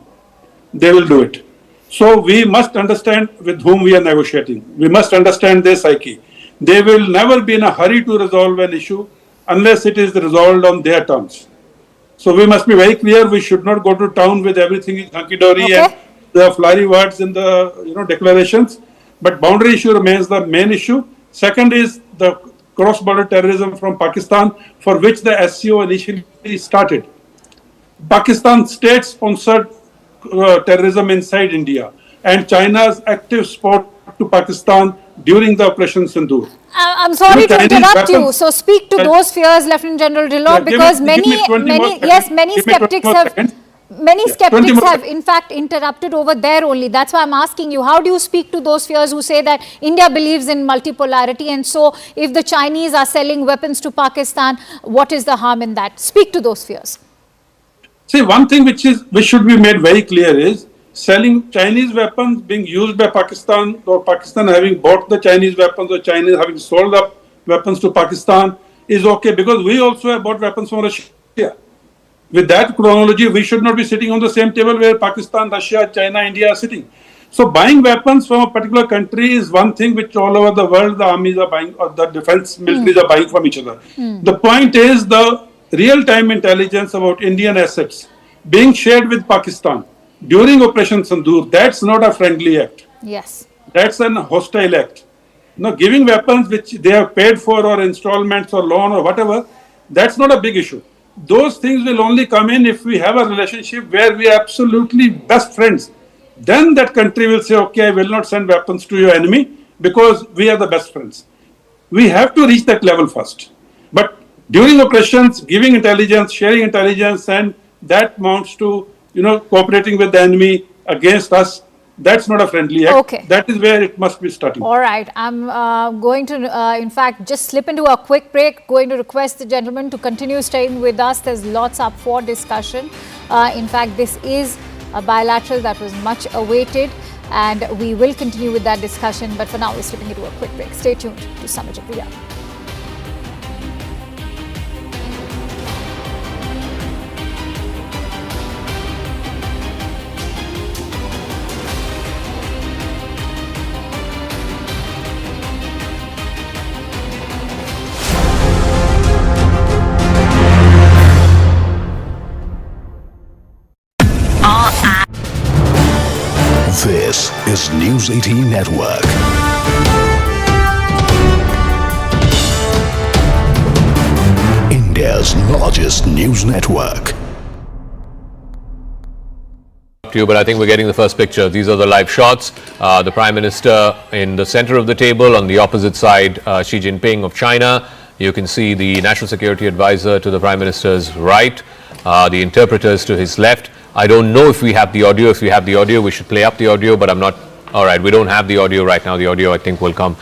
They will do it. So we must understand with whom we are negotiating. We must understand their psyche. They will never be in a hurry to resolve an issue unless it is resolved on their terms. So we must be very clear. We should not go to town with everything is hunky-dory and the flowery words in the declarations. But boundary issue remains the main issue. Second is the cross-border terrorism from Pakistan, for which the SCO initially started. Pakistan state-sponsored terrorism inside India, and China's active support to Pakistan during the Operation Sindoor. I'm sorry to interrupt you. So speak to those fears, Lieutenant General Dhillon, because many skeptics have in fact interrupted over there only. That's why I'm asking you, how do you speak to those fears who say that India believes in multipolarity, and so if the Chinese are selling weapons to Pakistan, what is the harm in that? Speak to those fears. See, one thing which should be made very clear is selling Chinese weapons being used by Pakistan, or Pakistan having bought the Chinese weapons, or Chinese having sold up weapons to Pakistan is okay, because we also have bought weapons from Russia. With that chronology, we should not be sitting on the same table where Pakistan, Russia, China, India are sitting. So buying weapons from a particular country is one thing which all over the world the armies are buying, or the defense militaries are buying from each other. The point is the real-time intelligence about Indian assets being shared with Pakistan during Operation Sindoor. That's not a friendly act. Yes. That's an hostile act. Now, giving weapons which they have paid for, or installments or loan or whatever, that's not a big issue. Those things will only come in if we have a relationship where we are absolutely best friends. Then that country will say, okay, I will not send weapons to your enemy because we are the best friends. We have to reach that level first. But during operations, giving intelligence, sharing intelligence, and that amounts to cooperating with the enemy against us, that's not a friendly act. Okay. That is where it must be starting. All right. I'm going to, in fact, just slip into a quick break. Going to request the gentleman to continue staying with us. There's lots up for discussion. In fact, this is a bilateral that was much awaited, and we will continue with that discussion. But for now, we're slipping into a quick break. Stay tuned to Summit of the Hour. This is News 18 Network. India's largest news network. But I think we're getting the first picture. These are the live shots. The Prime Minister in the center of the table, on the opposite side, Xi Jinping of China. You can see the National Security Advisor to the Prime Minister's right, the interpreters to his left. I don't know if we have the audio. If we have the audio, we should play up the audio, but I'm not. All right, we don't have the audio right now. The audio, I think, will come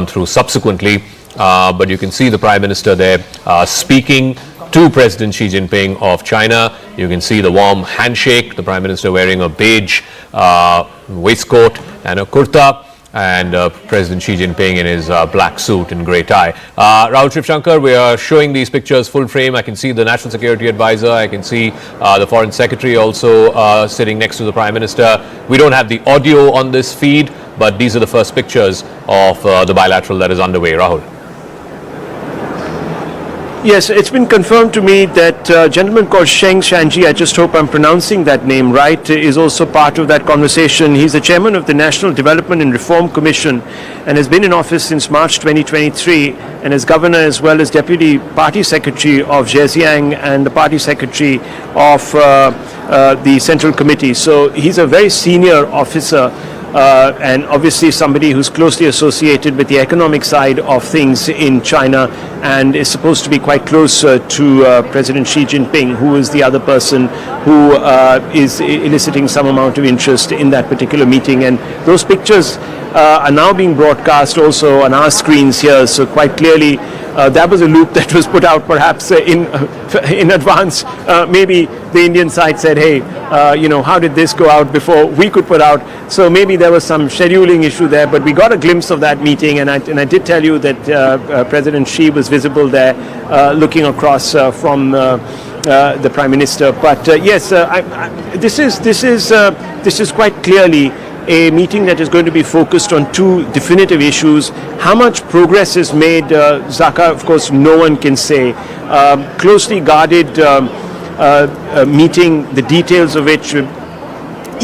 through subsequently. But you can see the Prime Minister there speaking to President Xi Jinping of China. You can see the warm handshake, the Prime Minister wearing a beige waistcoat and a kurta, and President Xi Jinping in his black suit and grey tie. Rahul Shivshankar, we are showing these pictures full frame. I can see the National Security Advisor. I can see the Foreign Secretary also sitting next to the Prime Minister. We don't have the audio on this feed, but these are the first pictures of the bilateral that is underway. Rahul. Yes, it's been confirmed to me that a gentleman called Sheng Shanji, I just hope I'm pronouncing that name right, is also part of that conversation. He's the chairman of the National Development and Reform Commission and has been in office since March 2023 and is governor as well as deputy party secretary of Zhejiang and the party secretary of the Central Committee. So he's a very senior officer. And obviously somebody who's closely associated with the economic side of things in China and is supposed to be quite close to President Xi Jinping, who is the other person who is eliciting some amount of interest in that particular meeting. And those pictures are now being broadcast also on our screens here, so quite clearly that was a loop that was put out perhaps in advance. Maybe the Indian side said, hey, how did this go out before we could put out? So maybe there was some scheduling issue there, but we got a glimpse of that meeting, and I did tell you that President Xi was visible there looking across from the Prime Minister. But yes, this is quite clearly a meeting that is going to be focused on two definitive issues. How much progress is made, Zaka, of course, no one can say. Closely guarded meeting, the details of which,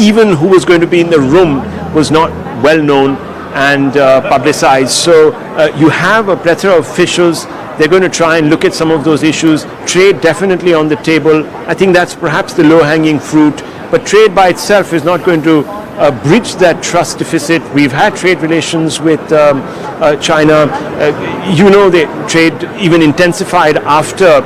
even who was going to be in the room was not well known and publicized. So you have a plethora of officials. They're going to try and look at some of those issues. Trade definitely on the table. I think that's perhaps the low-hanging fruit. But trade by itself is not going to bridge that trust deficit. We've had trade relations with China. The trade even intensified after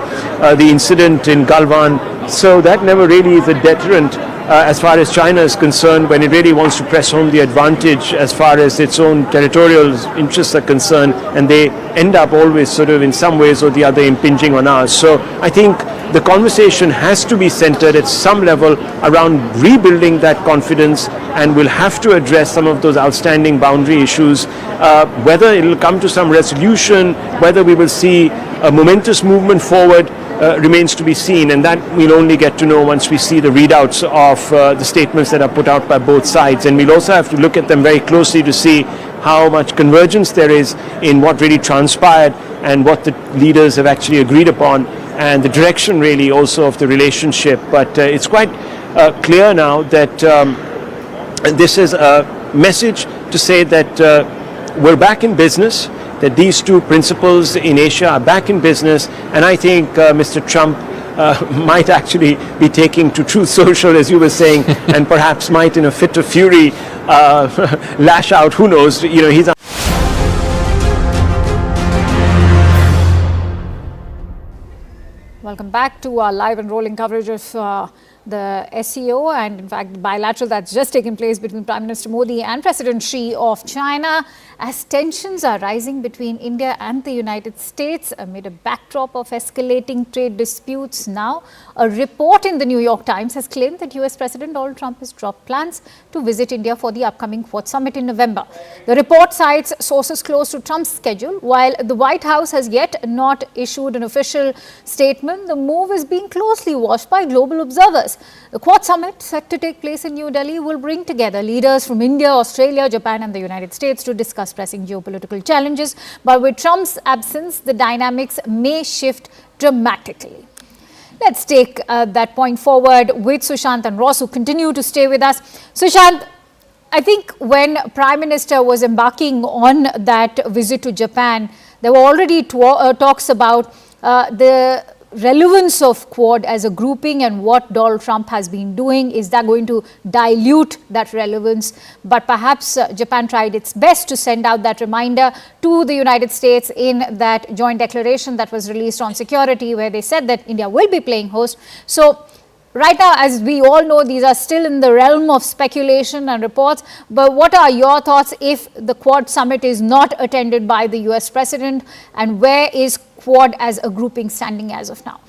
the incident in Galwan. So that never really is a deterrent as far as China is concerned when it really wants to press home the advantage as far as its own territorial interests are concerned, and they end up always sort of in some ways or the other impinging on ours. So I think the conversation has to be centered at some level around rebuilding that confidence, and we'll have to address some of those outstanding boundary issues. Whether it will come to some resolution, whether we will see a momentous movement forward, remains to be seen, and that we'll only get to know once we see the readouts of the statements that are put out by both sides. And we'll also have to look at them very closely to see how much convergence there is in what really transpired and what the leaders have actually agreed upon, and the direction really also of the relationship. But it's quite clear now that this is a message to say that we're back in business, that these two principles in Asia are back in business, and I think Mr. Trump might actually be taking to Truth Social, as you were saying, and perhaps might, in a fit of fury, lash out. Who knows? He's. Welcome back to our live and rolling coverage of the SCO and in fact the bilateral that's just taken place between Prime Minister Modi and President Xi of China, as tensions are rising between India and the United States amid a backdrop of escalating trade disputes. Now, a report in the New York Times has claimed that US President Donald Trump has dropped plans to visit India for the upcoming Quad Summit in November. The report cites sources close to Trump's schedule. While the White House has yet not issued an official statement, the move is being closely watched by global observers. The Quad Summit, set to take place in New Delhi, will bring together leaders from India, Australia, Japan and the United States to discuss pressing geopolitical challenges. But with Trump's absence, the dynamics may shift dramatically. Let's take that point forward with Sushant and Ross, who continue to stay with us. Sushant, I think when Prime Minister was embarking on that visit to Japan, there were already talks about the relevance of Quad as a grouping and what Donald Trump has been doing. Is that going to dilute that relevance? But perhaps Japan tried its best to send out that reminder to the United States in that joint declaration that was released on security, where they said that India will be playing host. So right now, as we all know, these are still in the realm of speculation and reports. But what are your thoughts if the Quad Summit is not attended by the US President, and where is Quad as a grouping standing as of now?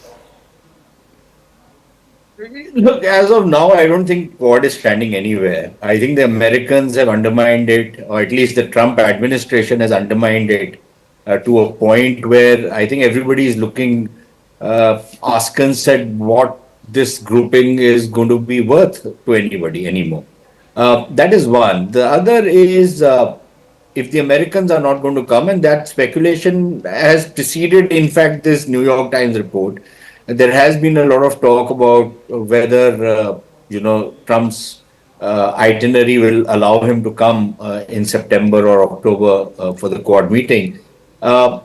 Look, as of now, I don't think Quad is standing anywhere. I think the Americans have undermined it, or at least the Trump administration has undermined it to a point where I think everybody is looking askance at what this grouping is going to be worth to anybody anymore. That is one. The other is if the Americans are not going to come, and that speculation has preceded, in fact, this New York Times report. There has been a lot of talk about whether Trump's itinerary will allow him to come in September or October for the Quad meeting. It'll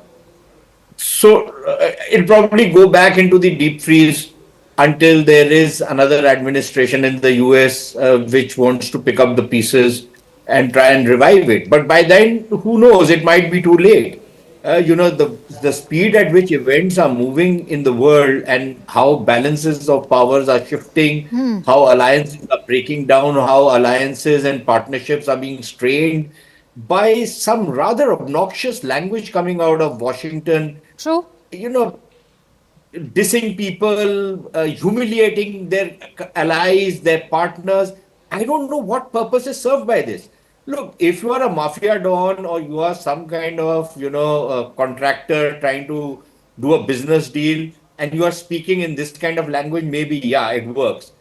probably go back into the deep freeze until there is another administration in the US which wants to pick up the pieces and try and revive it. But by then, who knows? It might be too late. The speed at which events are moving in the world and how balances of powers are shifting, how alliances are breaking down, how alliances and partnerships are being strained by some rather obnoxious language coming out of Washington. True. Dissing people, humiliating their allies, their partners. I don't know what purpose is served by this. Look, if you are a mafia don or you are some kind of, contractor trying to do a business deal and you are speaking in this kind of language, maybe, yeah, it works.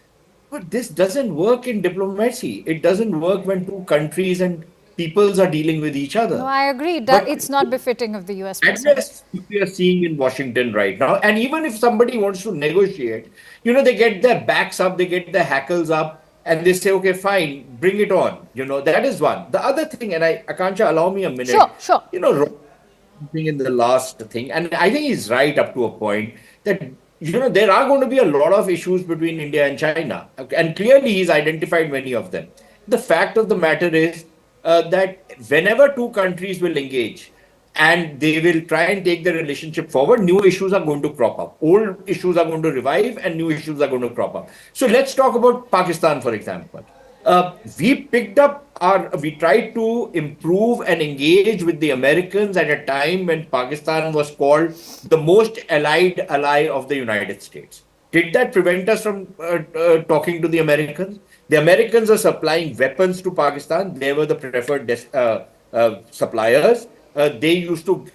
But this doesn't work in diplomacy. It doesn't work when two countries and peoples are dealing with each other. No, I agree. It's not befitting of the US president. That's what we are seeing in Washington right now. And even if somebody wants to negotiate, they get their backs up, they get their hackles up, and they say, okay, fine, bring it on. That is one. The other thing, and Akansha, allow me a minute. Sure. In the last thing, and I think he's right up to a point that, there are going to be a lot of issues between India and China. And clearly he's identified many of them. The fact of the matter is that whenever two countries will engage and they will try and take the relationship forward, new issues are going to crop up. Old issues are going to revive and new issues are going to crop up. So let's talk about Pakistan, for example. We tried to improve and engage with the Americans at a time when Pakistan was called the most allied ally of the United States. Did that prevent us from talking to the Americans? The Americans are supplying weapons to Pakistan. They were the preferred suppliers. They used to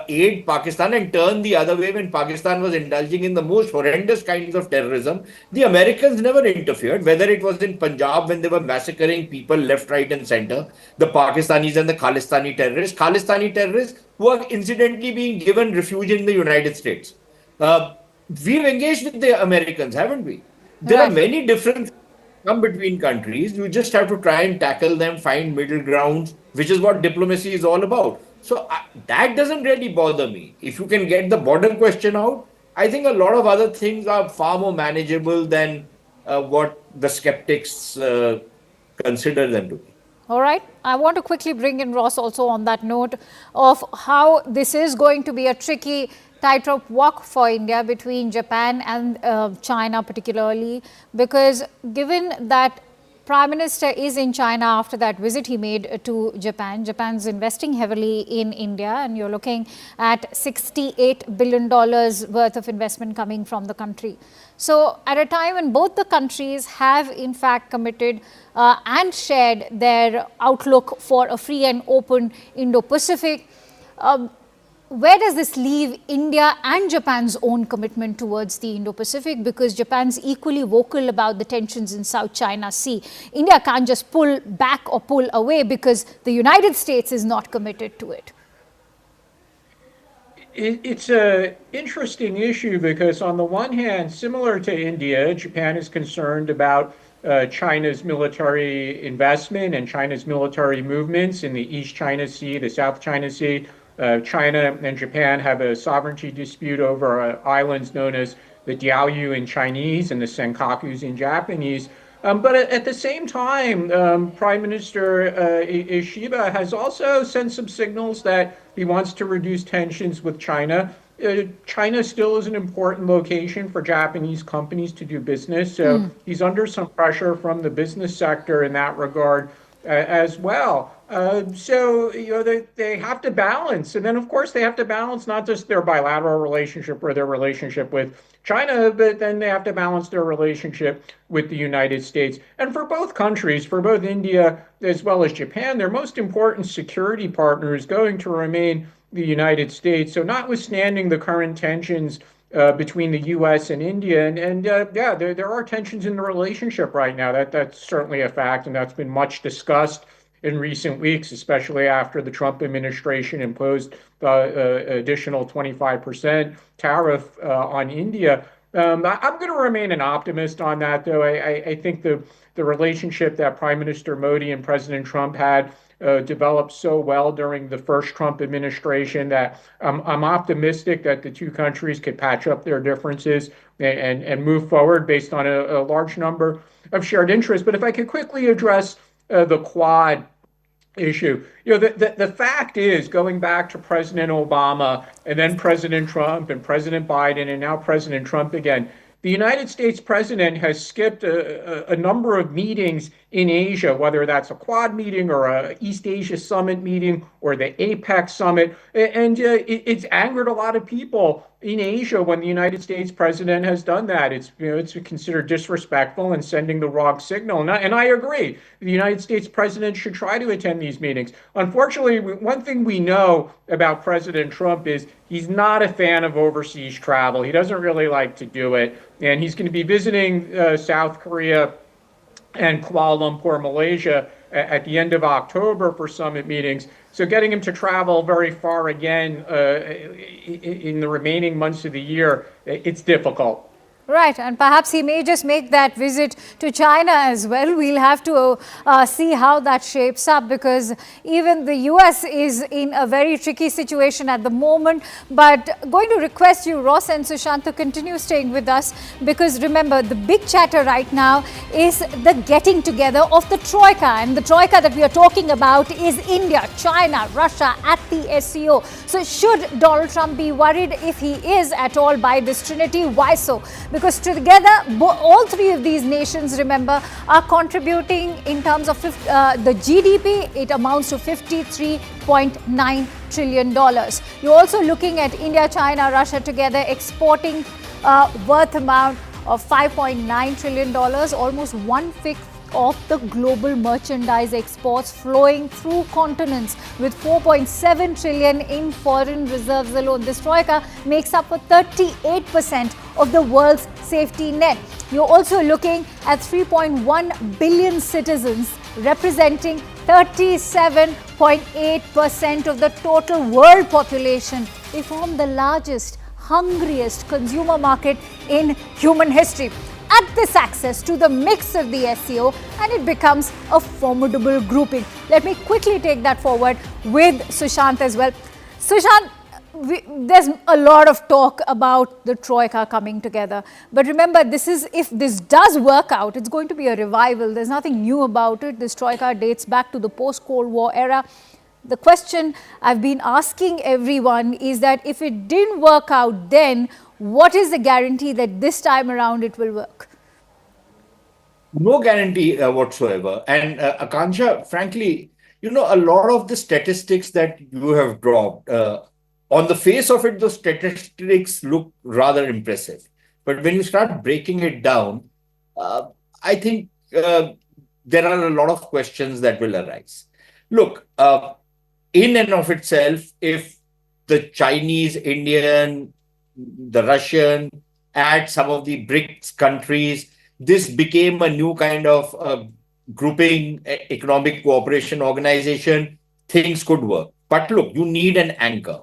aid Pakistan and turn the other way when Pakistan was indulging in the most horrendous kinds of terrorism. The Americans never interfered, whether it was in Punjab when they were massacring people left, right, and center, the Pakistanis and the Khalistani terrorists who are incidentally being given refuge in the United States. We've engaged with the Americans, haven't we? There are many different come between countries. You just have to try and tackle them, find middle grounds, which is what diplomacy is all about. So that doesn't really bother me. If you can get the border question out, I think a lot of other things are far more manageable than what the skeptics consider them to be. All right. I want to quickly bring in Ross also on that note of how this is going to be a tricky tightrope walk for India between Japan and China particularly, because given that Prime Minister is in China after that visit he made to Japan. Japan's investing heavily in India, and you're looking at $68 billion worth of investment coming from the country. So at a time when both the countries have in fact committed and shared their outlook for a free and open Indo-Pacific, where does this leave India and Japan's own commitment towards the Indo-Pacific? Because Japan's equally vocal about the tensions in South China Sea. India can't just pull back or pull away because the United States is not committed to it. It's an interesting issue because on the one hand, similar to India, Japan is concerned about China's military investment and China's military movements in the East China Sea, the South China Sea. China and Japan have a sovereignty dispute over islands known as the Diaoyu in Chinese and the Senkakus in Japanese. But at the same time, Prime Minister Ishiba has also sent some signals that he wants to reduce tensions with China. China still is an important location for Japanese companies to do business, so he's under some pressure from the business sector in that regard as well. So, they have to balance. And then, of course, they have to balance not just their bilateral relationship or their relationship with China, but then they have to balance their relationship with the United States. And for both countries, for both India as well as Japan, their most important security partner is going to remain the United States. So notwithstanding the current tensions between the U.S. and India, and there are tensions in the relationship right now. That's certainly a fact, and that's been much discussed in recent weeks, especially after the Trump administration imposed additional 25% tariff on India. I'm going to remain an optimist on that, though. I think the relationship that Prime Minister Modi and President Trump had developed so well during the first Trump administration that I'm optimistic that the two countries could patch up their differences and move forward based on a large number of shared interests. But if I could quickly address the Quad issue. The fact is, going back to President Obama and then President Trump and President Biden and now President Trump again, the United States president has skipped a number of meetings in Asia, whether that's a Quad meeting or a East Asia Summit meeting or the APEC Summit. And it's angered a lot of people in Asia when the United States president has done that. It's considered disrespectful and sending the wrong signal. And I agree. The United States president should try to attend these meetings. Unfortunately, one thing we know about President Trump is he's not a fan of overseas travel. He doesn't really like to do it. And he's going to be visiting South Korea and Kuala Lumpur, Malaysia at the end of October for summit meetings. So getting him to travel very far again in the remaining months of the year, it's difficult. Right, and perhaps he may just make that visit to China as well. We'll have to see how that shapes up, because even the US is in a very tricky situation at the moment. But going to request you, Ross and Sushant, to continue staying with us, because remember, the big chatter right now is the getting together of the Troika. And the Troika that we are talking about is India, China, Russia at the SCO. So should Donald Trump be worried if he is at all by this trinity? Why so? Because together, all three of these nations, remember, are contributing in terms of the GDP. It amounts to $53.9 trillion. You're also looking at India, China, Russia together exporting worth amount of $5.9 trillion, almost 1/5 of the global merchandise exports flowing through continents, with 4.7 trillion in foreign reserves alone. This troika makes up for 38% of the world's safety net. You're also looking at 3.1 billion citizens, representing 37.8% of the total world population. They form the largest, hungriest consumer market in human history. Add this access to the mix of the SCO and it becomes a formidable grouping. Let me quickly take that forward with Sushant as well. Sushant, there's a lot of talk about the Troika coming together. But remember, if this does work out, it's going to be a revival. There's nothing new about it. This Troika dates back to the post-Cold War era. The question I've been asking everyone is that if it didn't work out then, what is the guarantee that this time around it will work? No guarantee whatsoever. And Akansha, frankly, a lot of the statistics that you have dropped, on the face of it, those statistics look rather impressive. But when you start breaking it down, I think there are a lot of questions that will arise. Look, in and of itself, if the Chinese, Indian, the Russian, and some of the BRICS countries, this became a new kind of grouping, economic cooperation organization, things could work. But look, you need an anchor.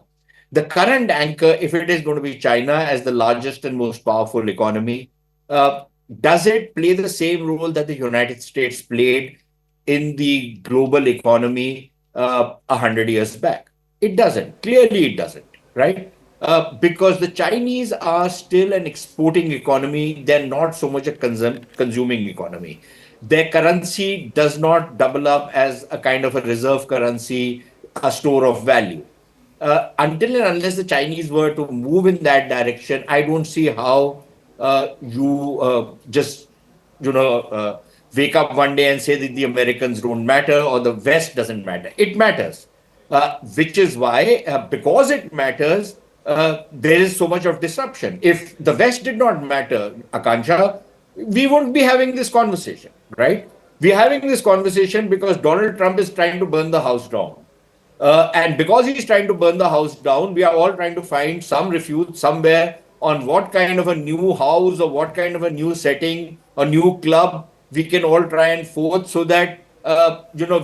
The current anchor, if it is going to be China as the largest and most powerful economy, does it play the same role that the United States played in the global economy 100 years back? It doesn't. Clearly, it doesn't, right? Because the Chinese are still an exporting economy. They're not so much a consuming economy. Their currency does not double up as a kind of a reserve currency, a store of value. Until and unless the Chinese were to move in that direction, I don't see how you just, wake up one day and say that the Americans don't matter or the West doesn't matter. It matters, which is why, because it matters, there is so much of disruption. If the West did not matter, Akansha, we wouldn't be having this conversation, right? We're having this conversation because Donald Trump is trying to burn the house down. And because he's trying to burn the house down, we are all trying to find some refuge somewhere on what kind of a new house or what kind of a new setting, a new club we can all try and forge so that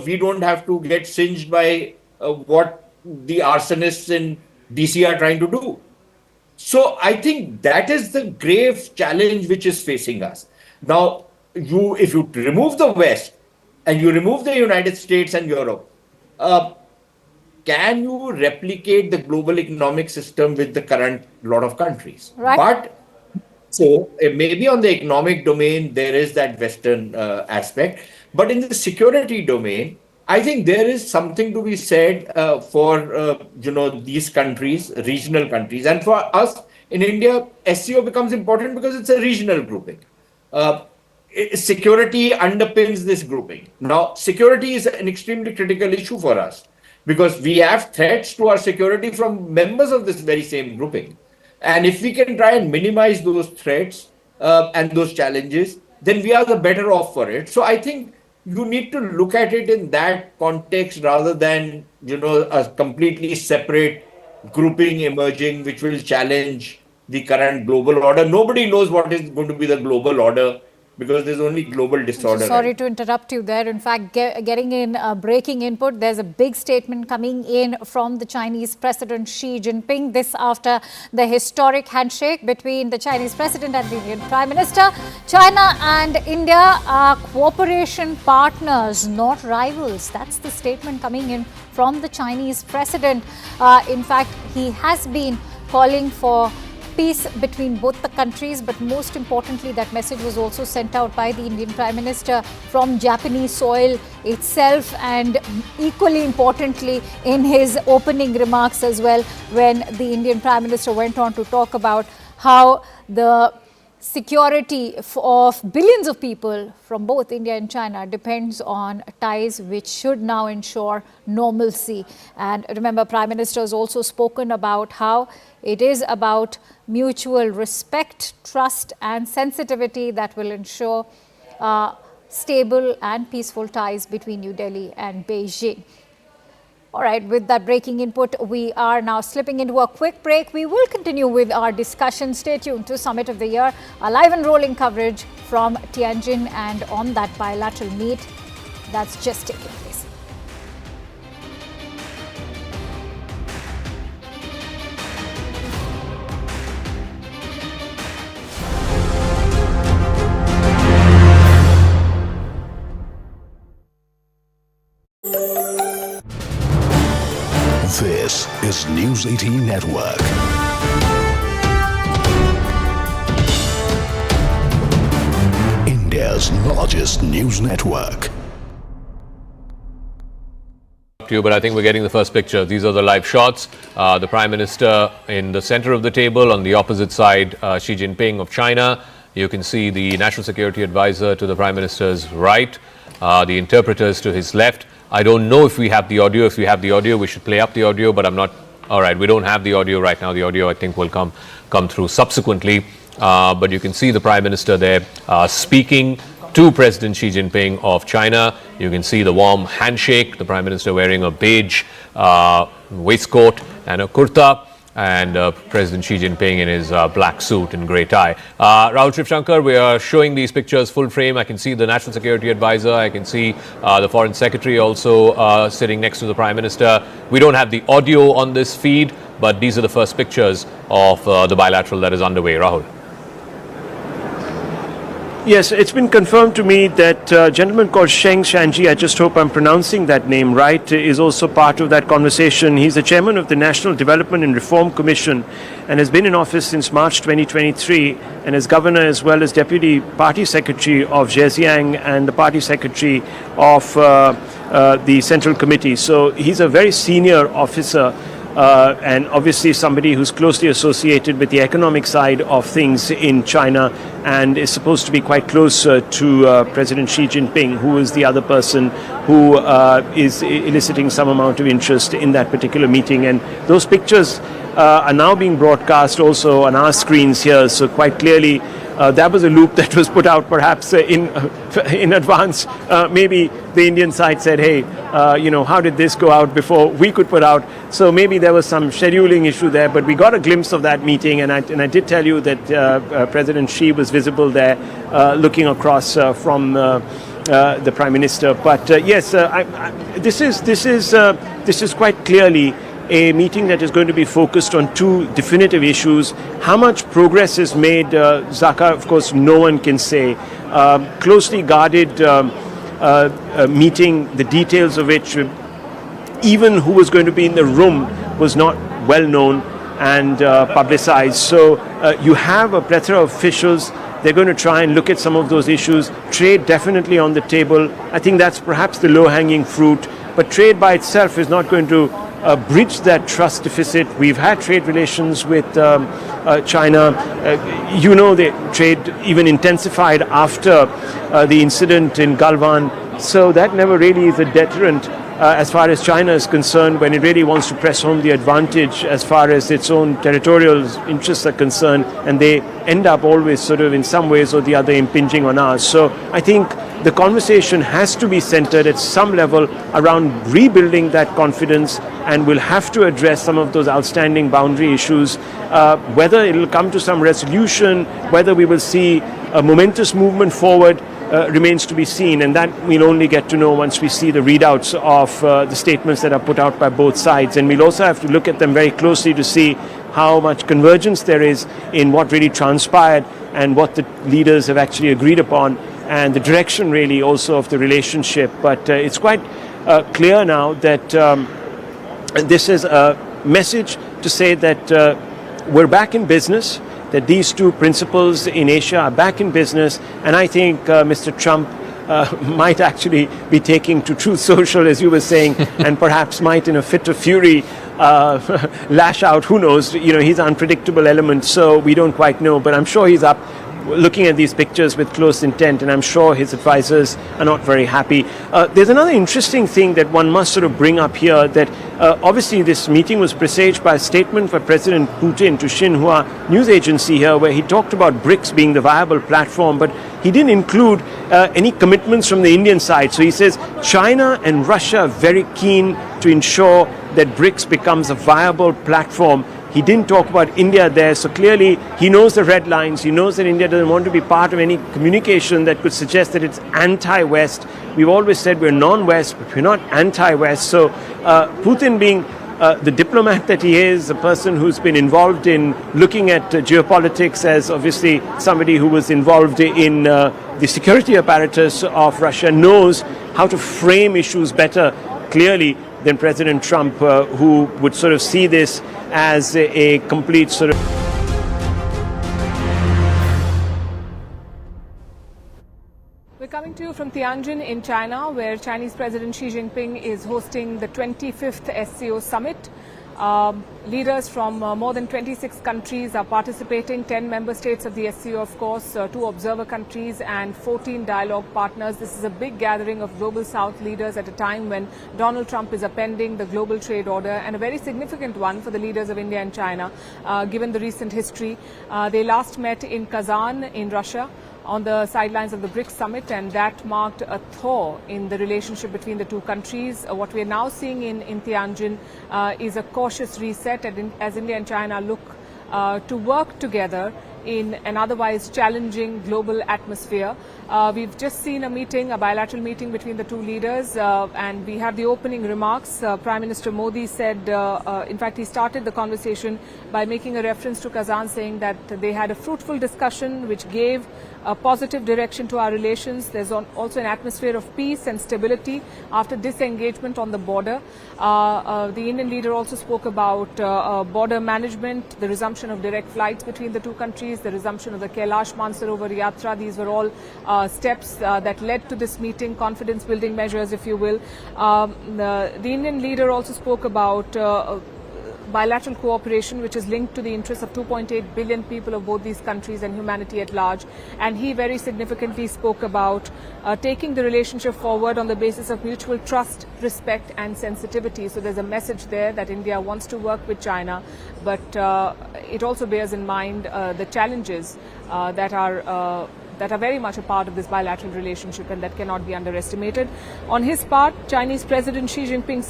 we don't have to get singed by what the arsonists in DC are trying to do. So I think that is the grave challenge which is facing us. Now, if you remove the West and you remove the United States and Europe, can you replicate the global economic system with the current lot of countries? Right. But so maybe on the economic domain, there is that Western aspect. But in the security domain, I think there is something to be said for, these countries, regional countries. And for us in India, SCO becomes important because it's a regional grouping. Security underpins this grouping. Now, security is an extremely critical issue for us because we have threats to our security from members of this very same grouping. And if we can try and minimize those threats and those challenges, then we are the better off for it. So I think you need to look at it in that context rather than, a completely separate grouping emerging, which will challenge the current global order. Nobody knows what is going to be the global order because there's only global disorder. Sorry to interrupt you there. In fact, getting in breaking input, there's a big statement coming in from the Chinese President Xi Jinping. This after the historic handshake between the Chinese President and the Indian Prime Minister. China and India are cooperation partners, not rivals. That's the statement coming in from the Chinese President. In fact, he has been calling for peace between both the countries, but most importantly, that message was also sent out by the Indian Prime Minister from Japanese soil itself, and equally importantly in his opening remarks as well, when the Indian Prime Minister went on to talk about how the security of billions of people from both India and China depends on ties which should now ensure normalcy. And remember, Prime Minister has also spoken about how it is about mutual respect, trust and sensitivity that will ensure stable and peaceful ties between New Delhi and Beijing. All right, with that breaking input, we are now slipping into a quick break. We will continue with our discussion. Stay tuned to Summit of the Year, a live and rolling coverage from Tianjin and on that bilateral meet that's just taking place. This is News 18 Network. India's largest news network. But I think we're getting the first picture. These are the live shots. The Prime Minister in the center of the table, on the opposite side, Xi Jinping of China. You can see the National Security Advisor to the Prime Minister's right, the interpreters to his left. I don't know if we have the audio. If we have the audio, we should play up the audio, but I'm not. All right, we don't have the audio right now. The audio, I think, will come through subsequently. But you can see the Prime Minister there speaking to President Xi Jinping of China. You can see the warm handshake, the Prime Minister wearing a beige waistcoat and a kurta, and President Xi Jinping in his black suit and grey tie. Rahul Shivshankar, we are showing these pictures full frame. I can see the National Security Advisor. I can see the Foreign Secretary also sitting next to the Prime Minister. We don't have the audio on this feed, but these are the first pictures of the bilateral that is underway. Rahul. Yes, it's been confirmed to me that a gentleman called Sheng Shanji, I just hope I'm pronouncing that name right, is also part of that conversation. He's the chairman of the National Development and Reform Commission and has been in office since March 2023, and as governor as well as deputy party secretary of Zhejiang and the party secretary of the Central Committee. So he's a very senior officer. And obviously somebody who's closely associated with the economic side of things in China and is supposed to be quite close to President Xi Jinping, who is the other person who is eliciting some amount of interest in that particular meeting. And those pictures are now being broadcast also on our screens here, so quite clearly that was a loop that was put out perhaps in advance. Maybe the Indian side said, hey, how did this go out before we could put out? So maybe there was some scheduling issue there, but we got a glimpse of that meeting, and I did tell you that President Xi was visible there looking across from the Prime Minister. But yes, this is quite closely a meeting that is going to be focused on two definitive issues. How much progress is made, Zaka, of course, no one can say. Closely guarded meeting, the details of which, even who was going to be in the room was not well known and publicized. So you have a plethora of officials. They're going to try and look at some of those issues. Trade definitely on the table. I think that's perhaps the low-hanging fruit. But trade by itself is not going to bridge that trust deficit. We've had trade relations with China. The trade even intensified after the incident in Galwan. So that never really is a deterrent as far as China is concerned when it really wants to press home the advantage as far as its own territorial interests are concerned, and they end up always sort of in some ways or the other impinging on ours. So I think the conversation has to be centered at some level around rebuilding that confidence, and we'll have to address some of those outstanding boundary issues. Whether it will come to some resolution, whether we will see a momentous movement forward, remains to be seen, and that we'll only get to know once we see the readouts of the statements that are put out by both sides. And we'll also have to look at them very closely to see how much convergence there is in what really transpired and what the leaders have actually agreed upon, and the direction really also of the relationship. But it's quite clear now that this is a message to say that we're back in business, that these two principles in Asia are back in business. And I think Mr. Trump might actually be taking to Truth Social, as you were saying, and perhaps might, in a fit of fury, lash out. Who knows? He's an unpredictable element, so we don't quite know. But I'm sure he's up looking at these pictures with close intent, and I'm sure his advisors are not very happy. There's another interesting thing that one must sort of bring up here, that obviously this meeting was presaged by a statement by President Putin to Xinhua news agency here, where he talked about BRICS being the viable platform, but he didn't include any commitments from the Indian side. So he says China and Russia are very keen to ensure that BRICS becomes a viable platform. He didn't talk about India there, so clearly he knows the red lines. He knows that India doesn't want to be part of any communication that could suggest that it's anti-West. We've always said we're non-West, but we're not anti-West. So Putin, being the diplomat that he is, a person who's been involved in looking at geopolitics, as obviously somebody who was involved in the security apparatus of Russia, knows how to frame issues better, clearly, than President Trump, who would sort of see this as a complete sort of... We're coming to you from Tianjin in China, where Chinese President Xi Jinping is hosting the 25th SCO summit. Leaders from more than 26 countries are participating, 10 member states of the SCO, of course, 2 observer countries and 14 dialogue partners. This is a big gathering of Global South leaders at a time when Donald Trump is appending the global trade order, and a very significant one for the leaders of India and China, given the recent history. They last met in Kazan in Russia on the sidelines of the BRICS summit, and that marked a thaw in the relationship between the two countries. What we are now seeing in Tianjin is a cautious reset as India and China look to work together in an otherwise challenging global atmosphere. We've just seen a bilateral meeting between the two leaders, and we have the opening remarks. Prime Minister Modi said, in fact, he started the conversation by making a reference to Kazan, saying that they had a fruitful discussion which gave a positive direction to our relations. There's also an atmosphere of peace and stability after disengagement on the border. The Indian leader also spoke about border management, the resumption of direct flights between the two countries, the resumption of the Kailash Mansarovar Yatra. These were all steps that led to this meeting, confidence-building measures, if you will. The Indian leader also spoke about bilateral cooperation, which is linked to the interests of 2.8 billion people of both these countries and humanity at large. And he very significantly spoke about taking the relationship forward on the basis of mutual trust, respect and sensitivity. So there's a message there that India wants to work with China, but it also bears in mind the challenges that are very much a part of this bilateral relationship and that cannot be underestimated. On his part, Chinese President Xi Jinping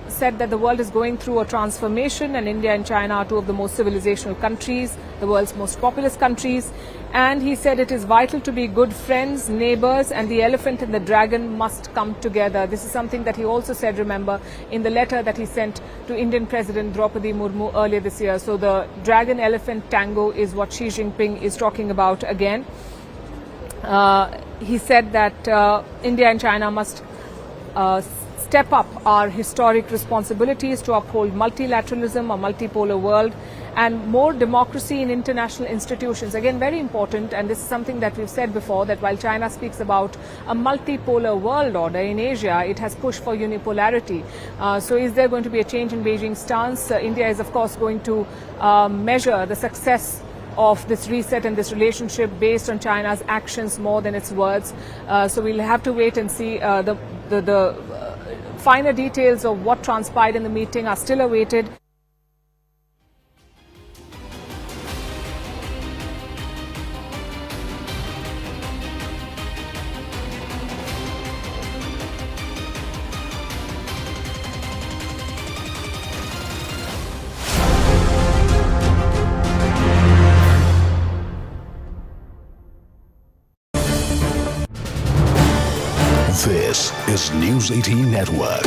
said that the world is going through a transformation and India and China are two of the most civilizational countries, the world's most populous countries. And he said it is vital to be good friends, neighbors, and the elephant and the dragon must come together. This is something that he also said, remember, in the letter that he sent to Indian President Draupadi Murmu earlier this year. So the dragon-elephant tango is what Xi Jinping is talking about again. He said that India and China must step up our historic responsibilities to uphold multilateralism, a multipolar world, and more democracy in international institutions. Again, very important, and this is something that we've said before, that while China speaks about a multipolar world order in Asia, it has pushed for unipolarity. So is there going to be a change in Beijing's stance? India is, of course, going to measure the success of this reset and this relationship based on China's actions more than its words. So we'll have to wait and see. The finer details of what transpired in the meeting are still awaited. This is News 18 Network.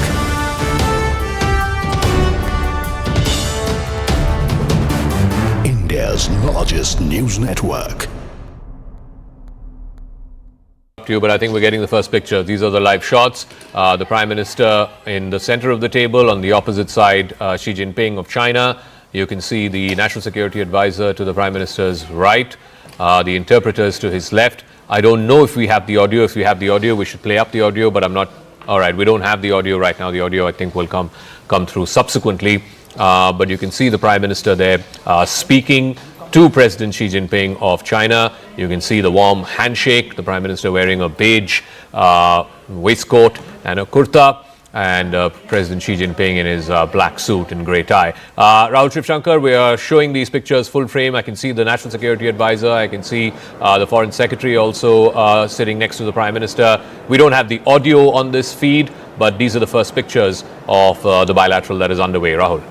India's largest news network. But I think we're getting the first picture. These are the live shots. The Prime Minister in the center of the table, on the opposite side, Xi Jinping of China. You can see the National Security Advisor to the Prime Minister's right, the interpreters to his left. I don't know if we have the audio. If we have the audio, we should play up the audio, but I'm not. All right, we don't have the audio right now. The audio, I think, will come through subsequently. But you can see the Prime Minister there speaking to President Xi Jinping of China. You can see the warm handshake, the Prime Minister wearing a beige waistcoat and a kurta, and President Xi Jinping in his black suit and grey tie. Rahul Shivshankar, we are showing these pictures full frame. I can see the National Security Advisor. I can see the Foreign Secretary also sitting next to the Prime Minister. We don't have the audio on this feed, but these are the first pictures of the bilateral that is underway. Rahul.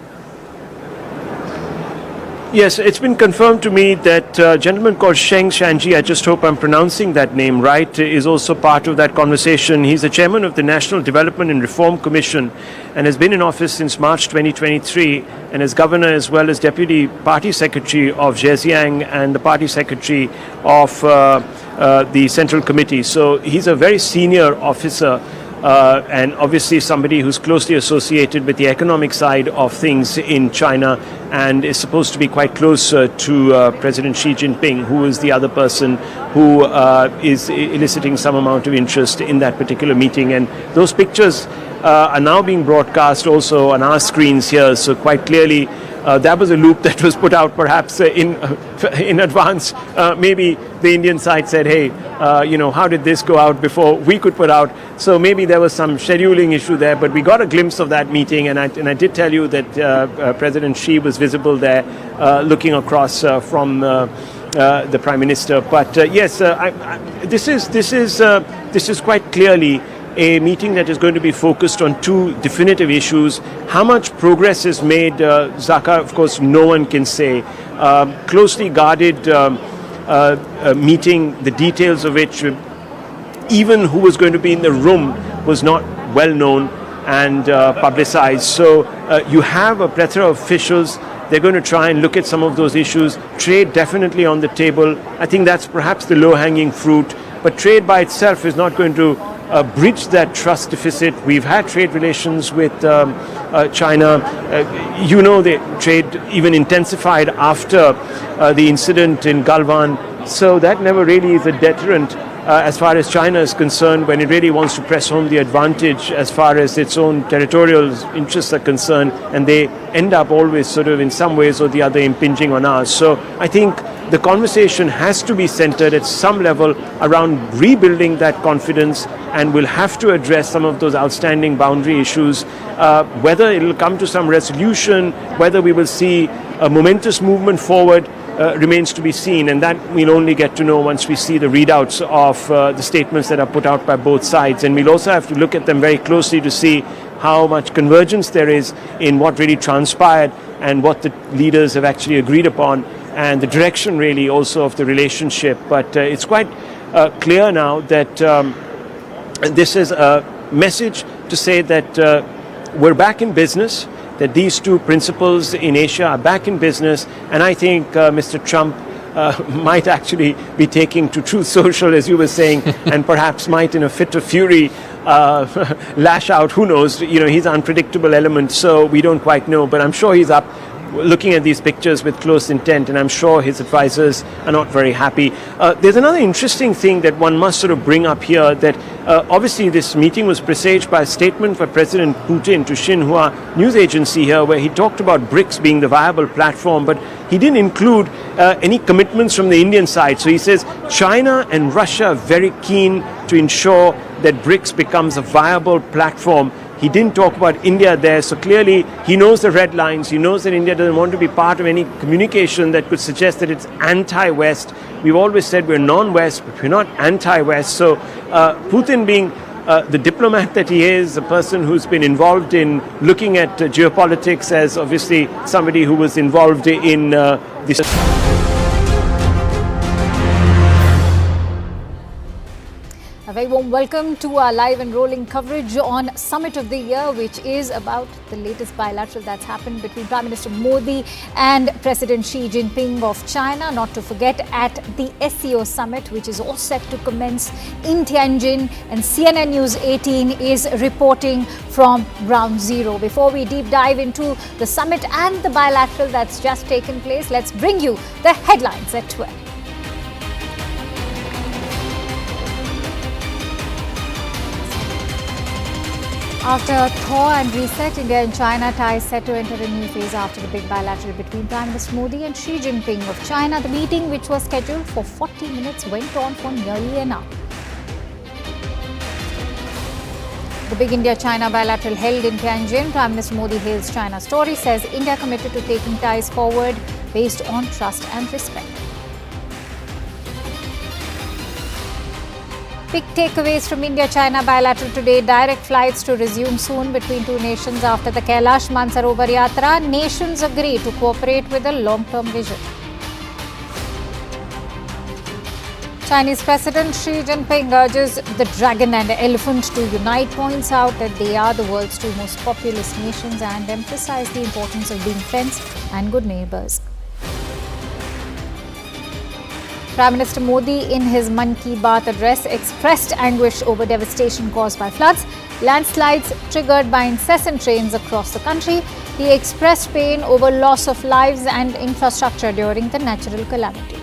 Yes, it's been confirmed to me that a gentleman called Sheng Shanji, I just hope I'm pronouncing that name right, is also part of that conversation. He's the chairman of the National Development and Reform Commission and has been in office since March 2023, and as governor as well as deputy party secretary of Zhejiang and the party secretary of the Central Committee. So he's a very senior officer. And obviously somebody who's closely associated with the economic side of things in China and is supposed to be quite close to President Xi Jinping, who is the other person who is eliciting some amount of interest in that particular meeting. And those pictures are now being broadcast also on our screens here, so quite clearly that was a loop that was put out perhaps in advance. Maybe the Indian side said, hey, how did this go out before we could put out? So maybe there was some scheduling issue there, but we got a glimpse of that meeting, and I did tell you that President Xi was visible there looking across from the Prime Minister. But yes, this is quite clearly a meeting that is going to be focused on two definitive issues. How much progress is made, Zaka, of course, no one can say. Closely guarded meeting, the details of which, even who was going to be in the room, was not well known and publicized. So you have a plethora of officials. They're going to try and look at some of those issues. Trade definitely on the table. I think that's perhaps the low-hanging fruit. But trade by itself is not going to bridge that trust deficit. We've had trade relations with China. The trade even intensified after the incident in Galwan. So that never really is a deterrent as far as China is concerned when it really wants to press home the advantage as far as its own territorial interests are concerned, and they end up always sort of in some ways or the other impinging on ours. So I think the conversation has to be centered at some level around rebuilding that confidence, and we'll have to address some of those outstanding boundary issues. Whether it will come to some resolution, whether we will see a momentous movement forward, remains to be seen, and that we'll only get to know once we see the readouts of the statements that are put out by both sides. And we'll also have to look at them very closely to see how much convergence there is in what really transpired and what the leaders have actually agreed upon, and the direction really also of the relationship. But it's quite clear now that this is a message to say that we're back in business, that these two principles in Asia are back in business, and I think Mr. Trump might actually be taking to Truth Social, as you were saying, and perhaps might, in a fit of fury, lash out. Who knows? You know, he's an unpredictable element, so we don't quite know. But I'm sure he's up looking at these pictures with close intent, and I'm sure his advisors are not very happy. There's another interesting thing that one must sort of bring up here, that obviously this meeting was presaged by a statement by President Putin to Xinhua news agency here, where he talked about BRICS being the viable platform, but he didn't include any commitments from the Indian side. So he says China and Russia are very keen to ensure that BRICS becomes a viable platform. He didn't talk about India there, so clearly he knows the red lines. He knows that India doesn't want to be part of any communication that could suggest that it's anti-West. We've always said we're non-West, but we're not anti-West. So Putin, being the diplomat that he is, a person who's been involved in looking at geopolitics, as obviously somebody who was involved in this. A very warm welcome to our live and rolling coverage on Summit of the Year, which is about the latest bilateral that's happened between Prime Minister Modi and President Xi Jinping of China. Not to forget, at the SCO Summit, which is all set to commence in Tianjin, and CNN News 18 is reporting from Ground Zero. Before we deep dive into the summit and the bilateral that's just taken place, let's bring you the headlines at 12. After a thaw and reset, India and China ties set to enter a new phase after the big bilateral between Prime Minister Modi and Xi Jinping of China. The meeting, which was scheduled for 40 minutes, went on for nearly an hour. The big India-China bilateral held in Tianjin. Prime Minister Modi hails China's story, says India committed to taking ties forward based on trust and respect. Big takeaways from India-China bilateral today. Direct flights to resume soon between two nations after the Kailash Mansarovar Yatra. Nations agree to cooperate with a long-term vision. Chinese President Xi Jinping urges the dragon and elephant to unite, points out that they are the world's two most populous nations, and emphasized the importance of being friends and good neighbors. Prime Minister Modi, in his Mann Ki Baat address, expressed anguish over devastation caused by floods, landslides triggered by incessant rains across the country. He expressed pain over loss of lives and infrastructure during the natural calamity.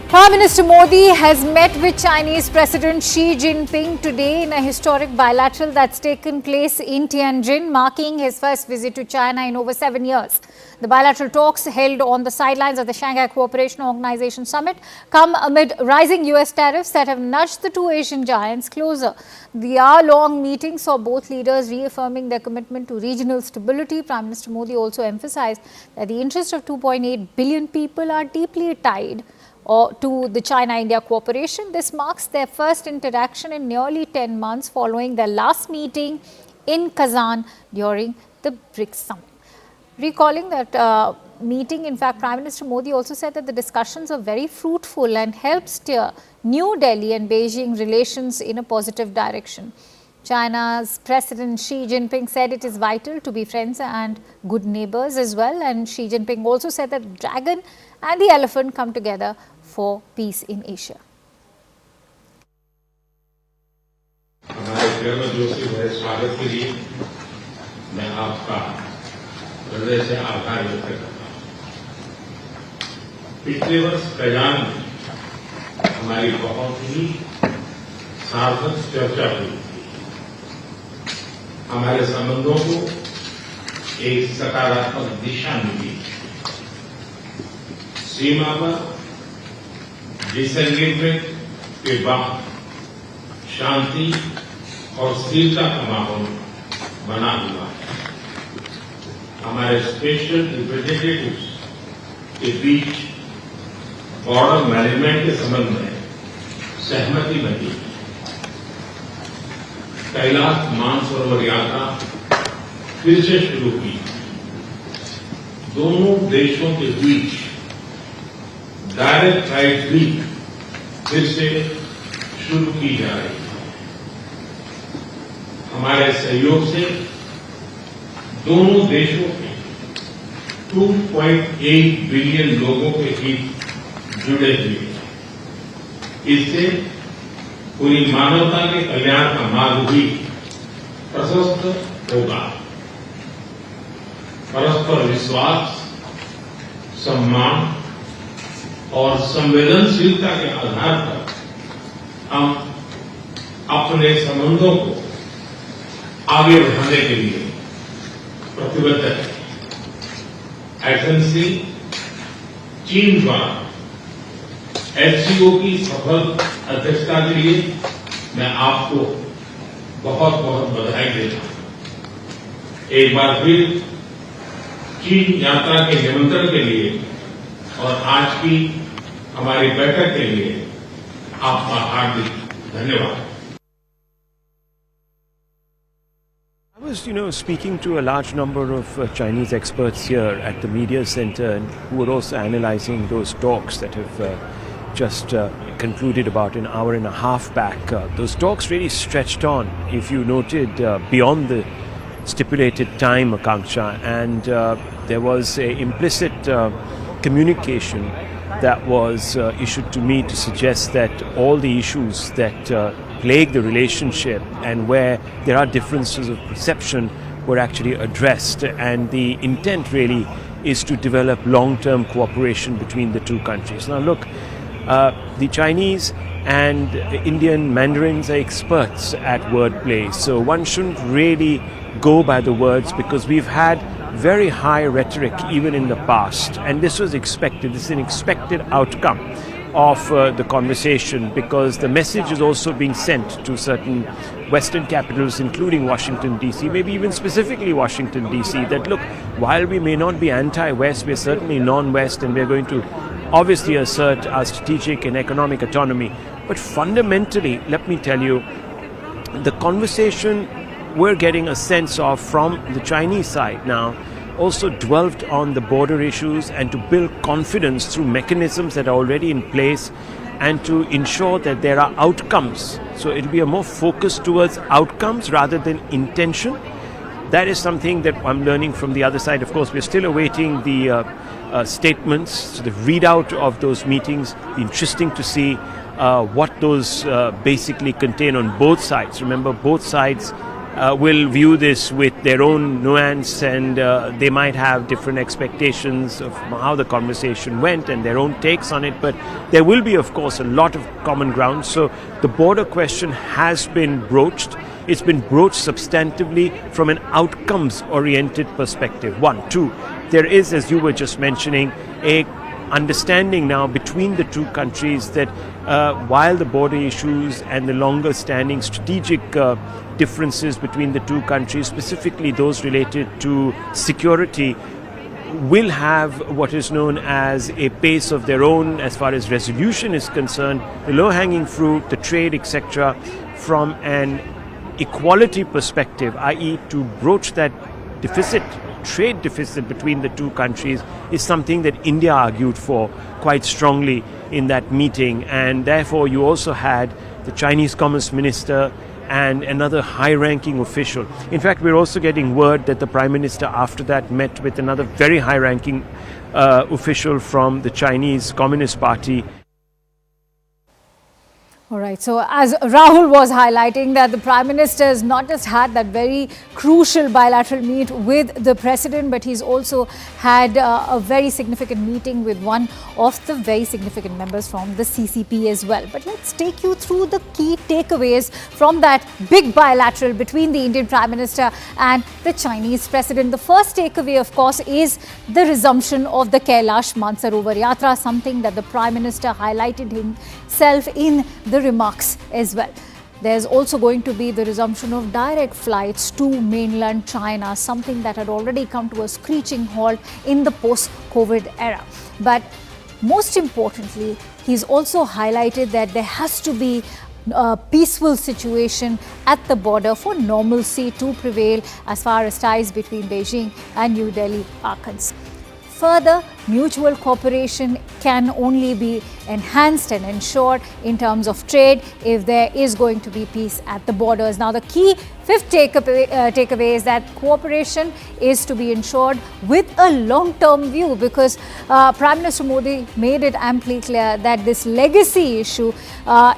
Prime Minister Modi has met with Chinese President Xi Jinping today in a historic bilateral that's taken place in Tianjin, marking his first visit to China in over 7 years. The bilateral talks, held on the sidelines of the Shanghai Cooperation Organization summit, come amid rising US tariffs that have nudged the two Asian giants closer. The hour-long meeting saw both leaders reaffirming their commitment to regional stability. Prime Minister Modi also emphasized that the interests of 2.8 billion people are deeply tied to the China-India cooperation. This marks their first interaction in nearly 10 months following their last meeting in Kazan during the BRICS summit. Recalling that meeting, in fact, Prime Minister Modi also said that the discussions are very fruitful and help steer New Delhi and Beijing relations in a positive direction. China's President Xi Jinping said it is vital to be friends and good neighbors as well. And Xi Jinping also said that the dragon and the elephant come together for peace in Asia. हमारे प्रेम जोशी भरे स्वागत के लिए मैं आपका हृदय से आभार व्यक्त करता हूँ। पिछले वर्ष कयान में हमारी बहुत ही सार्थक चर्चा हुई थी। हमारे संबंधों को एक सकारात्मक दिशा मिली। सीमा पर डिसएंगेजमेंट के बाद शांति और स्थिरता का माहौल बना हुआ है। हमारे स्पेशल रिप्रेजेंटेटिव्स के बीच बॉर्डर मैनेजमेंट के संबंध में सहमति बनी। कैलाश मानसरोवर यात्रा फिर से शुरू की। दोनों देशों के बीच डायरेक्ट फ्लाइट भी फिर से शुरू की जा रही है। हमारे सहयोग से दोनों देशों के 2.8 बिलियन लोगों के हित जुड़े हुए हैं। इससे पूरी मानवता के कल्याण का मार्ग भी प्रशस्त होगा। परस्पर विश्वास, सम्मान और संवेदनशीलता के आधार पर हम अपने संबंधों को आगे बढ़ाने के लिए प्रतिबद्ध है। एजेंसी चीन द्वारा SCO की सफल अध्यक्षता के लिए मैं आपको बहुत बहुत बधाई देता हूं। एक बार फिर चीन यात्रा के निमंत्रण के लिए और आज की हमारी बैठक के लिए आपका हार्दिक धन्यवाद। I was, speaking to a large number of Chinese experts here at the media center, and who were also analyzing those talks that have just concluded about an hour and a half back. Those talks really stretched on, if you noted, beyond the stipulated time, Akanksha, and there was a implicit communication that was issued to me to suggest that all the issues that plague the relationship and where there are differences of perception were actually addressed, and the intent really is to develop long-term cooperation between the two countries. Now look, the Chinese and Indian mandarins are experts at wordplay, so one shouldn't really go by the words, because we've had very high rhetoric even in the past, and this was expected. This is an expected outcome of the conversation, because the message is also being sent to certain Western capitals, including Washington DC, maybe even specifically Washington DC, that look, while we may not be anti-West, we're certainly non-West, and we're going to obviously assert our strategic and economic autonomy. But fundamentally, let me tell you, the conversation we're getting a sense of from the Chinese side now also dwelled on the border issues and to build confidence through mechanisms that are already in place and to ensure that there are outcomes. So it'll be a more focus towards outcomes rather than intention. That is something that I'm learning from the other side. Of course, we're still awaiting the statements, the readout of those meetings. It'll be interesting to see what those basically contain on both sides. Remember, both sides will view this with their own nuance, and they might have different expectations of how the conversation went and their own takes on it, but there will be, of course, a lot of common ground. So the border question has been broached. It's been broached substantively from an outcomes-oriented perspective. One. Two, there is, as you were just mentioning, a understanding now between the two countries that while the border issues and the longer standing strategic differences between the two countries, specifically those related to security, will have what is known as a pace of their own as far as resolution is concerned, the low-hanging fruit, the trade, etc., from an equality perspective, i.e. to broach that trade deficit between the two countries, is something that India argued for quite strongly in that meeting. And therefore you also had the Chinese Commerce Minister and another high-ranking official. In fact, we're also getting word that the Prime Minister after that met with another very high-ranking official from the Chinese Communist Party. All right. So as Rahul was highlighting, that the Prime Minister has not just had that very crucial bilateral meet with the President, but he's also had a very significant meeting with one of the very significant members from the CCP as well. But let's take you through the key takeaways from that big bilateral between the Indian Prime Minister and the Chinese President. The first takeaway, of course, is the resumption of the Kailash Mansarovar Yatra, something that the Prime Minister highlighted himself in the remarks as well. There's also going to be the resumption of direct flights to mainland China, something that had already come to a screeching halt in the post-COVID era. But most importantly, he's also highlighted that there has to be peaceful situation at the border for normalcy to prevail as far as ties between Beijing and New Delhi are concerned. Further, mutual cooperation can only be enhanced and ensured in terms of trade if there is going to be peace at the borders. Now, the key fifth takeaway is that cooperation is to be ensured with a long-term view, because Prime Minister Modi made it amply clear that this legacy issue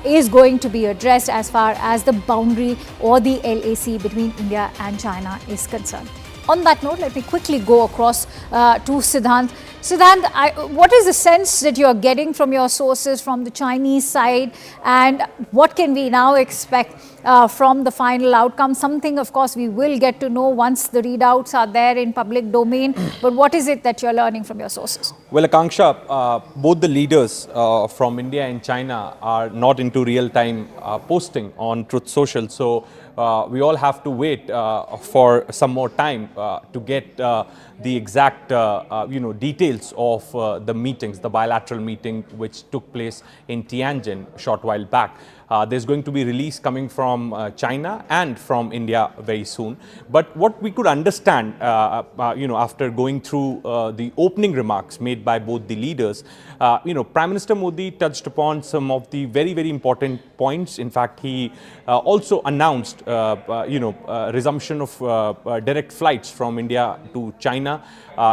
is going to be addressed as far as the boundary or the LAC between India and China is concerned. On that note, let me quickly go across to Siddhant. Siddhant, what is the sense that you are getting from your sources from the Chinese side, and what can we now expect from the final outcome? Something, of course, we will get to know once the readouts are there in public domain, but what is it that you're learning from your sources? Well, Akanksha, both the leaders from India and China are not into real-time posting on Truth Social, so we all have to wait for some more time to get the exact details of the meetings, the bilateral meeting which took place in Tianjin a short while back. There's going to be release coming from China and from India very soon. But what we could understand, after going through the opening remarks made by both the leaders, Prime Minister Modi touched upon some of the very, very important points. In fact, he also announced, resumption of direct flights from India to China.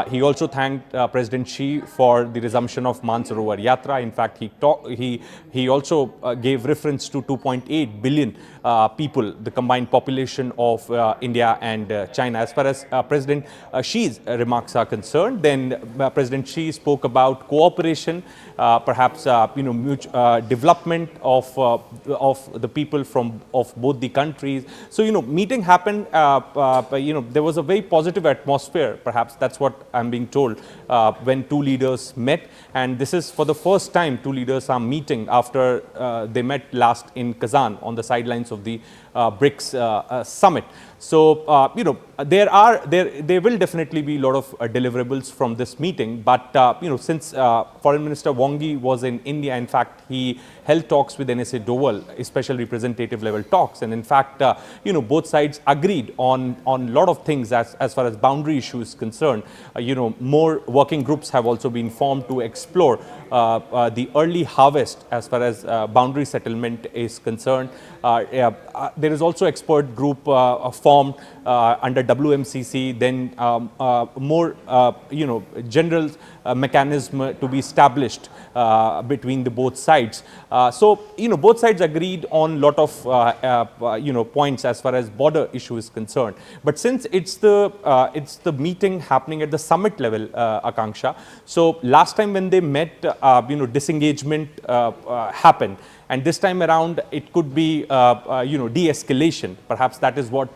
He also thanked President Xi for the resumption of Mansarovar Yatra. In fact, he also gave reference to 2.8 billion people, the combined population of India and China. As far as President Xi's remarks are concerned, then President Xi spoke about cooperation, perhaps mutual development of the people of both the countries. So meeting happened. There was a very positive atmosphere. Perhaps that's what I'm being told when two leaders met, and this is for the first time two leaders are meeting after they met last in Kazan on the sidelines of the BRICS summit. So, there will definitely be a lot of deliverables from this meeting. But, since Foreign Minister Wang Yi was in India, in fact, he held talks with NSA Doval, special representative level talks. And in fact, both sides agreed on a lot of things as far as boundary issues concerned. More working groups have also been formed to explore the early harvest as far as boundary settlement is concerned. There is also expert group formed under WMCC, then more general mechanism to be established between the both sides. So both sides agreed on lot of points as far as border issue is concerned. But since it's the meeting happening at the summit level, Akanksha, so last time when they met, disengagement happened. And this time around, it could be, de-escalation. Perhaps that is what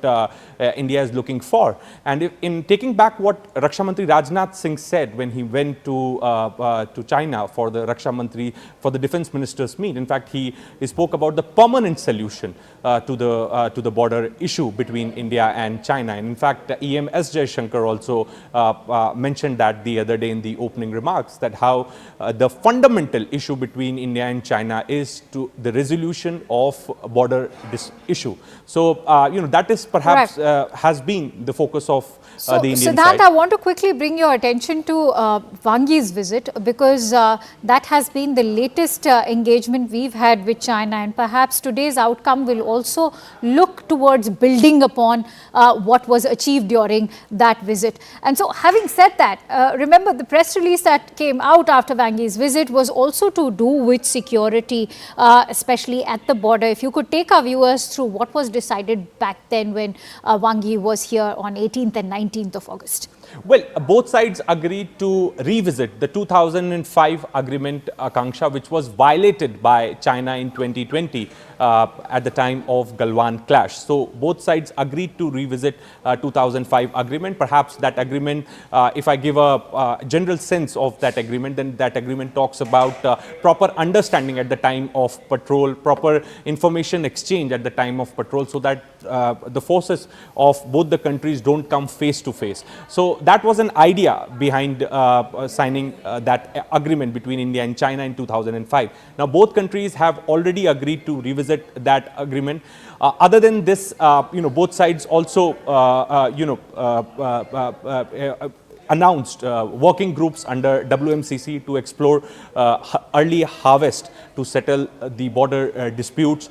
India is looking for. And in taking back what Raksha Mantri Rajnath Singh said when he went to China for the Raksha Mantri, for the defense ministers meet, in fact, he spoke about the permanent solution to the border issue between India and China. And in fact, EM S. Jaishankar also mentioned that the other day in the opening remarks, that how the fundamental issue between India and China is to the resolution of border issue. So, that is perhaps has been the focus of the Indian side. Siddhant, I want to quickly bring your attention to Wang Yi's visit, because that has been the latest engagement we've had with China, and perhaps today's outcome will also look towards building upon what was achieved during that visit. And so, having said that, remember the press release that came out after Wang Yi's visit was also to do with security, especially at the border. If you could take our viewers through what was decided back then when Wang Yi was here on 18th and 19th of August. Well, both sides agreed to revisit the 2005 agreement, Akanksha, which was violated by China in 2020 at the time of Galwan clash. So both sides agreed to revisit 2005 agreement. Perhaps that agreement, if I give a general sense of that agreement, then that agreement talks about proper understanding at the time of patrol, proper information exchange at the time of patrol, so that the forces of both the countries don't come face to face. So that was an idea behind signing that agreement between India and China in 2005. Now, both countries have already agreed to revisit that agreement. Other than this, both sides also, announced working groups under WMCC to explore early harvest to settle the border disputes.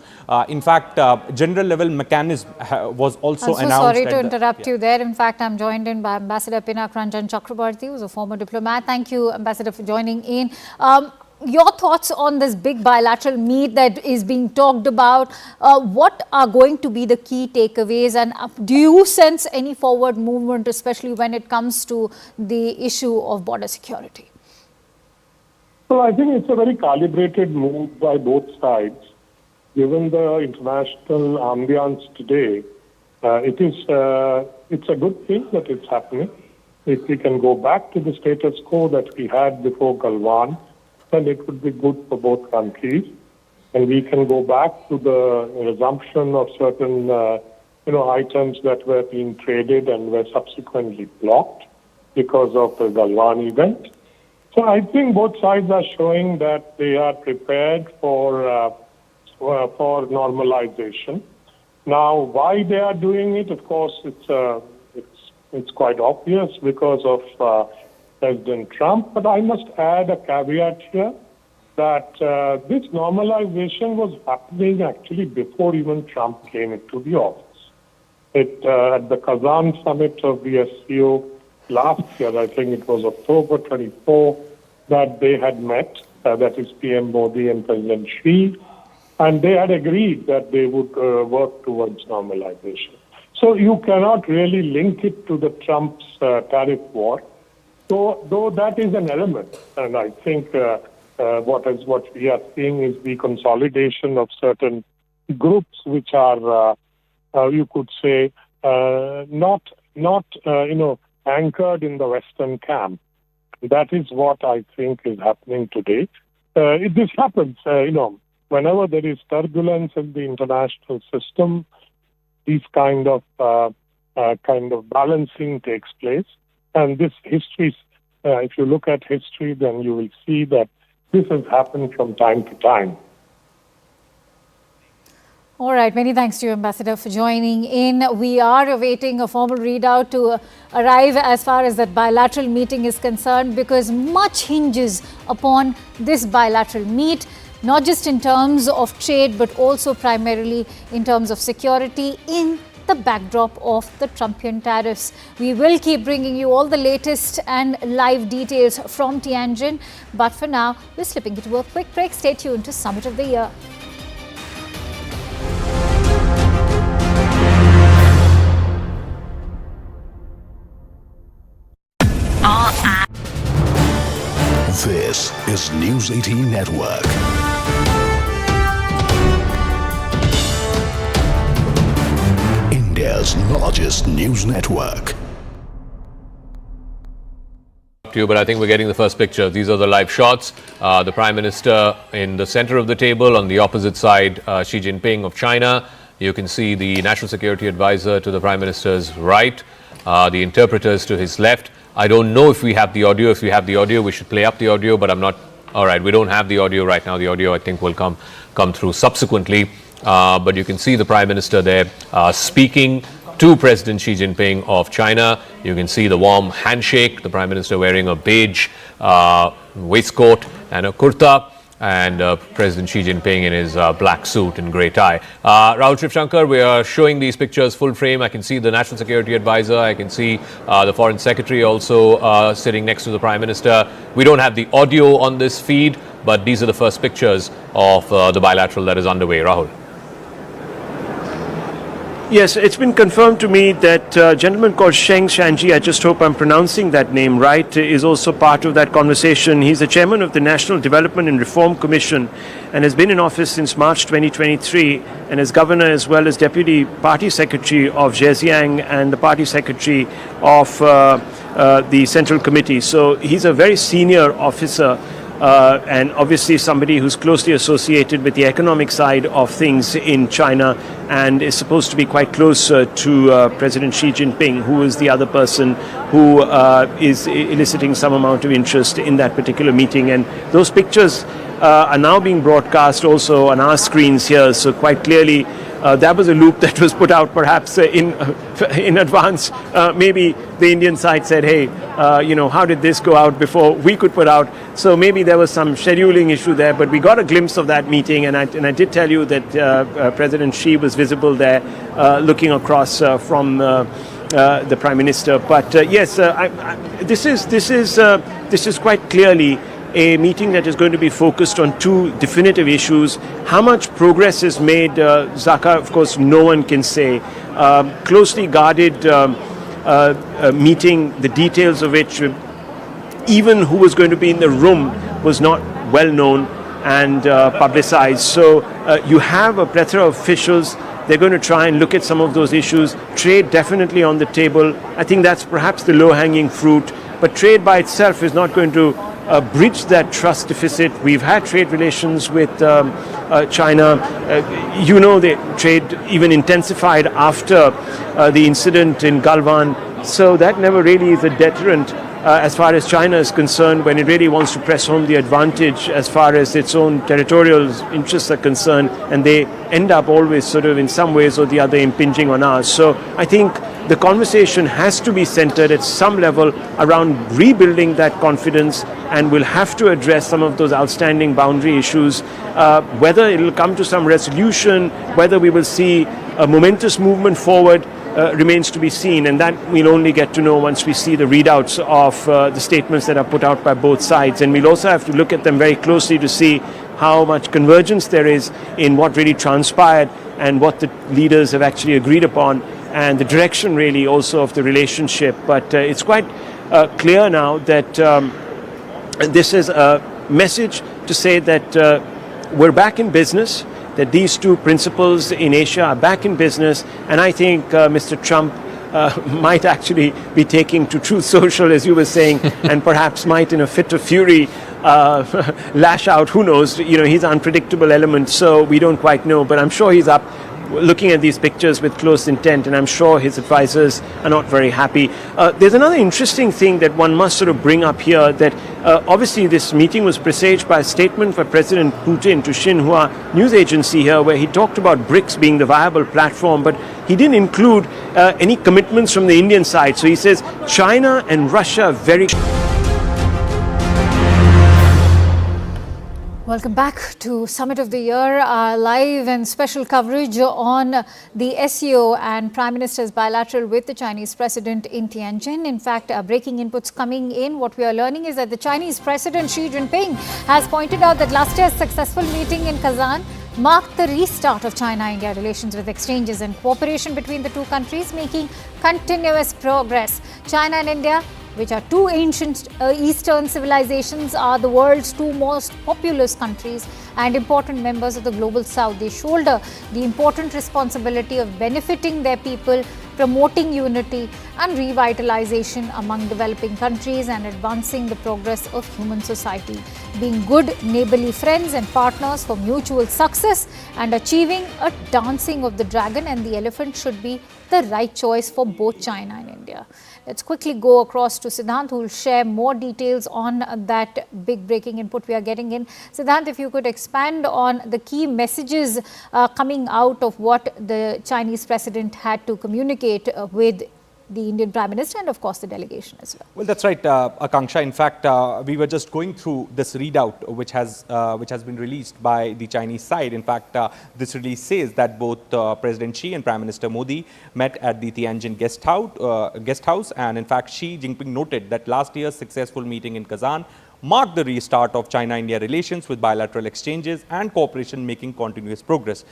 In fact, general level mechanism was also announced. I'm so sorry to interrupt you there. In fact, I'm joined in by Ambassador Pinak Ranjan Chakrabarti, who's a former diplomat. Thank you, Ambassador, for joining in. Your thoughts on this big bilateral meet that is being talked about? What are going to be the key takeaways, and do you sense any forward movement, especially when it comes to the issue of border security? Well, I think it's a very calibrated move by both sides. Given the international ambiance today, it's a good thing that it's happening. If we can go back to the status quo that we had before Galwan, then it would be good for both countries. And we can go back to the resumption of certain, items that were being traded and were subsequently blocked because of the Galwan event. So I think both sides are showing that they are prepared for normalization. Now, why they are doing it? Of course, it's quite obvious because of President Trump. But I must add a caveat here that this normalization was happening actually before even Trump came into the office. At the Kazan summit of the SCO last year, I think it was October 24, that they had met, that is PM Modi and President Xi, and they had agreed that they would work towards normalization. So you cannot really link it to the Trump's tariff war, though that is an element. And I think what we are seeing is the consolidation of certain groups which are, you could say, not anchored in the Western camp. That is what I think is happening today. This happens, whenever there is turbulence in the international system, these kind of balancing takes place. And this history, if you look at history, then you will see that this has happened from time to time. All right. Many thanks to you, Ambassador, for joining in. We are awaiting a formal readout to arrive as far as that bilateral meeting is concerned, because much hinges upon this bilateral meet, not just in terms of trade, but also primarily in terms of security in the backdrop of the Trumpian tariffs. We will keep bringing you all the latest and live details from Tianjin. But for now, we're slipping into a quick break. Stay tuned to Summit of the Year. This is News 18 Network. India's largest news network. But I think we're getting the first picture. These are the live shots. The Prime Minister in the center of the table, on the opposite side, Xi Jinping of China. You can see the National Security Advisor to the Prime Minister's right, the interpreters to his left. I don't know if we have the audio. If we have the audio, we should play up the audio, but I'm not. All right, we don't have the audio right now. The audio, I think, will come through subsequently. But you can see the Prime Minister there speaking to President Xi Jinping of China. You can see the warm handshake, the Prime Minister wearing a beige waistcoat and a kurta, and President Xi Jinping in his black suit and grey tie. Rahul Shivshankar, we are showing these pictures full frame. I can see the National Security Advisor. I can see the Foreign Secretary also sitting next to the Prime Minister. We don't have the audio on this feed, but these are the first pictures of the bilateral that is underway. Rahul. Yes, it's been confirmed to me that a gentleman called Sheng Shanji, I just hope I'm pronouncing that name right, is also part of that conversation. He's the chairman of the National Development and Reform Commission and has been in office since March 2023, and as governor as well as deputy party secretary of Zhejiang and the party secretary of the Central Committee. So he's a very senior officer. And obviously somebody who's closely associated with the economic side of things in China and is supposed to be quite close to President Xi Jinping, who is the other person who is eliciting some amount of interest in that particular meeting. And those pictures are now being broadcast also on our screens here, so quite clearly that was a loop that was put out perhaps in advance. Maybe the Indian side said, hey, how did this go out before we could put out? So maybe there was some scheduling issue there, but we got a glimpse of that meeting, and I did tell you that President Xi was visible there looking across from the Prime Minister. But yes, this is quite clearly a meeting that is going to be focused on two definitive issues. How much progress is made, Zaka, of course, no one can say. Closely guarded meeting, the details of which, even who was going to be in the room, was not well known and publicized. So you have a plethora of officials. They're going to try and look at some of those issues. Trade definitely on the table. I think that's perhaps the low-hanging fruit. But trade by itself is not going to bridge that trust deficit. We've had trade relations with China. The trade even intensified after the incident in Galwan. So that never really is a deterrent as far as China is concerned, when it really wants to press home the advantage as far as its own territorial interests are concerned, and they end up always sort of in some ways or the other impinging on ours. So I think the conversation has to be centered at some level around rebuilding that confidence, and we'll have to address some of those outstanding boundary issues. Whether it will come to some resolution, whether we will see a momentous movement forward, remains to be seen, and that we'll only get to know once we see the readouts of the statements that are put out by both sides. And we'll also have to look at them very closely to see how much convergence there is in what really transpired and what the leaders have actually agreed upon, and the direction really also of the relationship. But it's quite clear now that this is a message to say that we're back in business, that these two principles in Asia are back in business, and I think Mr. Trump might actually be taking to Truth Social, as you were saying, and perhaps might, in a fit of fury, lash out. Who knows? He's an unpredictable element, so we don't quite know. But I'm sure he's up looking at these pictures with close intent, and I'm sure his advisors are not very happy. There's another interesting thing that one must sort of bring up here, that obviously this meeting was presaged by a statement by President Putin to Xinhua news agency here, where he talked about BRICS being the viable platform, but he didn't include any commitments from the Indian side. So he says China and Russia are very... Welcome back to Summit of the Year, live and special coverage on the SCO and Prime Minister's bilateral with the Chinese President in Tianjin. In fact, breaking inputs coming in. What we are learning is that the Chinese President Xi Jinping has pointed out that last year's successful meeting in Kazan marked the restart of China-India relations, with exchanges and cooperation between the two countries making continuous progress. China and India, which are two ancient Eastern civilizations, are the world's two most populous countries and important members of the global South. They shoulder the important responsibility of benefiting their people, promoting unity and revitalization among developing countries, and advancing the progress of human society. Being good neighborly friends and partners for mutual success and achieving a dancing of the dragon and the elephant should be the right choice for both China and India. Let's quickly go across to Siddhant, who will share more details on that big breaking input we are getting in. Siddhant, if you could expand on the key messages coming out of what the Chinese president had to communicate with the Indian Prime Minister and of course the delegation as well. Well, that's right, Akanksha. In fact, we were just going through this readout which has been released by the Chinese side. In fact, this release says that both President Xi and Prime Minister Modi met at the Tianjin guest house, and in fact Xi Jinping noted that last year's successful meeting in Kazan marked the restart of China-India relations, with bilateral exchanges and cooperation making continuous progress.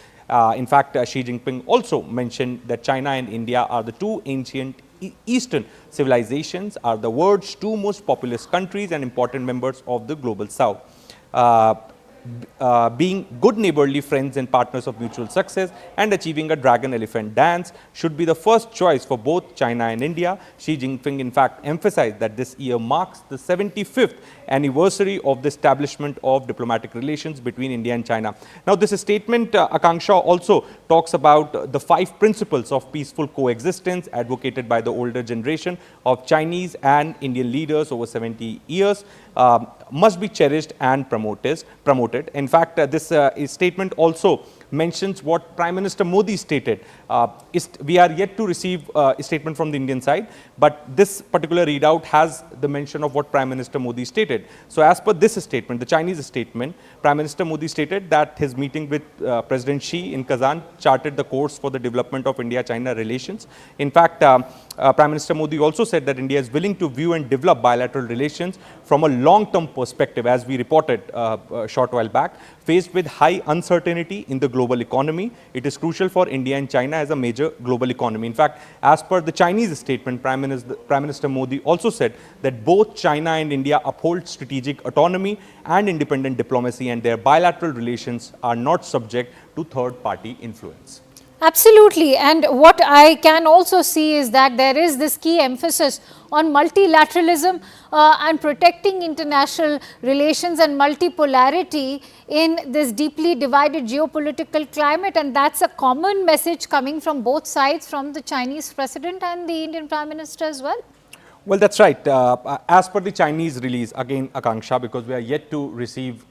In fact, Xi Jinping also mentioned that China and India are the two ancient Eastern civilizations, are the world's two most populous countries and important members of the global South. being good neighborly friends and partners of mutual success and achieving a dragon-elephant dance should be the first choice for both China and India. Xi Jinping, in fact, emphasized that this year marks the 75th anniversary of the establishment of diplomatic relations between India and China. Now, this statement, Akanksha, also talks about the 5 principles of peaceful coexistence advocated by the older generation of Chinese and Indian leaders over 70 years. Must be cherished and promoted. In fact, this statement also mentions what Prime Minister Modi stated. We are yet to receive a statement from the Indian side, but this particular readout has the mention of what Prime Minister Modi stated. So as per this statement, the Chinese statement, Prime Minister Modi stated that his meeting with President Xi in Kazan charted the course for the development of India-China relations. In fact, Prime Minister Modi also said that India is willing to view and develop bilateral relations from a long-term perspective, as we reported a short while back. Faced with high uncertainty in the global economy, it is crucial for India and China as a major global economy. In fact, as per the Chinese statement, Prime Minister Modi also said that both China and India uphold strategic autonomy and independent diplomacy, and their bilateral relations are not subject to third-party influence. Absolutely. And what I can also see is that there is this key emphasis on multilateralism and protecting international relations and multipolarity in this deeply divided geopolitical climate. And that's a common message coming from both sides, from the Chinese president and the Indian Prime Minister as well. Well, that's right. As per the Chinese release, again, Akanksha, because we are yet to receive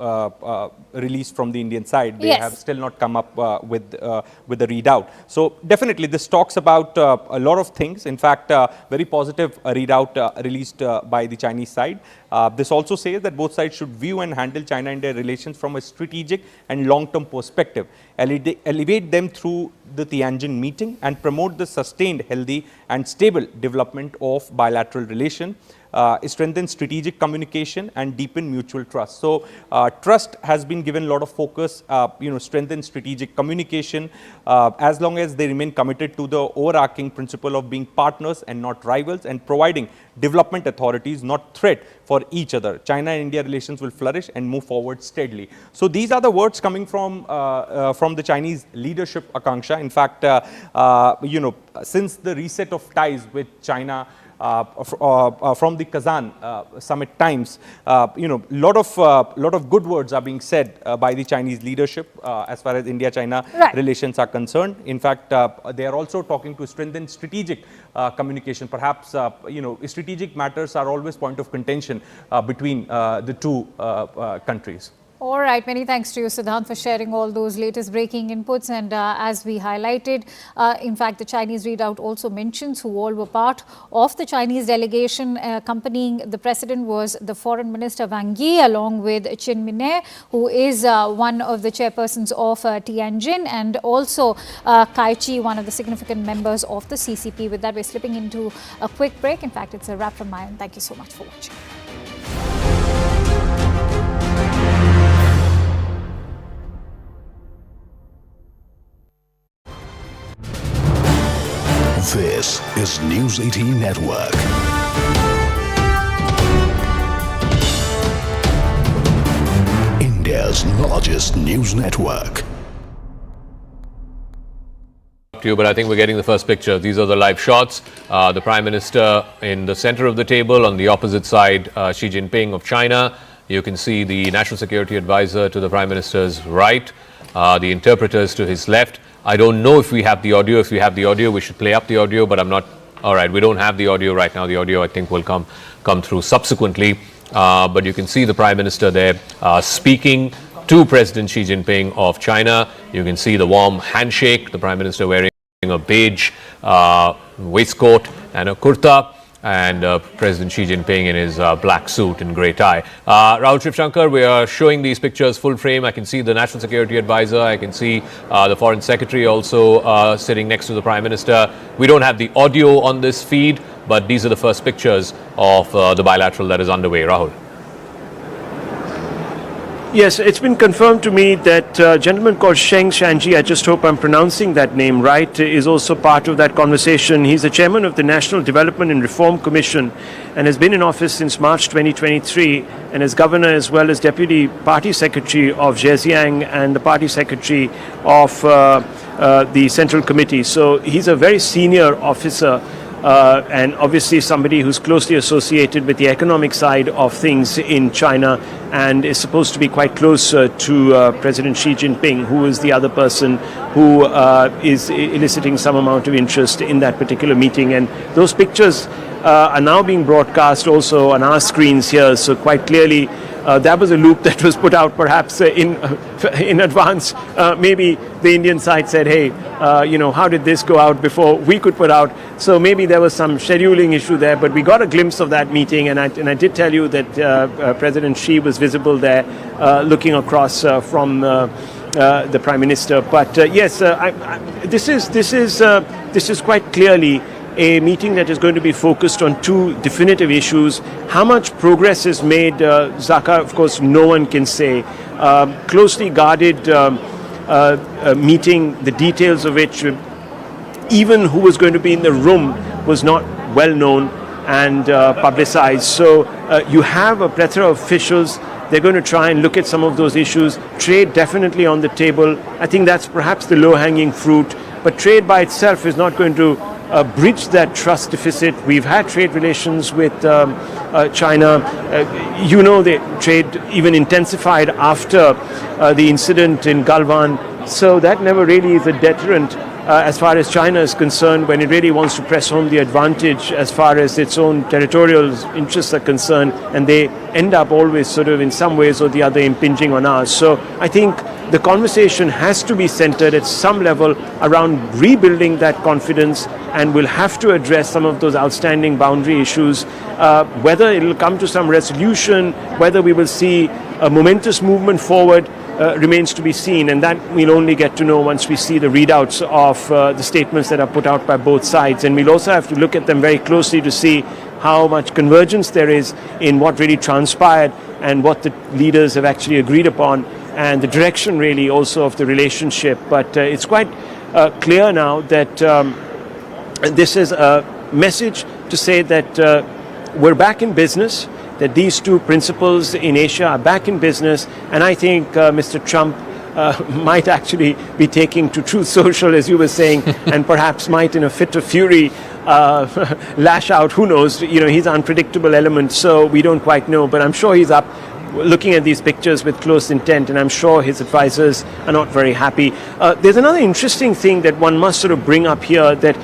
release from the Indian side, they have still not come up with the readout. So definitely this talks about a lot of things. In fact, very positive readout released by the Chinese side. This also says that both sides should view and handle China-India relations from a strategic and long-term perspective, elevate them through the Tianjin meeting and promote the sustained, healthy and stable development of bilateral relation, strengthen strategic communication and deepen mutual trust. So trust has been given a lot of focus, strengthen strategic communication, as long as they remain committed to the overarching principle of being partners and not rivals, and providing development authorities, not threat for each other. China and India relations will flourish and move forward steadily. So these are the words coming from the Chinese leadership, Akanksha. In fact, since the reset of ties with China from the Kazan summit times, lot of good words are being said by the Chinese leadership as far as India-China relations are concerned. In fact, they are also talking to strengthen strategic communication. Perhaps strategic matters are always point of contention between the two countries. All right, many thanks to you, Siddhant, for sharing all those latest breaking inputs. And as we highlighted, in fact, the Chinese readout also mentions who all were part of the Chinese delegation accompanying the president was the Foreign Minister Wang Yi, along with Qin Minhe, who is one of the chairpersons of Tianjin, and also Kai Chi, one of the significant members of the CCP. With that, we're slipping into a quick break. In fact, it's a wrap from my end. Thank you so much for watching. This is News 18 Network. India's largest news network. But I think we're getting the first picture. These are the live shots. The Prime Minister in the center of the table, on the opposite side, Xi Jinping of China. You can see the National Security Advisor to the Prime Minister's right, the interpreters to his left. I don't know if we have the audio. If we have the audio, we should play up the audio, but I'm not. All right, we don't have the audio right now. The audio, I think, will come through subsequently. But you can see the Prime Minister there speaking to President Xi Jinping of China. You can see the warm handshake, the Prime Minister wearing a beige waistcoat and a kurta, and President Xi Jinping in his black suit and grey tie. Rahul Shivshankar, we are showing these pictures full frame. I can see the National Security Advisor. I can see the Foreign Secretary also sitting next to the Prime Minister. We don't have the audio on this feed, but these are the first pictures of the bilateral that is underway. Rahul. Yes, it's been confirmed to me that that gentleman called Sheng Shanji, I just hope I'm pronouncing that name right, is also part of that conversation. He's the chairman of the National Development and Reform Commission and has been in office since March 2023 and as governor as well as deputy party secretary of Zhejiang and the party secretary of the Central Committee. So he's a very senior officer. And obviously somebody who's closely associated with the economic side of things in China and is supposed to be quite close to President Xi Jinping, who is the other person who is eliciting some amount of interest in that particular meeting. And those pictures are now being broadcast also on our screens here, so quite clearly that was a loop that was put out perhaps in advance. Maybe the Indian side said, hey, how did this go out before we could put out? So maybe there was some scheduling issue there, but we got a glimpse of that meeting, and I did tell you that President Xi was visible there looking across from the Prime Minister. But yes, this is quite clearly a meeting that is going to be focused on two definitive issues. How much progress is made, Zaka, of course, no one can say. Closely guarded meeting, the details of which, even who was going to be in the room was not well known and publicized. So you have a plethora of officials. They're going to try and look at some of those issues. Trade definitely on the table. I think that's perhaps the low-hanging fruit. But trade by itself is not going to bridge that trust deficit. We've had trade relations with China. The trade even intensified after the incident in Galwan. So that never really is a deterrent as far as China is concerned when it really wants to press home the advantage as far as its own territorial interests are concerned, and they end up always sort of in some ways or the other impinging on ours. So I think the conversation has to be centered at some level around rebuilding that confidence, and we'll have to address some of those outstanding boundary issues. Whether it will come to some resolution, whether we will see a momentous movement forward, remains to be seen, and that we'll only get to know once we see the readouts of the statements that are put out by both sides. And we'll also have to look at them very closely to see how much convergence there is in what really transpired and what the leaders have actually agreed upon, and the direction really also of the relationship. But it's quite clear now that this is a message to say that we're back in business, that these two principles in Asia are back in business, and I think Mr. Trump might actually be taking to Truth Social, as you were saying, and perhaps might, in a fit of fury, lash out. Who knows? He's an unpredictable element, so we don't quite know. But I'm sure he's up looking at these pictures with close intent, and I'm sure his advisors are not very happy. There's another interesting thing that one must sort of bring up here, that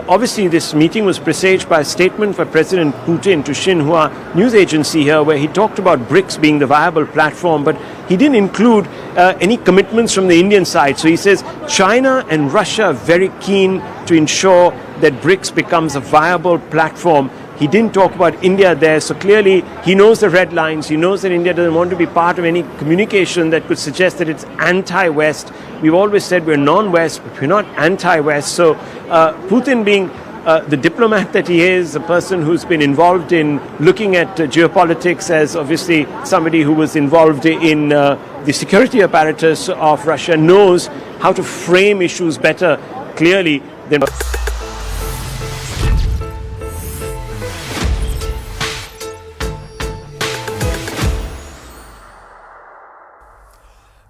obviously this meeting was presaged by a statement by President Putin to Xinhua news agency here, where he talked about BRICS being the viable platform, but he didn't include any commitments from the Indian side. So he says China and Russia are very keen to ensure that BRICS becomes a viable platform. He didn't talk about India there, so clearly he knows the red lines. He knows that India doesn't want to be part of any communication that could suggest that it's anti-West. We've always said we're non-West, but we're not anti-West. So Putin, being the diplomat that he is, a person who's been involved in looking at geopolitics, as obviously somebody who was involved in the security apparatus of Russia, knows how to frame issues better, clearly, than...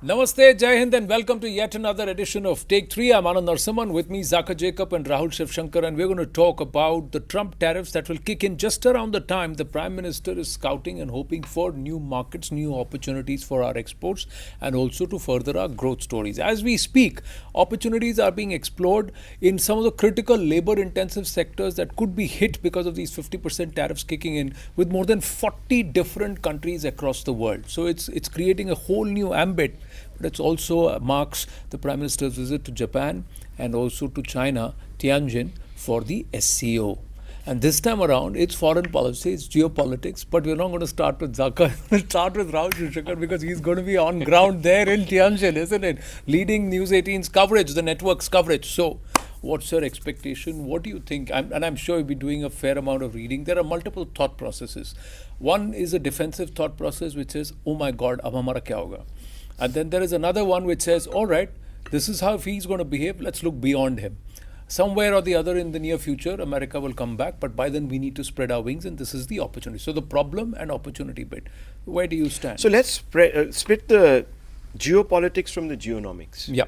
Namaste, Jai Hind, and welcome to yet another edition of Take 3. I'm Anand Narsimhan, with me Zaka Jacob and Rahul Shivshankar, and we're going to talk about the Trump tariffs that will kick in just around the time the Prime Minister is scouting and hoping for new markets, new opportunities for our exports, and also to further our growth stories. As we speak, opportunities are being explored in some of the critical labor-intensive sectors that could be hit because of these 50% tariffs kicking in, with more than 40 different countries across the world. So it's creating a whole new ambit. But it also marks the Prime Minister's visit to Japan and also to China, Tianjin, for the SCO. And this time around, it's foreign policy, it's geopolitics, but we're not going to start with Zaka. We'll start with Rahul Shivshankar, because he's going to be on ground there in Tianjin, isn't it? Leading News 18's coverage, the network's coverage. So, what's your expectation? What do you think? I'm sure you'll be doing a fair amount of reading. There are multiple thought processes. One is a defensive thought process, which is, oh my God, ab hamara kya hoga? And then there is another one which says, all right, this is how he's going to behave. Let's look beyond him. Somewhere or the other in the near future, America will come back. But by then we need to spread our wings. And this is the opportunity. So the problem and opportunity bit. Where do you stand? So let's split the geopolitics from the geonomics. Yeah.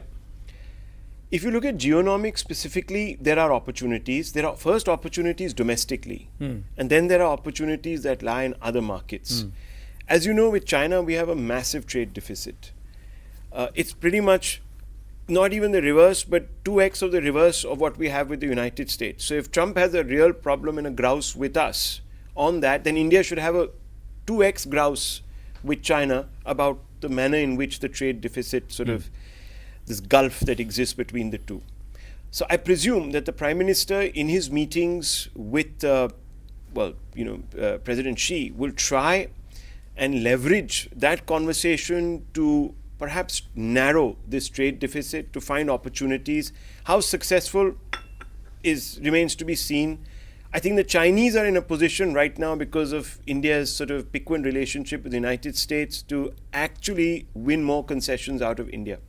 If you look at geonomics specifically, there are opportunities. There are first opportunities domestically. And then there are opportunities that lie in other markets. As you know, with China, we have a massive trade deficit. It's pretty much not even the reverse, but 2x of the reverse of what we have with the United States. So if Trump has a real problem and a grouse with us on that, then India should have a 2x grouse with China about the manner in which the trade deficit sort of, this gulf that exists between the two. So I presume that the Prime Minister in his meetings with, President Xi will try and leverage that conversation to perhaps narrow this trade deficit, to find opportunities. How successful remains to be seen. I think the Chinese are in a position right now, because of India's sort of piquant relationship with the United States, to actually win more concessions out of India.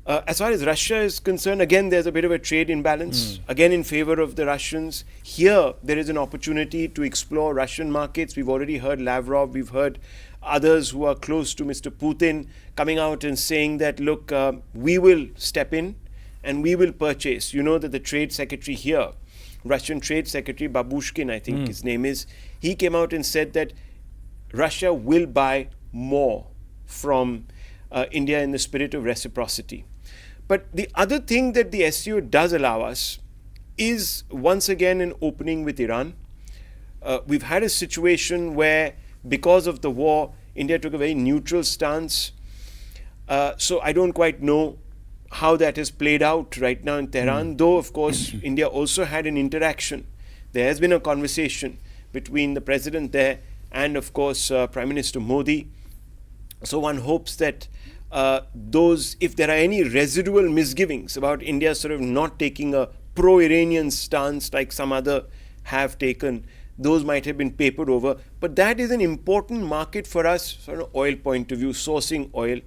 As far as Russia is concerned, again, there's a bit of a trade imbalance, again in favor of the Russians. Here, there is an opportunity to explore Russian markets. We've already heard Lavrov, we've heard others who are close to Mr. Putin coming out and saying that, look, we will step in and we will purchase. You know that the trade secretary here, Russian Trade Secretary Babushkin, I think his name is, he came out and said that Russia will buy more from India in the spirit of reciprocity. But the other thing that the SCO does allow us is, once again, an opening with Iran. We've had a situation where, because of the war, India took a very neutral stance. So I don't quite know how that has played out right now in Tehran, though, of course, India also had an interaction. There has been a conversation between the president there and, of course, Prime Minister Modi. So one hopes that if there are any residual misgivings about India sort of not taking a pro-Iranian stance like some other have taken, those might have been papered over. But that is an important market for us from an oil point of view, sourcing oil.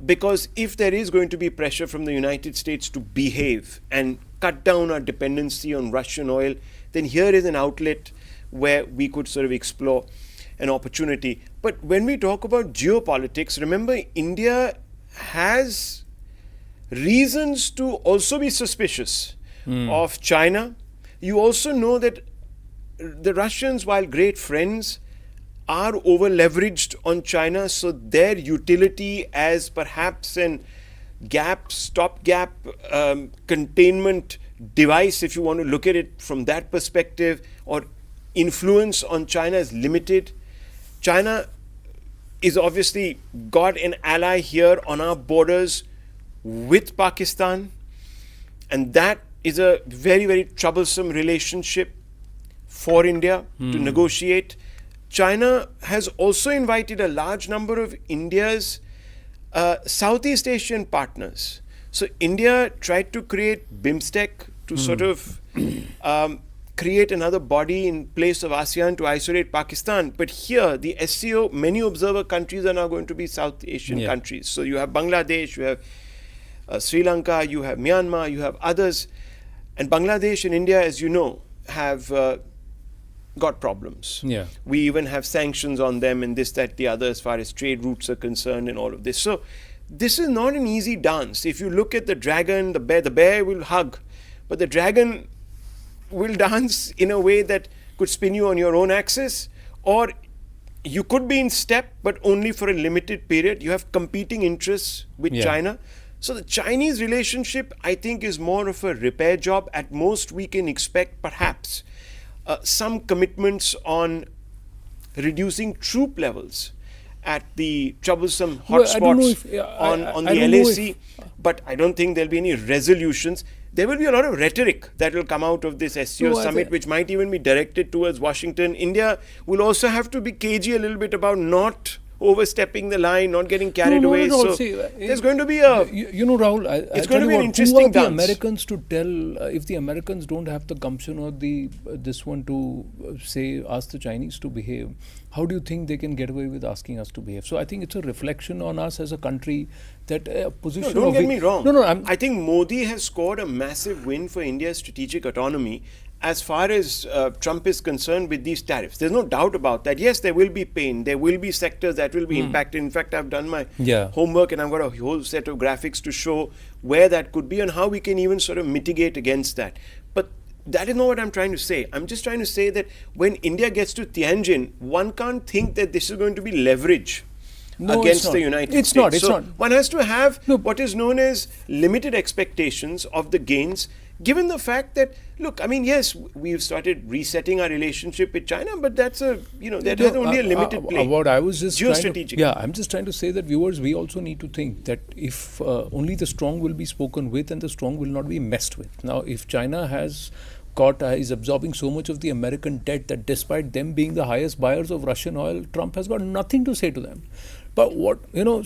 Because if there is going to be pressure from the United States to behave and cut down our dependency on Russian oil, then here is an outlet where we could sort of explore an opportunity. But when we talk about geopolitics, remember, India has reasons to also be suspicious of China. You also know that the Russians, while great friends, are over-leveraged on China, so their utility as perhaps an stopgap containment device, if you want to look at it from that perspective, or influence on China is limited. China is obviously got an ally here on our borders with Pakistan, and that is a very, very troublesome relationship for India to negotiate. China has also invited a large number of India's Southeast Asian partners. So India tried to create BIMSTEC to sort of create another body in place of ASEAN to isolate Pakistan. But here, the SCO, many observer countries are now going to be South Asian countries. So you have Bangladesh, you have Sri Lanka, you have Myanmar, you have others. And Bangladesh and India, as you know, have got problems. We even have sanctions on them and this, that, the other, as far as trade routes are concerned and all of this. So this is not an easy dance. If you look at the dragon, the bear will hug, but the dragon will dance in a way that could spin you on your own axis, or you could be in step, but only for a limited period. You have competing interests with China. So the Chinese relationship, I think, is more of a repair job. At most, we can expect perhaps some commitments on reducing troop levels at the troublesome hotspots on the LAC, but I don't think there'll be any resolutions. There will be a lot of rhetoric that will come out of this SCO summit, which might even be directed towards Washington. India will also have to be cagey a little bit about not overstepping the line, not getting carried away. So there's going to be a... You know, Rahul, it's going to be an interesting dance. Who are the Americans to tell, if the Americans don't have the gumption or this one to say, ask the Chinese to behave, how do you think they can get away with asking us to behave? So I think it's a reflection on us as a country that position. No, don't get me wrong. No, I think Modi has scored a massive win for India's strategic autonomy as far as Trump is concerned with these tariffs. There's no doubt about that. Yes, there will be pain. There will be sectors that will be impacted. In fact, I've done my homework and I've got a whole set of graphics to show where that could be and how we can even sort of mitigate against that. But that is not what I'm trying to say. I'm just trying to say that when India gets to Tianjin, one can't think that this is going to be leverage against the United States. It's not. One has to have what is known as limited expectations of the gains, given the fact that, look, I mean, yes, we've started resetting our relationship with China, but that's that has only a limited play. What I was just geostrategic. I'm just trying to say that, viewers, we also need to think that if only the strong will be spoken with and the strong will not be messed with. Now, if China is absorbing so much of the American debt that despite them being the highest buyers of Russian oil, Trump has got nothing to say to them. But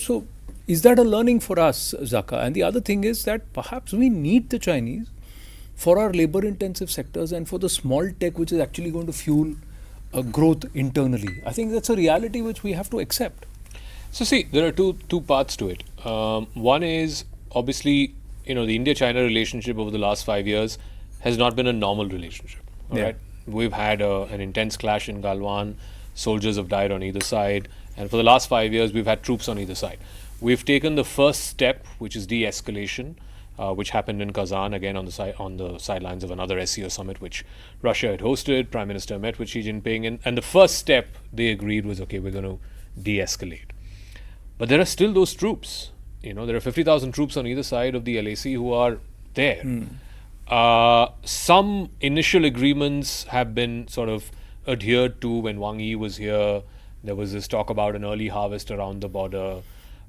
so is that a learning for us, Zaka? And the other thing is that perhaps we need the Chinese for our labor-intensive sectors and for the small tech which is actually going to fuel growth internally. I think that's a reality which we have to accept. So see, there are two parts to it. One is obviously, the India-China relationship over the last 5 years has not been a normal relationship. Right? We've had an intense clash in Galwan. Soldiers have died on either side. And for the last 5 years, we've had troops on either side. We've taken the first step, which is de-escalation, which happened in Kazan, again on the sidelines of another SCO summit, which Russia had hosted. Prime Minister met with Xi Jinping, and the first step they agreed was, okay, we're going to de-escalate. But there are still those troops. There are 50,000 troops on either side of the LAC who are there. Some initial agreements have been sort of adhered to. When Wang Yi was here, there was this talk about an early harvest around the border.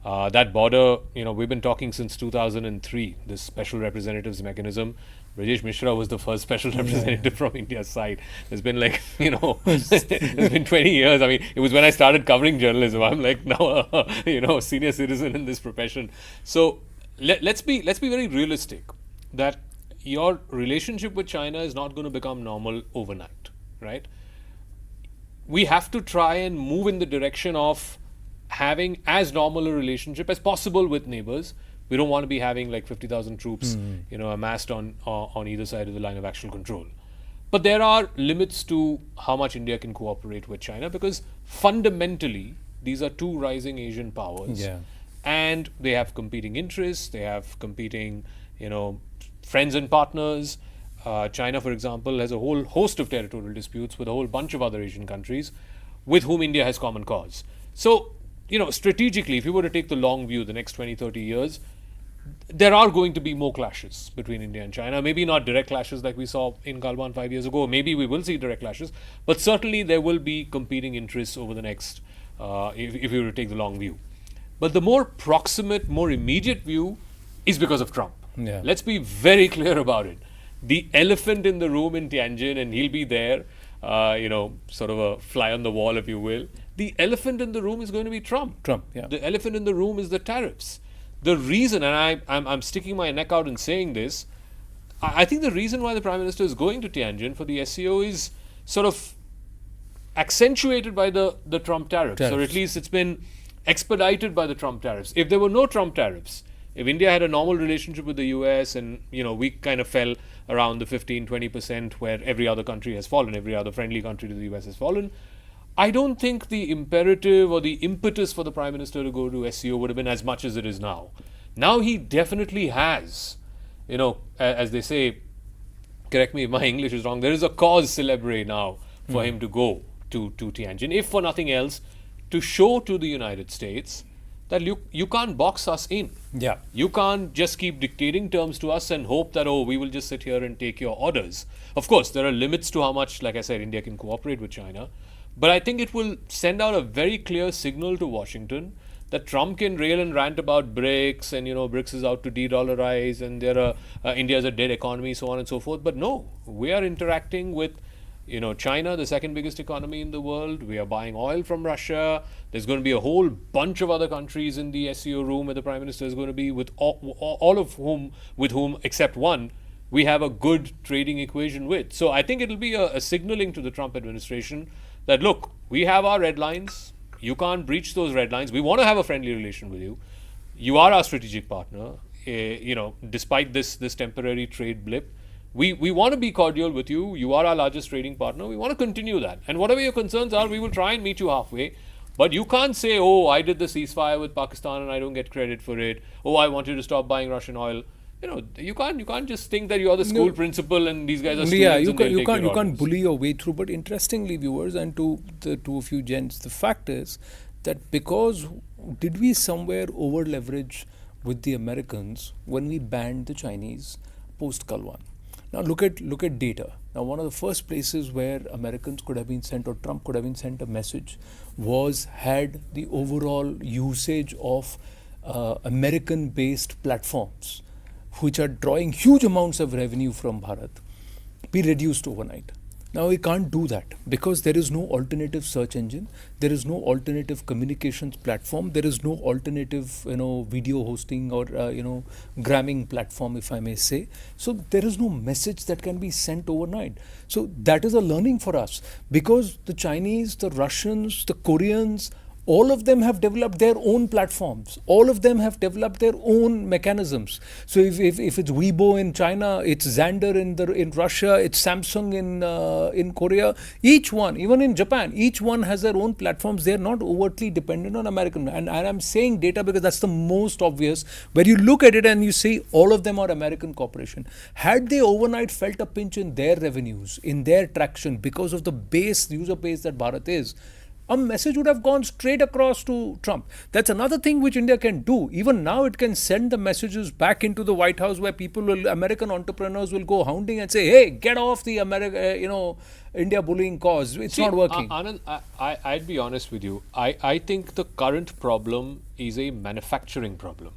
That border, we've been talking since 2003, this special representatives mechanism. Rajesh Mishra was the first special representative from India's side. There's been it's been 20 years. I mean, it was when I started covering journalism. I'm like now a senior citizen in this profession. So let's be very realistic that your relationship with China is not going to become normal overnight, right? We have to try and move in the direction of having as normal a relationship as possible with neighbors. We don't want to be having like 50,000 troops, amassed on either side of the line of actual control. But there are limits to how much India can cooperate with China, because fundamentally these are two rising Asian powers, and they have competing interests. They have competing, friends and partners. China, for example, has a whole host of territorial disputes with a whole bunch of other Asian countries with whom India has common cause. So, strategically, if you were to take the long view, the next 20, 30 years, there are going to be more clashes between India and China. Maybe not direct clashes like we saw in Galwan 5 years ago. Maybe we will see direct clashes. But certainly there will be competing interests over the next, if you were to take the long view. But the more proximate, more immediate view is because of Trump. Let's be very clear about it. The elephant in the room in Tianjin, and he'll be there, sort of a fly on the wall, if you will. The elephant in the room is going to be Trump. The elephant in the room is the tariffs. The reason, and I'm sticking my neck out and saying this, I think the reason why the Prime Minister is going to Tianjin for the SCO is sort of accentuated by the Trump tariffs, or at least it's been expedited by the Trump tariffs. If there were no Trump tariffs, if India had a normal relationship with the US and, we kind of fell around the 15-20% where every other country has fallen, every other friendly country to the US has fallen, I don't think the imperative or the impetus for the Prime Minister to go to SCO would have been as much as it is now. Now he definitely has, as they say, correct me if my English is wrong, there is a cause célèbre now for him to go to Tianjin, if for nothing else, to show to the United States that you can't box us in. You can't just keep dictating terms to us and hope that, we will just sit here and take your orders. Of course, there are limits to how much, like I said, India can cooperate with China. But I think it will send out a very clear signal to Washington that Trump can rail and rant about BRICS and, BRICS is out to de-dollarize and India is a dead economy, so on and so forth. But no, we are interacting with China, the second biggest economy in the world. We are buying oil from Russia. There's going to be a whole bunch of other countries in the SCO room where the Prime Minister is going to be, with all of whom, except one, we have a good trading equation with. So I think it'll be a signaling to the Trump administration that, look, we have our red lines. You can't breach those red lines. We want to have a friendly relation with you. You are our strategic partner. Despite this temporary trade blip, we want to be cordial with you. You are our largest trading partner. We want to continue that. And whatever your concerns are, we will try and meet you halfway. But you can't say, oh, I did the ceasefire with Pakistan and I don't get credit for it. Oh, I want you to stop buying Russian oil. You can't just think that you're the school principal and these guys are students. Yeah, you can't bully your way through. But interestingly, viewers, and to a few gents, the fact is that because did we somewhere over leverage with the Americans when we banned the Chinese post Galwan? Now look at data. Now one of the first places where Americans could have been sent, or Trump could have been sent a message, was had the overall usage of American-based platforms, which are drawing huge amounts of revenue from Bharat, be reduced overnight. Now we can't do that because there is no alternative search engine, there is no alternative communications platform, there is no alternative video hosting or gramming platform, if I may say. So there is no message that can be sent overnight. So that is a learning for us, because the Chinese, the Russians, the Koreans, all of them have developed their own platforms. All of them have developed their own mechanisms. So if it's Weibo in China, it's Xander in Russia, it's Samsung in Korea. Each one, even in Japan, each one has their own platforms. They're not overtly dependent on American. And I'm saying data because that's the most obvious. Where you look at it and you see all of them are American corporation. Had they overnight felt a pinch in their revenues, in their traction, because of the user base that Bharat is, a message would have gone straight across to Trump. That's another thing which India can do. Even now, it can send the messages back into the White House, where American entrepreneurs will go hounding and say, "Hey, get off the India bullying cause. It's not working." Anand, I'd be honest with you. I think the current problem is a manufacturing problem.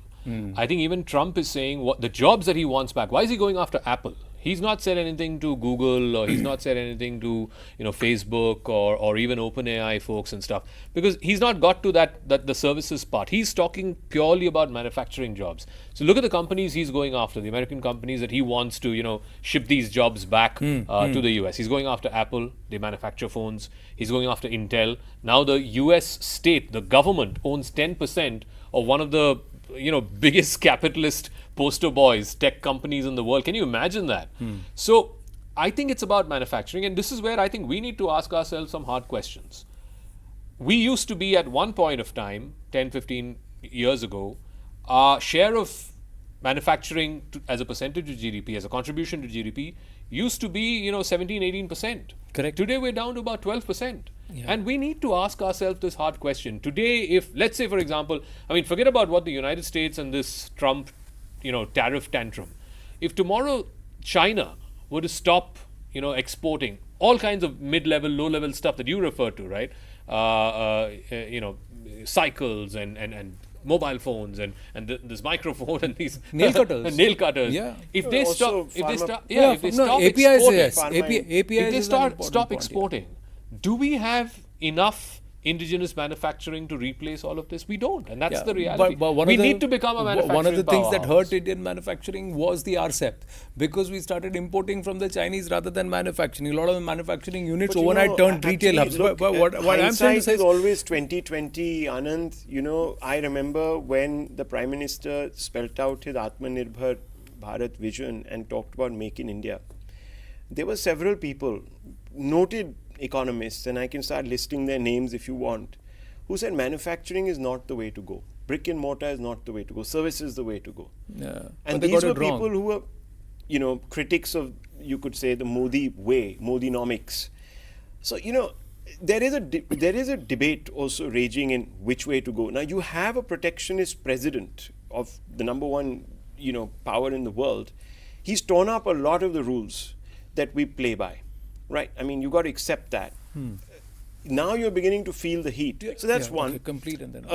I think even Trump is saying what the jobs that he wants back. Why is he going after Apple? He's not said anything to Google, or he's not said anything to Facebook or even OpenAI folks and stuff, because he's not got to that the services part. He's talking purely about manufacturing jobs. So look at the companies he's going after, the American companies that he wants to ship these jobs back to the US. He's going after Apple. They manufacture phones. He's going after Intel. Now the US state, the government, owns 10% of one of the biggest capitalist poster boys, tech companies in the world. Can you imagine that? So I think it's about manufacturing, and this is where I think we need to ask ourselves some hard questions. We used to be, at one point of time, 10, 15 years ago, our share of manufacturing as a percentage of GDP, as a contribution to GDP, used to be 17, 18%. Correct. Today we're down to about 12%. Yeah. And we need to ask ourselves this hard question. Today, if, let's say, for example, forget about what the United States and this Trump tariff tantrum. If tomorrow China were to stop, exporting all kinds of mid-level, low-level stuff that you refer to, right? Cycles and mobile phones and this microphone and these nail cutters. Nail cutters. Yeah. If they stop, exporting, do we have enough indigenous manufacturing to replace all of this? We don't, and that's the reality. But we need to become a manufacturing One of the things that powerhouse. hurt Indian manufacturing was the RCEP, because we started importing from the Chinese rather than manufacturing. A lot of the manufacturing units overnight turned retail hubs. Look, what I'm saying hindsight is always 2020, Anand. I remember when the Prime Minister spelt out his Atmanirbhar Bharat vision and talked about Make in India. There were several people, noted economists, and I can start listing their names if you want, who said manufacturing is not the way to go. Brick and mortar is not the way to go. Service is the way to go. Yeah. And these were people who were, critics of, you could say, the Modi way, Modinomics. So, there is a debate also raging in which way to go. Now, you have a protectionist president of the number one, power in the world. He's torn up a lot of the rules that we play by. Right, you got to accept that. Now you're beginning to feel the heat. So that's one. Okay, complete and then.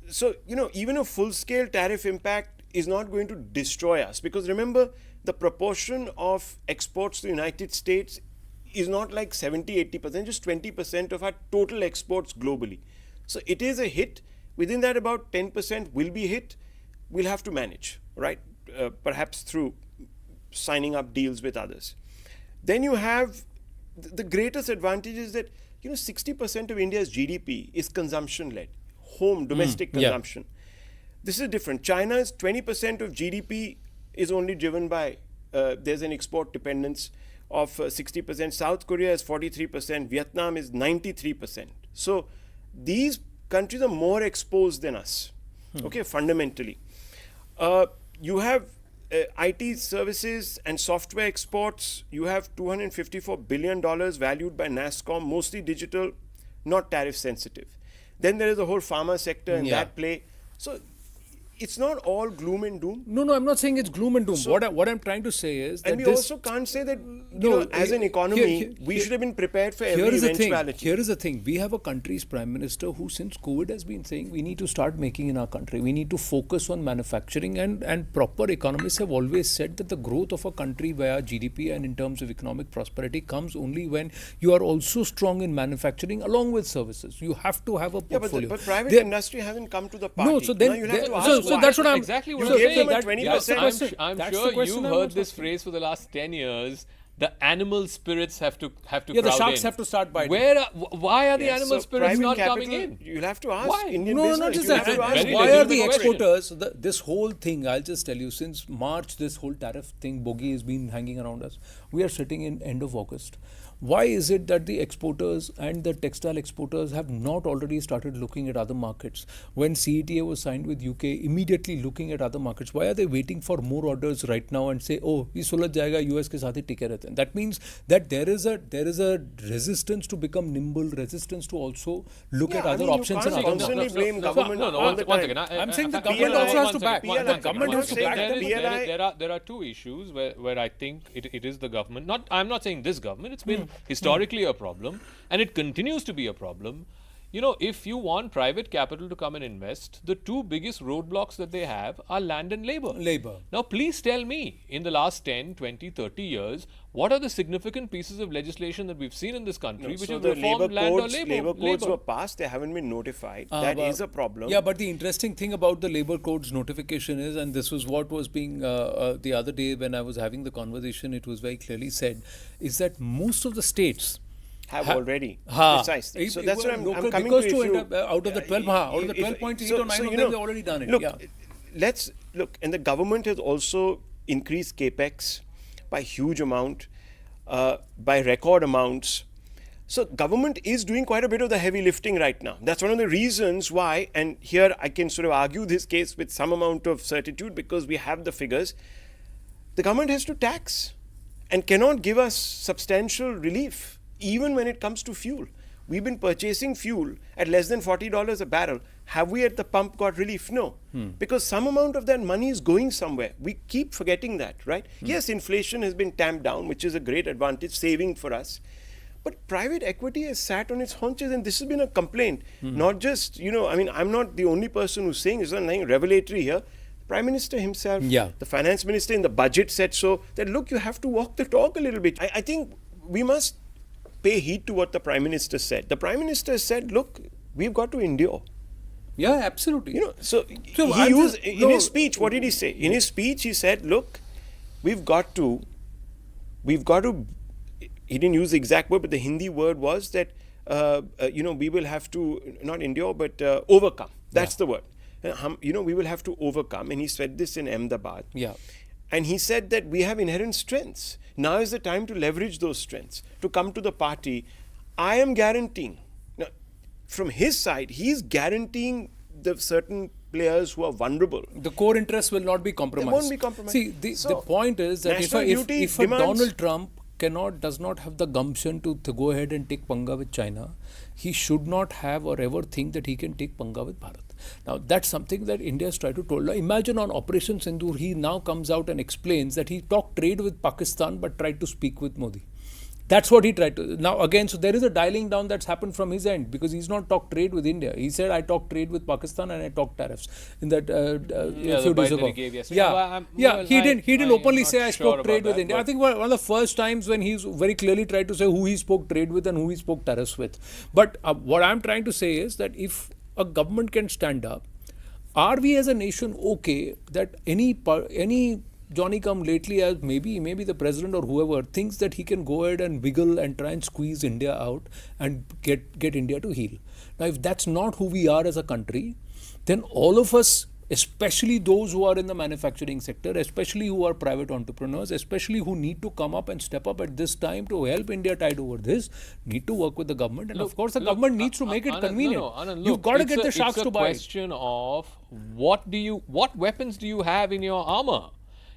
So even a full-scale tariff impact is not going to destroy us, because remember, the proportion of exports to the United States is not like 70-80%, just 20% of our total exports globally. So it is a hit. Within that, about 10% will be hit. We'll have to manage, right? Perhaps through signing up deals with others. Then you have the greatest advantage is that 60% of India's GDP is consumption-led, domestic consumption. This is different. China's 20% of GDP is only driven by there's an export dependence of 60%. South Korea is 43%. Vietnam is 93%. So these countries are more exposed than us. Okay, fundamentally. You have IT services and software exports. You have $254 billion valued by NASSCOM, mostly digital, not tariff sensitive. Then there is the whole pharma sector and that play. So it's not all gloom and doom. No, I'm not saying it's gloom and doom. So, what I'm trying to say is that and we also can't say that as an economy we should have been prepared for every eventuality. Here is the thing. We have a country's prime minister who since COVID has been saying we need to start making in our country. We need to focus on manufacturing and proper economists have always said that the growth of a country via GDP and in terms of economic prosperity comes only when you are also strong in manufacturing along with services. You have to have a portfolio. But private industry hasn't come to the party. No, so then you have to ask so that's what I'm exactly what you gave them a 20%. I'm sure you've heard this phrase for the last 10 years. The animal spirits have to crowd the sharks have to start biting. Why are the animal spirits not coming in? You'll have to ask why? Indian no, business. Not just that. Why are the exporters? This whole thing, I'll just tell you, since March, this whole tariff thing, bogey has been hanging around us. We are sitting in end of August. Why is it that the exporters and the textile exporters have not already started looking at other markets? When CETA was signed with UK, immediately looking at other markets. Why are they waiting for more orders right now and say, oh, ye sulaj jayega, US ke saath hi tike rehte hain? That means that there is a resistance to become nimble, resistance to also look at other options. You can't constantly blame government. Once again, I'm saying the government also has to back. The government has to back. There are two issues where I think it is the government. I'm not saying this government. It's been historically a problem, and it continues to be a problem. If you want private capital to come and invest, the two biggest roadblocks that they have are land and labor. Now, please tell me, in the last 10, 20, 30 years, what are the significant pieces of legislation that we've seen in this country which have reformed land or labor? Labor codes were passed, they haven't been notified. That is a problem. Yeah, but the interesting thing about the labor codes notification is, and this was what was being the other day when I was having the conversation, it was very clearly said, is that most of the states have already. Precisely. So that's what I'm coming to. Out of the 12.8 or 9 of them, they've already done it. Look, and the government has also increased capex by huge amount, by record amounts. So government is doing quite a bit of the heavy lifting right now. That's one of the reasons why, and here I can sort of argue this case with some amount of certitude because we have the figures. The government has to tax and cannot give us substantial relief. Even when it comes to fuel. We've been purchasing fuel at less than $40 a barrel. Have we at the pump got relief? No. Because some amount of that money is going somewhere. We keep forgetting that, right? Yes, inflation has been tamped down, which is a great advantage, saving for us. But private equity has sat on its haunches, and this has been a complaint. Not just, I'm not the only person who's saying this, there's nothing revelatory here. The Prime Minister himself, the Finance Minister in the budget said so, that look, you have to walk the talk a little bit. I think we must pay heed to what the Prime Minister said. The Prime Minister said, look, we've got to endure. Yeah, absolutely. So he used, in his speech, what did he say? In his speech, he said, look, we've got to, he didn't use the exact word, but the Hindi word was that, we will have to, not endure, but overcome. That's the word. We will have to overcome. And he said this in Ahmedabad. Yeah. And he said that we have inherent strengths. Now is the time to leverage those strengths, to come to the party. I am guaranteeing, now, from his side, he's guaranteeing the certain players who are vulnerable. The core interests will not be compromised. They won't be compromised. See, the point is that if Donald Trump does not have the gumption to go ahead and take panga with China, he should not have or ever think that he can take panga with Bharat. Now, that's something that India has tried to tell. Imagine on Operation Sindoor, he now comes out and explains that he talked trade with Pakistan but tried to speak with Modi. That's what he tried to. Now again, so there is a dialing down that's happened from his end, because he's not talked trade with India. He said, I talked trade with Pakistan and I talked tariffs in that a few days ago. He didn't openly say I spoke trade with India. I think one of the first times when he's very clearly tried to say who he spoke trade with and who he spoke tariffs with. But what I'm trying to say is that if a government can stand up, are we as a nation okay that any Johnny come lately, as maybe the president or whoever thinks that he can go ahead and wiggle and try and squeeze India out and get India to heel? Now, if that's not who we are as a country, then all of us, especially those who are in the manufacturing sector, especially who are private entrepreneurs, especially who need to come up and step up at this time to help India tide over this, need to work with the government. And of course, the government needs to make it convenient. Anand, You've got to get the sharks to buy. It's a question of what weapons do you have in your armor?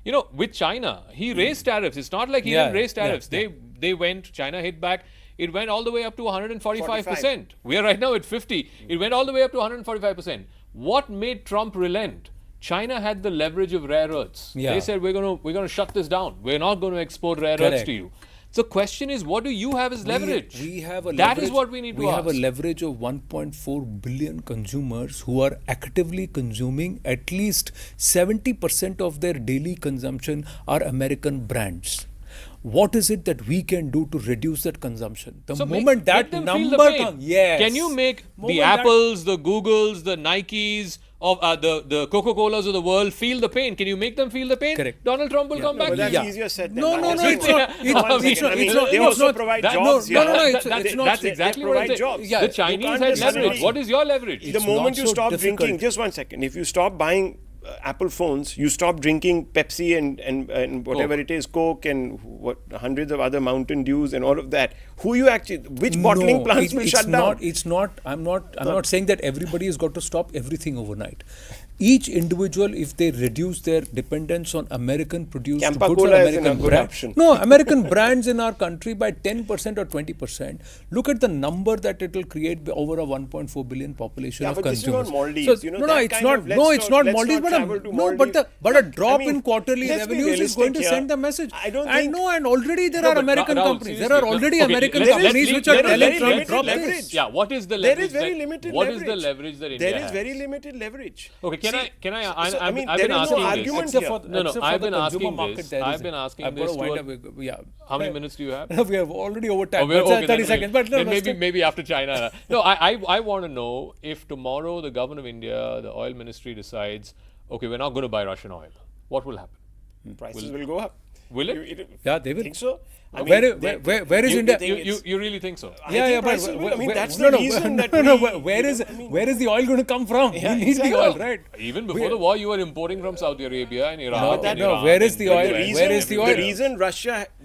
You know, with China, he raised tariffs. It's not like he didn't raise tariffs. They went, China hit back. It went all the way up to 145%. We are right now at 50. It went all the way up to 145%. What made Trump relent? China had the leverage of rare earths. They said, we're going to shut this down. We're not going to export rare earths to you. So the question is, what do you have as leverage? That is what we need to ask. We have a leverage of 1.4 billion consumers who are actively consuming at least 70% of their daily consumption are American brands. What is it that we can do to reduce that consumption? The moment that number comes, can you make the Apples, the Googles, the Nikes, of the Coca-Colas of the world feel the pain? Can you make them feel the pain? Correct. Donald Trump will come back. But that's easier said than done. No, it's not. They also provide jobs. That's exactly what I'm saying. The Chinese had leverage. What is your leverage? The moment you stop drinking, just 1 second, if you stop buying Apple phones, you stop drinking Pepsi and whatever it is, Coke and hundreds of other Mountain Dews and all of that. Who you actually, which bottling plants will shut down? I'm not saying that everybody has got to stop everything overnight. Each individual, if they reduce their dependence on American produced goods or American brands, American brands in our country by 10% or 20%, look at the number that it will create over a 1.4 billion population of consumers. This is not Maldives. It's not Maldives, but a drop in quarterly revenues is going to send the message. And already there are American companies. There are already American companies which are telling Trump drop this. Yeah, what is the leverage? There is very limited what leverage. What is the leverage that India has? There is very limited leverage. Okay, I've been there is no argument here. I've been asking this. How many minutes do you have? We are already over time. 30 seconds. But maybe after China. No, I want to know if tomorrow the government of India, the oil ministry decides, okay, we're not going to buy Russian oil. What will happen? Prices will go up. Will it? Yeah, they will. Think so? Where is India? You really think so? Yeah, but that's the reason that where is the oil going to come from? We need the oil, right? Even before the war, you were importing from Saudi Arabia and Iraq. Where is the oil? Where is the oil? The reason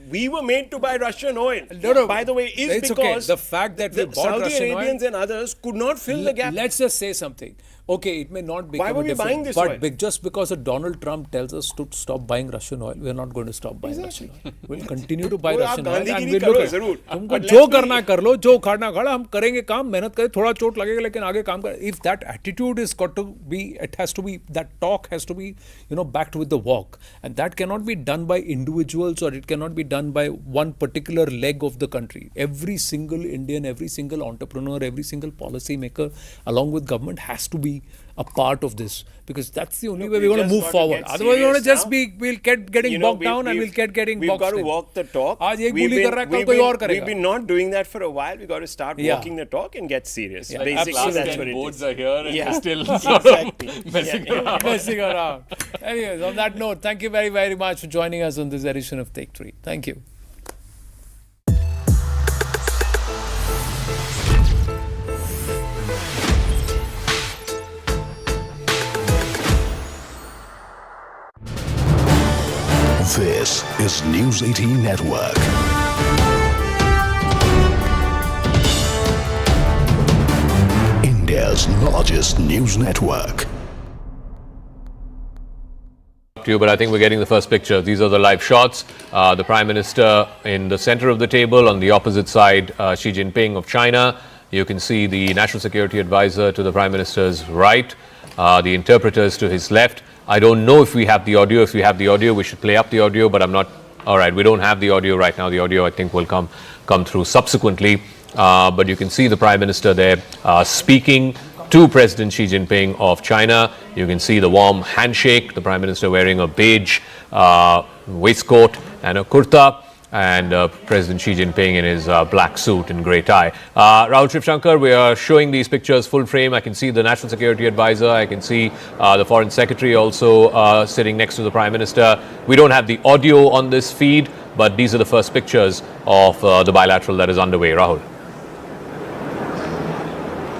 we were made to buy Russian oil, by the way, is because the fact that we bought Saudi Russian Arabians and others could not fill the gap. Let's just say something. Okay, it may not be. Why were we buying this oil? But just because Donald Trump tells us to stop buying Russian oil, we are not going to stop buying Russian oil. We'll continue to buy Russian oil and we'll look at तुमको जो करना कर लो, जो उखाड़ना उखाड़ा, हम करेंगे काम, मेहनत करें, थोड़ा चोट लगेगा लेकिन आगे काम करें. If that attitude is got to be, it has to be, that talk has to be, backed with the walk, and that cannot be done by individuals or it cannot be done by one particular leg of the country. Every single Indian, every single entrepreneur, every single policy maker, along with government, has to be a part of this, because that's the only way we're going to move forward. Otherwise, we're going to just we'll get getting bogged down and we'll get getting boxed in. We've got to walk the talk. We've been not doing that for a while. We've got to start walking the talk and get serious. Yeah, basically, that's what it boards is. Are here and you're still messing around. Anyways, on that note, thank you very, very much for joining us on this edition of Take 3. Thank you. This is News 18 Network. India's largest news network. But I think we're getting the first picture. These are the live shots. The Prime Minister in the center of the table. On the opposite side, Xi Jinping of China. You can see the National Security Advisor to the Prime Minister's right, the interpreters to his left. I don't know if we have the audio. If we have the audio, we should play up the audio, but I'm not All right, we don't have the audio right now. The audio, I think, will come through subsequently. But you can see the Prime Minister there speaking to President Xi Jinping of China. You can see the warm handshake, the Prime Minister wearing a beige waistcoat and a kurta, and President Xi Jinping in his black suit and grey tie. Rahul Shivshankar, we are showing these pictures full frame. I can see the National Security Advisor. I can see the Foreign Secretary also sitting next to the Prime Minister. We don't have the audio on this feed, but these are the first pictures of the bilateral that is underway. Rahul.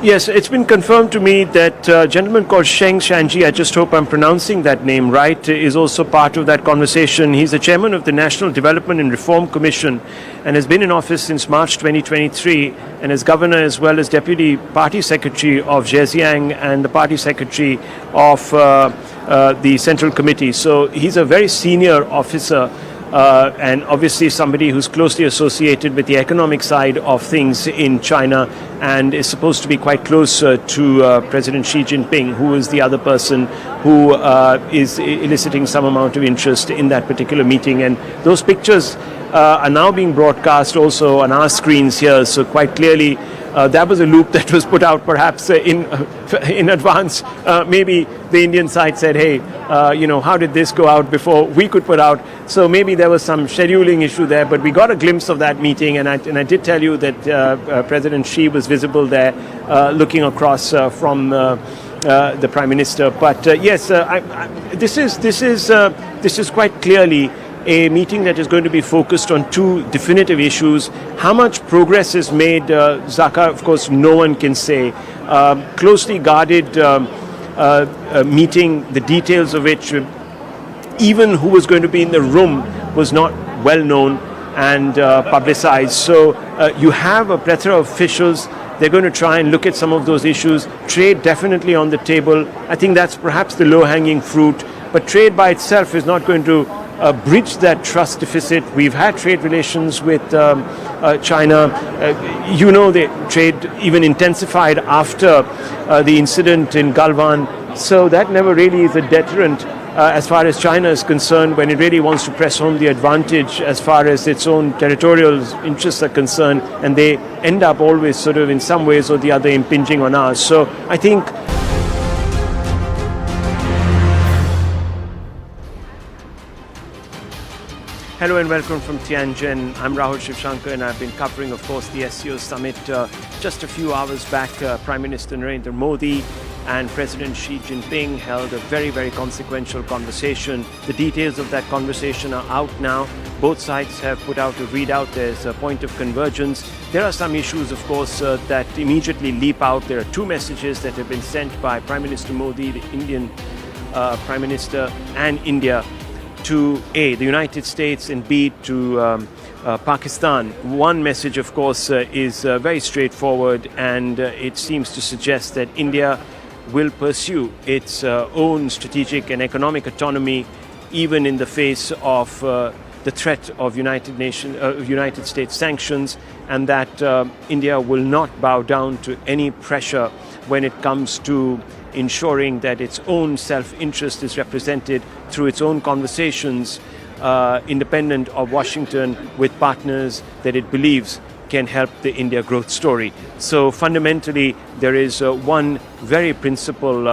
Yes, it's been confirmed to me that a gentleman called Sheng Shanji, I just hope I'm pronouncing that name right, is also part of that conversation. He's the chairman of the National Development and Reform Commission and has been in office since March 2023, and as governor as well as deputy party secretary of Zhejiang and the party secretary of the Central Committee. So he's a very senior officer. And obviously somebody who's closely associated with the economic side of things in China and is supposed to be quite close to President Xi Jinping, who is the other person who is eliciting some amount of interest in that particular meeting. And those pictures are now being broadcast also on our screens here, so quite clearly that was a loop that was put out perhaps in advance. Maybe the Indian side said, hey, how did this go out before we could put out? So maybe there was some scheduling issue there, but we got a glimpse of that meeting, and I did tell you that President Xi was visible there looking across from the Prime Minister. But yes, this is quite clearly a meeting that is going to be focused on two definitive issues. How much progress is made, Zaka, of course, no one can say. Closely guarded meeting, the details of which, even who was going to be in the room was not well known and publicized. So you have a plethora of officials. They're going to try and look at some of those issues. Trade definitely on the table. I think that's perhaps the low-hanging fruit. But trade by itself is not going to bridge that trust deficit. We've had trade relations with China. The trade even intensified after the incident in Galwan. So that never really is a deterrent as far as China is concerned when it really wants to press home the advantage as far as its own territorial interests are concerned. And they end up always sort of in some ways or the other impinging on us. So I think hello and welcome from Tianjin. I'm Rahul Shivshankar and I've been covering, of course, the SCO summit. Just a few hours back, Prime Minister Narendra Modi and President Xi Jinping held a very, very consequential conversation. The details of that conversation are out now. Both sides have put out a readout. There's a point of convergence. There are some issues, of course, that immediately leap out. There are two messages that have been sent by Prime Minister Modi, the Indian Prime Minister, and India to A, the United States, and B, to Pakistan. One message, of course, is very straightforward, and it seems to suggest that India will pursue its own strategic and economic autonomy even in the face of the threat of United States sanctions, and that India will not bow down to any pressure when it comes to ensuring that its own self-interest is represented through its own conversations, independent of Washington, with partners that it believes can help the India growth story. So fundamentally, there is one very principal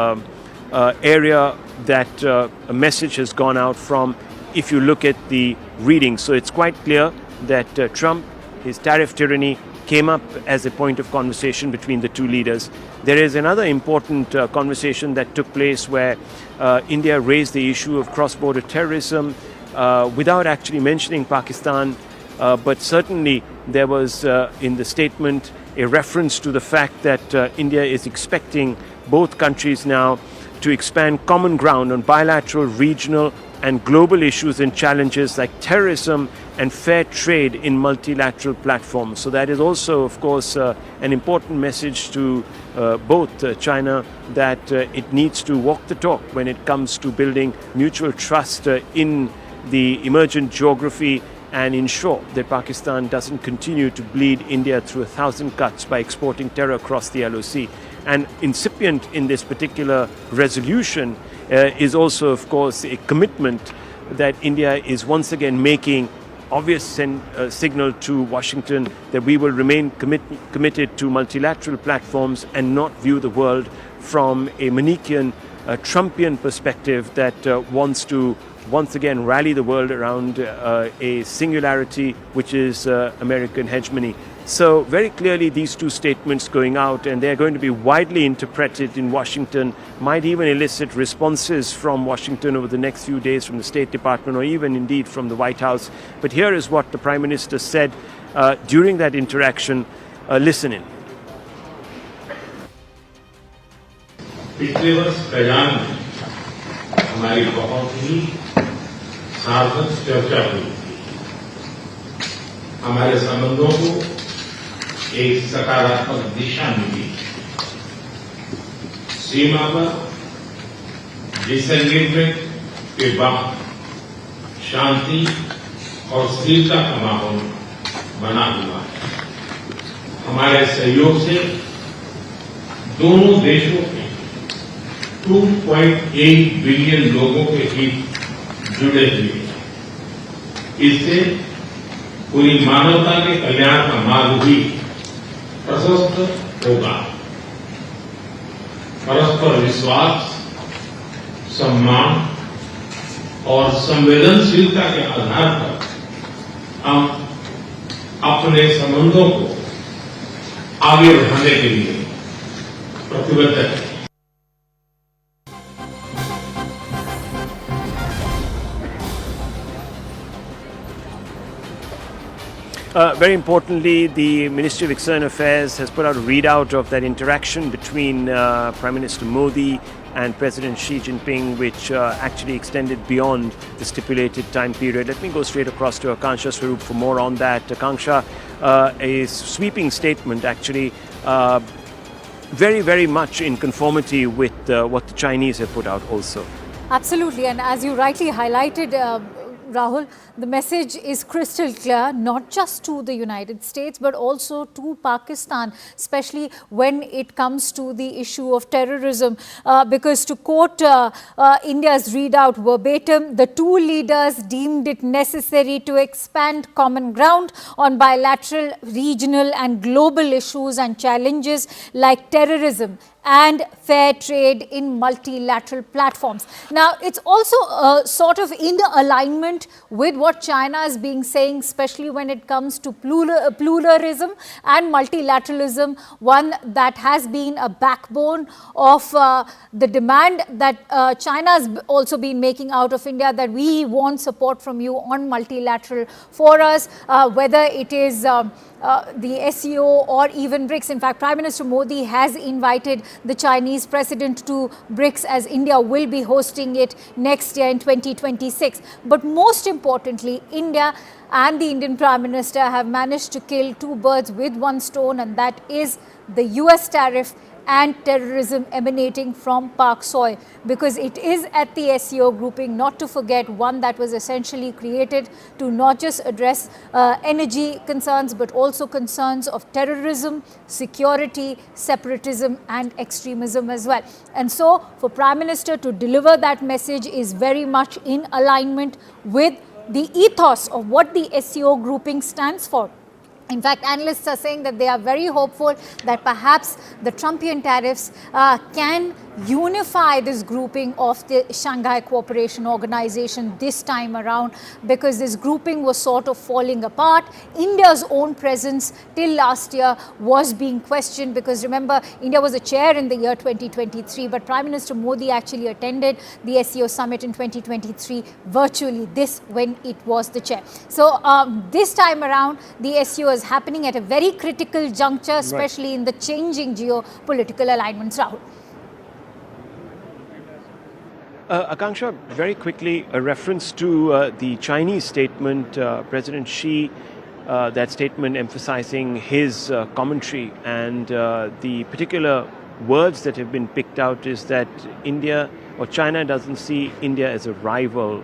area that a message has gone out from if you look at the reading. So it's quite clear that Trump, his tariff tyranny, came up as a point of conversation between the two leaders. There is another important conversation that took place where India raised the issue of cross-border terrorism without actually mentioning Pakistan, but certainly there was in the statement a reference to the fact that India is expecting both countries now to expand common ground on bilateral, regional and global issues and challenges like terrorism and fair trade in multilateral platforms. So that is also, of course, an important message to both China that it needs to walk the talk when it comes to building mutual trust in the emergent geography and ensure that Pakistan doesn't continue to bleed India through 1,000 cuts by exporting terror across the LOC. And incipient in this particular resolution is also, of course, a commitment that India is once again making obvious signal to Washington that we will remain committed to multilateral platforms and not view the world from a Manichaean, Trumpian perspective that wants to once again rally the world around a singularity, which is American hegemony. So very clearly these two statements going out, and they're going to be widely interpreted in Washington, might even elicit responses from Washington over the next few days from the State Department or even indeed from the White House. But here is what the Prime Minister said during that interaction. Listen in. पिछले वर्ष कयान में हमारी बहुत ही सार्थक चर्चा हुई थी। हमारे संबंधों को एक सकारात्मक दिशा मिली। सीमा पर डिसएंगेजमेंट के बाद शांति और स्थिरता का माहौल बना हुआ है। हमारे सहयोग से दोनों देशों के 2.8 बिलियन लोगों के हित जुड़े हुए हैं। इससे पूरी मानवता के कल्याण का मार्ग भी प्रशस्त होगा। परस्पर विश्वास, सम्मान और संवेदनशीलता के आधार पर हम अपने संबंधों को आगे बढ़ाने के लिए प्रतिबद्ध हैं। Very importantly, the Ministry of External Affairs has put out a readout of that interaction between Prime Minister Modi and President Xi Jinping, which actually extended beyond the stipulated time period. Let me go straight across to Akanksha Swarup for more on that. Akanksha, a sweeping statement actually, very, very much in conformity with what the Chinese have put out also. Absolutely, and as you rightly highlighted, Rahul, the message is crystal clear, not just to the United States, but also to Pakistan, especially when it comes to the issue of terrorism. Because to quote India's readout verbatim, the two leaders deemed it necessary to expand common ground on bilateral, regional and global issues and challenges like terrorism and fair trade in multilateral platforms. Now, it's also sort of in alignment with what China is being saying, especially when it comes to pluralism and multilateralism, one that has been a backbone of the demand that China has also been making out of India, that we want support from you on multilateral forums, whether it is the SCO or even BRICS. In fact, Prime Minister Modi has invited the Chinese President to BRICS, as India will be hosting it next year in 2026. But most importantly, India and the Indian Prime Minister have managed to kill two birds with one stone, and that is the US tariff and terrorism emanating from Pak soil, because it is at the SCO grouping, not to forget, one that was essentially created to not just address energy concerns, but also concerns of terrorism, security, separatism and extremism as well. And so for Prime Minister to deliver that message is very much in alignment with the ethos of what the SCO grouping stands for. In fact, analysts are saying that they are very hopeful that perhaps the Trumpian tariffs can unify this grouping of the Shanghai Cooperation Organization this time around, because this grouping was sort of falling apart. India's own presence till last year was being questioned, because remember, India was a chair in the year 2023, but Prime Minister Modi actually attended the SCO summit in 2023 virtually, this when it was the chair. So this time around, the SCO is happening at a very critical juncture, especially in the changing geopolitical alignments. Rahul. Akanksha, very quickly, a reference to the Chinese statement, President Xi, that statement emphasizing his commentary, and the particular words that have been picked out is that India or China doesn't see India as a rival.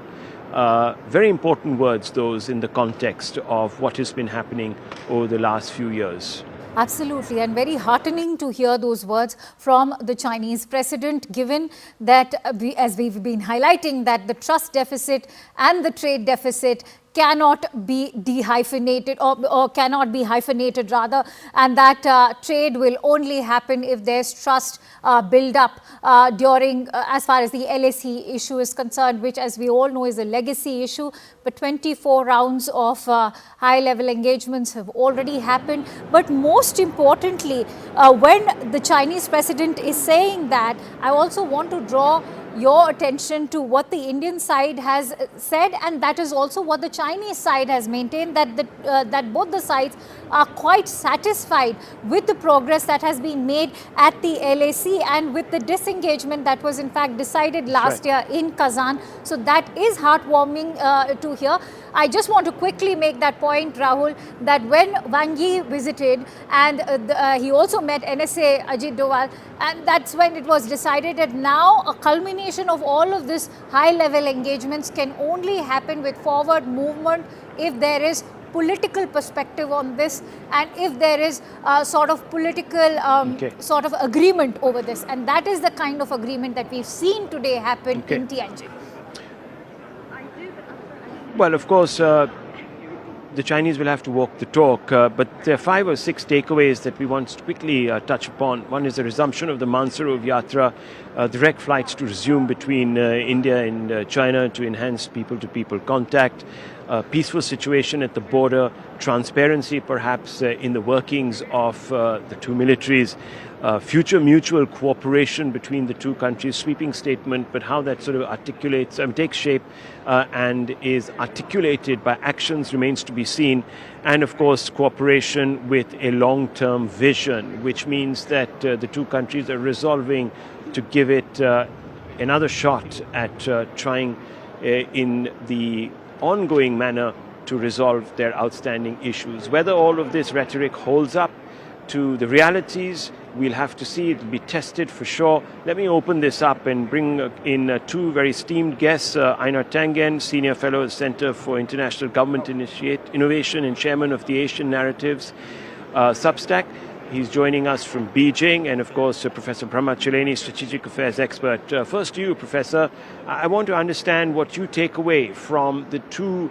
Very important words, those, in the context of what has been happening over the last few years. Absolutely, and very heartening to hear those words from the Chinese president, given that, as we've been highlighting, that the trust deficit and the trade deficit cannot be dehyphenated or cannot be hyphenated rather, and that trade will only happen if there's trust build up during as far as the LAC issue is concerned, which as we all know is a legacy issue. But 24 rounds of high level engagements have already happened. But most importantly, when the Chinese president is saying that, I also want to draw your attention to what the Indian side has said, and that is also what the Chinese side has maintained, that that both the sides are quite satisfied with the progress that has been made at the LAC and with the disengagement that was in fact decided last year in Kazan. So that is heartwarming to hear. I just want to quickly make that point, Rahul, that when Wang Yi visited and he also met NSA Ajit Doval, and that's when it was decided that now a culmination of all of this high-level engagements can only happen with forward movement if there is political perspective on this and if there is sort of political sort of agreement over this. And that is the kind of agreement that we've seen today happen in Tianjin. Well, of course, the Chinese will have to walk the talk, but there are 5 or 6 takeaways that we want to quickly touch upon. One is the resumption of the Mansarovar Yatra, direct flights to resume between India and China to enhance people-to-people contact, peaceful situation at the border, transparency perhaps in the workings of the two militaries, future mutual cooperation between the two countries, sweeping statement, but how that sort of articulates, takes shape and is articulated by actions remains to be seen. And of course, cooperation with a long-term vision, which means that the two countries are resolving to give it another shot at trying in the ongoing manner to resolve their outstanding issues. Whether all of this rhetoric holds up to the realities, we'll have to see. It will be tested for sure. Let me open this up and bring in 2 very esteemed guests. Einar Tangen, Senior Fellow at Center for International Government Innovation and Chairman of the Asian Narratives Substack. He's joining us from Beijing, and of course, Professor Brahma Chileni, Strategic Affairs Expert. First to you, Professor. I want to understand what you take away from the 2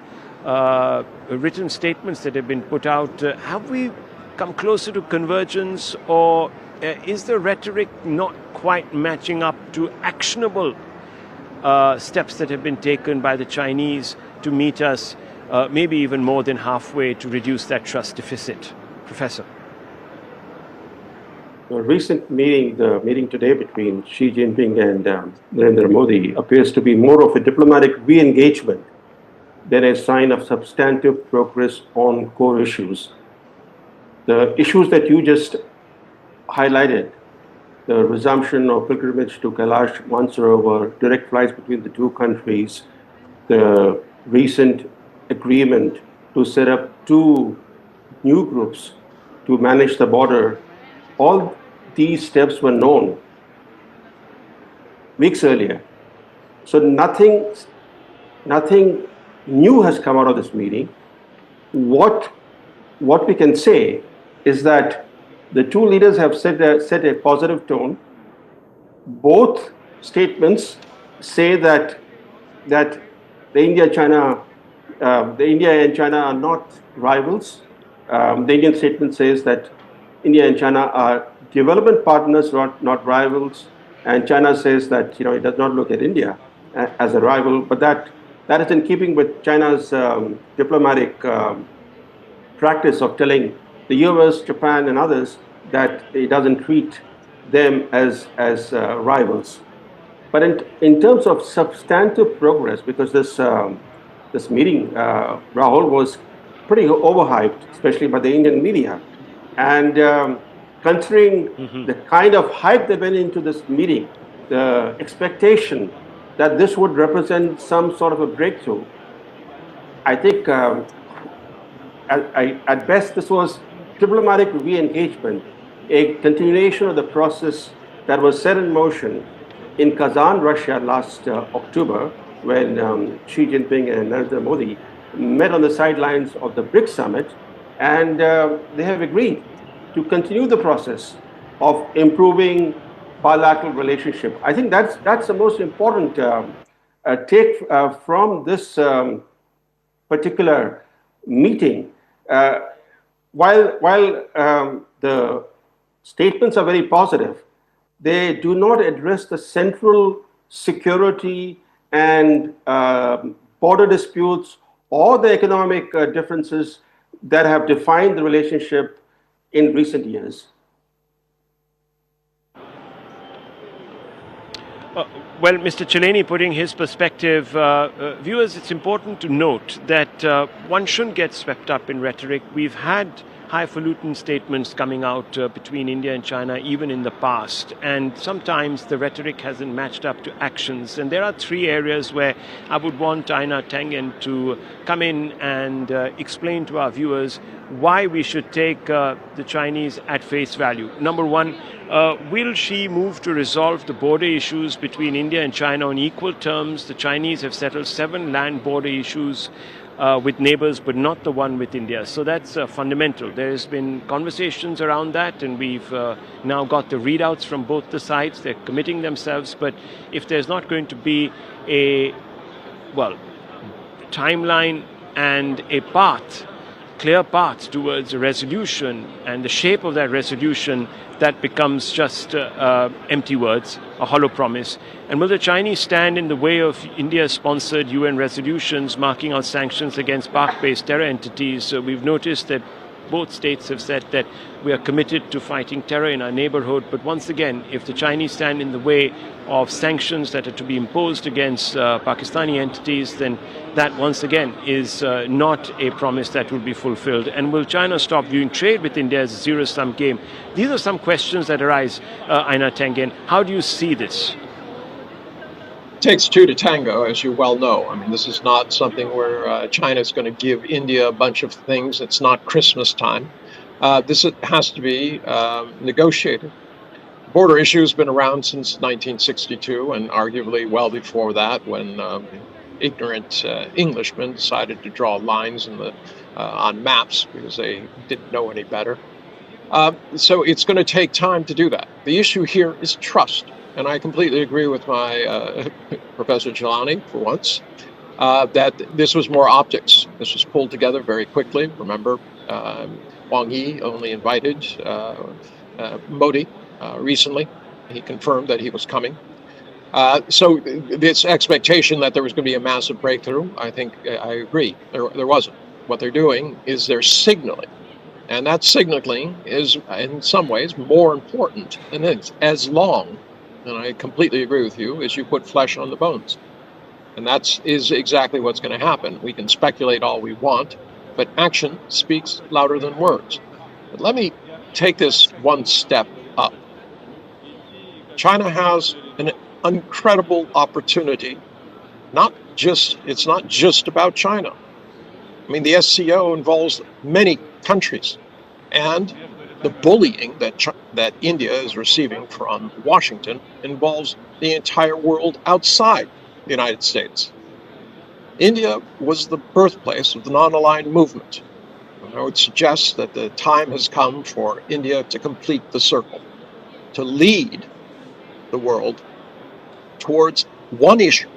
written statements that have been put out. Have we come closer to convergence, or is the rhetoric not quite matching up to actionable steps that have been taken by the Chinese to meet us maybe even more than halfway to reduce that trust deficit? Professor. The recent meeting, the meeting today between Xi Jinping and Narendra Modi, appears to be more of a diplomatic re-engagement than a sign of substantive progress on core issues. The issues that you just highlighted, the resumption of pilgrimage to Kailash Mansarovar, direct flights between the two countries, the recent agreement to set up 2 new groups to manage the border, all these steps were known weeks earlier. So nothing new has come out of this meeting. What we can say is that the 2 leaders have set a positive tone. Both statements say that the India and China are not rivals. The Indian statement says that India and China are development partners, not rivals. And China says that it does not look at India as a rival, but that is in keeping with China's diplomatic practice of telling the US, Japan, and others that it doesn't treat them as rivals. But in terms of substantive progress, because this meeting, Rahul, was pretty overhyped, especially by the Indian media. And considering the kind of hype that went into this meeting, the expectation that this would represent some sort of a breakthrough, I think at best this was diplomatic re-engagement, a continuation of the process that was set in motion in Kazan, Russia last October, when Xi Jinping and Narendra Modi met on the sidelines of the BRICS summit, and they have agreed to continue the process of improving bilateral relationship. I think that's the most important take from this particular meeting, while the statements are very positive, they do not address the central security and border disputes or the economic differences that have defined the relationship in recent years. Well, Mr. Chileni putting his perspective, viewers, it's important to note that one shouldn't get swept up in rhetoric. We've had highfalutin statements coming out between India and China even in the past, and sometimes the rhetoric hasn't matched up to actions. And there are three areas where I would want Aina Tengen to come in and explain to our viewers why we should take the Chinese at face value. Number one, will she move to resolve the border issues between India and China on equal terms? The Chinese have settled 7 land border issues with neighbors, but not the one with India. So that's fundamental. There's been conversations around that, and we've now got the readouts from both the sides. They're committing themselves. But if there's not going to be a, timeline and a clear path towards a resolution and the shape of that resolution, that becomes just empty words, a hollow promise. And will the Chinese stand in the way of India-sponsored UN resolutions marking out sanctions against Pak-based terror entities? We've noticed that both states have said that we are committed to fighting terror in our neighborhood. But once again, if the Chinese stand in the way of sanctions that are to be imposed against Pakistani entities, then that once again is not a promise that will be fulfilled. And will China stop viewing trade with India as a zero-sum game? These are some questions that arise, Aina Tengen. How do you see this? It takes two to tango, as you well know. I mean, this is not something where China is going to give India a bunch of things. It's not Christmas time. This has to be negotiated. Border issue has been around since 1962, and arguably well before that, when ignorant Englishmen decided to draw lines on maps because they didn't know any better. So it's going to take time to do that. The issue here is trust. And I completely agree with my Professor Chileni, for once, that this was more optics. This was pulled together very quickly. Remember, Wang Yi only invited Modi recently. He confirmed that he was coming. So this expectation that there was going to be a massive breakthrough, I think I agree. There wasn't. What they're doing is they're signaling. And that signaling is, in some ways, more important than it's as long, and I completely agree with you, as you put flesh on the bones. And that is exactly what's going to happen. We can speculate all we want, but action speaks louder than words. But let me take this one step up. China has an incredible opportunity. It's not just about China. I mean, the SCO involves many countries, and the bullying that India is receiving from Washington involves the entire world outside the United States. India was the birthplace of the non-aligned movement. And I would suggest that the time has come for India to complete the circle, to lead the world towards one issue,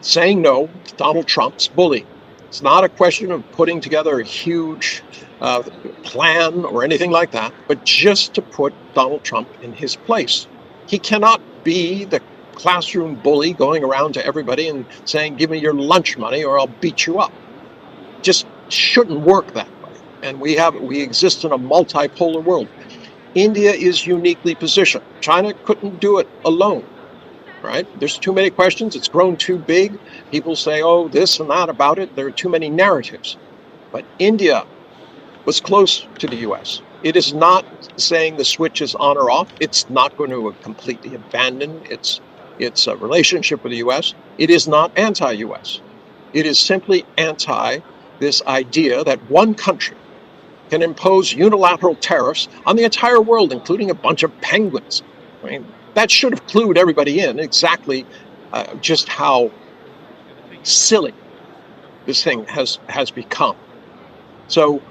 saying no to Donald Trump's bullying. It's not a question of putting together a huge plan or anything like that, but just to put Donald Trump in his place. He cannot be the classroom bully going around to everybody and saying, give me your lunch money or I'll beat you up. Just shouldn't work that way. And we exist in a multipolar world. India is uniquely positioned. China couldn't do it alone, right? There's too many questions. It's grown too big. People say, oh, this and that about it. There are too many narratives. But India was close to the U.S. It is not saying the switch is on or off. It's not going to completely abandon its relationship with the U.S. It is not anti-U.S. It is simply anti this idea that one country can impose unilateral tariffs on the entire world, including a bunch of penguins. I mean, that should have clued everybody in exactly just how silly this thing has become. So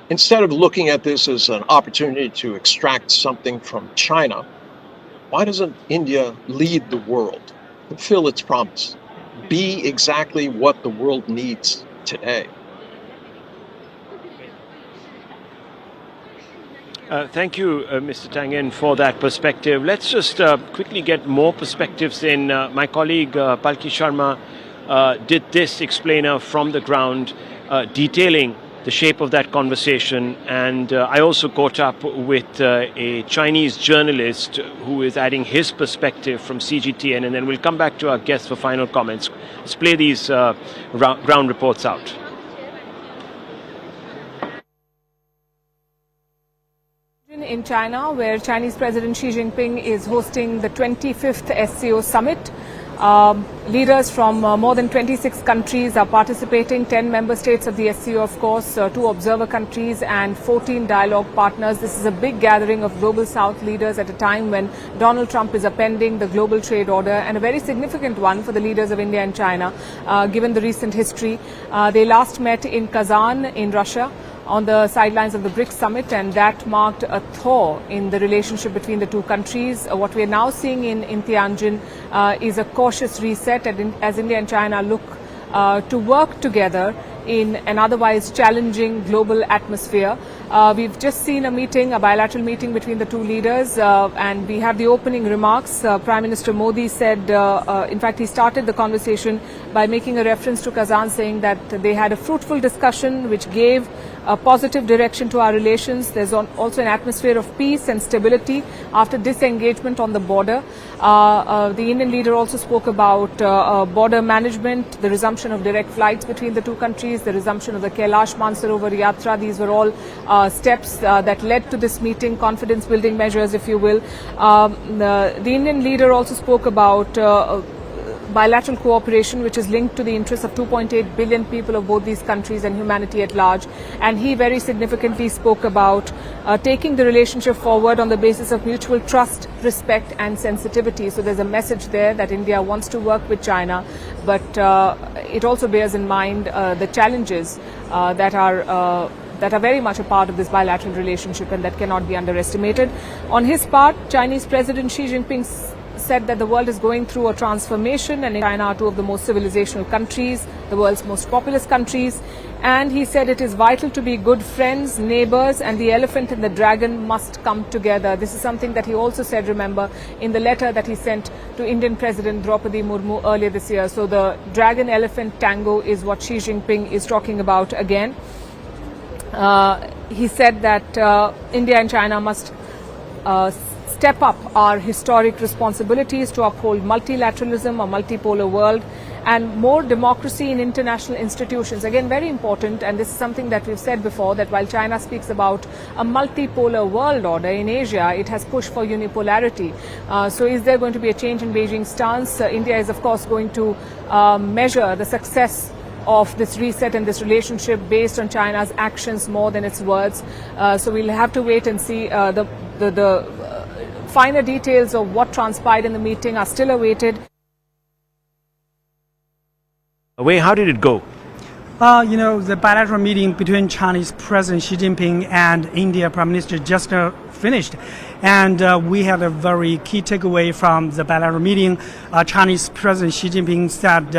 instead of looking at this as an opportunity to extract something from China, why doesn't India lead the world, fulfill its promise, be exactly what the world needs today. Thank you, Mr. Tangen, for that perspective. Let's just quickly get more perspectives in. My colleague Palki Sharma did this explainer from the ground, detailing the shape of that conversation. And I also caught up with a Chinese journalist who is adding his perspective from CGTN. And then we'll come back to our guests for final comments. Let's play these ground reports out. In China, where Chinese President Xi Jinping is hosting the 25th SCO summit. Leaders from more than 26 countries are participating, 10 member states of the SCO, of course, 2 observer countries and 14 dialogue partners. This is a big gathering of Global South leaders at a time when Donald Trump is appending the global trade order, and a very significant one for the leaders of India and China, given the recent history. They last met in Kazan in Russia on the sidelines of the BRICS summit, and that marked a thaw in the relationship between the two countries. What we are now seeing in Tianjin is a cautious reset as India and China look to work together in an otherwise challenging global atmosphere. We've just seen a meeting, a bilateral meeting between the two leaders, and we have the opening remarks. Prime Minister Modi said, in fact, he started the conversation by making a reference to Kazan, saying that they had a fruitful discussion which gave a positive direction to our relations. There's also an atmosphere of peace and stability after disengagement on the border. The Indian leader also spoke about border management, the resumption of direct flights between the two countries, the resumption of the Kailash Mansarovar Yatra. These were all steps that led to this meeting, confidence building measures, if you will. The Indian leader also spoke about bilateral cooperation, which is linked to the interests of 2.8 billion people of both these countries and humanity at large. And he very significantly spoke about taking the relationship forward on the basis of mutual trust, respect and sensitivity. So there's a message there that India wants to work with China, but it also bears in mind the challenges that are very much a part of this bilateral relationship and that cannot be underestimated. On his part, Chinese President Xi Jinping said that the world is going through a transformation, and China are two of the most civilizational countries, the world's most populous countries. And he said it is vital to be good friends, neighbors, and the elephant and the dragon must come together. This is something that he also said, remember, in the letter that he sent to Indian President Draupadi Murmu earlier this year. So the dragon-elephant tango is what Xi Jinping is talking about again. He said that India and China must step up our historic responsibilities to uphold multilateralism, a multipolar world, and more democracy in international institutions. Again, very important, and this is something that we've said before, that while China speaks about a multipolar world order in Asia, it has pushed for unipolarity. So is there going to be a change in Beijing's stance? India is, of course, going to measure the success of this reset and this relationship based on China's actions more than its words. So we'll have to wait and see. The finer details of what transpired in the meeting are still awaited. How did it go? The bilateral meeting between Chinese President Xi Jinping and India Prime Minister just finished. And we had a very key takeaway from the bilateral meeting. Chinese President Xi Jinping said,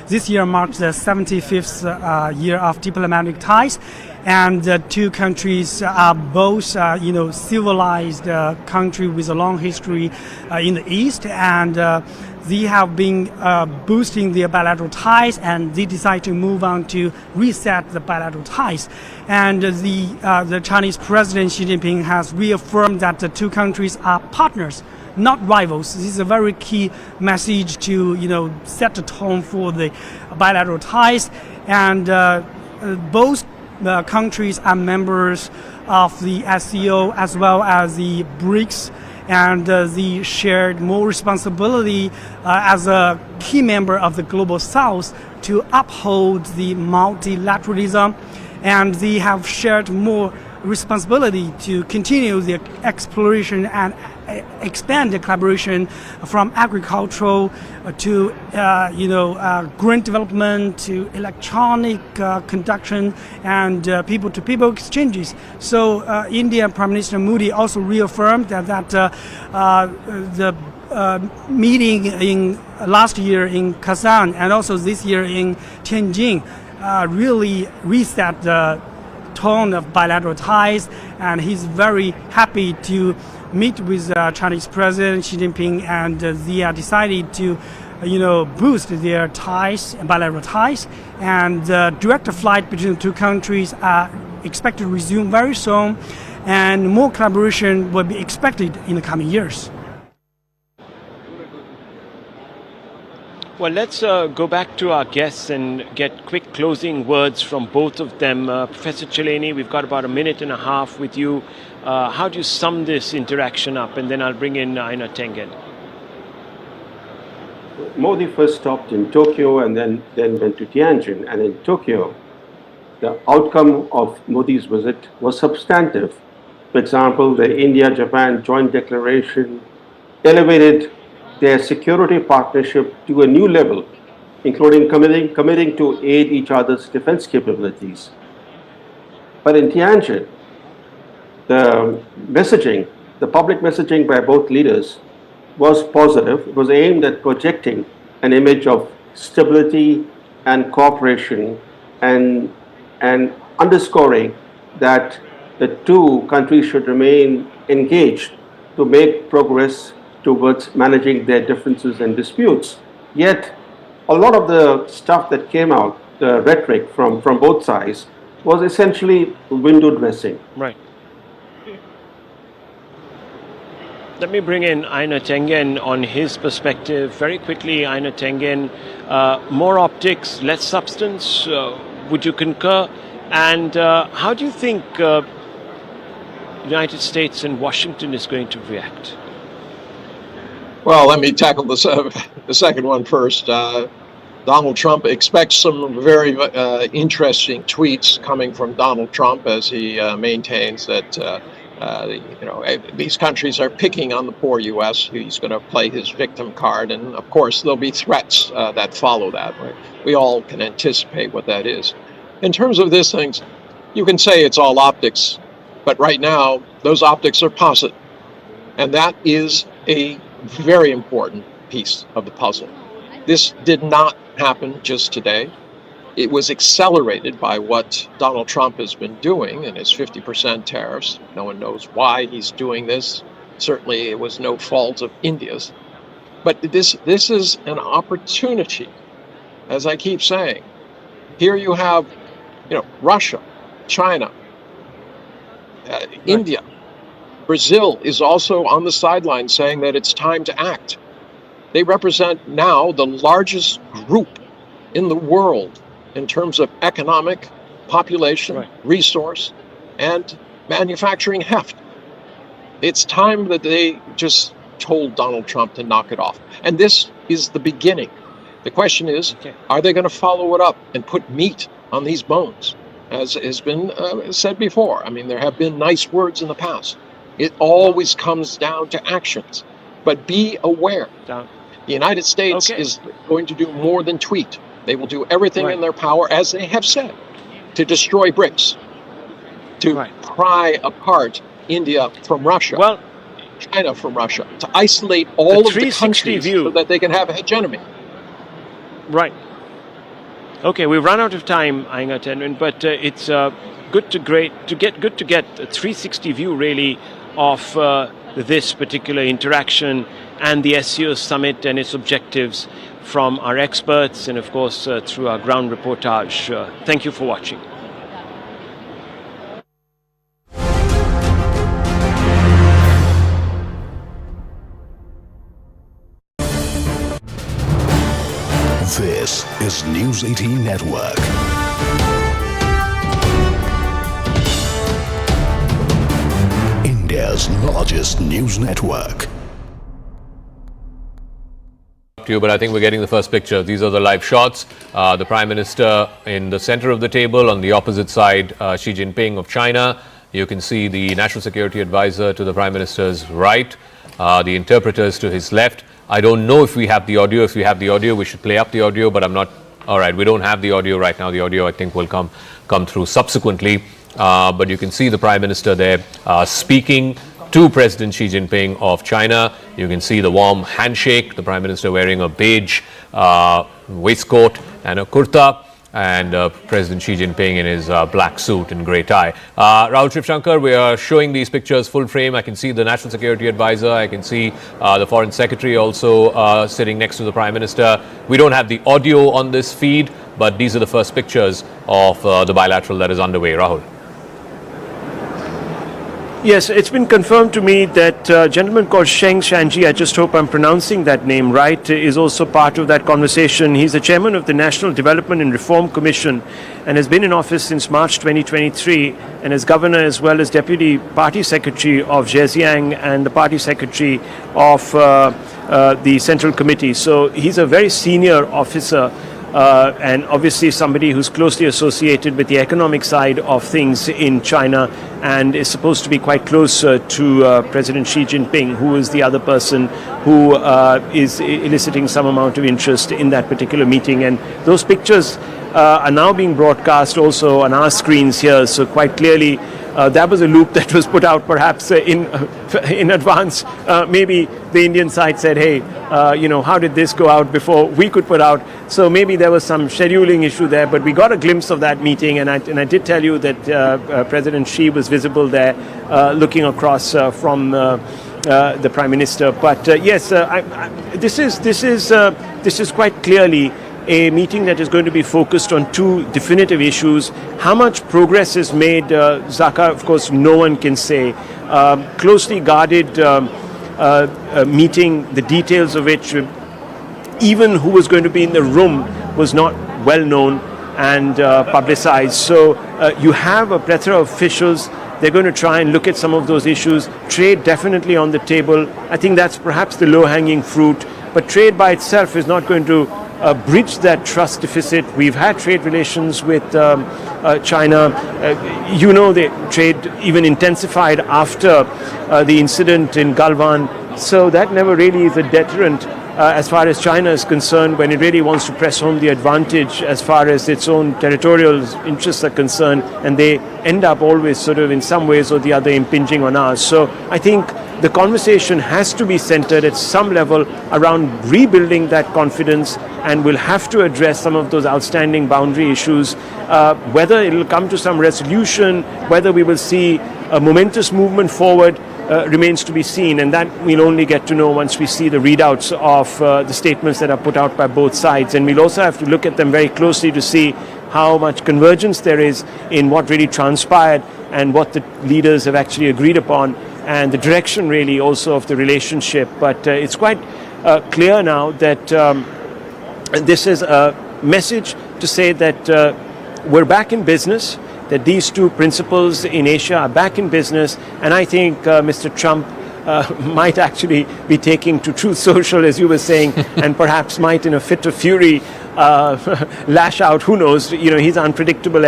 this year marks the 75th year of diplomatic ties. And the two countries are both, civilized country with a long history in the East, and they have been boosting their bilateral ties, and they decide to move on to reset the bilateral ties. And the Chinese President Xi Jinping has reaffirmed that the two countries are partners, not rivals. This is a very key message to set the tone for the bilateral ties, and both countries are members of the SCO as well as the BRICS, and they shared more responsibility as a key member of the Global South to uphold the multilateralism, and they have shared more responsibility to continue the exploration and expand the collaboration from agricultural to green development to electronic conduction and people-to-people exchanges. So Indian Prime Minister Modi also reaffirmed that the meeting in last year in Kazan and also this year in Tianjin really reset the tone of bilateral ties, and he's very happy to meet with Chinese President Xi Jinping, and they are decided to boost their ties, bilateral ties, and direct flight between the two countries are expected to resume very soon, and more collaboration will be expected in the coming years. Well, let's go back to our guests and get quick closing words from both of them. Professor Cheleni, we've got about a minute and a half with you. How do you sum this interaction up? And then I'll bring in Aina Tengen. Modi first stopped in Tokyo and then went to Tianjin. And in Tokyo, the outcome of Modi's visit was substantive. For example, the India-Japan joint declaration elevated their security partnership to a new level, including committing to aid each other's defense capabilities. But in Tianjin, the public messaging by both leaders was positive. It was aimed at projecting an image of stability and cooperation and underscoring that the two countries should remain engaged to make progress towards managing their differences and disputes. Yet, a lot of the stuff that came out, the rhetoric from both sides, was essentially window dressing. Right. Let me bring in Aina Tengen on his perspective. Very quickly, Aina Tengen, more optics, less substance, would you concur? And how do you think the United States and Washington is going to react? Well, let me tackle the second one first. Donald Trump expects some very interesting tweets coming from Donald Trump as he maintains that these countries are picking on the poor U.S. He's going to play his victim card, and of course there'll be threats that follow that. We all can anticipate what that is. In terms of these things, you can say it's all optics, but right now those optics are positive, and that is a very important piece of the puzzle. This did not happen just today. It was accelerated by what Donald Trump has been doing and his 50% tariffs. No one knows why he's doing this. Certainly it was no fault of India's. But this is an opportunity, as I keep saying. Here you have, Russia, China, India. Brazil is also on the sidelines saying that it's time to act. They represent now the largest group in the world in terms of economic, population, resource, and manufacturing heft. It's time that they just told Donald Trump to knock it off. And this is the beginning. The question is, are they going to follow it up and put meat on these bones? As has been said before. I mean, there have been nice words in the past. It always comes down to actions. But be aware, the United States is going to do more than tweet. They will do everything in their power, as they have said, to destroy BRICS, to pry apart India from Russia, China from Russia, to isolate all of the countries so that they can have a hegemony. Right. Okay, we've run out of time, Aina Tengen, but it's good to get a 360 view really of this particular interaction and the SCO summit and its objectives from our experts and of course through our ground reportage. Thank you for watching. This is News 18 Network. India's largest news network. But I think we're getting the first picture. These are the live shots. The Prime Minister in the center of the table. On the opposite side, Xi Jinping of China. You can see the National Security Advisor to the Prime Minister's right, the interpreters to his left. I don't know if we have the audio. If we have the audio, we should play up the audio, but I'm not. All right, we don't have the audio right now. The audio, I think, will come through subsequently. But you can see the Prime Minister there speaking to President Xi Jinping of China. You can see the warm handshake, the Prime Minister wearing a beige waistcoat and a kurta, and President Xi Jinping in his black suit and grey tie. Rahul Shivshankar, we are showing these pictures full frame. I can see the National Security Advisor. I can see the Foreign Secretary also sitting next to the Prime Minister. We don't have the audio on this feed, but these are the first pictures of the bilateral that is underway. Rahul. Yes, it's been confirmed to me that a gentleman called Sheng Shanji, I just hope I'm pronouncing that name right, is also part of that conversation. He's the chairman of the National Development and Reform Commission and has been in office since March 2023, and as governor as well as deputy party secretary of Zhejiang and the party secretary of the Central Committee. So he's a very senior officer. And obviously somebody who's closely associated with the economic side of things in China and is supposed to be quite close to President Xi Jinping, who is the other person who is eliciting some amount of interest in that particular meeting. And those pictures are now being broadcast also on our screens here, so quite clearly that was a loop that was put out perhaps in advance. Maybe the Indian side said, hey, how did this go out before we could put out? So maybe there was some scheduling issue there, but we got a glimpse of that meeting, and I did tell you that President Xi was visible there looking across from the Prime Minister. But yes, this is quite closely a meeting that is going to be focused on two definitive issues. How much progress is made, Zaka, of course, no one can say. Closely guarded meeting, the details of which, even who was going to be in the room was not well known and publicized. So you have a plethora of officials. They're going to try and look at some of those issues. Trade definitely on the table. I think that's perhaps the low-hanging fruit. But trade by itself is not going to bridge that trust deficit. We've had trade relations with China. The trade even intensified after the incident in Galwan. So that never really is a deterrent as far as China is concerned when it really wants to press home the advantage as far as its own territorial interests are concerned, and they end up always sort of in some ways or the other impinging on ours. So I think the conversation has to be centered at some level around rebuilding that confidence, and we'll have to address some of those outstanding boundary issues. Whether it will come to some resolution, whether we will see a momentous movement forward, remains to be seen, and that we'll only get to know once we see the readouts of the statements that are put out by both sides. And we'll also have to look at them very closely to see how much convergence there is in what really transpired and what the leaders have actually agreed upon, and the direction really also of the relationship. But it's quite clear now that this is a message to say that we're back in business, that these two principles in Asia are back in business, and I think Mr. Trump might actually be taking to Truth Social, as you were saying, and perhaps might, in a fit of fury, lash out. Who knows? He's unpredictable.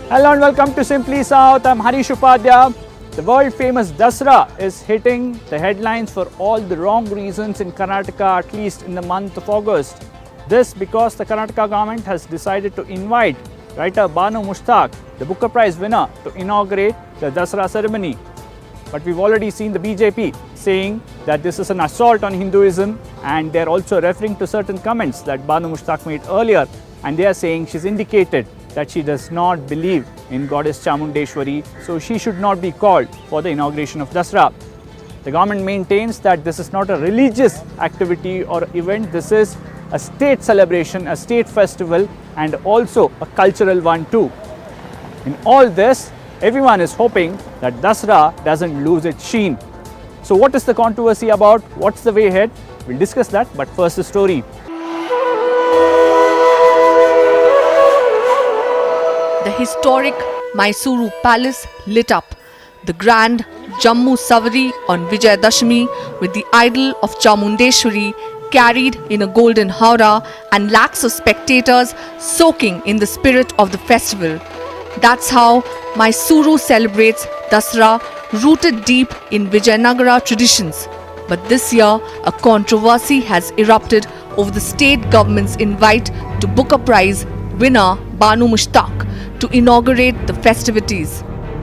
Hello and welcome to Simply South. I'm Harish Upadhyaya. The world famous Dasra is hitting the headlines for all the wrong reasons in Karnataka, at least in the month of August. This because the Karnataka government has decided to invite writer Banu Mushtaq, the Booker Prize winner, to inaugurate the Dasra ceremony. But we've already seen the BJP saying that this is an assault on Hinduism, and they're also referring to certain comments that Banu Mushtaq made earlier, and they are saying she's indicated that she does not believe in Goddess Chamundeshwari, so she should not be called for the inauguration of Dasra. The government maintains that this is not a religious activity or event, this is a state celebration, a state festival, and also a cultural one too. In all this, everyone is hoping that Dasra doesn't lose its sheen. So what is the controversy about? What's the way ahead? We'll discuss that, but first the story. The historic Mysuru Palace lit up. The grand Jammu Savari on Vijayadashmi with the idol of Chamundeshwari carried in a golden howrah and lakhs of spectators soaking in the spirit of the festival. That's how Mysuru celebrates Dasra, rooted deep in Vijayanagara traditions. But this year, a controversy has erupted over the state government's invite to Booker Prize winner Banu Mushtaq to inaugurate the festivities.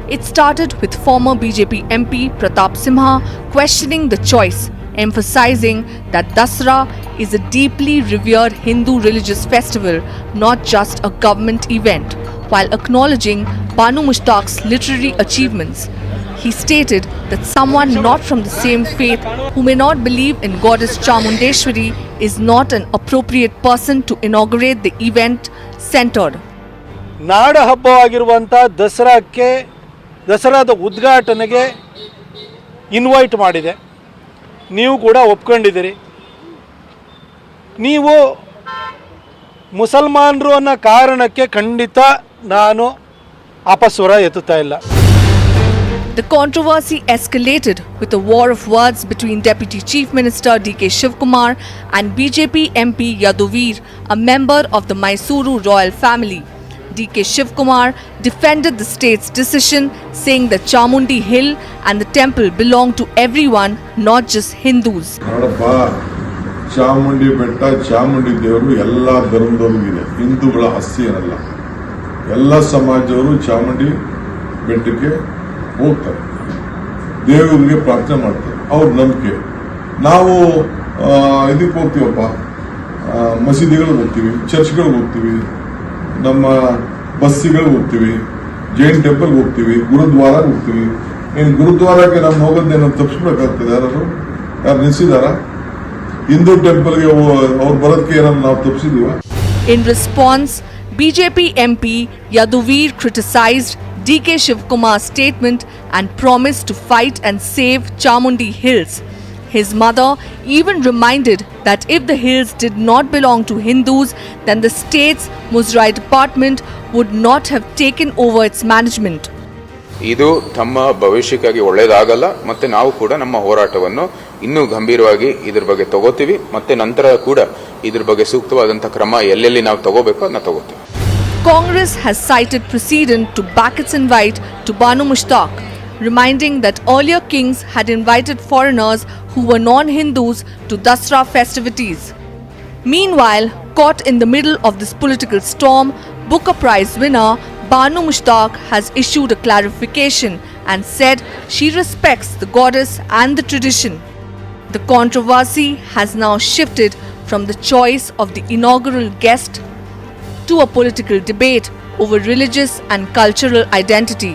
It started with former BJP MP Pratap Simha questioning the choice, emphasizing that Dasra is a deeply revered Hindu religious festival, not just a government event, while acknowledging Banu Mushtaq's literary achievements. He stated that someone not from the same faith who may not believe in goddess Chamundeshwari is not an appropriate person to inaugurate the event centered. ನಾಡ ಹಬ್ಬವಾಗಿರುವಂಥ ದಸರಾದ ಉದ್ಘಾಟನೆಗೆ invite ಮಾಡಿದೆ. ನೀವು ಕೂಡ ಒಪ್ಕೊಂಡಿದ್ದೀರಿ. ನೀವು ಮುಸಲ್ಮಾನರು ಅನ್ನೋ ಕಾರಣಕ್ಕೆ ಖಂಡಿತ ನಾನು ಅಪಸ್ವರ ಎತ್ತುತ್ತಾ ಇಲ್ಲ. The controversy escalated with a war of words between Deputy Chief Minister D.K. Shivkumar and BJP MP Yaduvir, a member of the Mysuru royal family. D.K. Shivkumar defended the state's decision, saying that Chamundi Hill and the temple belong to everyone, not just Hindus. Chamundi ಬೆಟ್ಟ ಚಾಮುಂಡಿ ದೇವರು ಎಲ್ಲ ಧರ್ಮದವ್ರಿಗಿದೆ, ಹಿಂದೂಗಳ ಆಸ್ತಿ ಏನಲ್ಲ. ಎಲ್ಲ ಸಮಾಜದವರು ಚಾಮುಂಡಿ ಬೆಟ್ಟಕ್ಕೆ ಹೋಗ್ತಾರೆ, ದೇವರಿಗೆ ಪ್ರಾರ್ಥನೆ ಮಾಡ್ತಾರೆ, ಅವ್ರ ನಂಬಿಕೆ. ನಾವು ಇದಕ್ಕೆ ಹೋಗ್ತೀವಪ್ಪ, ಮಸೀದಿಗಳಿಗೆ ಹೋಗ್ತೀವಿ, ಚರ್ಚ್ಗಳಿಗೆ ಹೋಗ್ತೀವಿ, ನಮ್ಮ ಬಸ್ಸಿಗಳಿಗೆ ಹೋಗ್ತೀವಿ, ಜೈನ್ ಟೆಂಪಲ್ಗೆ ಹೋಗ್ತೀವಿ, ಗುರುದ್ವಾರ ಹೋಗ್ತೀವಿ. ಇನ್ನು ಗುರುದ್ವಾರಕ್ಕೆ ನಮ್ಮ ಹೋಗೋದೇನೋ ತಪ್ಪಿಸ್ಬೇಕಾಗ್ತದೆ? ಯಾರು ನಿಲ್ಸಿದಾರ? ಹಿಂದೂ ಟೆಂಪಲ್ಗೆ ಅವ್ರು ಬರೋದಕ್ಕೆ ಏನನ್ನ ನಾವು ತಪ್ಪಿಸಿದೀವ? In response, BJP MP Yaduvir criticized D.K. Shivkumar's statement and promised to fight and save Chamundi Hills. His mother even reminded that if the hills did not belong to Hindus, then the state's Muzrai department would not have taken over its management. ಇದು ತಮ್ಮ ಭವಿಷ್ಯಕ್ಕಾಗಿ ಒಳ್ಳೆಯದಾಗಲ್ಲ. ಮತ್ತೆ ನಾವು ಕೂಡ ನಮ್ಮ ಹೋರಾಟವನ್ನು ಇನ್ನೂ ಗಂಭೀರವಾಗಿ ಇದ್ರ ಬಗ್ಗೆ ತಗೋತೀವಿ. ಮತ್ತೆ ನಂತರ ಕೂಡ ಇದ್ರ ಬಗ್ಗೆ ಸೂಕ್ತವಾದಂಥ ಕ್ರಮ ಎಲ್ಲೆಲ್ಲಿ ನಾವು ತಗೋಬೇಕು ಅದನ್ನ ತಗೋತೀವಿ. Congress has cited precedent to back its invite to Banu Mushtaq, reminding that earlier kings had invited foreigners who were non-Hindus to Dasra festivities. Meanwhile, caught in the middle of this political storm, Booker Prize winner Banu Mushtaq has issued a clarification and said she respects the goddess and the tradition. The controversy has now shifted from the choice of the inaugural guest to a political debate over religious and cultural identity.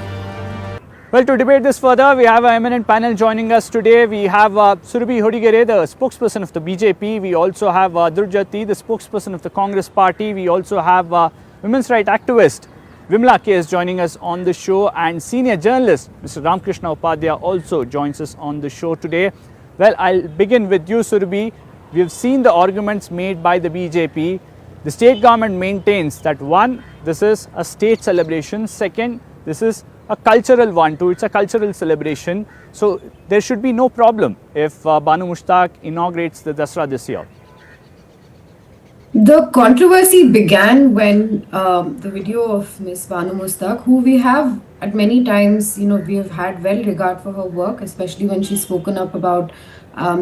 Well, to debate this further, we have an eminent panel joining us today. We have Surabhi Hodigere, the spokesperson of the BJP. We also have Durjati, the spokesperson of the Congress party. We also have women's rights activist Vimla K is joining us on the show, and senior journalist Mr. Ramkrishna Upadhyaya also joins us on the show today. Well, I'll begin with you, Surabhi. We've seen the arguments made by the BJP. The state government maintains that one, this is a state celebration. Second, this is a cultural one too. It's a cultural celebration. So there should be no problem if Banu Mushtaq inaugurates the Dasra this year. The controversy began when the video of Ms. Banu Mushtaq, who we have at many times, we have had well regard for her work, especially when she's spoken up about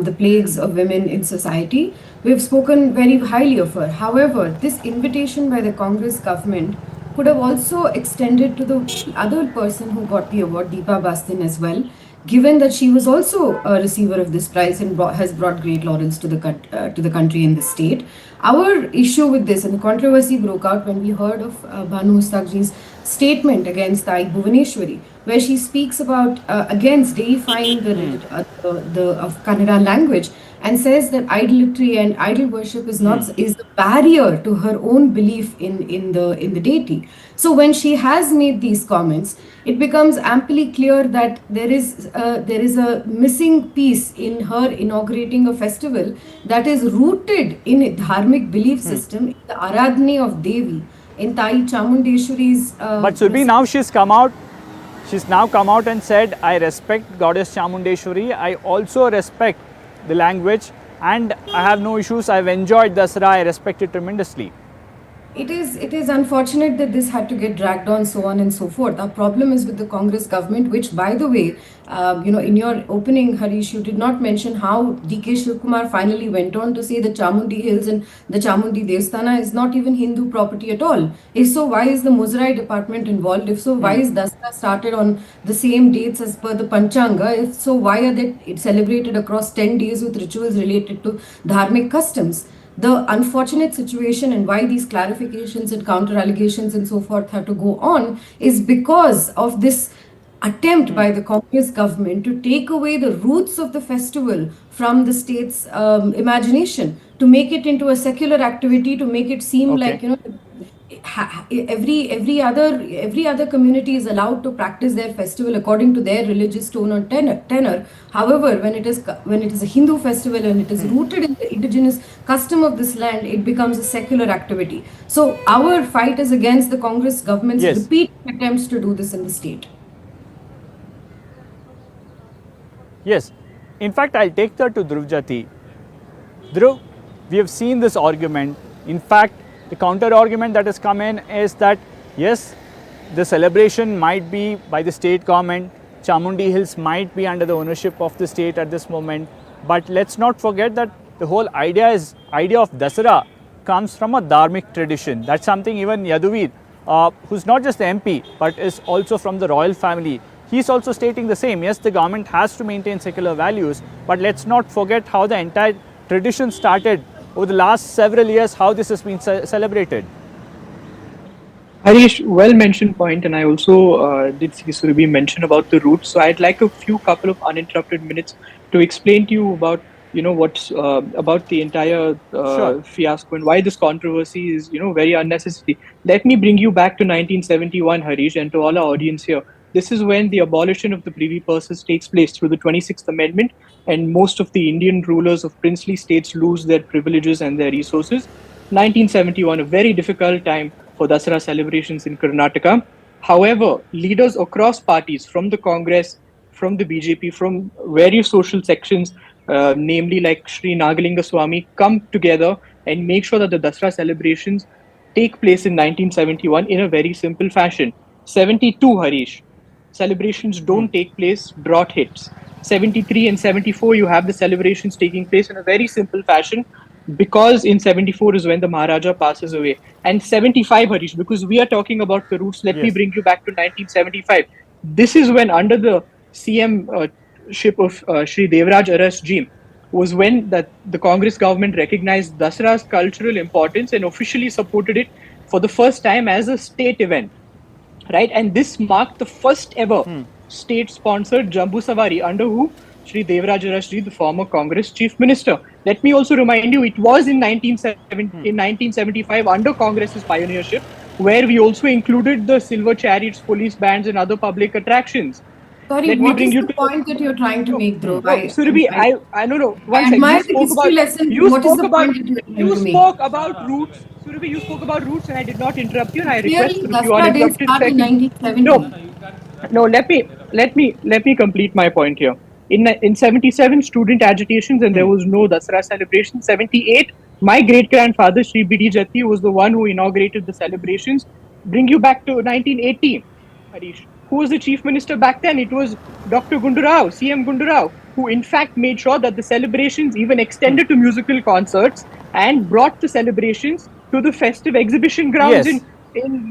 the plagues of women in society. We've spoken very highly of her. However, this invitation by the Congress government could have also extended to the other person who got the award, Deepa Bastin, as well, given that she was also a receiver of this prize and has brought great laurels to the country and the state. Our issue with this, and the controversy broke out when we heard of Banu Mushtaqji's statement against Sai Bhuvaneshwari, where she speaks about against deifying the of Kannada language and says that idolatry and idol worship is the barrier to her own belief in the deity. So when she has made these comments, it becomes amply clear that there is a missing piece in her inaugurating a festival that is rooted in a dharmic belief system, in the Aradhana of Devi, in Tai Chamundeshwari's. But Surabhi, now she's now come out and said, I respect goddess Chamundeshwari. I also respect the language and I have no issues. I've enjoyed Dasara. I respect it tremendously. It is unfortunate that this had to get dragged on, so on and so forth. Our problem is with the Congress government, which, by the way, in your opening, Harish, you did not mention how D.K. Shivkumar finally went on to say the Chamundi Hills and the Chamundi Devasthana is not even Hindu property at all. If so, why is the Muzerai department involved? If so, why is Dasara started on the same dates as per the Panchanga? If so, why are they celebrated across 10 days with rituals related to dharmic customs? The unfortunate situation and why these clarifications and counter allegations and so forth have to go on is because of this attempt by the Congress government to take away the roots of the festival from the state's imagination, to make it into a secular activity, to make it seem like, every other community is allowed to practice their festival according to their religious tone or tenor. However, when it is a Hindu festival and it is rooted in the indigenous custom of this land, it becomes a secular activity. So our fight is against the Congress government's repeated attempts to do this in the state. Yes. In fact, I'll take that to Dhruv Jati. Dhruv, we have seen this argument. In fact, the counter argument that has come in is that, yes, the celebration might be by the state government, Chamundi Hills might be under the ownership of the state at this moment, but let's not forget that the whole idea of Dasara comes from a dharmic tradition. That's something even Yaduveer, who's not just the MP, but is also from the royal family, he's also stating the same. Yes, the government has to maintain secular values, but let's not forget how the entire tradition started over the last several years, how this has been celebrated. Harish, well mentioned point, and I also did see Surabhi mention about the roots. So I'd like a couple of uninterrupted minutes to explain to you about what's about the entire fiasco and why this controversy is very unnecessary. Let me bring you back to 1971, Harish, and to all our audience here. This is when the abolition of the privy purses takes place through the 26th Amendment, and most of the Indian rulers of princely states lose their privileges and their resources. 1971, a very difficult time for Dasara celebrations in Karnataka. However, leaders across parties, from the Congress, from the BJP, from various social sections, namely like Sri Nagalinga Swami, come together and make sure that the Dasara celebrations take place in 1971 in a very simple fashion. 72, Harish, celebrations don't take place, drought hits. 73 and 74, you have the celebrations taking place in a very simple fashion, because in 74 is when the Maharaja passes away. And 75, Harish, because we are talking about the roots, let me bring you back to 1975. This is when, under the CM-ship of Sri Devraj Aras's regime, was when the Congress government recognized Dasara's cultural importance and officially supported it for the first time as a state event. Right, and this marked the first ever state-sponsored Jambu Savari under who? Sri Devraj Arasji, the former Congress Chief Minister. Let me also remind you, it was in 1975 under Congress's pioneership, where we also included the silver chariots, police bands, and other public attractions. Sorry, what is the point that you're trying to make, Dhruv? Surabhi, I don't know. I admire the history lesson. What is the point that you're trying to make? You spoke about roots. Surabhi, you spoke about roots, and I did not interrupt you, and I request Clearly, that you uninterrupted in 1970. No, let me complete my point here. In 77, student agitations, and there was no Dasara celebration. 78, my great-grandfather, Sri B.D. Jati, was the one who inaugurated the celebrations. Bring you back to 1980, Harish. Who was the chief minister back then? It was Dr. Gundurao, CM Gundurao, who in fact made sure that the celebrations even extended to musical concerts and brought the celebrations to the festive exhibition grounds in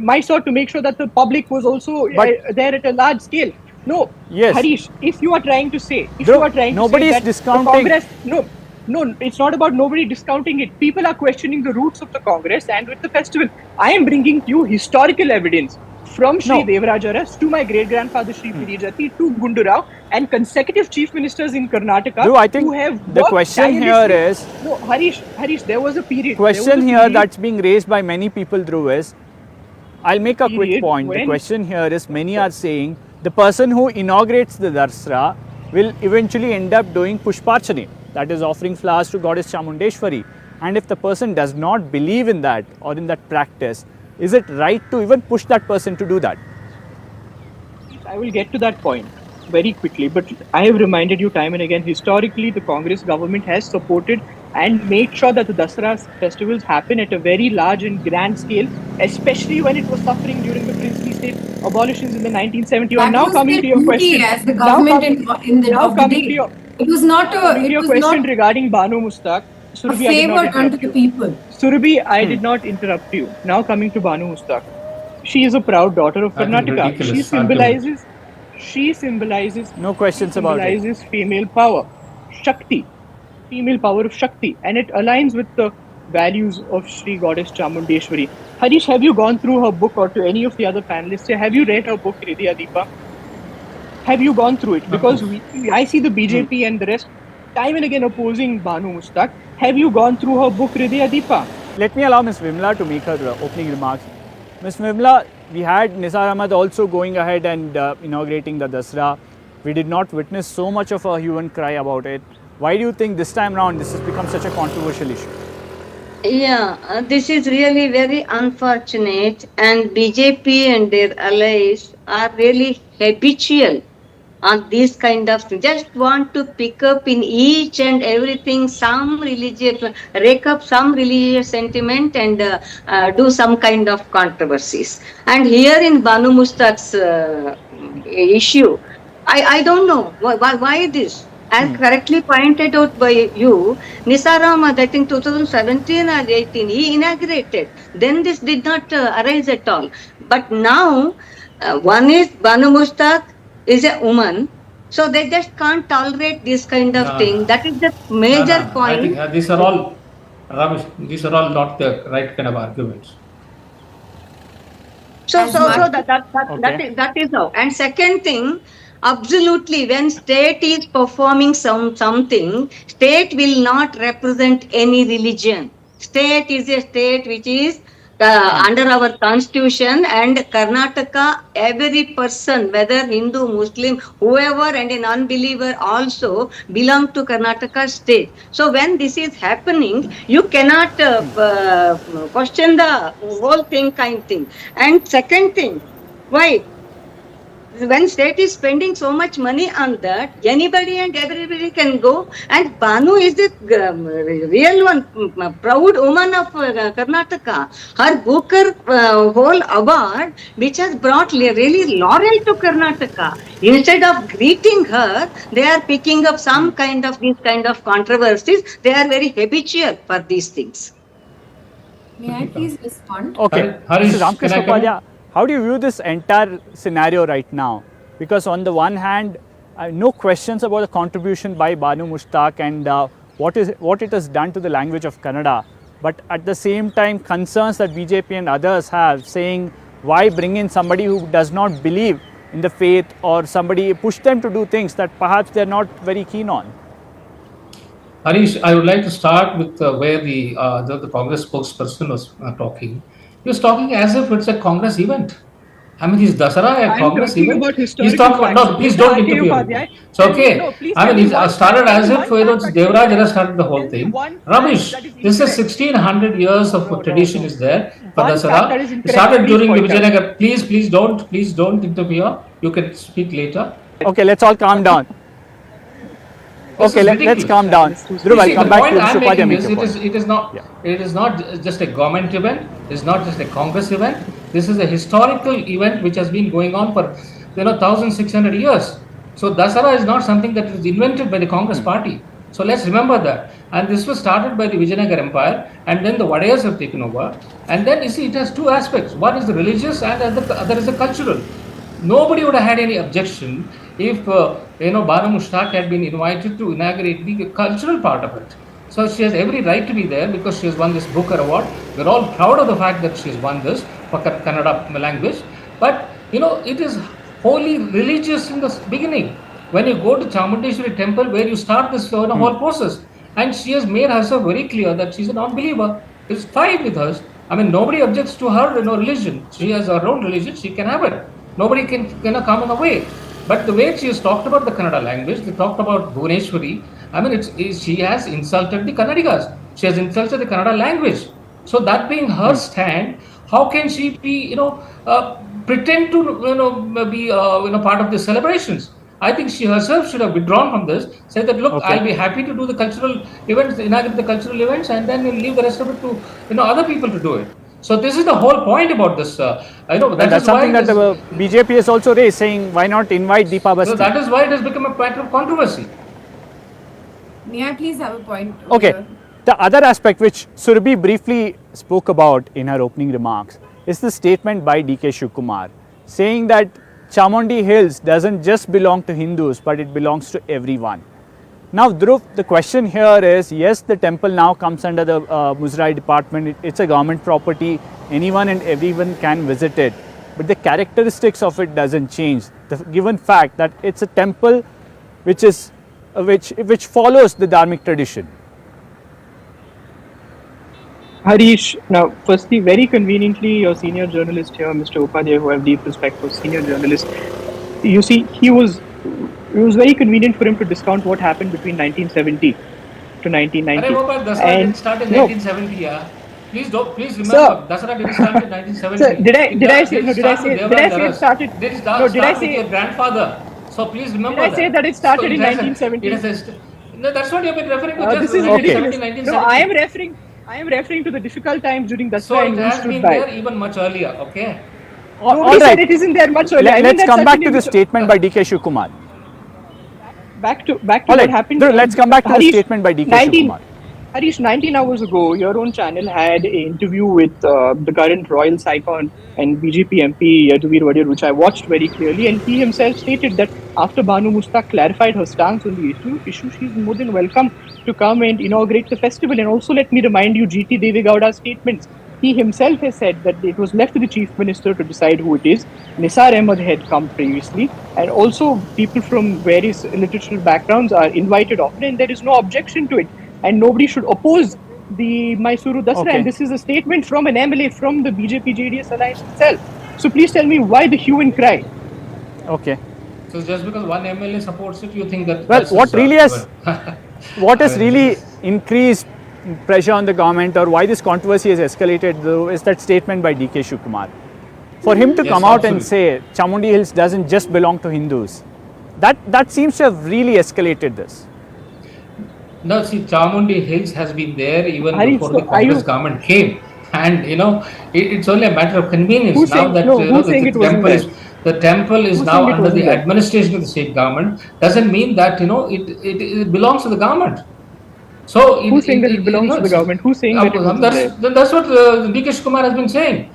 Mysore to make sure that the public was also there at a large scale. No, Harish, if you are trying to say, nobody is discounting. Congress, no, it's not about nobody discounting it. People are questioning the roots of the Congress and with the festival. I am bringing you historical evidence from Sri Devraj Aras to my great-grandfather Sri P.D. Jati to Gundurao and consecutive chief ministers in Karnataka who have the question here is... No, Harish, there was a period... Question here that's being raised by many people, Dhruv, is... I'll make a quick point. The question here is, many are saying the person who inaugurates the Dasara will eventually end up doing Pushparchani, that is offering flowers to Goddess Chamundeshwari. And if the person does not believe in that or in that practice, is it right to even push that person to do that? I will get to that point very quickly, but I have reminded you time and again, historically, the Congress government has supported and make sure that the Dasara festivals happen at a very large and grand scale, especially when it was suffering during the princely state abolitions in the 1971. That Now was coming their to your duty question. as the government of the day. It was not Coming to your question regarding Banu Mustaq, a Surabhi, I did not favor done to interrupt the you. people. Surabhi, I did not interrupt you. Now coming to Banu Mustaq. She is a proud daughter of I think Karnataka. ridiculous argument. She symbolizes No questions about it. female power, Shakti, female power of Shakti, and it aligns with the values of Sri Goddess Chamundeshwari. Harish, have you gone through her book, or to any of the other panelists here, have you read her book, Hriday Deepa? Have you gone through it? Because I see the BJP and the rest time and again opposing Banu Mustaq. Have you gone through her book, Hriday Deepa? Let me allow Ms. Vimla to make her opening remarks. Ms. Vimla, we had Nisar Ahmad also going ahead and inaugurating the Dasra. We did not witness so much of a hue and cry about it. Why do you think this time around this has become such a controversial issue? Yeah, this is really very unfortunate, and BJP and their allies are really habitual on these kind of things. Just want to pick up in each and everything some religious, rake up some religious sentiment and do some kind of controversies. And here in Banu Mustaq's issue, I don't know why this. As correctly pointed out by you, Nisar Ahmad, I think 2017 or 18, he inaugurated. Then this did not arise at all. But now, one is Banu Mustaq is a woman, so they just can't tolerate this kind of thing. That is the major point. I think these are all rubbish. These are all not the right kind of arguments. So that is how. And second thing, absolutely, when state is performing something, state will not represent any religion. State is a state which is under our constitution, and Karnataka, every person, whether Hindu, Muslim, whoever, and an unbeliever also belong to Karnataka state. So when this is happening, you cannot question the whole thing thing. And second thing, why? When state is spending so much money on that, anybody and everybody can go. And Banu is the real one, proud woman of Karnataka. Her Booker whole award, which has brought really laurel to Karnataka. Instead of greeting her, they are picking up some kind of these kind of controversies. They are very habitual for these things. May I please respond? Okay, Harish, Ramkrishna Upadhyaya, how do you view this entire scenario right now? Because on the one hand, no questions about the contribution by Banu Mustaq and what it has done to the language of Kannada. But at the same time, concerns that BJP and others have, saying why bring in somebody who does not believe in the faith, or somebody push them to do things that perhaps they're not very keen on. Harish, I would like to start with where the Congress spokesperson was talking. He was talking as if it's a Congress event. I mean, is Dasara a Congress event? He's talking about, no, please don't interfere. It's okay. No, I mean, it started as if Devaraj started the whole thing. Rubbish. This is 1600 years of tradition is there for Dasara. It started during the Vijayanagar. Please don't interfere. You can speak later. Okay, let's all calm down. Okay, let's calm down. Dhruv, I'll come back to you. It is not just a government event. It's not just a Congress event. This is a historical event which has been going on for 1,600 years. So Dasara is not something that was invented by the Congress party. So let's remember that. And this was started by the Vijayanagar Empire, and then the Vadayas have taken over. And then you see, it has two aspects. One is the religious, and the other is the cultural. Nobody would have had any objection if Banu Mustaq had been invited to inaugurate the cultural part of it. So she has every right to be there because she has won this Booker Award. We're all proud of the fact that she has won this for Kannada language. But it is wholly religious in the beginning. When you go to Chamundeshwari temple, where you start this whole process, and she has made herself very clear that she's a non-believer. It's fine with her. I mean, nobody objects to her religion. She has her own religion. She can have it. Nobody can come in the way. But the way she has talked about the Kannada language, they talked about Bhuvaneshwari. I mean, she has insulted the Kannadigas. She has insulted the Kannada language. So that being her stand, how can she be, pretend to be part of the celebrations? I think she herself should have withdrawn from this, said that, look, I'll be happy to do the cultural events, inaugurate the cultural events, and then we'll leave the rest of it to other people to do it. So this is the whole point about this. I know that's something that the BJP has also raised, saying why not invite Deepa Basti? So that is why it has become a matter of controversy. May I please have a point? Okay. The other aspect which Surbhi briefly spoke about in her opening remarks is the statement by DK Shivkumar saying that Chamundi Hills doesn't just belong to Hindus, but it belongs to everyone. Now, Dhruv, the question here is, yes, the temple now comes under the Muzrai department. It's a government property. Anyone and everyone can visit it. But the characteristics of it doesn't change. The given fact that it's a temple which is which follows the dharmic tradition. Harish, now, firstly, very conveniently, your senior journalist here, Mr. Upadhyay, who I have deep respect for, senior journalist, you see, it was very convenient for him to discount what happened between 1970 to 1990. Dasara didn't start in 1970, yeah. Please remember, Dasara didn't start in 1970. Sir, did I say it started? Did I say your grandfather? So please remember did I say that it started in 1970? No, that's what you've been referring to. This is ridiculous. No, I am referring to the difficult times during Dasara. So it has been there even much earlier, okay? Nobody said it isn't there much earlier. Let's come back to the statement by DK Shivkumar. Back to what happened. Let's come back to the statement by DK Shivkumar. Harish, 19 hours ago, your own channel had an interview with the current Royals icon and BJP MP Yaduvir Vadiyar, which I watched very clearly, and he himself stated that after Banu Mustaq clarified her stance on the issue, she's more than welcome to come and inaugurate the festival. And also, let me remind you, GT Devegowda's statements. He himself has said that it was left to the Chief Minister to decide who it is. Nisar Ahmed had come previously, and also people from various literature backgrounds are invited often, and there is no objection to it. And nobody should oppose the Mysuru Dasara. And this is a statement from an MLA from the BJP-JDS alliance itself. So please tell me why the hue and cry. Okay. So just because one MLA supports it, you think that... Well, what has really increased pressure on the government, or why this controversy has escalated, though, is that statement by DK Shivkumar. For him to come out and say Chamundi Hills doesn't just belong to Hindus, that seems to have really escalated this. No, see, Chamundi Hills has been there even before the Congress government came, and it's only a matter of convenience now that the temple is now under the administration of the state government. Doesn't mean that it belongs to the government. So who's saying that it belongs to the government? Who's saying that it was that's what DK Shivkumar has been saying.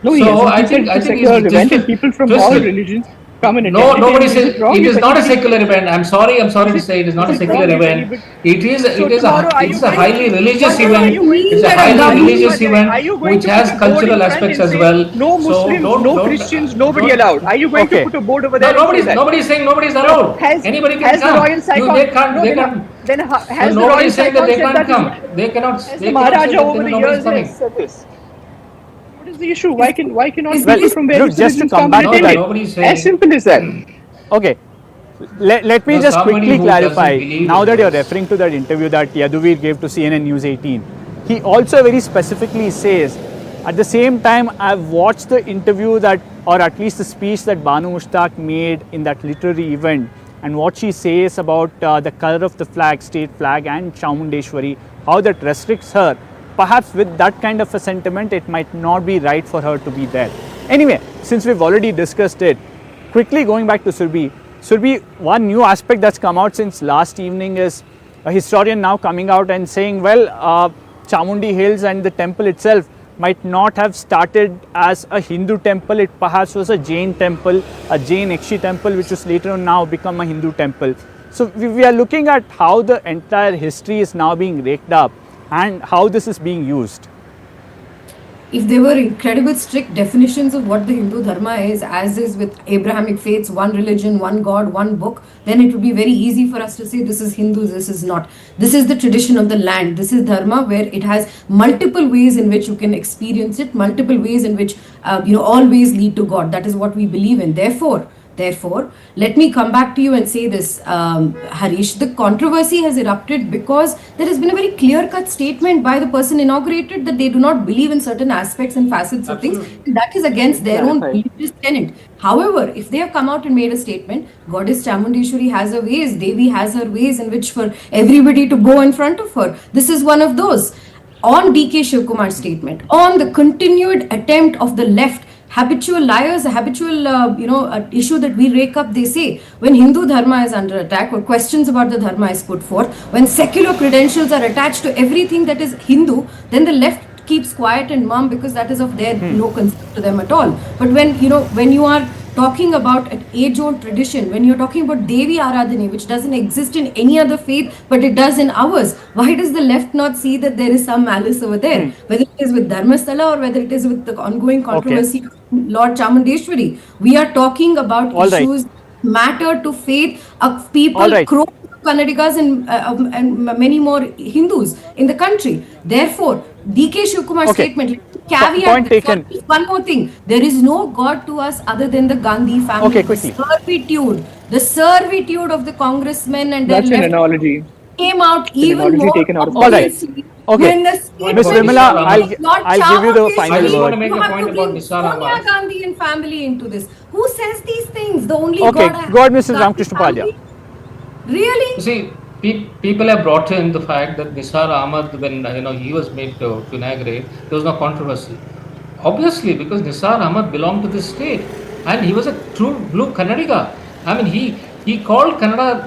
No, so I think it's people from all religions. No, nobody says it is not a secular event. I'm sorry to say it is not a secular event. It is a highly religious event. It's a highly religious event which has cultural aspects as well. No Muslims, no Christians, nobody allowed. Are you going to put a board over there? Nobody is saying nobody is allowed. Anybody can come. They can't. Then has nobody is saying that they can't come. They cannot. The Maharaja over the years has said this. What is the issue? Why cannot people from various religions come and attend it? As simple as that. Okay. Let me just quickly clarify. Now that you're referring to that interview that Yaduvir gave to CNN News 18, he also very specifically says, at the same time, I've watched the interview that, or at least the speech that Banu Mustaq made in that literary event, and what she says about the color of the flag, state flag, and Chamundeshwari, how that restricts her. Perhaps with that kind of a sentiment, it might not be right for her to be there. Anyway, since we've already discussed it, quickly going back to Surbhi. Surbhi, one new aspect that's come out since last evening is a historian now coming out and saying, well, Chamundi Hills and the temple itself might not have started as a Hindu temple. It perhaps was a Jain temple, a Jain Ekshi temple, which was later on now become a Hindu temple. So we are looking at how the entire history is now being raked up and how this is being used. If there were incredible strict definitions of what the Hindu Dharma is, as is with Abrahamic faiths, one religion, one God, one book, then it would be very easy for us to say this is Hindu, this is not. This is the tradition of the land. This is Dharma, where it has multiple ways in which you can experience it, multiple ways in which all ways lead to God. That is what we believe in. Therefore, Therefore, let me come back to you and say this, Harish. The controversy has erupted because there has been a very clear-cut statement by the person inaugurated that they do not believe in certain aspects and facets of things. That is against their own religious tenet. However, if they have come out and made a statement, Goddess Chamundeshwari has her ways, Devi has her ways in which for everybody to go in front of her. This is one of those. On DK Shivkumar's statement, on the continued attempt of the left, habitual liars, a habitual issue that we rake up, they say, when Hindu dharma is under attack or questions about the dharma is put forth, when secular credentials are attached to everything that is Hindu, then the left keeps quiet and mum because that is of their no concern to them at all. But when you are talking about an age-old tradition, when you're talking about Devi Aradhana, which doesn't exist in any other faith, but it does in ours, why does the left not see that there is some malice over there? Whether it is with Dharmasthala or whether it is with the ongoing controversy of Lord Chamundeshwari. We are talking about issues matter to faith of people, crores of Kannadigas and many more Hindus in the country. Therefore, DK Shivkumar's statement, caveat, point taken. One more thing, there is no God to us other than the Gandhi family. Okay, quickly. The servitude of the congressmen and their That's an analogy. Came out even analogy more. taken out of All right. obviously Okay. when the Ms. Vimala, I'll give you the final Chamundeshwari, word. to make a you have point to about bring Nisar Sonia Ahmad. Gandhi and family into this. Who says these things? The only Okay, God. go ahead, Mrs. Gandhi Ramakrishna Padya. family? Really? You see, people have brought in the fact that Nisar Ahmad, when he was made to inaugurate, there was no controversy. Obviously, because Nisar Ahmad belonged to this state, and he was a true blue Kannadiga. I mean, he called Kannada,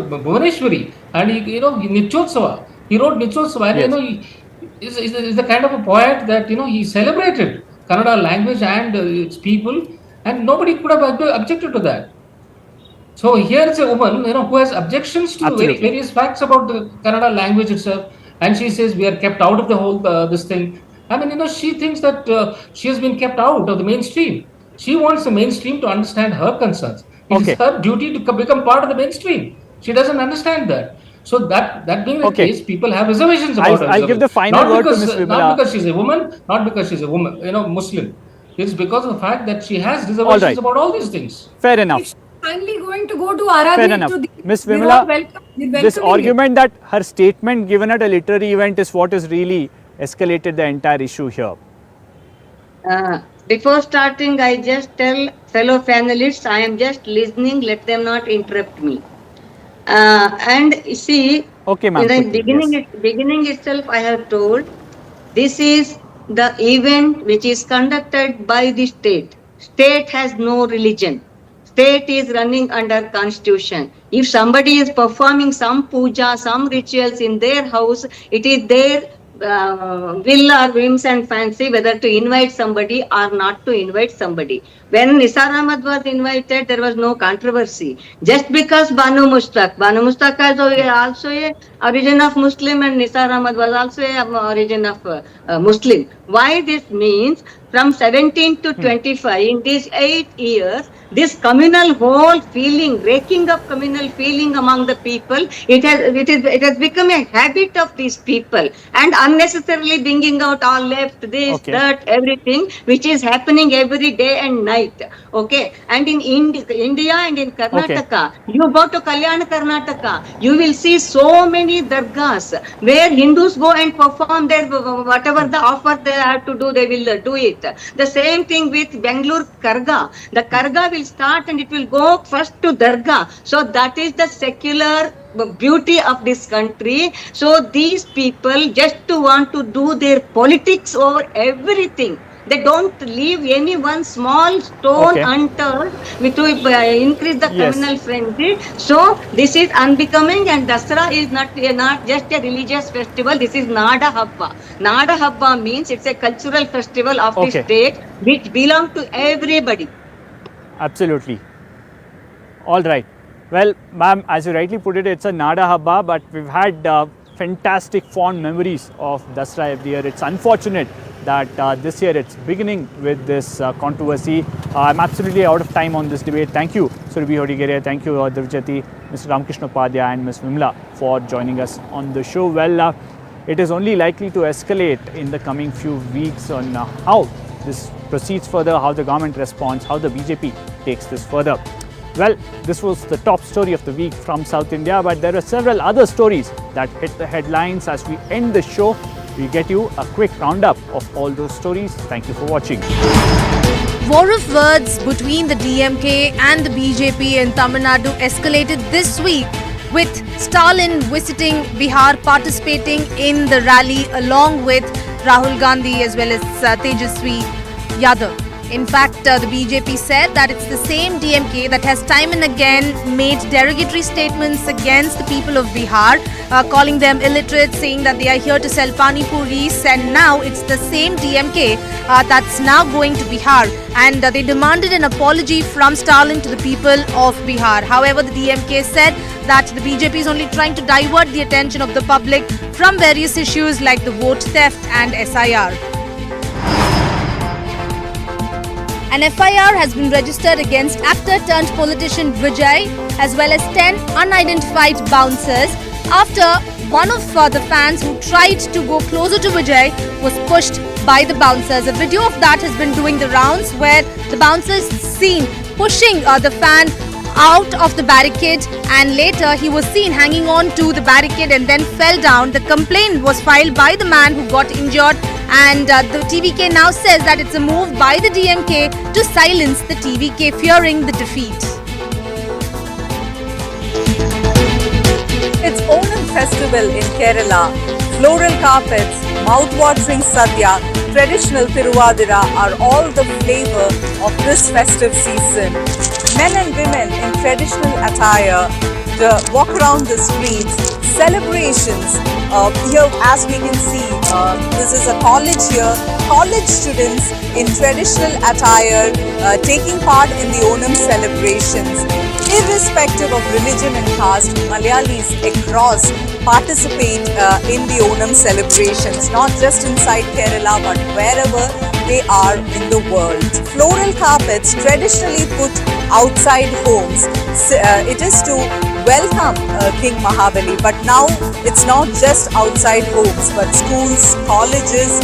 Bhuvaneshwari, and he Nichotsava. He wrote Nichotsava, and he is the kind of a poet that he celebrated Kannada language and its people, and nobody could have objected to that. So here is a woman, who has objections to various facts about the Kannada language itself, and she says we are kept out of the whole this thing. I mean, she thinks that she has been kept out of the mainstream. She wants the mainstream to understand her concerns. It is her duty to become part of the mainstream. She doesn't understand that. So that being the case, people have reservations about her. I'll give the final word to Ms. Vimala. Not because she's a woman, not because she's a woman, Muslim. It's because of the fact that she has reservations about all these things. Fair enough. Finally going to go to Aradhana. Fair enough. Ms. Vimala, this argument that her statement given at a literary event is what has really escalated the entire issue here. Before starting, I just tell fellow panelists, I am just listening, let them not interrupt me. And see, in the beginning itself, I have told, this is the event which is conducted by the state. State has no religion. State is running under constitution. If somebody is performing some puja, some rituals in their house, it is their will or whims and fancy whether to invite somebody or not to invite somebody. When Nisar Ahmad was invited, there was no controversy. Just because Banu Mushtaq is also a origin of Muslim and Nisar Ahmad was also a origin of Muslim. Why this means from 17 to 25, in these 8 years, this communal whole feeling, raking up communal feeling among the people, it has become a habit of these people, and unnecessarily bringing out all left, this, that, everything, which is happening every day and night. Okay, and in India and in Karnataka, you go to Kalyana Karnataka, you will see so many dargahs where Hindus go and perform their whatever the offer they have to do, they will do it. The same thing with Bangalore Karga. The Karga will start and it will go first to Dargah. So that is the secular beauty of this country. So these people just want to do their politics over everything. They don't leave any one small stone unturned to increase the communal frenzy. So this is unbecoming, and Dasara is not just a religious festival. This is Nada Habba. Nada Habba means it's a cultural festival of the state which belongs to everybody. Absolutely. All right. Well, ma'am, as you rightly put it, it's a Nada Habba, but we've had fantastic fond memories of Dasara every year. It's unfortunate that this year it's beginning with this controversy. I'm absolutely out of time on this debate. Thank you, Surabhi Hodigere. Thank you, Dirjati, Mr. Ramakrishna Padya and Ms. Vimla for joining us on the show. Well, it is only likely to escalate in the coming few weeks on how this proceeds further, how the government responds, how the BJP takes this further. Well, this was the top story of the week from South India, but there are several other stories that hit the headlines. As we end the show, we get you a quick roundup of all those stories. Thank you for watching. War of words between the DMK and the BJP in Tamil Nadu escalated this week, with Stalin visiting Bihar, participating in the rally along with Rahul Gandhi as well as Tejaswi Yadav. In fact, the BJP said that it's the same DMK that has time and again made derogatory statements against the people of Bihar, calling them illiterate, saying that they are here to sell pani puris, and now it's the same DMK that's now going to Bihar, and they demanded an apology from Stalin to the people of Bihar. However, the DMK said that the BJP is only trying to divert the attention of the public from various issues like the vote theft and SIR. An FIR has been registered against actor-turned-politician Vijay as well as 10 unidentified bouncers after one of the fans who tried to go closer to Vijay was pushed by the bouncers. A video of that has been doing the rounds where the bouncers seen pushing the fan out of the barricade, and later he was seen hanging on to the barricade and then fell down. The complaint was filed by the man who got injured, and the TVK now says that it's a move by the DMK to silence the TVK, fearing the defeat. It's Onam festival in Kerala. Floral carpets, mouth-watering sadhya, traditional Tiruvadira are all the flavour of this festive season. Men and women in traditional attire walk around the streets. Celebrations here, as we can see, this is a college here. College students in traditional attire taking part in the Onam celebrations. Irrespective of religion and caste, Malayalis across participate in the Onam celebrations, not just inside Kerala but wherever they are in the world. Floral carpets traditionally put outside homes. It is to welcome King Mahabali, but now it's not just outside homes but schools, colleges,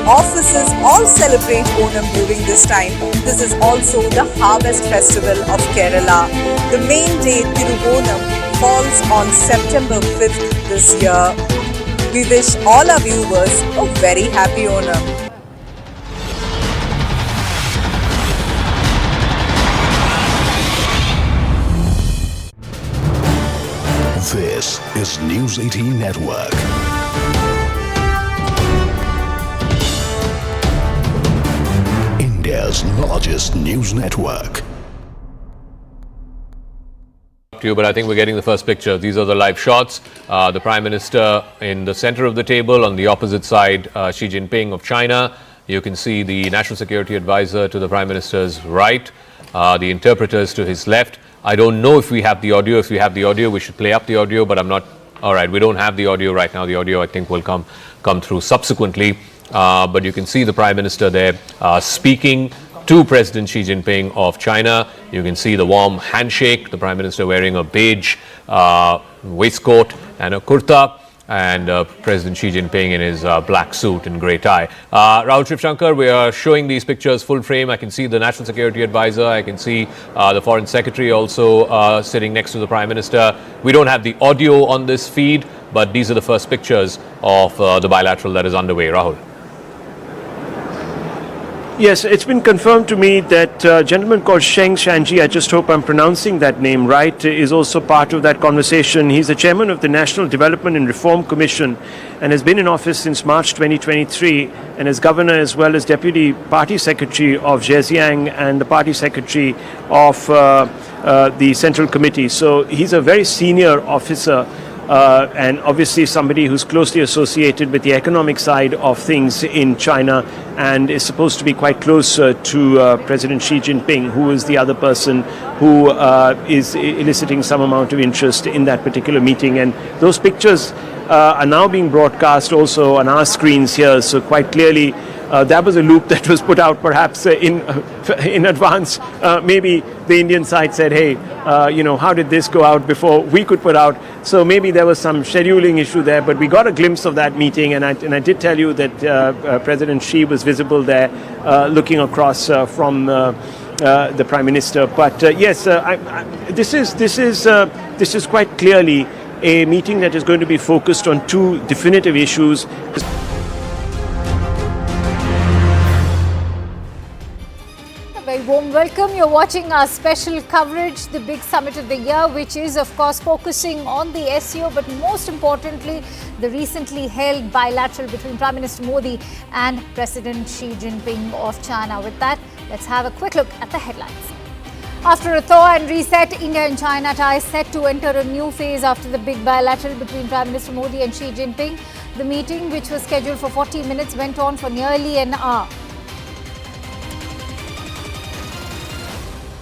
offices all celebrate Onam during this time. This is also the harvest festival of Kerala. The main day, Tiruvonam, falls on September 5th this year. We wish all our viewers a very happy Onam. This is News 18 Network. India's largest news network. But I think we're getting the first picture. These are the live shots. The Prime Minister in the center of the table, on the opposite side, Xi Jinping of China. You can see the National Security Advisor to the Prime Minister's right, the interpreters to his left. I don't know if we have the audio. If we have the audio, we should play up the audio, but I'm not. All right, we don't have the audio right now. The audio, I think, will come through subsequently. But you can see the Prime Minister there speaking to President Xi Jinping of China. You can see the warm handshake, the Prime Minister wearing a beige waistcoat and a kurta, and President Xi Jinping in his black suit and grey tie. Rahul Shivshankar, we are showing these pictures full frame. I can see the National Security Advisor. I can see the Foreign Secretary also sitting next to the Prime Minister. We don't have the audio on this feed, but these are the first pictures of the bilateral that is underway. Rahul. Yes, it's been confirmed to me that a gentleman called Sheng Shanji, I just hope I'm pronouncing that name right, is also part of that conversation. He's the chairman of the National Development and Reform Commission and has been in office since March 2023, and as governor as well as deputy party secretary of Zhejiang and the party secretary of the Central Committee. So he's a very senior officer. And obviously somebody who's closely associated with the economic side of things in China and is supposed to be quite close to President Xi Jinping, who is the other person who is eliciting some amount of interest in that particular meeting. And those pictures are now being broadcast also on our screens here, so quite clearly that was a loop that was put out perhaps in advance. Maybe the Indian side said, hey, how did this go out before we could put out? So maybe there was some scheduling issue there, but we got a glimpse of that meeting, and I did tell you that President Xi was visible there, looking across from the Prime Minister. But yes, this is quite clearly a meeting that is going to be focused on two definitive issues. A very warm welcome. You're watching our special coverage, the big summit of the year, which is of course focusing on the SCO, but most importantly, the recently held bilateral between Prime Minister Modi and President Xi Jinping of China. With that, let's have a quick look at the headlines. After a thaw and reset, India and China ties set to enter a new phase after the big bilateral between Prime Minister Modi and Xi Jinping. The meeting, which was scheduled for 40 minutes, went on for nearly an hour.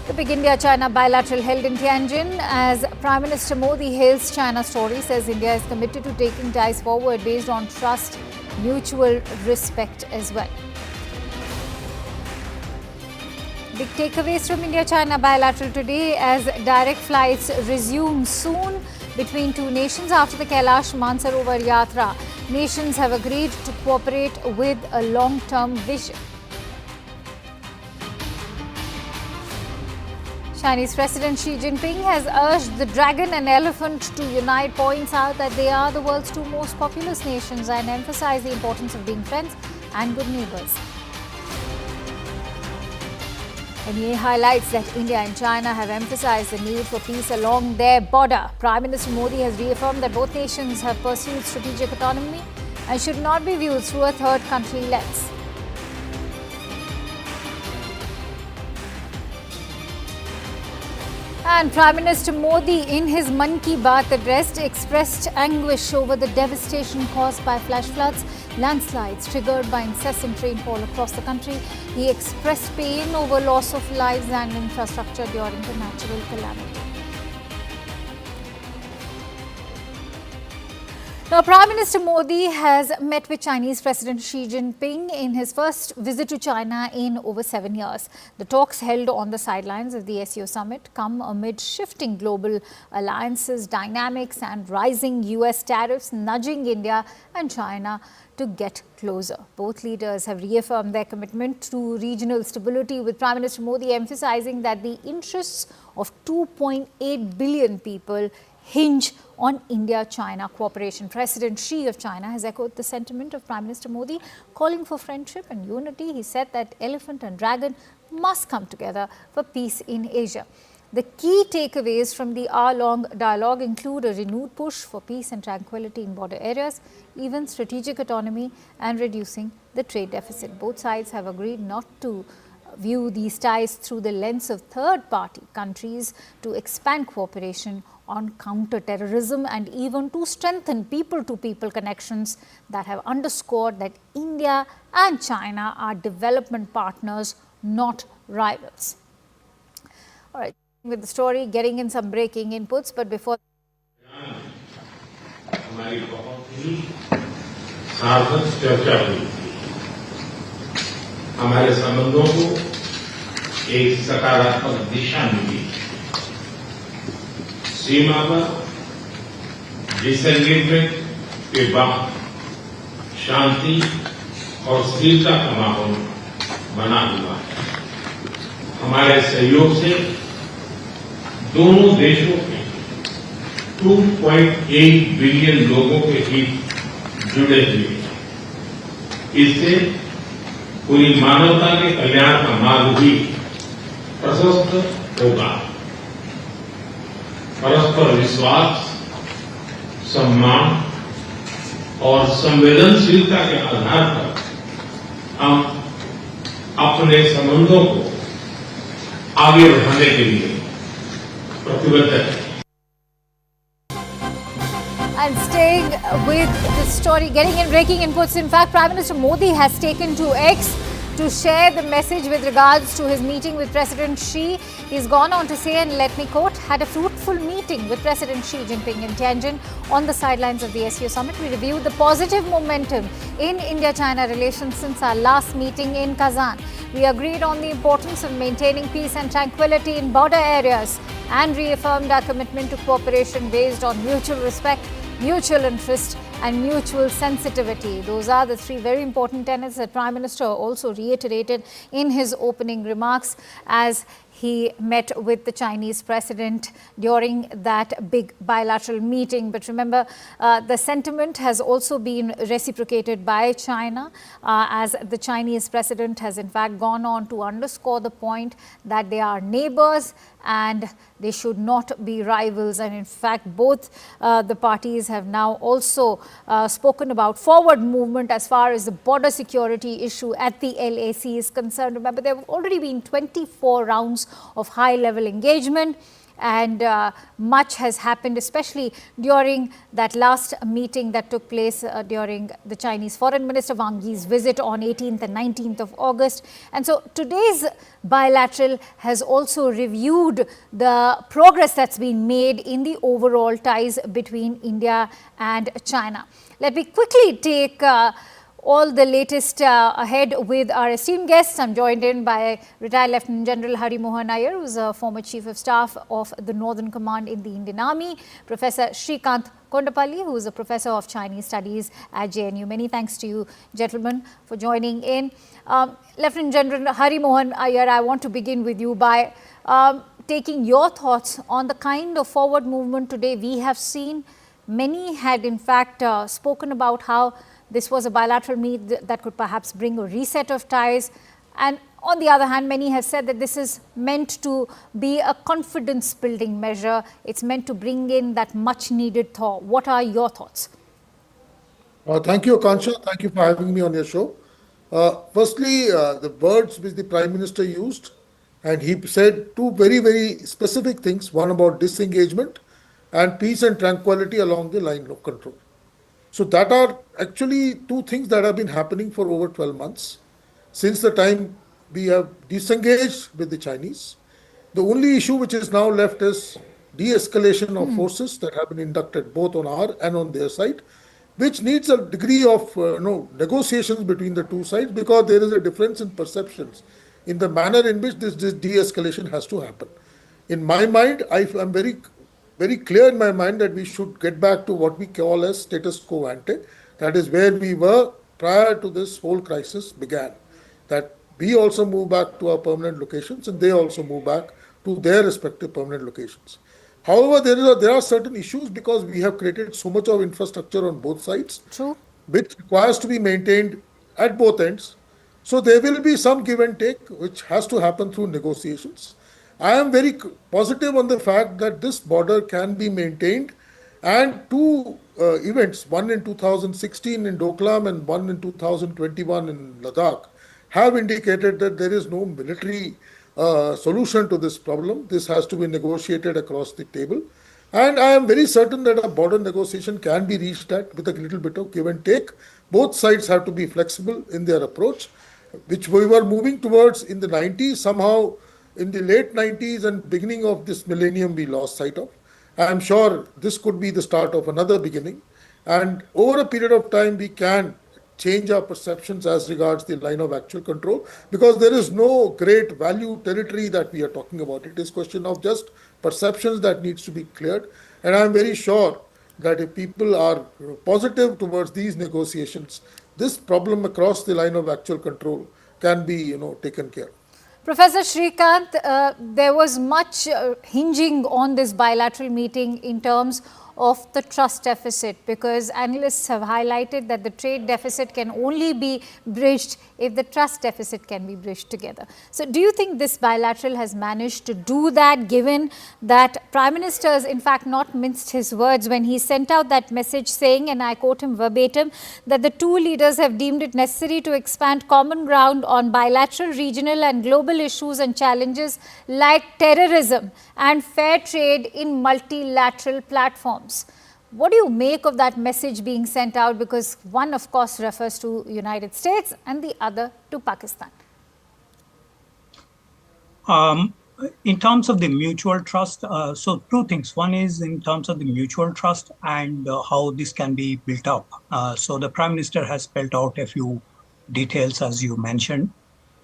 The big India-China bilateral held in Tianjin as Prime Minister Modi hails China's story, says India is committed to taking ties forward based on trust, mutual respect as well. Big takeaways from India-China bilateral today as direct flights resume soon between two nations after the Kailash Mansarovar Yatra. Nations have agreed to cooperate with a long-term vision. Chinese President Xi Jinping has urged the dragon and elephant to unite, points out that they are the world's two most populous nations and emphasized the importance of being friends and good neighbors. NEA highlights that India and China have emphasized the need for peace along their border. Prime Minister Modi has reaffirmed that both nations have pursued strategic autonomy and should not be viewed through a third country lens. And Prime Minister Modi, in his Mann Ki Baat address, expressed anguish over the devastation caused by flash floods, landslides triggered by incessant rainfall across the country. He expressed pain over loss of lives and infrastructure during the natural calamity. Now, Prime Minister Modi has met with Chinese President Xi Jinping in his first visit to China in over 7 years. The talks held on the sidelines of the SCO summit come amid shifting global alliances, dynamics and rising US tariffs, nudging India and China to get closer. Both leaders have reaffirmed their commitment to regional stability, with Prime Minister Modi emphasizing that the interests of 2.8 billion people hinge on India-China cooperation. President Xi of China has echoed the sentiment of Prime Minister Modi, calling for friendship and unity. He said that elephant and dragon must come together for peace in Asia. The key takeaways from the hour-long dialogue include a renewed push for peace and tranquility in border areas, even strategic autonomy and reducing the trade deficit. Both sides have agreed not to view these ties through the lens of third-party countries, to expand cooperation on counter-terrorism and even to strengthen people-to-people connections that have underscored that India and China are development partners, not rivals. All right, with the story, getting in some breaking inputs, but before हमारी बहुत ही सार्थक चर्चा हुई थी। हमारे संबंधों को एक सकारात्मक दिशा मिली। सीमा पर डिसएंगेजमेंट के बाद शांति और स्थिरता का माहौल बना हुआ है। हमारे सहयोग से दोनों देशों के 2.8 बिलियन लोगों के हित जुड़े हुए हैं। इससे पूरी मानवता के कल्याण का मार्ग भी प्रशस्त होगा। परस्पर विश्वास, सम्मान और संवेदनशीलता के आधार पर हम अपने संबंधों को आगे बढ़ाने के लिए प्रतिबद्ध हैं। And staying with the story, getting in breaking inputs, in fact, Prime Minister Modi has taken to X to share the message with regards to his meeting with President Xi. He's gone on to say, and let me quote, had a fruitful meeting with President Xi Jinping in Tianjin on the sidelines of the SCO summit. We reviewed the positive momentum in India-China relations since our last meeting in Kazan. We agreed on the importance of maintaining peace and tranquility in border areas and reaffirmed our commitment to cooperation based on mutual respect, mutual interest and mutual sensitivity. Those are the three very important tenets that Prime Minister also reiterated in his opening remarks as he met with the Chinese president during that big bilateral meeting. But remember, the sentiment has also been reciprocated by China as the Chinese president has in fact gone on to underscore the point that they are neighbors and they should not be rivals. And in fact, both the parties have now also spoken about forward movement as far as the border security issue at the LAC is concerned. Remember, there have already been 24 rounds of high-level engagement and much has happened, especially during that last meeting that took place during the Chinese Foreign Minister Wang Yi's visit on 18th and 19th of August. And so today's bilateral has also reviewed the progress that's been made in the overall ties between India and China. Let me quickly take all the latest ahead with our esteemed guests. I'm joined in by retired Lieutenant General Hari Mohan Iyer, who is a former Chief of Staff of the Northern Command in the Indian Army, Professor Shrikant Kondapalli, who is a Professor of Chinese Studies at JNU. Many thanks to you, gentlemen, for joining in. Lieutenant General Hari Mohan Iyer, I want to begin with you by taking your thoughts on the kind of forward movement today we have seen. Many had in fact spoken about how this was a bilateral meet that could perhaps bring a reset of ties. And on the other hand, many have said that this is meant to be a confidence building measure. It's meant to bring in that much needed thaw. What are your thoughts? Thank you, Akansha. Thank you for having me on your show. Firstly, the words which the Prime Minister used, and he said two very, very specific things, one about disengagement and peace and tranquility along the line of control. So that are actually two things that have been happening for over 12 months. Since the time we have disengaged with the Chinese, the only issue which is now left is de-escalation of forces that have been inducted both on our and on their side, which needs a degree of negotiations between the two sides because there is a difference in perceptions in the manner in which this de-escalation has to happen. In my mind, I am very clear in my mind that we should get back to what we call as status quo ante. That is where we were prior to this whole crisis began. That we also move back to our permanent locations and they also move back to their respective permanent locations. However, there are certain issues because we have created so much of infrastructure on both sides, which requires to be maintained at both ends. So there will be some give and take which has to happen through negotiations. I am very positive on the fact that this border can be maintained, and two events, one in 2016 in Doklam and one in 2021 in Ladakh, have indicated that there is no military solution to this problem. This has to be negotiated across the table. And I am very certain that a border negotiation can be reached at with a little bit of give and take. Both sides have to be flexible in their approach, which we were moving towards in the 90s. Somehow, in the late 90s and beginning of this millennium, we lost sight of. I am sure this could be the start of another beginning. And over a period of time, we can change our perceptions as regards the line of actual control, because there is no great value territory that we are talking about. It is a question of just perceptions that needs to be cleared. And I am very sure that if people are positive towards these negotiations, this problem across the line of actual control can be taken care of. Professor Shrikant, there was much hinging on this bilateral meeting in terms of the trust deficit, because analysts have highlighted that the trade deficit can only be bridged if the trust deficit can be bridged together. So do you think this bilateral has managed to do that, given that Prime Minister has in fact not minced his words when he sent out that message saying, and I quote him verbatim, that the two leaders have deemed it necessary to expand common ground on bilateral, regional and global issues and challenges like terrorism and fair trade in multilateral platforms. What do you make of that message being sent out? Because one, of course, refers to United States and the other to Pakistan. In terms of the mutual trust, so two things. One is in terms of the mutual trust and how this can be built up. So the Prime Minister has spelled out a few details, as you mentioned.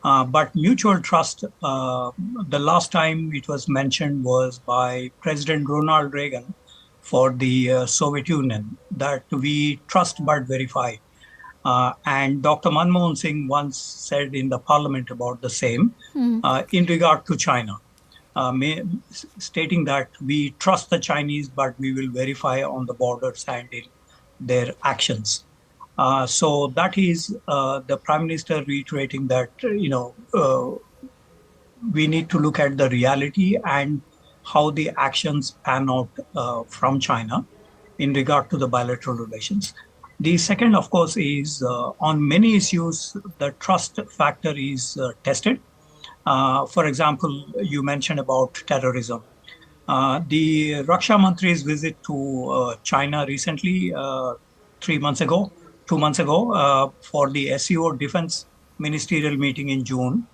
But mutual trust, the last time it was mentioned was by President Ronald Reagan for the Soviet Union, that we trust but verify. And Dr. Manmohan Singh once said in the parliament about the same in regard to China, stating that we trust the Chinese, but we will verify on the borders and in their actions. So that is the Prime Minister reiterating that, we need to look at the reality and how the actions pan out from China in regard to the bilateral relations. The second, of course, is on many issues, the trust factor is tested. For example, you mentioned about terrorism. The Raksha Mantri's visit to China recently, 2 months ago, for the SCO Defense Ministerial meeting in June,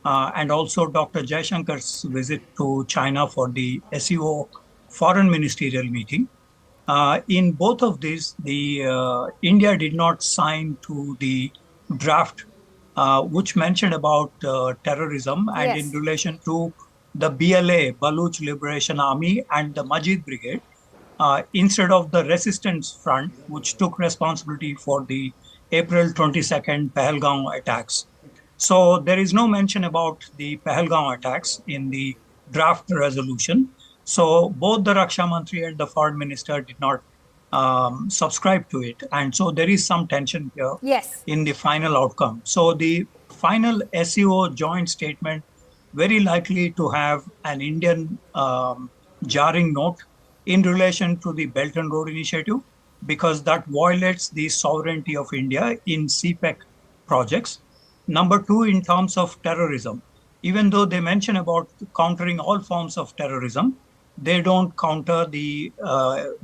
and also Dr. Jaishankar's visit to China for the SCO Foreign Ministerial meeting. In both of these, India did not sign to the draft which mentioned about terrorism and in relation to the BLA, Baluch Liberation Army, and the Majid Brigade, instead of the Resistance Front, which took responsibility for the April 22nd Pahalgam attacks. So there is no mention about the Pahalgam attacks in the draft resolution. So both the Raksha Mantri and the Foreign Minister did not subscribe to it. And so there is some tension here in the final outcome. So the final SCO joint statement very likely to have an Indian jarring note in relation to the Belt and Road Initiative, because that violates the sovereignty of India in CPEC projects. Number two, in terms of terrorism, even though they mention about countering all forms of terrorism, they don't counter the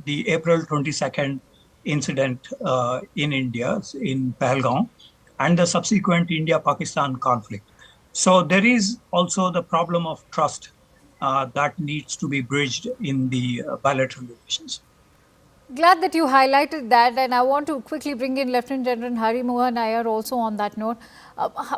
April 22nd incident in India, in Pahalgam, and the subsequent India-Pakistan conflict. So there is also the problem of trust that needs to be bridged in the bilateral relations. Glad that you highlighted that, and I want to quickly bring in Lieutenant General Hari Mohan Iyer also on that note.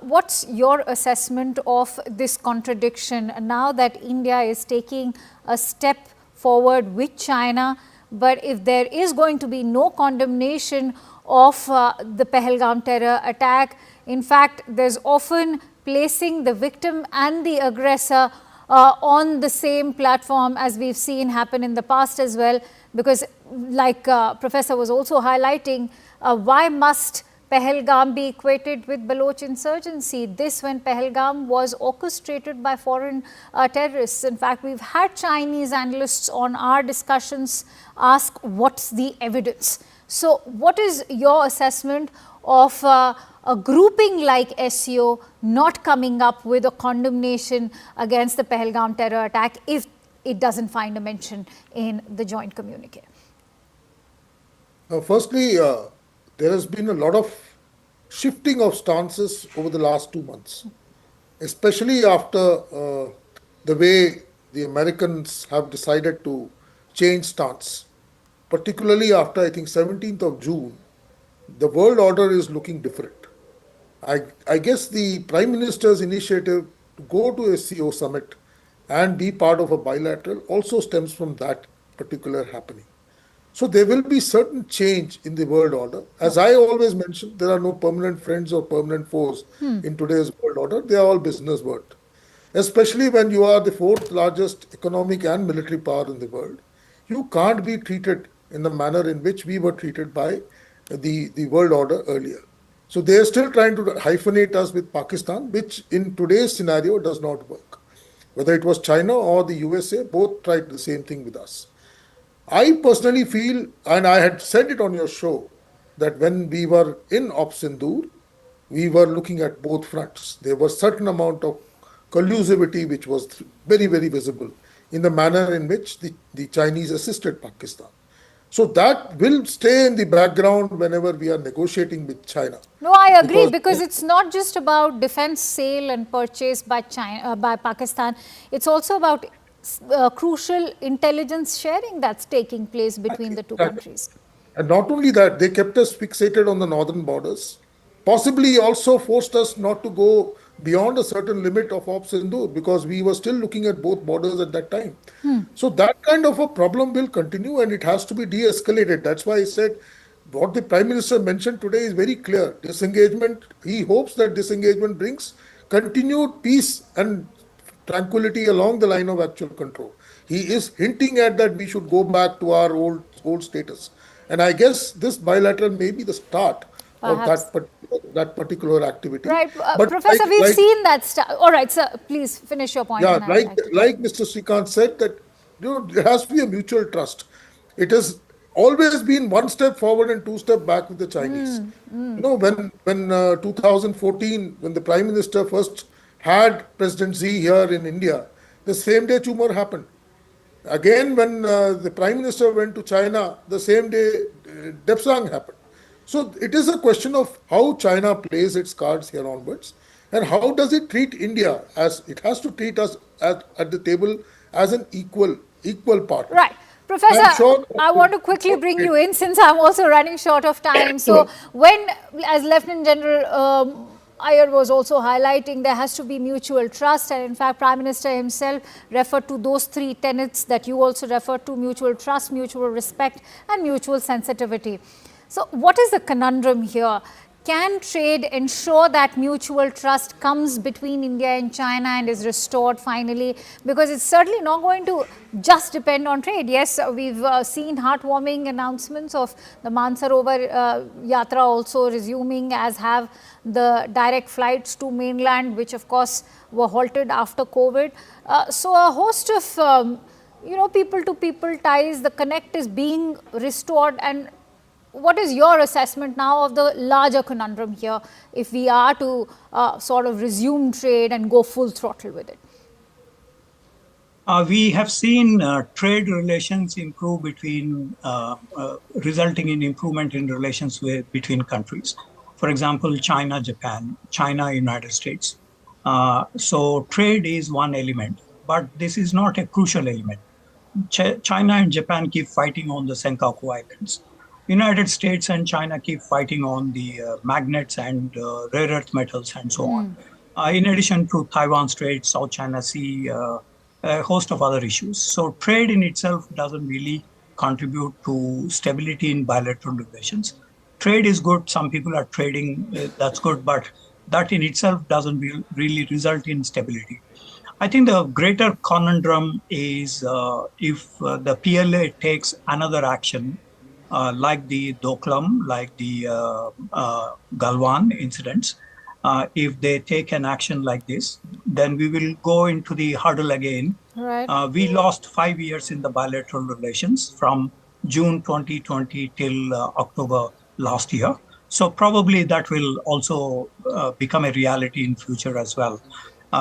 What's your assessment of this contradiction now that India is taking a step forward with China, but if there is going to be no condemnation of the Pahalgam terror attack, in fact, there's often placing the victim and the aggressor on the same platform, as we've seen happen in the past as well, because like Professor was also highlighting, why must Pahalgam be equated with Baloch insurgency? This when Pahalgam was orchestrated by foreign terrorists. In fact, we've had Chinese analysts on our discussions ask what's the evidence. So what is your assessment of a grouping like SCO not coming up with a condemnation against the Pahalgam terror attack if it doesn't find a mention in the joint communique? Firstly, there has been a lot of shifting of stances over the last 2 months, especially after the way the Americans have decided to change stance, particularly after, I think, 17th of June, the world order is looking different. I guess the Prime Minister's initiative to go to a SCO summit and be part of a bilateral also stems from that particular happening. So there will be certain change in the world order. As I always mention, there are no permanent friends or permanent foes in today's world order. They are all business world. Especially when you are the fourth largest economic and military power in the world. You can't be treated in the manner in which we were treated by the world order earlier. So they are still trying to hyphenate us with Pakistan, which in today's scenario does not work. Whether it was China or the USA, both tried the same thing with us. I personally feel, and I had said it on your show, that when we were in Op Sindoor, we were looking at both fronts. There was certain amount of collusivity which was very, very visible in the manner in which the Chinese assisted Pakistan. So that will stay in the background whenever we are negotiating with China. No, I agree, because it's not just about defense sale and purchase by China, by Pakistan. It's also about crucial intelligence sharing that's taking place between the two countries. And not only that, they kept us fixated on the northern borders, possibly also forced us not to go beyond a certain limit of Op Sindoor, because we were still looking at both borders at that time. So that kind of a problem will continue, and it has to be de-escalated. That's why I said what the Prime Minister mentioned today is very clear. Disengagement, he hopes that disengagement brings continued peace and tranquility along the line of actual control. He is hinting at that we should go back to our old status. And I guess this bilateral may be the start of that particular activity. Right, but Professor, we've seen that start. All right, sir, please finish your point. Yeah, like Mr. Srikanth said, that there has to be a mutual trust. It has always been one step forward and two steps back with the Chinese. When 2014, when the Prime Minister first had President Xi here in India, the same day tumor happened. Again, when the Prime Minister went to China, the same day Depsang happened. So it is a question of how China plays its cards here onwards, and how does it treat India, as it has to treat us at the table as an equal partner. Right. Professor, I want to quickly bring you in, since I'm also running short of time. So when, as Lieutenant General Iyer was also highlighting, there has to be mutual trust, and in fact Prime Minister himself referred to those three tenets that you also referred to: mutual trust, mutual respect and mutual sensitivity. So what is the conundrum here? Can trade ensure that mutual trust comes between India and China and is restored finally? Because it's certainly not going to just depend on trade. Yes, we've seen heartwarming announcements of the Mansarovar Yatra also resuming, as have the direct flights to mainland, which of course were halted after COVID. So a host of people-to-people ties, the connect is being restored. And what is your assessment now of the larger conundrum here, if we are to sort of resume trade and go full throttle with it? We have seen trade relations improve between, resulting in improvement in relations between countries. For example, China-Japan, China-United States. So trade is one element, but this is not a crucial element. China and Japan keep fighting on the Senkaku Islands. United States and China keep fighting on the magnets and rare earth metals and so on. In addition to Taiwan Strait, South China Sea, a host of other issues. So trade in itself doesn't really contribute to stability in bilateral relations. Trade is good. Some people are trading. That's good. But that in itself doesn't really result in stability. I think the greater conundrum is if the PLA takes another action, like the Doklam, like the Galwan incidents. If they take an action like this, then we will go into the hurdle again. Right. We lost 5 years in the bilateral relations from June 2020 till October last year. So probably that will also become a reality in future as well.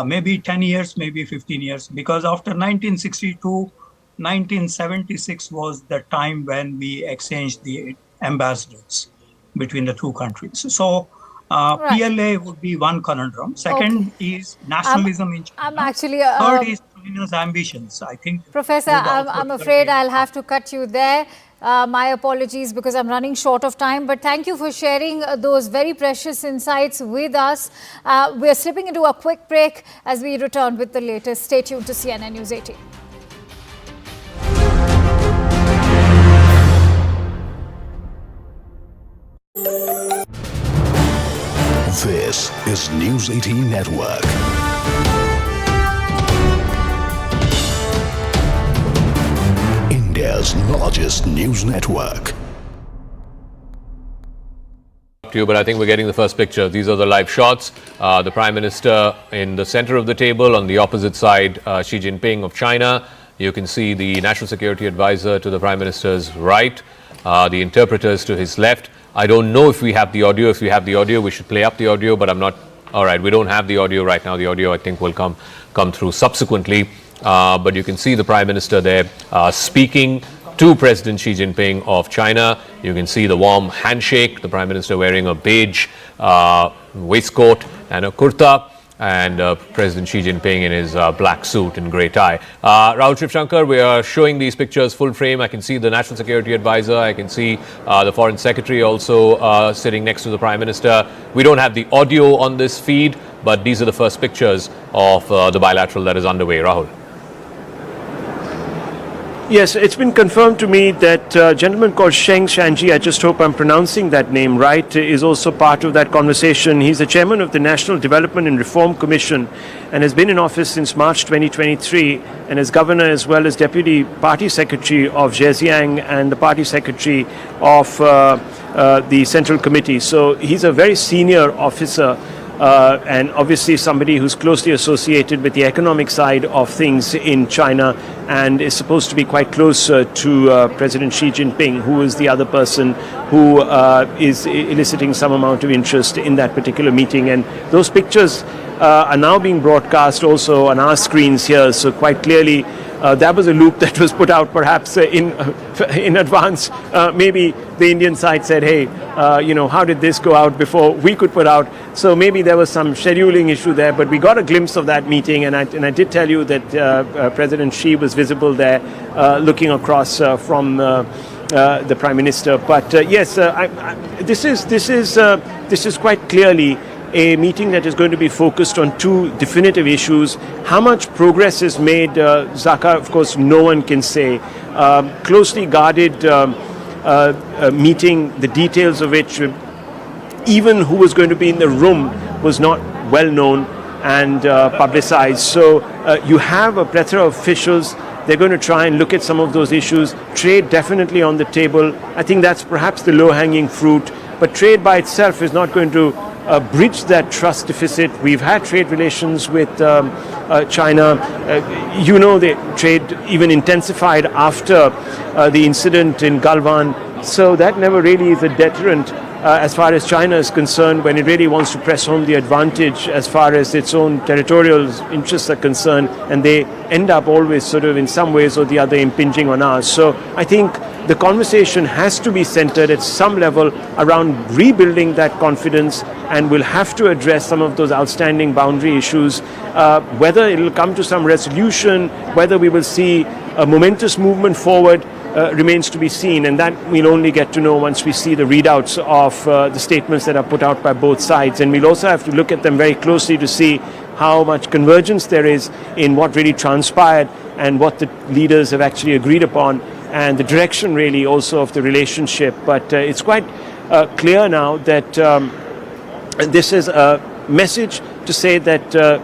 Maybe 10 years, maybe 15 years, because after 1962, 1976 was the time when we exchanged the ambassadors between the two countries. So PLA would be one conundrum. Second is nationalism in China. Third is China's ambitions. I think, Professor, I'm afraid I'll have to cut you there. My apologies, because I'm running short of time, but thank you for sharing those very precious insights with us. We're slipping into a quick break. As we return with the latest, stay tuned to CNN News 18. This is News 18 Network. India's largest news network. But I think we're getting the first picture. These are the live shots. The Prime Minister in the center of the table. On the opposite side, Xi Jinping of China. You can see the National Security Advisor to the Prime Minister's right, the interpreters to his left. I don't know if we have the audio. If we have the audio, we should play up the audio, but I'm not. All right, we don't have the audio right now. The audio, I think, will come through subsequently. But you can see the Prime Minister there speaking to President Xi Jinping of China. You can see the warm handshake, the Prime Minister wearing a beige waistcoat and a kurta, and President Xi Jinping in his black suit and grey tie. Rahul Shivshankar, we are showing these pictures full frame. I can see the National Security Advisor. I can see the Foreign Secretary also sitting next to the Prime Minister. We don't have the audio on this feed, but these are the first pictures of the bilateral that is underway. Rahul. Yes, it's been confirmed to me that a gentleman called Sheng Shanji, I just hope I'm pronouncing that name right, is also part of that conversation. He's the chairman of the National Development and Reform Commission and has been in office since March 2023, and as governor as well as deputy party secretary of Zhejiang and the party secretary of the Central Committee. So he's a very senior officer. And obviously somebody who's closely associated with the economic side of things in China and is supposed to be quite close to President Xi Jinping, who is the other person who is eliciting some amount of interest in that particular meeting. And those pictures are now being broadcast also on our screens here, so quite clearly that was a loop that was put out perhaps in advance. Maybe the Indian side said, hey, how did this go out before we could put out? So maybe there was some scheduling issue there, but we got a glimpse of that meeting, and I did tell you that President Xi was visible there looking across from the Prime Minister. But yes, this is quite closely a meeting that is going to be focused on two definitive issues. How much progress is made, Zaka, of course, no one can say. Closely guarded meeting, the details of which, even who was going to be in the room was not well known and publicized. So you have a plethora of officials. They're going to try and look at some of those issues. Trade definitely on the table. I think that's perhaps the low-hanging fruit. But trade by itself is not going to bridge that trust deficit. We've had trade relations with China. The trade even intensified after the incident in Galwan. So that never really is a deterrent as far as China is concerned when it really wants to press home the advantage as far as its own territorial interests are concerned, and they end up always sort of in some ways or the other impinging on ours. So I think the conversation has to be centered at some level around rebuilding that confidence, and we'll have to address some of those outstanding boundary issues. Whether it will come to some resolution, whether we will see a momentous movement forward, remains to be seen, and that we'll only get to know once we see the readouts of the statements that are put out by both sides. And we'll also have to look at them very closely to see how much convergence there is in what really transpired and what the leaders have actually agreed upon, and the direction really also of the relationship. But it's quite clear now that this is a message to say that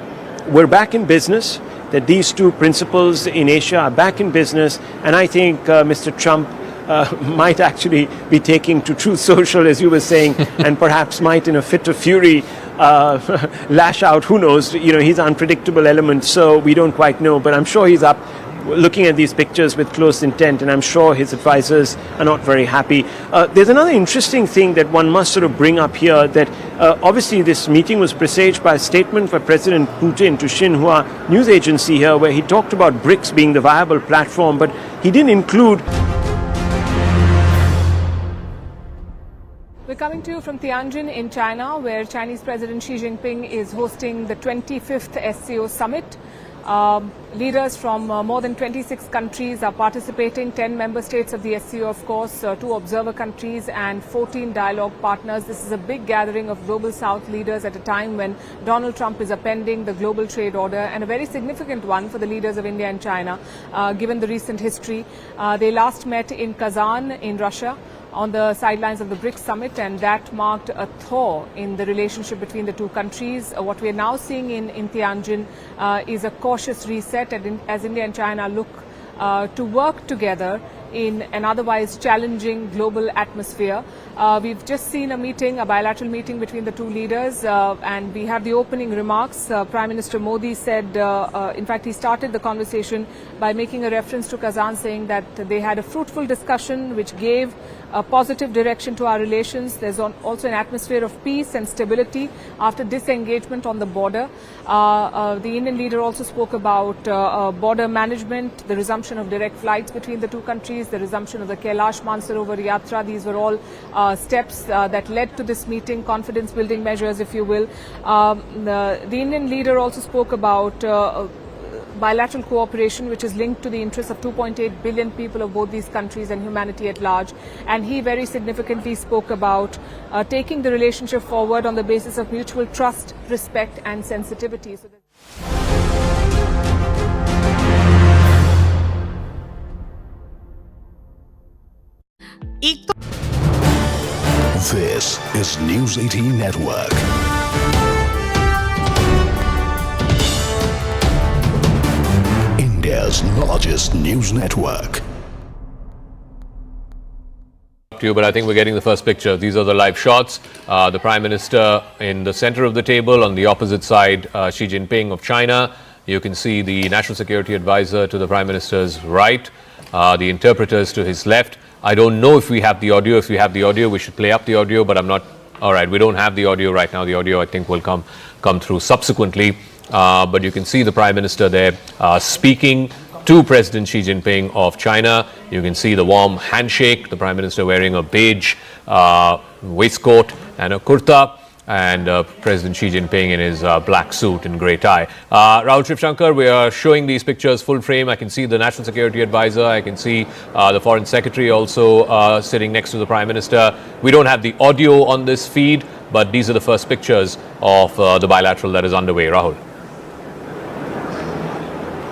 we're back in business, that these two principles in Asia are back in business, and I think Mr. Trump might actually be taking to Truth Social, as you were saying, and perhaps might, in a fit of fury, lash out. Who knows? He's an unpredictable element, so we don't quite know. But I'm sure he's up looking at these pictures with close intent, and I'm sure his advisors are not very happy. There's another interesting thing that one must sort of bring up here, that obviously this meeting was presaged by a statement by President Putin to Xinhua news agency here, where he talked about BRICS being the viable platform, but he didn't include. We're coming to you from Tianjin in China, where Chinese President Xi Jinping is hosting the 25th SCO summit. Leaders from more than 26 countries are participating, 10 member states of the SCO, of course, 2 observer countries and 14 dialogue partners. This is a big gathering of Global South leaders at a time when Donald Trump is appending the global trade order, and a very significant one for the leaders of India and China, given the recent history. They last met in Kazan in Russia on the sidelines of the BRICS summit, and that marked a thaw in the relationship between the two countries. What we are now seeing in Tianjin is a cautious reset as India and China look to work together in an otherwise challenging global atmosphere. We've just seen a meeting, a bilateral meeting between the two leaders, and we have the opening remarks. Prime Minister Modi said, in fact, he started the conversation by making a reference to Kazan, saying that they had a fruitful discussion which gave a positive direction to our relations. There's also an atmosphere of peace and stability after disengagement on the border. The Indian leader also spoke about border management, the resumption of direct flights between the two countries, activities, the resumption of the Kailash Mansarovar Yatra. These were all steps that led to this meeting, confidence building measures, if you will. The Indian leader also spoke about bilateral cooperation, which is linked to the interests of 2.8 billion people of both these countries and humanity at large. And he very significantly spoke about taking the relationship forward on the basis of mutual trust, respect and sensitivity. So This is News 18 Network. India's largest news network. To you, but I think we're getting the first picture. These are the live shots. The Prime Minister in the center of the table, on the opposite side, Xi Jinping of China. You can see the National Security Advisor to the Prime Minister's right, the interpreters to his left. I don't know if we have the audio. If we have the audio, we should play up the audio, but I'm not. All right, we don't have the audio right now. The audio, I think, will come through subsequently. But you can see the Prime Minister there speaking to President Xi Jinping of China. You can see the warm handshake, the Prime Minister wearing a beige waistcoat and a kurta, and President Xi Jinping in his black suit and grey tie. Rahul Shivshankar, we are showing these pictures full frame. I can see the National Security Advisor. I can see the Foreign Secretary also sitting next to the Prime Minister. We don't have the audio on this feed, but these are the first pictures of the bilateral that is underway. Rahul.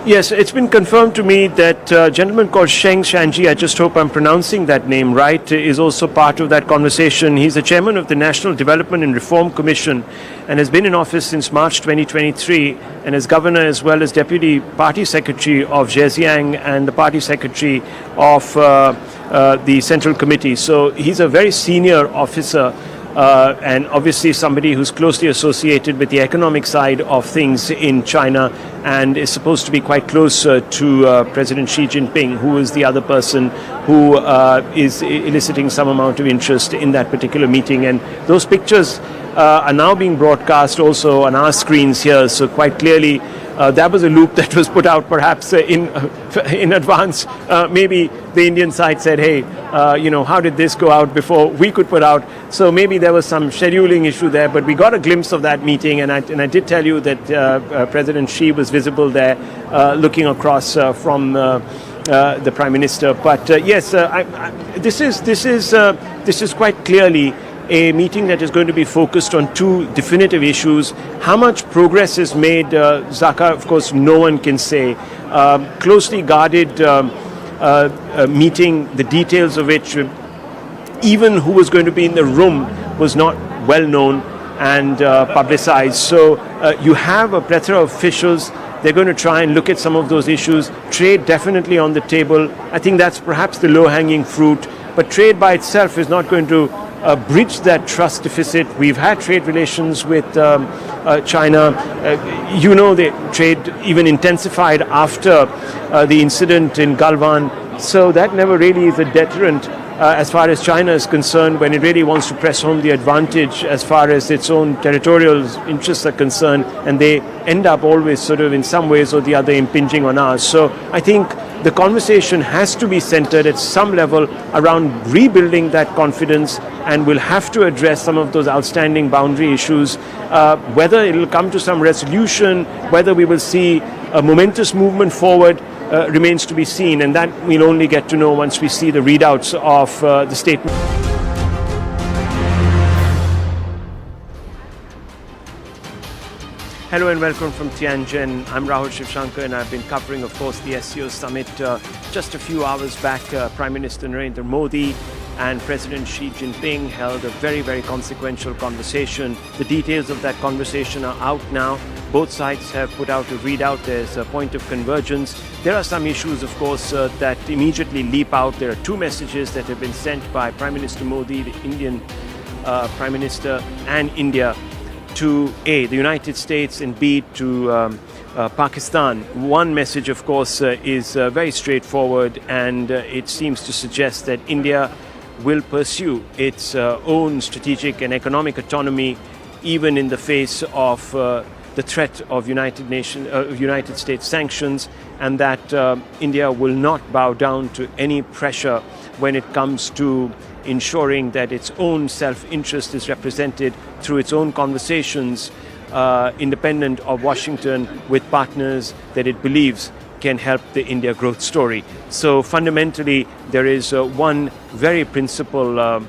Yes, it's been confirmed to me that a gentleman called Sheng Shanji, I just hope I'm pronouncing that name right, is also part of that conversation. He's the chairman of the National Development and Reform Commission and has been in office since March 2023 and is governor as well as deputy party secretary of Zhejiang and the party secretary of the Central Committee. So he's a very senior officer. And obviously somebody who's closely associated with the economic side of things in China and is supposed to be quite close to President Xi Jinping, who is the other person who is eliciting some amount of interest in that particular meeting. And those pictures are now being broadcast also on our screens here, so quite clearly that was a loop that was put out perhaps in advance. Maybe the Indian side said, hey, how did this go out before we could put out? So maybe there was some scheduling issue there, but we got a glimpse of that meeting, and I did tell you that President Xi was visible there looking across from the Prime Minister. But yes, this is quite closely a meeting that is going to be focused on two definitive issues. How much progress is made, Zaka, of course, no one can say. Closely guarded meeting, the details of which, even who was going to be in the room was not well known and publicized. So you have a plethora of officials. They're going to try and look at some of those issues. Trade definitely on the table. I think that's perhaps the low-hanging fruit. But trade by itself is not going to bridge that trust deficit. We've had trade relations with China. The trade even intensified after the incident in Galwan. So that never really is a deterrent as far as China is concerned when it really wants to press home the advantage as far as its own territorial interests are concerned, and they end up always sort of in some ways or the other impinging on ours. So I think the conversation has to be centered at some level around rebuilding that confidence, and we'll have to address some of those outstanding boundary issues. Whether it will come to some resolution, whether we will see a momentous movement forward, remains to be seen, and that we'll only get to know once we see the readouts of the statement. Hello and welcome from Tianjin. I'm Rahul Shivshankar, and I've been covering, of course, the SCO summit. Just a few hours back, Prime Minister Narendra Modi and President Xi Jinping held a very, very consequential conversation. The details of that conversation are out now. Both sides have put out a readout. There's a point of convergence. There are some issues, of course, that immediately leap out. There are two messages that have been sent by Prime Minister Modi, the Indian Prime Minister, and India to A, the United States, and B, to Pakistan. One message, of course, is very straightforward, and it seems to suggest that India will pursue its own strategic and economic autonomy even in the face of the threat of United States sanctions, and that India will not bow down to any pressure when it comes to ensuring that its own self-interest is represented through its own conversations, independent of Washington, with partners that it believes can help the India growth story. So fundamentally, there is one very principal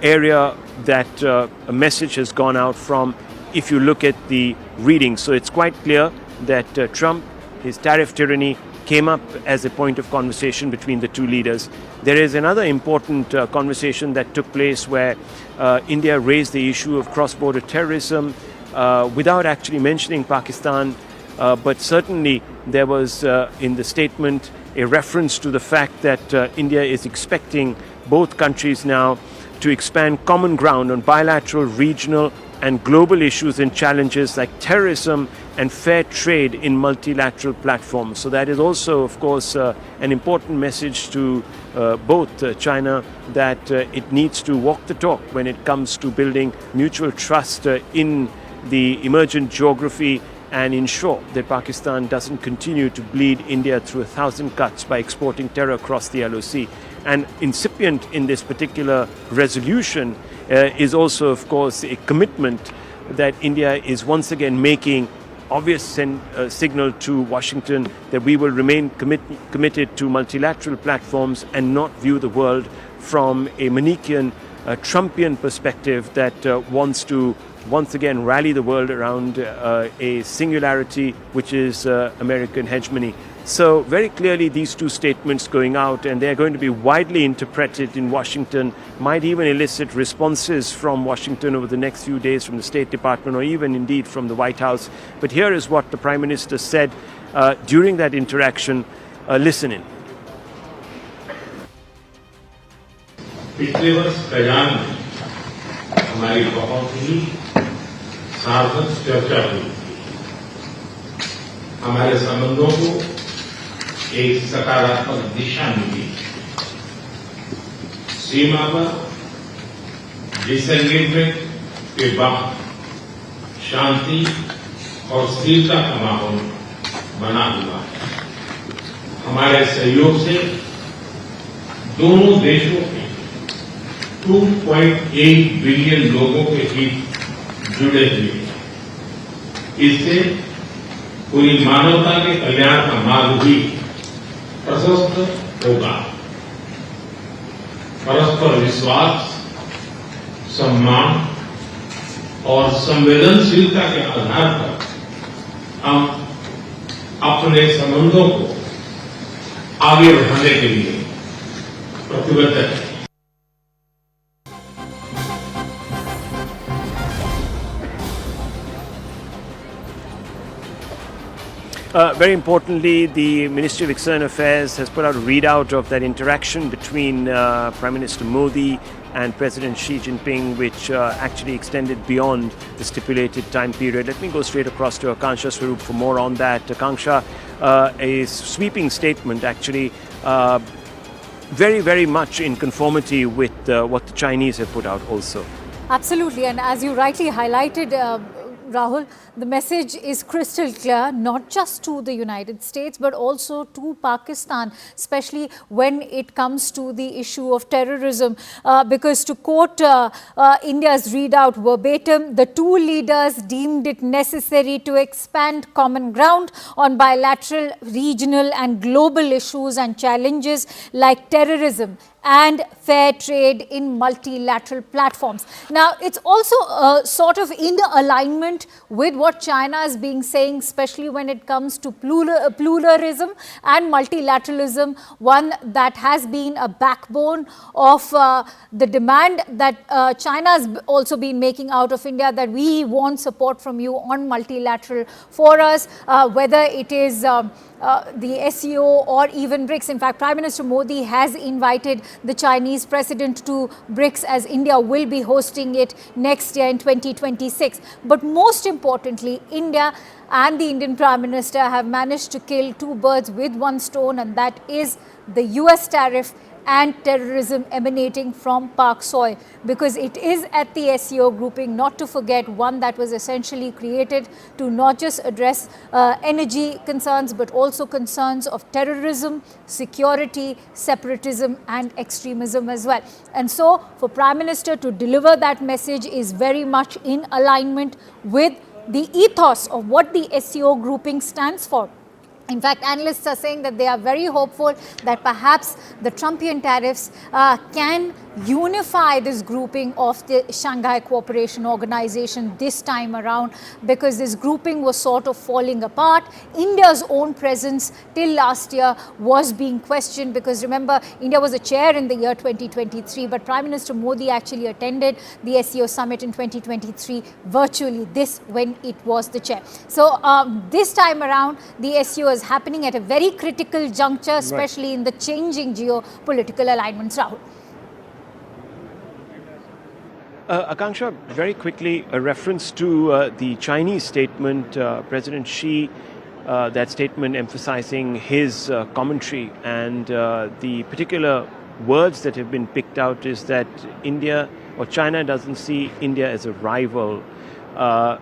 area that a message has gone out from, if you look at the reading. So it's quite clear that Trump, his tariff tyranny, came up as a point of conversation between the two leaders. There is another important conversation that took place where India raised the issue of cross-border terrorism without actually mentioning Pakistan, but certainly there was in the statement a reference to the fact that India is expecting both countries now to expand common ground on bilateral, regional and global issues and challenges like terrorism and fair trade in multilateral platforms. So that is also, of course, an important message to both China that it needs to walk the talk when it comes to building mutual trust in the emergent geography and ensure that Pakistan doesn't continue to bleed India through 1,000 cuts by exporting terror across the LOC. And incipient in this particular resolution is also, of course, a commitment that India is once again making obvious signal to Washington that we will remain committed to multilateral platforms and not view the world from a Manichaean, Trumpian perspective that wants to once again rally the world around a singularity which is American hegemony. So very clearly these two statements going out, and they're going to be widely interpreted in Washington, might even elicit responses from Washington over the next few days from the State Department or even indeed from the White House. But here is what the Prime Minister said during that interaction. Listen in. पिछले वर्ष कयान में हमारी बहुत ही सार्थक चर्चा हुई थी। हमारे संबंधों को एक सकारात्मक दिशा मिली। सीमा पर डिसएंगेजमेंट के बाद शांति और स्थिरता का माहौल बना हुआ है। हमारे सहयोग से दोनों देशों के 2.8 बिलियन लोगों के हित जुड़े हुए हैं। इससे पूरी मानवता के कल्याण का मार्ग भी प्रशस्त होगा। परस्पर विश्वास, सम्मान और संवेदनशीलता के आधार पर हम अपने संबंधों को आगे बढ़ाने के लिए प्रतिबद्ध हैं। Very importantly, the Ministry of External Affairs has put out a readout of that interaction between Prime Minister Modi and President Xi Jinping, which actually extended beyond the stipulated time period. Let me go straight across to Akansha Swarup for more on that. Akansha, a sweeping statement actually, very, very much in conformity with what the Chinese have put out also. Absolutely, and as you rightly highlighted, Rahul, the message is crystal clear, not just to the United States, but also to Pakistan, especially when it comes to the issue of terrorism. Because to quote India's readout verbatim, the two leaders deemed it necessary to expand common ground on bilateral, regional and global issues and challenges like terrorism and fair trade in multilateral platforms. Now, it's also sort of in alignment with what China is being saying, especially when it comes to pluralism and multilateralism, one that has been a backbone of the demand that China has also been making out of India, that we want support from you on multilateral forums, whether it is the SCO or even BRICS. In fact, Prime Minister Modi has invited the Chinese President to BRICS, as India will be hosting it next year in 2026. But most importantly, India and the Indian Prime Minister have managed to kill two birds with one stone, and that is the US tariff and terrorism emanating from Pak soil, because it is at the SCO grouping, not to forget, one that was essentially created to not just address energy concerns, but also concerns of terrorism, security, separatism and extremism as well. And so for Prime Minister to deliver that message is very much in alignment with the ethos of what the SCO grouping stands for. In fact, analysts are saying that they are very hopeful that perhaps the Trumpian tariffs can unify this grouping of the Shanghai Cooperation Organization this time around, because this grouping was sort of falling apart. India's own presence till last year was being questioned, because remember, India was a chair in the year 2023, but Prime Minister Modi actually attended the SCO summit in 2023 virtually, this when it was the chair. So this time around, the SCO is happening at a very critical juncture, especially in the changing geopolitical alignments. Rahul. Akanksha, very quickly, a reference to the Chinese statement, President Xi, that statement emphasizing his commentary, and the particular words that have been picked out is that India or China doesn't see India as a rival.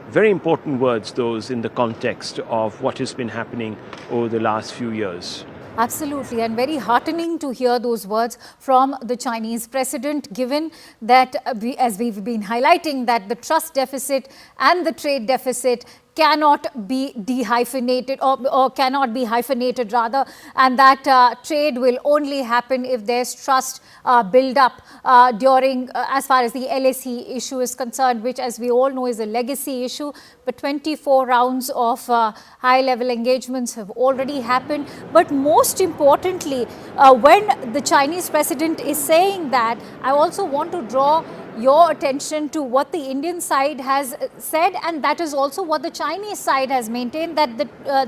Very important words, those, in the context of what has been happening over the last few years. Absolutely, and very heartening to hear those words from the Chinese president, given that, as we've been highlighting, that the trust deficit and the trade deficit cannot be dehyphenated or cannot be hyphenated rather, and that trade will only happen if there's trust build up during as far as the LAC issue is concerned, which, as we all know, is a legacy issue. But 24 rounds of high level engagements have already happened. But most importantly, when the Chinese president is saying that, I also want to draw your attention to what the Indian side has said, and that is also what the Chinese side has maintained, that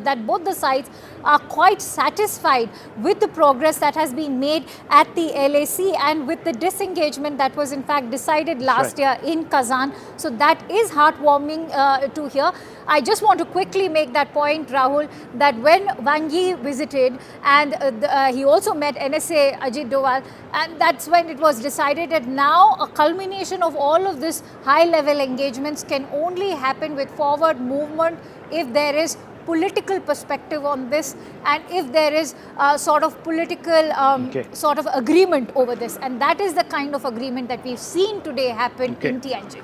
that both the sides are quite satisfied with the progress that has been made at the LAC and with the disengagement that was in fact decided last year in Kazan. So that is heartwarming to hear. I just want to quickly make that point, Rahul, that when Wang Yi visited and he also met NSA Ajit Doval, and that's when it was decided that now a culmination of all of this high-level engagements can only happen with forward movement if there is political perspective on this, and if there is sort of political sort of agreement over this. And that is the kind of agreement that we've seen today happen in Tianjin.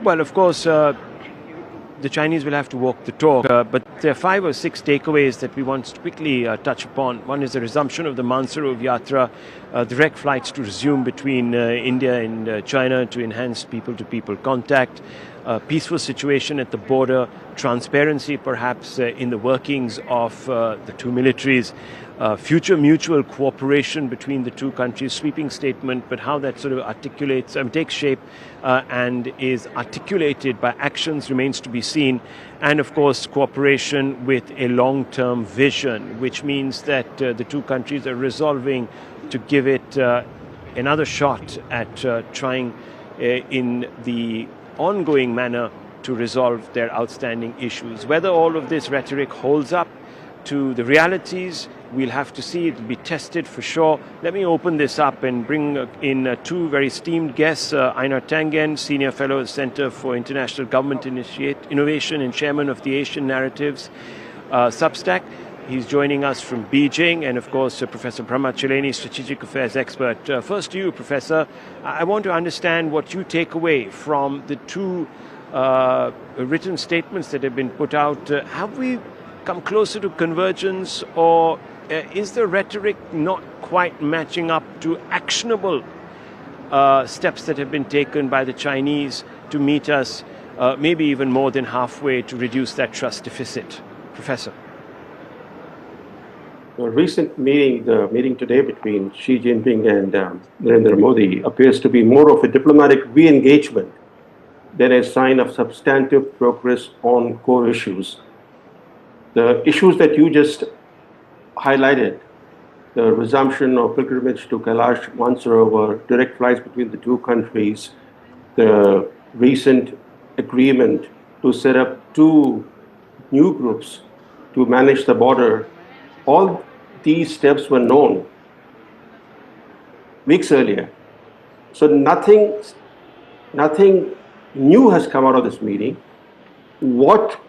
Well, of course, the Chinese will have to walk the talk, but there are 5 or 6 takeaways that we want to quickly touch upon. One is the resumption of the Mansarovar Yatra, direct flights to resume between India and China to enhance people-to-people contact, peaceful situation at the border, transparency perhaps in the workings of the two militaries, future mutual cooperation between the two countries, sweeping statement, but how that sort of articulates, takes shape and is articulated by actions remains to be seen. And of course, cooperation with a long-term vision, which means that the two countries are resolving to give it another shot at trying in the ongoing manner to resolve their outstanding issues. Whether all of this rhetoric holds up to the realities, we'll have to see. It will be tested for sure. Let me open this up and bring in two very esteemed guests. Einar Tangen, Senior Fellow at the Center for International Government Innovation and Chairman of the Asian Narratives Substack. He's joining us from Beijing, and of course, Professor Brahma Chileni, Strategic Affairs Expert. First to you, Professor. I want to understand what you take away from the two written statements that have been put out. Have we come closer to convergence, or is the rhetoric not quite matching up to actionable steps that have been taken by the Chinese to meet us maybe even more than halfway to reduce that trust deficit? Professor. The recent meeting, the meeting today between Xi Jinping and Narendra Modi, appears to be more of a diplomatic re-engagement than a sign of substantive progress on core issues. The issues that you just highlighted, the resumption of pilgrimage to Kailash Mansarovar, direct flights between the two countries, the recent agreement to set up two new groups to manage the border, all these steps were known weeks earlier. So nothing new has come out of this meeting. What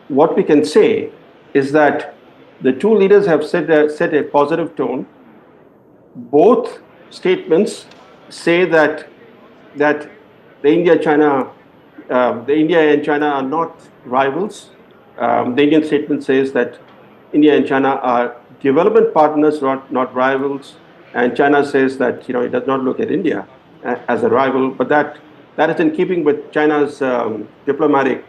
we can say is that the two leaders have set a positive tone. Both statements say that the India and China are not rivals. The Indian statement says that India and China are development partners, not rivals. And China says that it does not look at India as a rival, but that is in keeping with China's diplomatic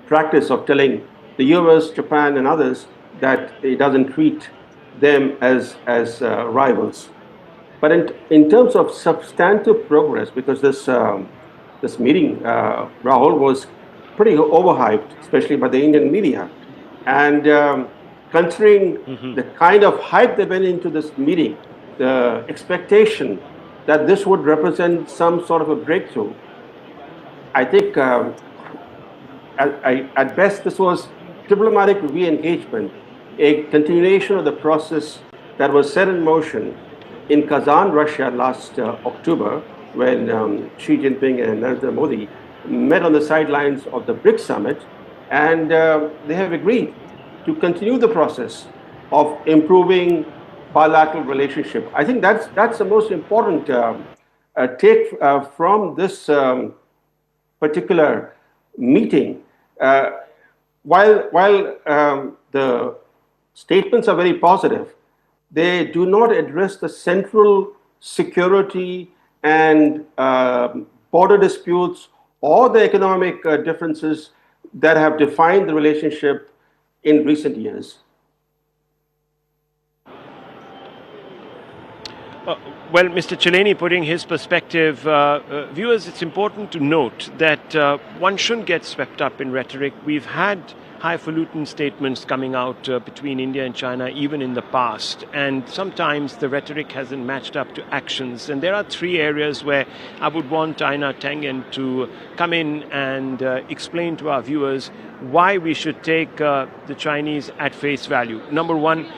practice of telling the US, Japan, and others that it doesn't treat them as rivals. But in terms of substantive progress, because this meeting, Rahul, was pretty overhyped, especially by the Indian media, and considering the kind of hype that went into this meeting, the expectation that this would represent some sort of a breakthrough, I think at best this was diplomatic re-engagement, a continuation of the process that was set in motion in Kazan, Russia last October, when Xi Jinping and Narendra Modi met on the sidelines of the BRICS summit, and they have agreed to continue the process of improving bilateral relationship. I think that's the most important take from this particular meeting. While the statements are very positive, they do not address the central security and border disputes or the economic differences that have defined the relationship in recent years. Well, Mr. Cheleni putting his perspective, viewers, it's important to note that one shouldn't get swept up in rhetoric. We've had highfalutin statements coming out between India and China even in the past, and sometimes the rhetoric hasn't matched up to actions. And there are three areas where I would want Aina Tengen to come in and explain to our viewers why we should take the Chinese at face value. Number one,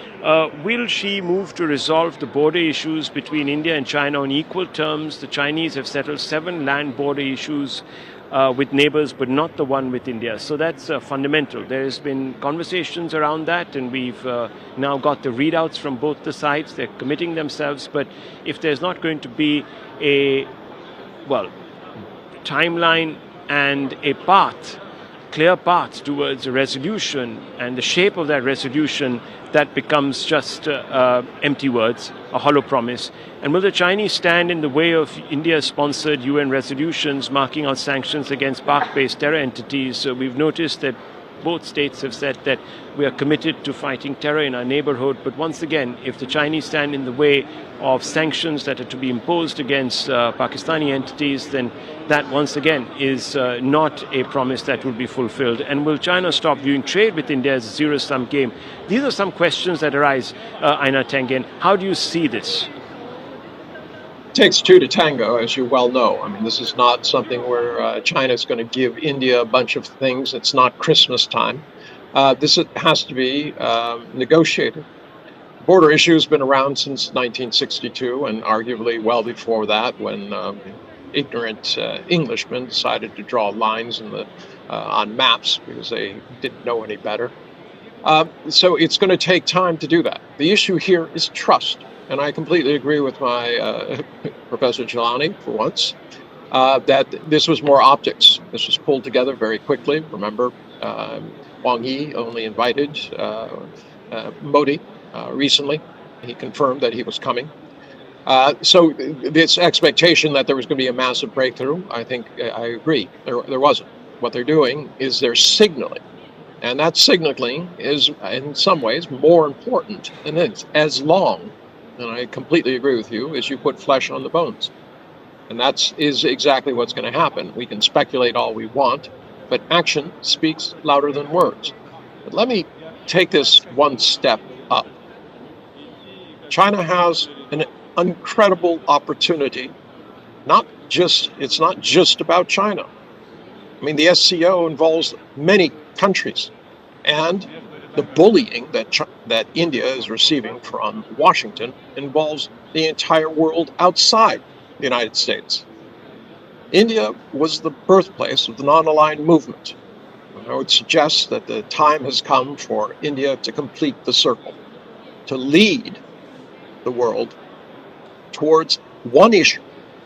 will Xi move to resolve the border issues between India and China on equal terms? The Chinese have settled 7 land border issues with neighbors, but not the one with India. So that's fundamental. There's been conversations around that, and we've now got the readouts from both the sides. They're committing themselves. But if there's not going to be a, timeline and a clear path towards a resolution, and the shape of that resolution, that becomes just empty words, a hollow promise. And will the Chinese stand in the way of India-sponsored UN resolutions marking out sanctions against Pak-based terror entities? We've noticed that both states have said that we are committed to fighting terror in our neighborhood. But once again, if the Chinese stand in the way of sanctions that are to be imposed against Pakistani entities, then that once again is not a promise that will be fulfilled. And will China stop viewing trade with India as a zero-sum game? These are some questions that arise, Aina Tengen. How do you see this? It takes two to tango, as you well know. I mean, this is not something where China is going to give India a bunch of things. It's not Christmas time. This has to be negotiated. Border issue has been around since 1962, and arguably well before that, when ignorant Englishmen decided to draw lines on maps because they didn't know any better. So it's going to take time to do that. The issue here is trust. And I completely agree with my Professor Jilani, for once, that this was more optics. This was pulled together very quickly. Remember, Wang Yi only invited Modi recently. He confirmed that he was coming. So this expectation that there was going to be a massive breakthrough, I think I agree. There wasn't. What they're doing is they're signaling. And that signaling is, in some ways, more important than it's as long, and I completely agree with you, as you put flesh on the bones. And that is exactly what's going to happen. We can speculate all we want, but action speaks louder than words. But let me take this one step up. China has an incredible opportunity. It's not just about China. I mean, the SCO involves many countries, and the bullying that India is receiving from Washington involves the entire world outside the United States. India was the birthplace of the non-aligned movement. I would suggest that the time has come for India to complete the circle, to lead the world towards one issue,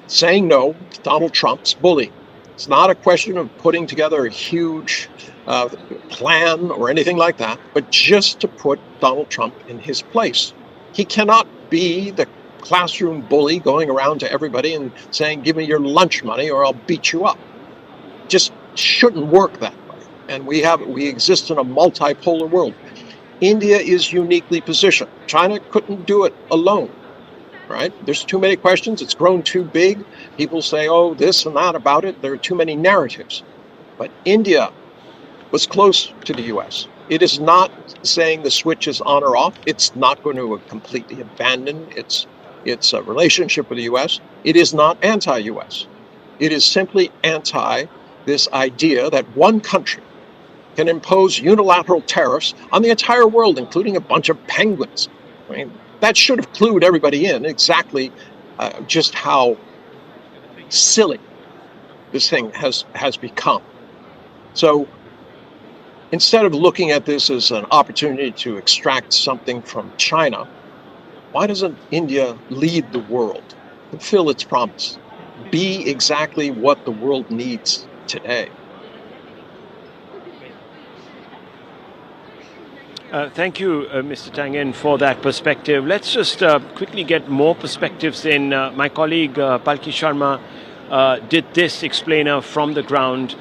saying no to Donald Trump's bullying. It's not a question of putting together a huge plan or anything like that, but just to put Donald Trump in his place. He cannot be the classroom bully going around to everybody and saying, give me your lunch money or I'll beat you up. Just shouldn't work that way. And we exist in a multipolar world. India is uniquely positioned. China couldn't do it alone, right? There's too many questions. It's grown too big. People say, oh, this and that about it. There are too many narratives. But India was close to the U.S. It is not saying the switch is on or off. It's not going to completely abandon its relationship with the U.S. It is not anti-U.S. It is simply anti this idea that one country can impose unilateral tariffs on the entire world, including a bunch of penguins. I mean, that should have clued everybody in exactly just how silly this thing has become. So instead of looking at this as an opportunity to extract something from China, why doesn't India lead the world, fulfill its promise, be exactly what the world needs today? Thank you, Mr. Tangin, for that perspective. Let's just quickly get more perspectives in. My colleague Palki Sharma did this explainer from the ground,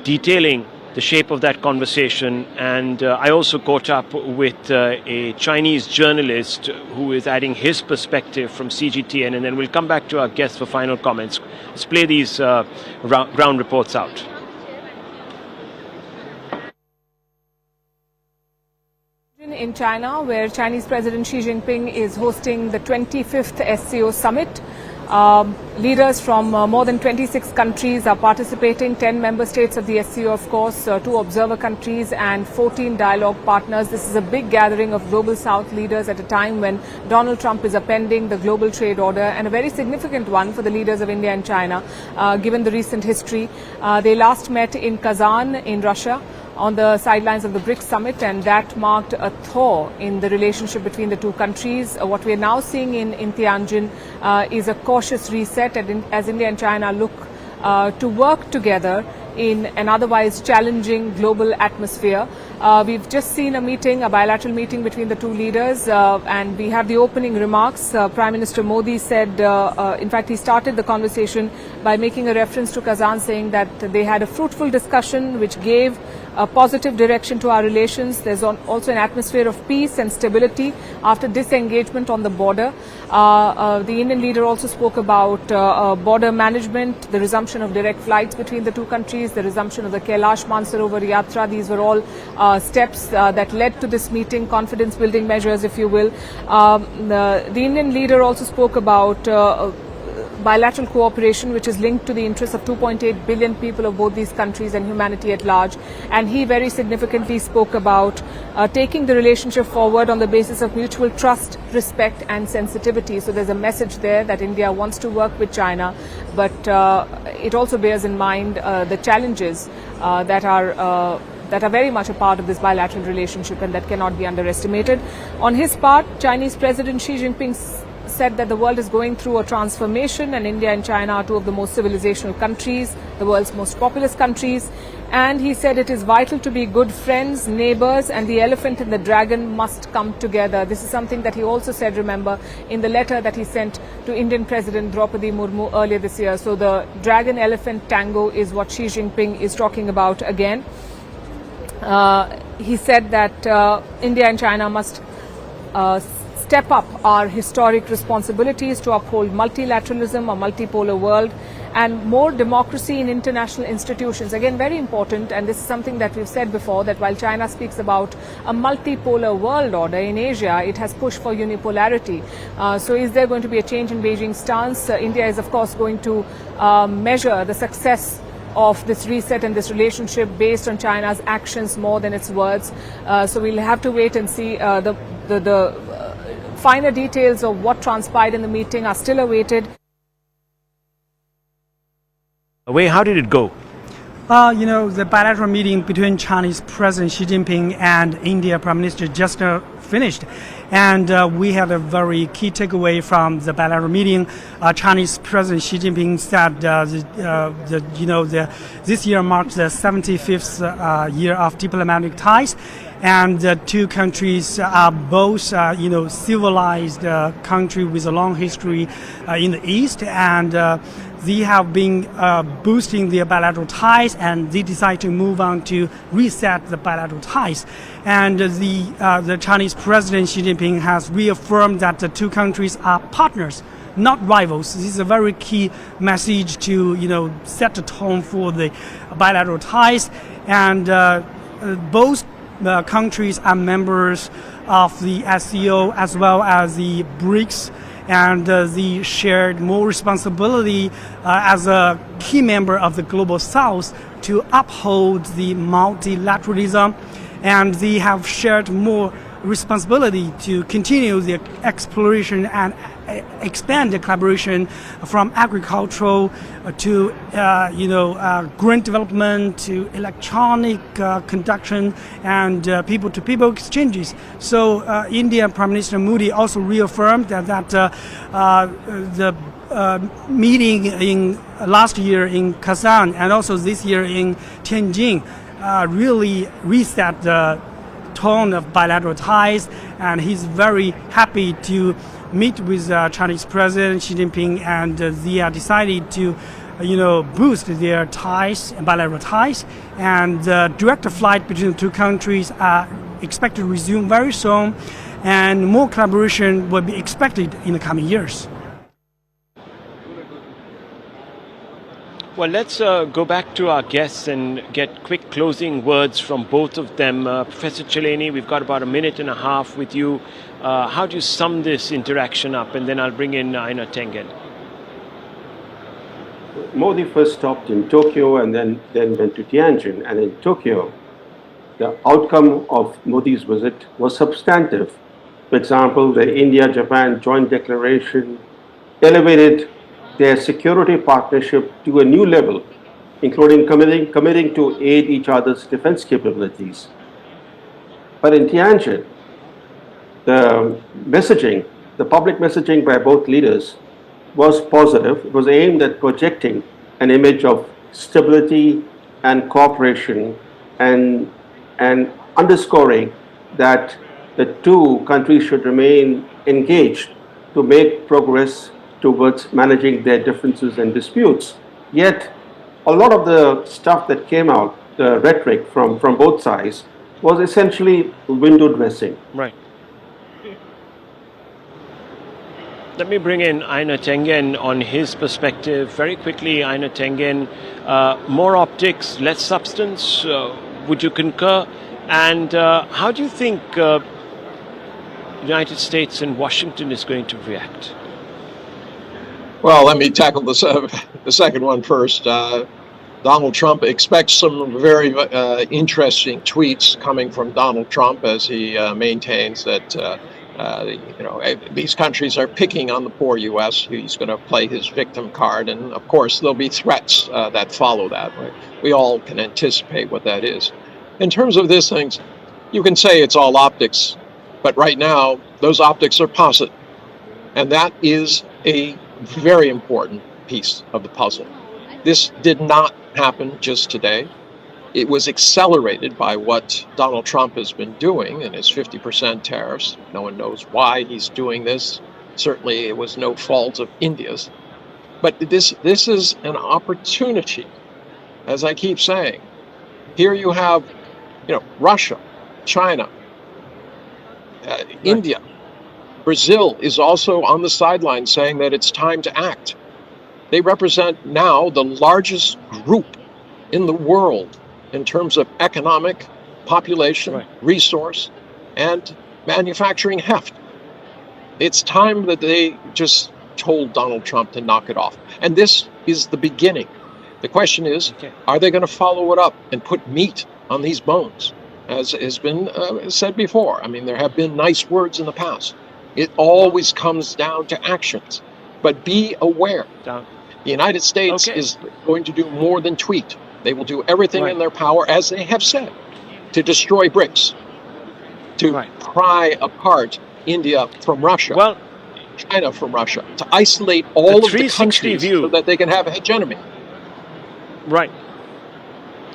detailing the shape of that conversation. And I also caught up with a Chinese journalist who is adding his perspective from CGTN. And then we'll come back to our guests for final comments. Let's play these ground reports out. In China, where Chinese President Xi Jinping is hosting the 25th SCO summit. Leaders from more than 26 countries are participating, 10 member states of the SCO, of course, 2 observer countries and 14 dialogue partners. This is a big gathering of Global South leaders at a time when Donald Trump is upending the global trade order, and a very significant one for the leaders of India and China, given the recent history. They last met in Kazan in Russia on the sidelines of the BRICS summit, and that marked a thaw in the relationship between the two countries. What we are now seeing in Tianjin is a cautious reset as India and China look to work together in an otherwise challenging global atmosphere. We've just seen a meeting, a bilateral meeting between the two leaders, and we have the opening remarks. Prime Minister Modi said, in fact, he started the conversation by making a reference to Kazan, saying that they had a fruitful discussion which gave a positive direction to our relations. There's also an atmosphere of peace and stability after disengagement on the border. The Indian leader also spoke about border management, the resumption of direct flights between the two countries, the resumption of the Kailash Mansarovar Yatra. These were all steps that led to this meeting, confidence building measures, if you will. The Indian leader also spoke about bilateral cooperation, which is linked to the interests of 2.8 billion people of both these countries and humanity at large. And he very significantly spoke about taking the relationship forward on the basis of mutual trust, respect and sensitivity. So there's a message there that India wants to work with China, but it also bears in mind the challenges that are very much a part of this bilateral relationship and that cannot be underestimated. On his part, Chinese President Xi Jinping said that the world is going through a transformation, and India and China are two of the most civilizational countries, the world's most populous countries. And he said it is vital to be good friends, neighbors, and the elephant and the dragon must come together. This is something that he also said, remember, in the letter that he sent to Indian President Draupadi Murmu earlier this year. So the dragon-elephant tango is what Xi Jinping is talking about again. He said that India and China must step up our historic responsibilities to uphold multilateralism, a multipolar world, and more democracy in international institutions. Again, very important, and this is something that we've said before, that while China speaks about a multipolar world order in Asia, it has pushed for unipolarity. So is there going to be a change in Beijing's stance? India is, of course, going to measure the success of this reset and this relationship based on China's actions more than its words. So we'll have to wait and see. The finer details of what transpired in the meeting are still awaited. How did it go? The bilateral meeting between Chinese President Xi Jinping and India Prime Minister just finished. And we had a very key takeaway from the bilateral meeting. Chinese President Xi Jinping said this year marks the 75th year of diplomatic ties. And the two countries are both, civilized country with a long history in the East, and they have been boosting their bilateral ties, and they decide to move on to reset the bilateral ties. And the Chinese President Xi Jinping has reaffirmed that the two countries are partners, not rivals. This is a very key message to set the tone for the bilateral ties, and both the countries are members of the SCO as well as the BRICS, and they shared more responsibility as a key member of the Global South to uphold the multilateralism, and they have shared more responsibility to continue the exploration and expand the collaboration from agricultural to green development to electronic conduction and people-to-people exchanges. So India Prime Minister Modi also reaffirmed that the meeting in last year in Kazan and also this year in Tianjin really reset the tone of bilateral ties, and he's very happy to meet with Chinese President Xi Jinping, and they are decided to boost their ties, bilateral ties, and direct flight between the two countries are expected to resume very soon, and more collaboration will be expected in the coming years. Well, let's go back to our guests and get quick closing words from both of them. Professor Cheleni, we've got about a minute and a half with you. How do you sum this interaction up? And then I'll bring in Aina Tengen. Modi first stopped in Tokyo and then went to Tianjin. And in Tokyo, the outcome of Modi's visit was substantive. For example, the India-Japan joint declaration elevated their security partnership to a new level, including committing to aid each other's defense capabilities. But in Tianjin, the public messaging by both leaders was positive. It was aimed at projecting an image of stability and cooperation and underscoring that the two countries should remain engaged to make progress towards managing their differences and disputes. Yet, a lot of the stuff that came out, the rhetoric from both sides, was essentially window dressing. Right. Let me bring in Aina Tengen on his perspective. Very quickly, Aina Tengen, more optics, less substance, would you concur? And how do you think the United States and Washington is going to react? Well, let me tackle the second one first. Donald Trump expects some very interesting tweets coming from Donald Trump as he maintains that these countries are picking on the poor U.S. He's going to play his victim card, and of course there'll be threats that follow that. We all can anticipate what that is. In terms of these things, you can say it's all optics, but right now those optics are positive, and that is a very important piece of the puzzle. This did not happen just today. It was accelerated by what Donald Trump has been doing and his 50% tariffs. No one knows why he's doing this. Certainly it was no fault of India's. But this is an opportunity, as I keep saying. Here you have, Russia, China, India. Brazil is also on the sidelines saying that it's time to act. They represent now the largest group in the world in terms of economic, population, resource, and manufacturing heft. It's time that they just told Donald Trump to knock it off. And this is the beginning. The question is, are they going to follow it up and put meat on these bones? As has been said before, I mean, there have been nice words in the past. It always comes down to actions. But be aware, the United States is going to do more than tweet. They will do everything in their power, as they have said, to destroy BRICS, to pry apart India from Russia, China from Russia, to isolate all of the countries so that they can have a hegemony. Right.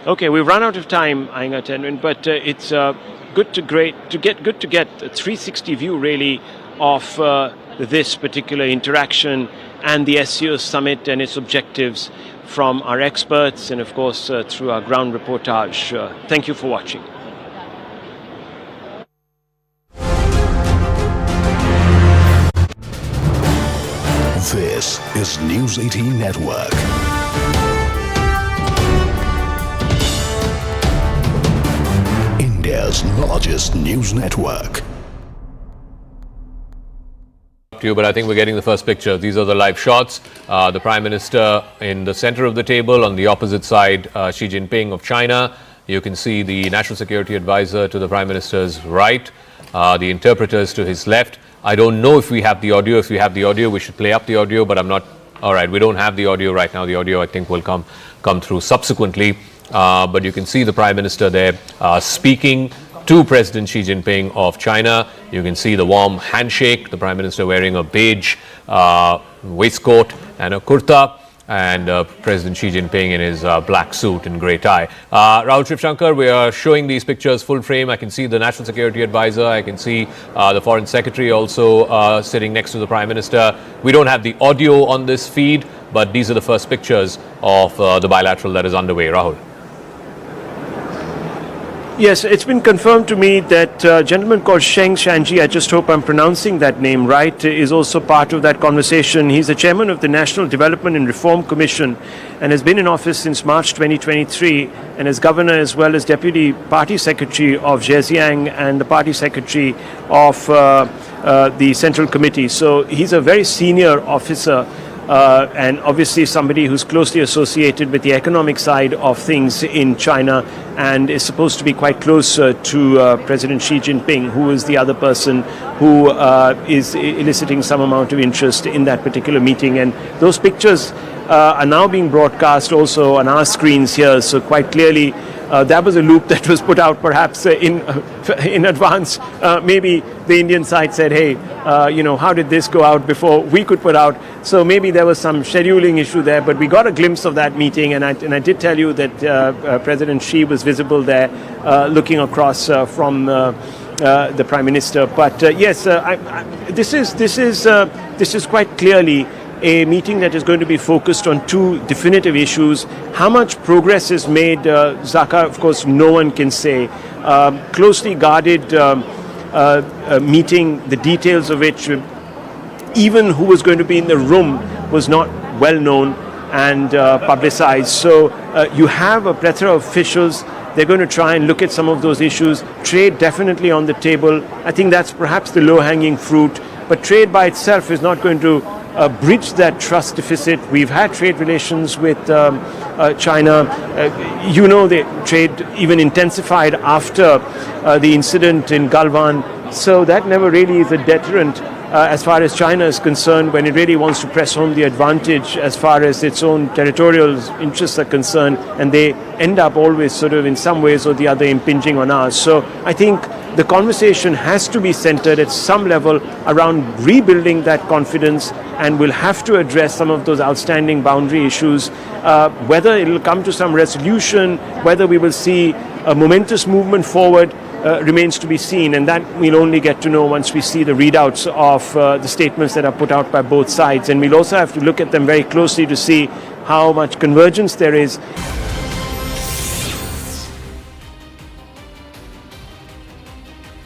Okay, we've run out of time, Ainga Tenwin, but it's good to get a 360 view really of this particular interaction and the SCO summit and its objectives from our experts and of course through our ground reportage. Thank you for watching. This is News 18 Network. India's largest news network. But I think we're getting the first picture. These are the live shots. The Prime Minister in the center of the table, on the opposite side, Xi Jinping of China. You can see the National Security Advisor to the Prime Minister's right, the interpreters to his left. I don't know if we have the audio. If we have the audio, we should play up the audio, but I'm not. All right, we don't have the audio right now. The audio, I think, will come through subsequently. But you can see the Prime Minister there speaking to President Xi Jinping of China. You can see the warm handshake, the Prime Minister wearing a beige waistcoat and a kurta, and President Xi Jinping in his black suit and grey tie. Rahul Shivshankar, we are showing these pictures full frame. I can see the National Security Advisor. I can see the Foreign Secretary also sitting next to the Prime Minister. We don't have the audio on this feed, but these are the first pictures of the bilateral that is underway. Rahul. Yes, it's been confirmed to me that a gentleman called Sheng Shanji, I just hope I'm pronouncing that name right, is also part of that conversation. He's the chairman of the National Development and Reform Commission and has been in office since March 2023 and as governor as well as deputy party secretary of Zhejiang and the party secretary of the Central Committee. So he's a very senior officer. And obviously somebody who's closely associated with the economic side of things in China and is supposed to be quite close to President Xi Jinping, who is the other person who is eliciting some amount of interest in that particular meeting. And those pictures are now being broadcast also on our screens here, so quite clearly that was a loop that was put out perhaps in advance. Maybe the Indian side said, hey, how did this go out before we could put out? So maybe there was some scheduling issue there, but we got a glimpse of that meeting, and I did tell you that President Xi was visible there looking across from the Prime Minister. But yes, this is quite clearly a meeting that is going to be focused on two definitive issues. How much progress is made, Zaka, of course, no one can say. Closely guarded meeting, the details of which, even who was going to be in the room, was not well known and publicized. So you have a plethora of officials. They're going to try and look at some of those issues. Trade definitely on the table. I think that's perhaps the low-hanging fruit. But trade by itself is not going to bridge that trust deficit. We've had trade relations with China. The trade even intensified after the incident in Galwan. So that never really is a deterrent as far as China is concerned when it really wants to press home the advantage as far as its own territorial interests are concerned, and they end up always sort of in some ways or the other impinging on ours. So I think the conversation has to be centered at some level around rebuilding that confidence, and we'll have to address some of those outstanding boundary issues. Whether it will come to some resolution, whether we will see a momentous movement forward, remains to be seen, and that we'll only get to know once we see the readouts of the statements that are put out by both sides. And we'll also have to look at them very closely to see how much convergence there is.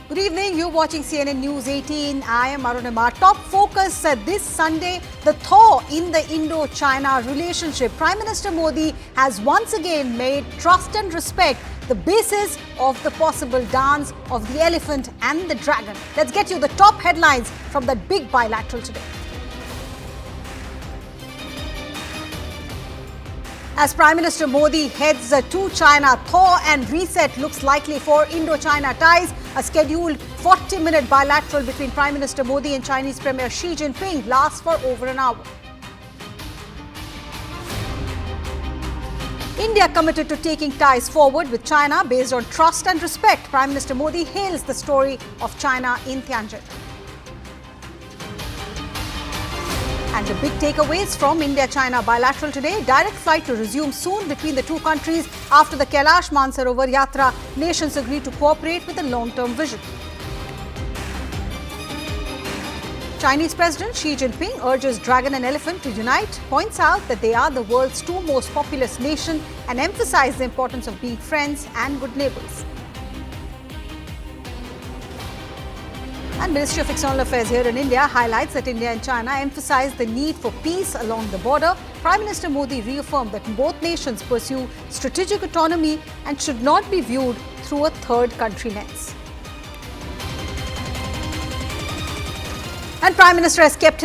Good evening, you're watching CNN News 18. I am Arunima. Top focus this Sunday, the thaw in the Indo-China relationship. Prime Minister Modi has once again made trust and respect the basis of the possible dance of the elephant and the dragon. Let's get you the top headlines from that big bilateral today. As Prime Minister Modi heads to China, thaw and reset looks likely for Indo-China ties. A scheduled 40-minute bilateral between Prime Minister Modi and Chinese Premier Xi Jinping lasts for over an hour. India committed to taking ties forward with China based on trust and respect. Prime Minister Modi hails the story of China in Tianjin. And the big takeaways from India-China bilateral today. Direct flight to resume soon between the two countries after the Kailash Mansarovar Yatra. Nations agree to cooperate with a long-term vision. Chinese President Xi Jinping urges Dragon and Elephant to unite, points out that they are the world's two most populous nation and emphasizes the importance of being friends and good neighbors. And Ministry of External Affairs here in India highlights that India and China emphasize the need for peace along the border. Prime Minister Modi reaffirmed that both nations pursue strategic autonomy and should not be viewed through a third country lens. And Prime Minister has kept